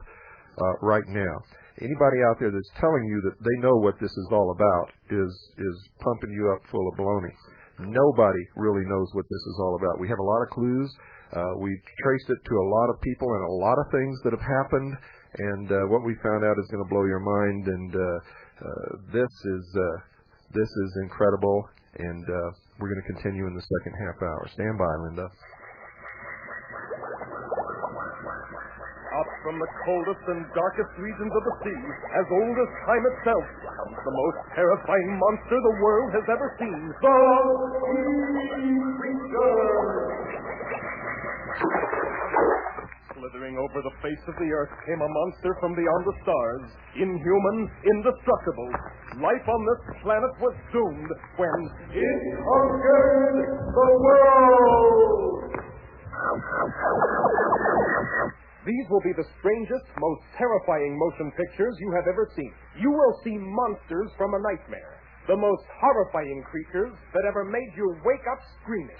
right now. Anybody out there that's telling you that they know what this is all about is pumping you up full of baloney. Nobody really knows what this is all about. We have a lot of clues. We traced it to a lot of people and a lot of things that have happened, and what we found out is going to blow your mind. And this is incredible, and we're going to continue in the second half hour. Stand by, Linda. Up from the coldest and darkest regions of the sea, as old as time itself, comes the most terrifying monster the world has ever seen. The sea creature! Slithering over the face of the earth came a monster from beyond the stars, inhuman, indestructible. Life on this planet was doomed when it conquered the world! These will be the strangest, most terrifying motion pictures you have ever seen. You will see monsters from a nightmare, the most horrifying creatures that ever made you wake up screaming.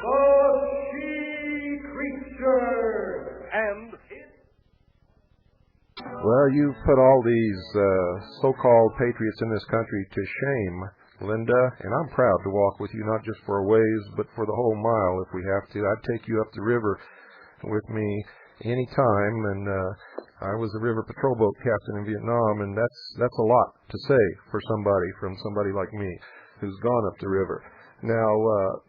The Sea Creature! And Well, you've put all these so-called patriots in this country to shame, Linda, and I'm proud to walk with you, not just for a ways, but for the whole mile if we have to. I'd take you up the river with me any time, and I was a river patrol boat captain in Vietnam, and that's a lot to say for somebody like me who's gone up the river. Now,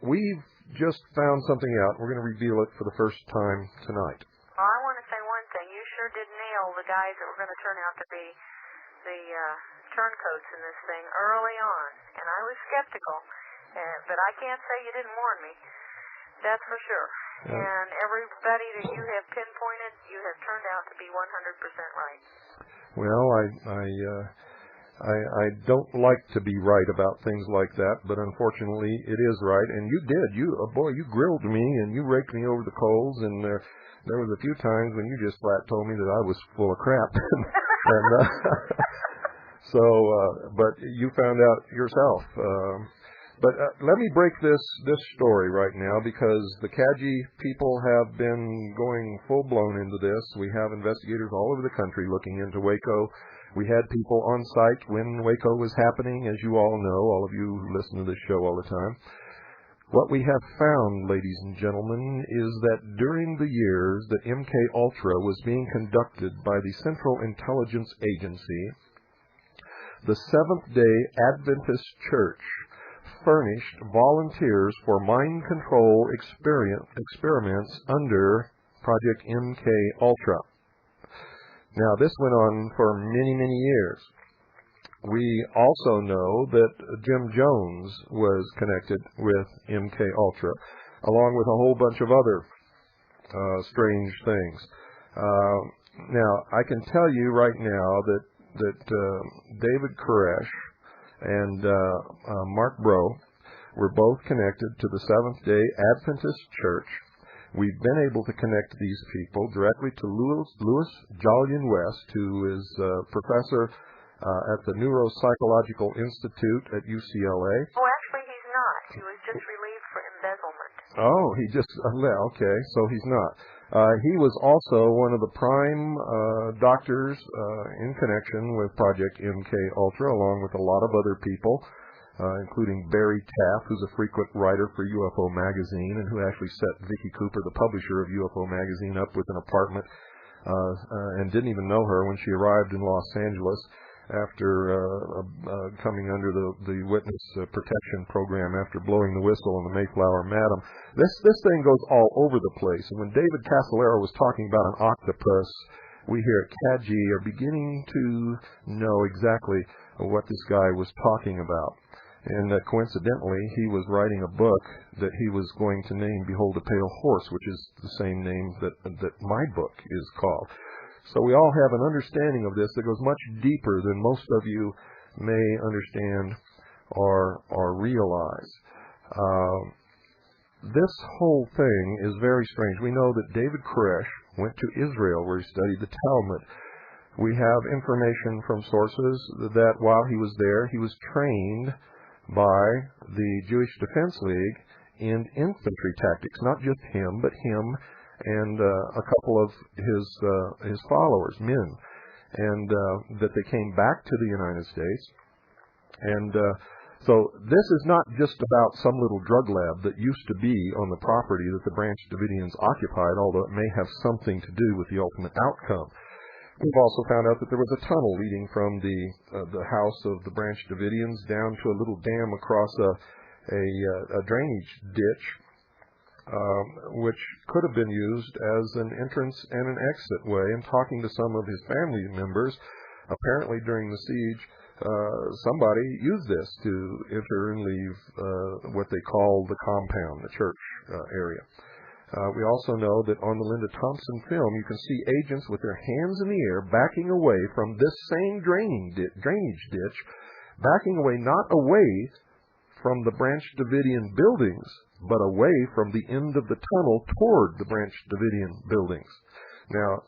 we've just found something out. We're going to reveal it for the first time tonight. Well, I want to say one thing. You sure did nail the guys that were going to turn out to be the turncoats in this thing early on, and I was skeptical, but I can't say you didn't warn me. That's for sure. Yeah. And everybody that you have pinpointed, you have turned out to be 100% right. Well, I don't like to be right about things like that, but unfortunately it is right. And you did. You grilled me and you raked me over the coals, and there was a few times when you just flat told me that I was full of crap. But you found out yourself. But let me break this story right now, because the Kaji people have been going full-blown into this. We have investigators all over the country looking into WACO. We had people on site when WACO was happening, as you all know, all of you who listen to this show all the time. What we have found, ladies and gentlemen, is that during the years that MK Ultra was being conducted by the Central Intelligence Agency, the Seventh-day Adventist Church furnished volunteers for mind control experiments under Project MK Ultra. Now, this went on for many, many years. We also know that Jim Jones was connected with MK Ultra, along with a whole bunch of other strange things. Now, I can tell you right now that David Koresh and Mark Bro were both connected to the Seventh-day Adventist Church. We've been able to connect these people directly to Louis Jolyon West, who is professor at the Neuropsychological Institute at UCLA. Oh, actually, he's not. He was just relieved for embezzlement. Oh, he just okay, so he's not. He was also one of the prime doctors in connection with Project MK Ultra, along with a lot of other people, including Barry Taft, who's a frequent writer for UFO Magazine, and who actually set Vicki Cooper, the publisher of UFO Magazine, up with an apartment, and didn't even know her when she arrived in Los Angeles after coming under the witness protection program after blowing the whistle on the Mayflower Madam. This thing goes all over the place. And when David Casolaro was talking about an octopus, we here at CADG are beginning to know exactly what this guy was talking about. And coincidentally, he was writing a book that he was going to name Behold a Pale Horse, which is the same name that my book is called. So we all have an understanding of this that goes much deeper than most of you may understand or realize. This whole thing is very strange. We know that David Koresh went to Israel where he studied the Talmud. We have information from sources that while he was there, he was trained by the Jewish Defense League in infantry tactics. Not just him, but him and a couple of his followers, men, and that they came back to the United States. And so this is not just about some little drug lab that used to be on the property that the Branch Davidians occupied, although it may have something to do with the ultimate outcome. We've also found out that there was a tunnel leading from the house of the Branch Davidians down to a little dam across a drainage ditch, which could have been used as an entrance and an exit way. And talking to some of his family members, apparently during the siege, somebody used this to enter and leave what they call the compound, the church area. We also know that on the Linda Thompson film, you can see agents with their hands in the air backing away from this same drainage ditch, backing away, not away from the Branch Davidian buildings, but away from the end of the tunnel toward the Branch Davidian buildings. Now,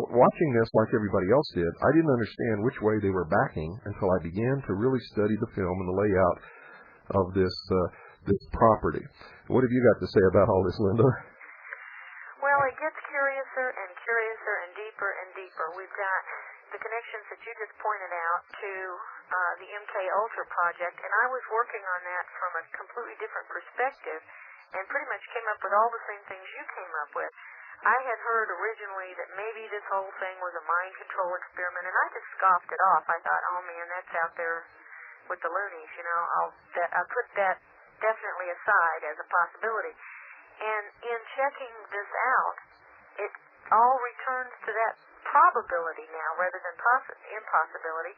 watching this like everybody else did, I didn't understand which way they were backing until I began to really study the film and the layout of this property. What have you got to say about all this, Linda? Well, it gets curiouser and deeper. We've got the connections that you just pointed out to the MK Ultra project, and I was working on that from a completely different perspective and pretty much came up with all the same things you came up with. I had heard originally that maybe this whole thing was a mind control experiment, and I just scoffed it off. I thought, oh man, that's out there with the loonies, I'll put that definitely aside as a possibility. And in checking this out, it all returns to that probability now rather than impossibility,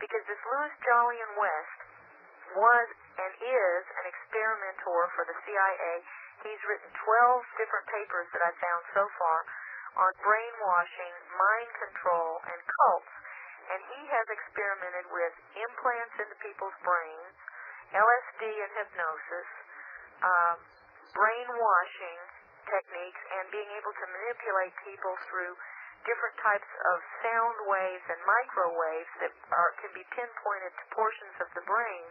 because this Louis Jolyon West was and is an experimenter for the CIA. He's written 12 different papers that I've found so far on brainwashing, mind control, and cults. And he has experimented with implants into people's brains, LSD and hypnosis, brainwashing techniques, and being able to manipulate people through different types of sound waves and microwaves that can be pinpointed to portions of the brain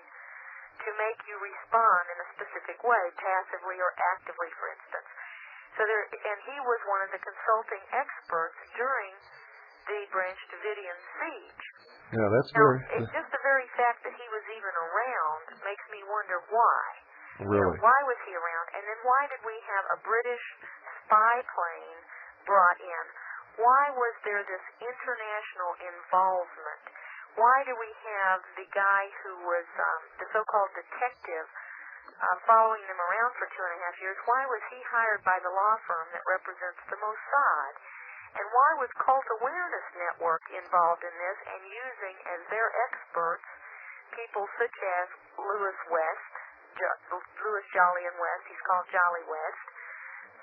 to make you respond in a specific way, passively or actively, for instance. And he was one of the consulting experts during the Branch Davidian siege. Yeah, that's It's just the very fact that he was even around makes me wonder why. Really? Why was he around? And then why did we have a British spy plane brought in? Why was there this international involvement? Why do we have the guy who was the so-called detective following them around for 2.5 years? Why was he hired by the law firm that represents the Mossad? And why was Cult Awareness Network involved in this and using as their experts people such as Louis Jolyon West? He's called Jolly West.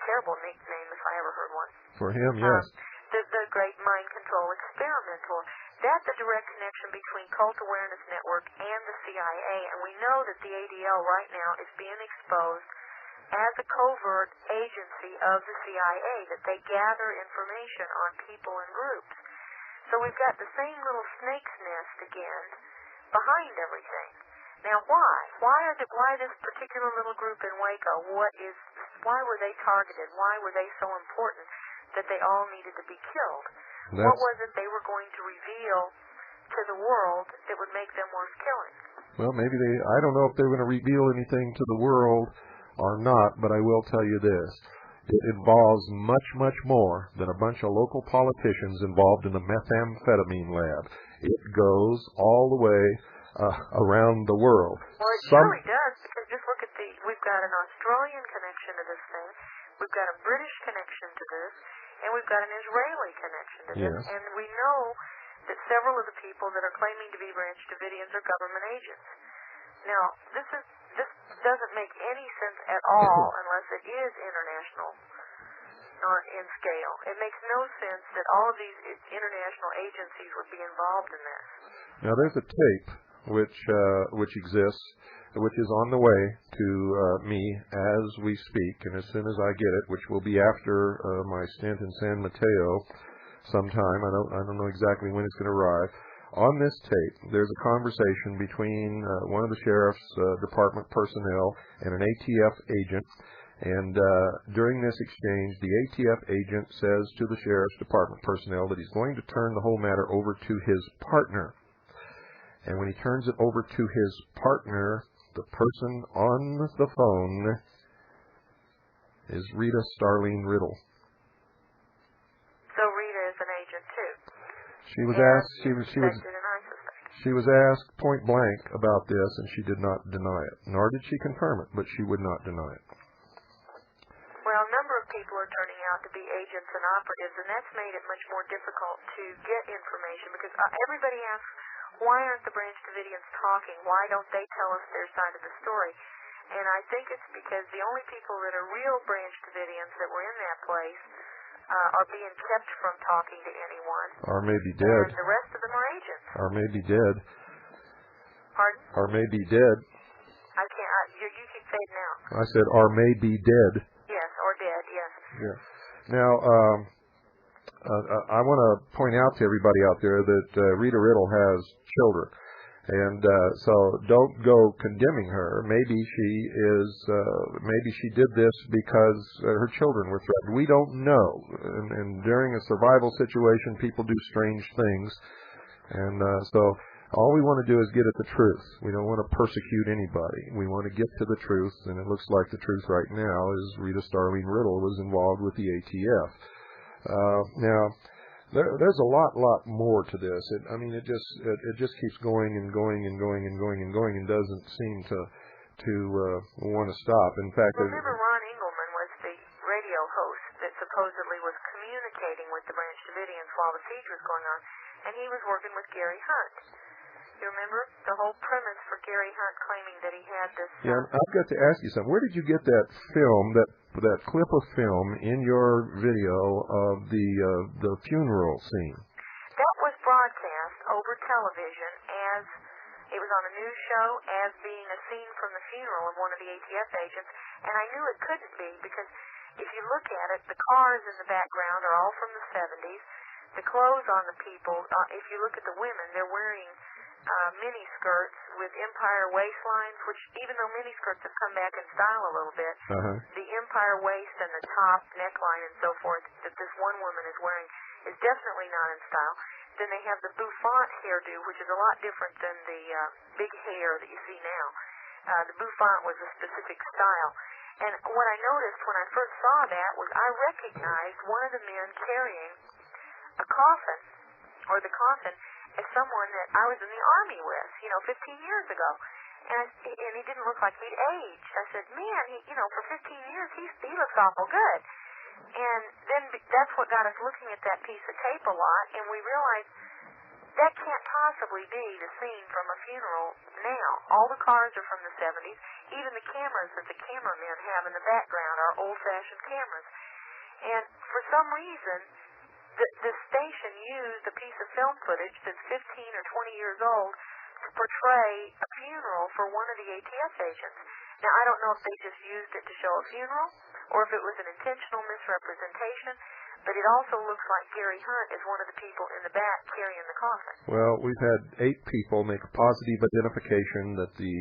Terrible nickname if I ever heard one. For him, yes. The great mind control experimenter. That's a direct connection between Cult Awareness Network and the CIA, and we know that the ADL right now is being exposed as a covert agency of the CIA, that they gather information on people and groups. So we've got the same little snake's nest again behind everything. Now why? why this particular little group in Waco? Why were they targeted? Why were they so important that they all needed to be killed? What was it they were going to reveal to the world that would make them worth killing? Well, maybe I don't know if they're going to reveal anything to the world or not, but I will tell you this. It involves much, much more than a bunch of local politicians involved in a methamphetamine lab. It goes all the way around the world. Well, it surely does, because just look at we've got an Australian connection to this thing, we've got a British connection to this, and we've got an Israeli connection to this, and we know that several of the people that are claiming to be Branch Davidians are government agents. Now, this doesn't make any sense at all unless it is international in scale. It makes no sense that all of these international agencies would be involved in this. Now, there's a tape which exists, which is on the way to me as we speak, and as soon as I get it, which will be after my stint in San Mateo sometime, I don't know exactly when it's going to arrive. On this tape, there's a conversation between one of the sheriff's department personnel and an ATF agent, and during this exchange, the ATF agent says to the sheriff's department personnel that he's going to turn the whole matter over to his partner. And when he turns it over to his partner, the person on the phone is Rita Starlene Riddle. So Rita is an agent too. She was asked point blank about this, and she did not deny it. Nor did she confirm it, but she would not deny it. Well, a number of people are turning out to be agents and operatives, and that's made it much more difficult to get information because everybody asks, why aren't the Branch Davidians talking? Why don't they tell us their side of the story? And I think it's because the only people that are real Branch Davidians that were in that place are being kept from talking to anyone. Or may be dead. And the rest of them are agents. Or may be dead. Pardon? Or may be dead. I can't. You keep fading out. I said, or may be dead. Yes, or dead, yes. Yeah. Now, I want to point out to everybody out there that Rita Riddle has children. And so don't go condemning her. Maybe she did this because her children were threatened. We don't know. And during a survival situation, people do strange things. And so all we want to do is get at the truth. We don't want to persecute anybody. We want to get to the truth. And it looks like the truth right now is Rita Starlene Riddle was involved with the ATF. Now, there's a lot more to this. It just keeps going and going and going and going and going and doesn't seem to want to stop. In fact, remember Ron Engelman was the radio host that supposedly was communicating with the Branch Davidians while the siege was going on, and he was working with Gary Hunt. You remember the whole premise for Gary Hunt claiming that he had this? Yeah, I've got to ask you something. Where did you get that film, that clip of film in your video of the funeral scene? That was broadcast over television as it was on a news show as being a scene from the funeral of one of the ATF agents, and I knew it couldn't be because if you look at it, the cars in the background are all from the 70s. The clothes on the people, if you look at the women, they're wearing mini skirts with empire waistlines, which even though mini skirts have come back in style a little bit, the empire waist and the top neckline and so forth that this one woman is wearing is definitely not in style. Then they have the bouffant hairdo, which is a lot different than the big hair that you see now. The bouffant was a specific style. And what I noticed when I first saw that was I recognized one of the men carrying a coffin, or the coffin, as someone that I was in the Army with, 15 years ago. And he didn't look like he'd aged. I said, man, for 15 years, he looks awful good. And then that's what got us looking at that piece of tape a lot, and we realized that can't possibly be the scene from a funeral now. All the cars are from the 70s. Even the cameras that the cameramen have in the background are old-fashioned cameras. And for some reason, the station used a piece of film footage that's 15 or 20 years old to portray a funeral for one of the ATF agents. Now, I don't know if they just used it to show a funeral or if it was an intentional misrepresentation, but it also looks like Gary Hunt is one of the people in the back carrying the coffin. Well, we've had 8 people make a positive identification that the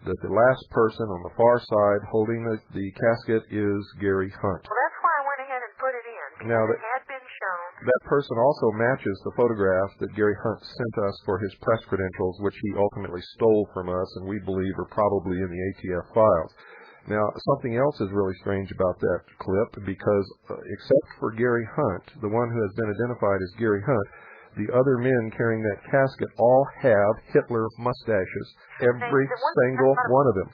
that the last person on the far side holding the casket is Gary Hunt. Well, that's why I went ahead and put it in, because Now, it had been shown. That person also matches the photograph that Gary Hunt sent us for his press credentials, which he ultimately stole from us and we believe are probably in the ATF files. Now, something else is really strange about that clip, because except for Gary Hunt, the one who has been identified as Gary Hunt, the other men carrying that casket all have Hitler mustaches, every single one of them.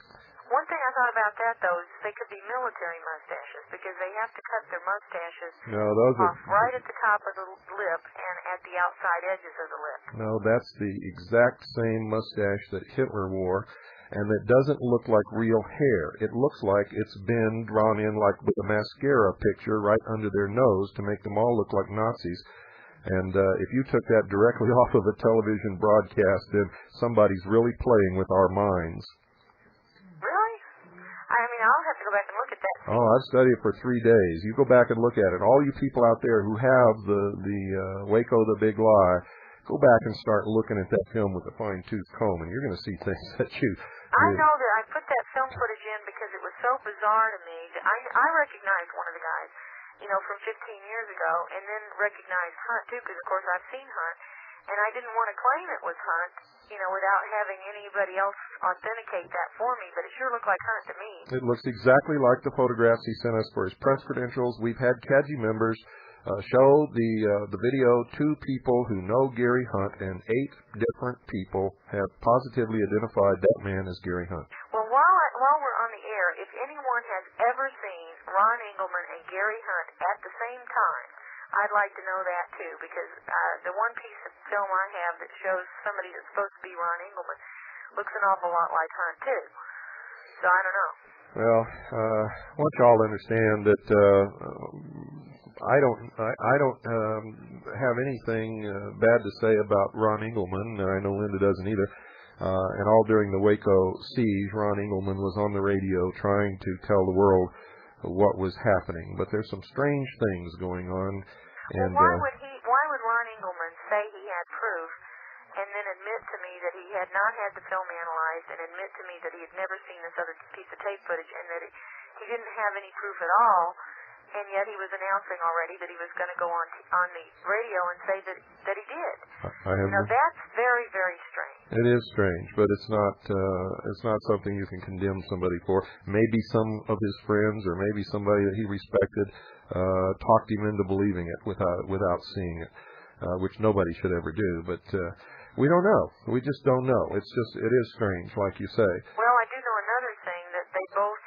One thing I thought about that, though, is they could be military mustaches, because they have to cut their mustaches off right at the top of the lip and at the outside edges of the lip. No, that's the exact same mustache that Hitler wore, and it doesn't look like real hair. It looks like it's been drawn in like with a mascara picture right under their nose to make them all look like Nazis. And if you took that directly off of a television broadcast, then somebody's really playing with our minds. Really? I mean, I'll have to go back and look at that. Oh, I've studied it for 3 days. You go back and look at it. All you people out there who have the WACO, the Big Lie, go back and start looking at that film with a fine-tooth comb, and you're going to see things that you... I know that I put that film footage in because it was so bizarre to me. I recognized one of the guys, from 15 years ago, and then recognized Hunt, too, because, of course, I've seen Hunt, and I didn't want to claim it was Hunt, without having anybody else authenticate that for me, but it sure looked like Hunt to me. It looks exactly like the photographs he sent us for his press credentials. We've had CAGI members show the video to people who know Gary Hunt, and 8 different people have positively identified that man as Gary Hunt. Well, while we're on the air, if anyone has ever seen Ron Engelman and Gary Hunt at the same time, I'd like to know that, too, because the one piece of film I have that shows somebody that's supposed to be Ron Engelman looks an awful lot like Hunt, too. So I don't know. Well, I want y'all to understand that I don't have anything bad to say about Ron Engelman. I know Linda doesn't either. And all during the WACO siege, Ron Engelman was on the radio trying to tell the world what was happening. But there's some strange things going on. And why would Ron Engelman say he had proof and then admit to me that he had not had the film analyzed and admit to me that he had never seen this other piece of tape footage and that he didn't have any proof at all, and yet he was announcing already that he was going to go on the radio and say that he did? That's very, very strange. It is strange, but it's not something you can condemn somebody for. Maybe some of his friends or maybe somebody that he respected talked him into believing it without seeing it, which nobody should ever do. But we don't know. We just don't know. It is strange, like you say. Well, I do know another thing, that they both,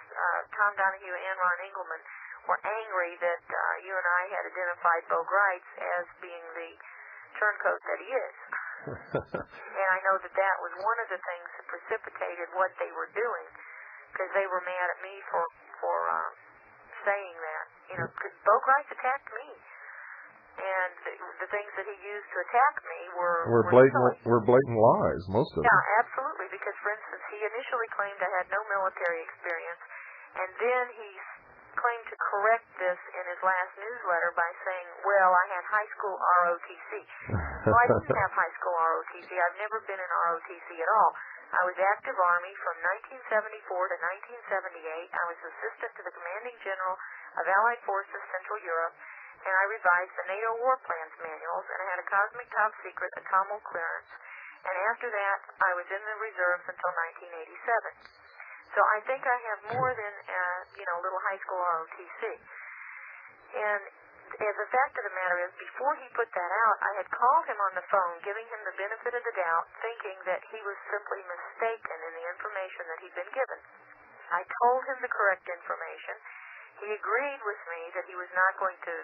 Tom Donahue and Ron Engelman, were angry that you and I had identified Bo Greitz as being the turncoat that he is. And I know that was one of the things that precipitated what they were doing, because they were mad at me for saying that. Because Bo Greitz attacked me. And the things that he used to attack me were blatant lies, most of them. Yeah, absolutely. Because, for instance, he initially claimed I had no military experience, and then he claimed to correct this in his last newsletter by saying, well, I had high school ROTC. Well, I didn't have high school ROTC. I've never been in ROTC at all. I was active Army from 1974 to 1978. I was assistant to the commanding general of Allied Forces Central Europe, and I revised the NATO War Plans manuals, and I had a cosmic top secret atomo clearance. And after that, I was in the reserves until 1987. So I think I have more than, little high school ROTC. And as a fact of the matter is, before he put that out, I had called him on the phone, giving him the benefit of the doubt, thinking that he was simply mistaken in the information that he'd been given. I told him the correct information. He agreed with me that he was not going to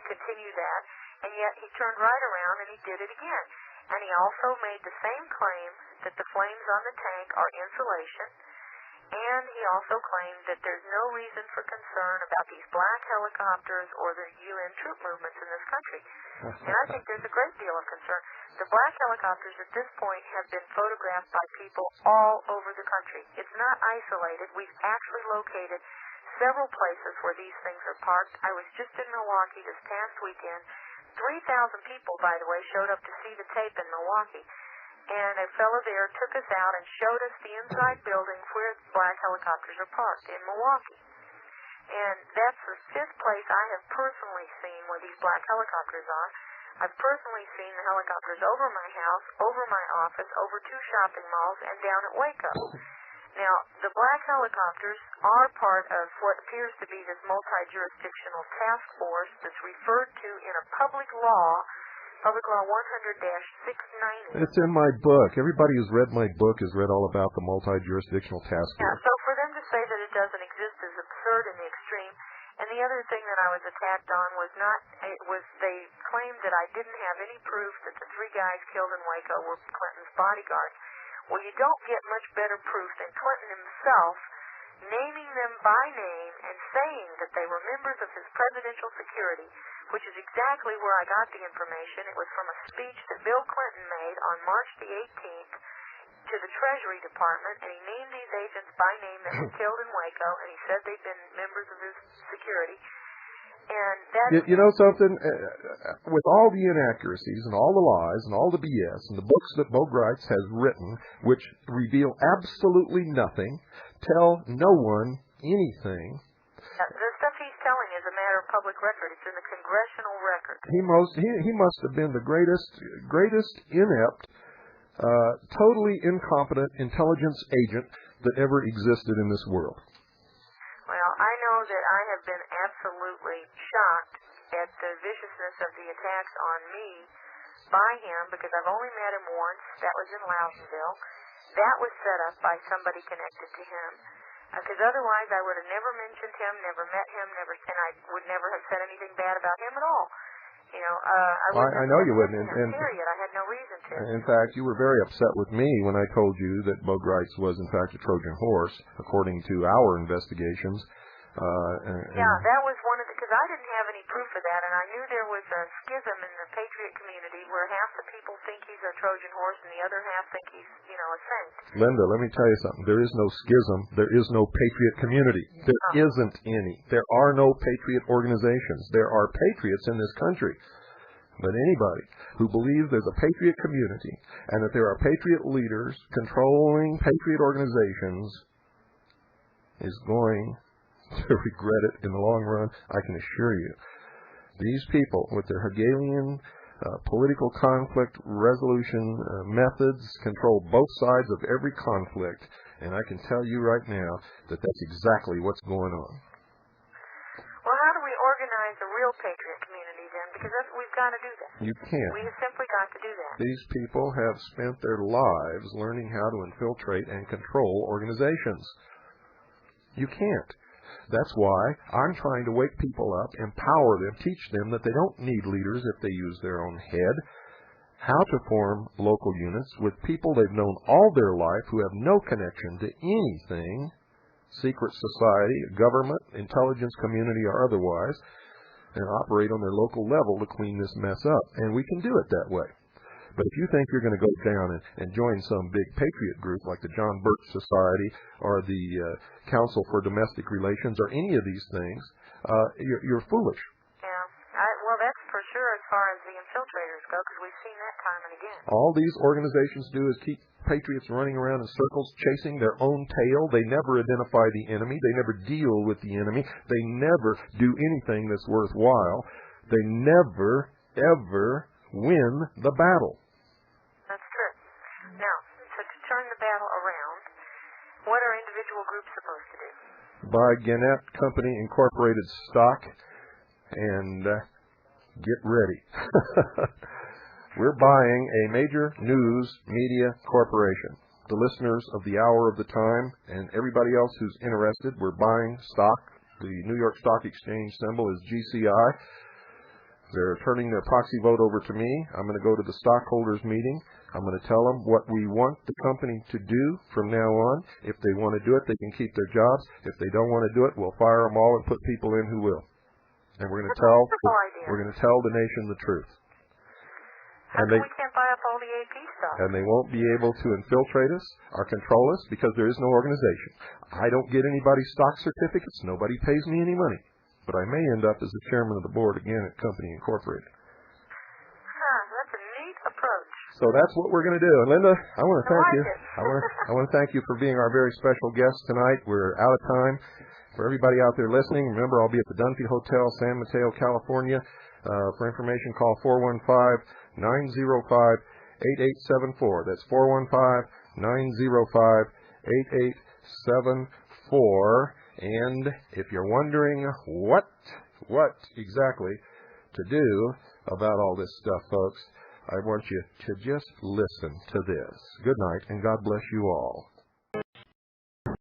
continue that, and yet he turned right around and he did it again. And he also made the same claim that the flames on the tank are insulation, and he also claimed that there's no reason for concern about these black helicopters or the UN troop movements in this country. And I think there's a great deal of concern. The black helicopters at this point have been photographed by people all over the country. It's not isolated. We've actually located several places where these things are parked. I was just in Milwaukee this past weekend. 3,000 people, by the way, showed up to see the tape in Milwaukee. and a fellow there took us out and showed us the inside building where black helicopters are parked in Milwaukee. And that's the fifth place I have personally seen where these black helicopters are. I've personally seen the helicopters over my house, over my office, over two shopping malls, and down at WACO. Now, the black helicopters are part of what appears to be this multi-jurisdictional task force that's referred to in a public law 100-690. It's in my book. Everybody who's read my book has read all about the multi-jurisdictional task force. Yeah, so for them to say that it doesn't exist is absurd in the extreme. And the other thing that I was attacked on was they claimed that I didn't have any proof that the three guys killed in Waco were Clinton's bodyguards. Well, you don't get much better proof than Clinton himself naming them by name and saying that they were members of his presidential security, which is exactly where I got the information. It was from a speech that Bill Clinton made on March the 18th to the Treasury Department, and he named these agents by name that were killed in Waco, and he said they'd been members of his security. And that you know something? With all the inaccuracies and all the lies and all the BS and the books that Bo Gritz has written, which reveal absolutely nothing, tell no one anything. The stuff he's telling is a matter of public record. It's in the congressional record. He must have been the greatest inept, totally incompetent intelligence agent that ever existed in this world. Well, I know that I have been absolutely shocked at the viciousness of the attacks on me by him, because I've only met him once. That was in Loudonville. That was set up by somebody connected to him. Because otherwise I would have never mentioned him, never met him, and I would never have said anything bad about him at all. You know, I know you wouldn't. And period. I had no reason to. In fact, you were very upset with me when I told you that Bo Gritz was, in fact, a Trojan horse, according to our investigations. Yeah, that was one of the, because I didn't have any proof of that, and I knew there was a schism in the Patriot community where half the people think he's a Trojan horse and the other half think he's, a saint. Linda, let me tell you something. There is no schism. There is no Patriot community. There isn't any. There are no Patriot organizations. There are patriots in this country. But anybody who believes there's a Patriot community and that there are Patriot leaders controlling Patriot organizations is going to regret it in the long run, I can assure you. These people, with their Hegelian political conflict resolution methods, control both sides of every conflict, and I can tell you right now that that's exactly what's going on. Well, how do we organize a real Patriot community then? Because we've got to do that. You can't. We have simply got to do that. These people have spent their lives learning how to infiltrate and control organizations. You can't. That's why I'm trying to wake people up, empower them, teach them that they don't need leaders if they use their own head, how to form local units with people they've known all their life who have no connection to anything, secret society, government, intelligence community, or otherwise, and operate on their local level to clean this mess up. And we can do it that way. But if you think you're going to go down and join some big patriot group like the John Birch Society or the Council for Domestic Relations or any of these things, you're foolish. Yeah. Well, that's for sure as far as the infiltrators go, because we've seen that time and again. All these organizations do is keep patriots running around in circles, chasing their own tail. They never identify the enemy. They never deal with the enemy. They never do anything that's worthwhile. They never, ever win the battle. That's true. Now, so to turn the battle around, what are individual groups supposed to do? Buy Gannett Company Incorporated stock and get ready. We're buying a major news media corporation. The listeners of the Hour of the Time and everybody else who's interested, we're buying stock. The New York Stock Exchange symbol is GCI. They're turning their proxy vote over to me. I'm going to go to the stockholders meeting. I'm going to tell them what we want the company to do from now on. If they want to do it, they can keep their jobs. If they don't want to do it, we'll fire them all and put people in who will. And we're going to tell the nation the truth. How come we can't buy up all the AP stuff? And they won't be able to infiltrate us or control us because there is no organization. I don't get anybody's stock certificates. Nobody pays me any money. But I may end up as the chairman of the board again at Company Incorporated. That's a neat approach. So that's what we're going to do. And Linda, I want to thank you. I want to thank you for being our very special guest tonight. We're out of time. For everybody out there listening, remember I'll be at the Dunphy Hotel, San Mateo, California. For information, call 415-905-8874. That's 415-905-8874. And if you're wondering what exactly to do about all this stuff, folks, I want you to just listen to this. Good night, and God bless you all.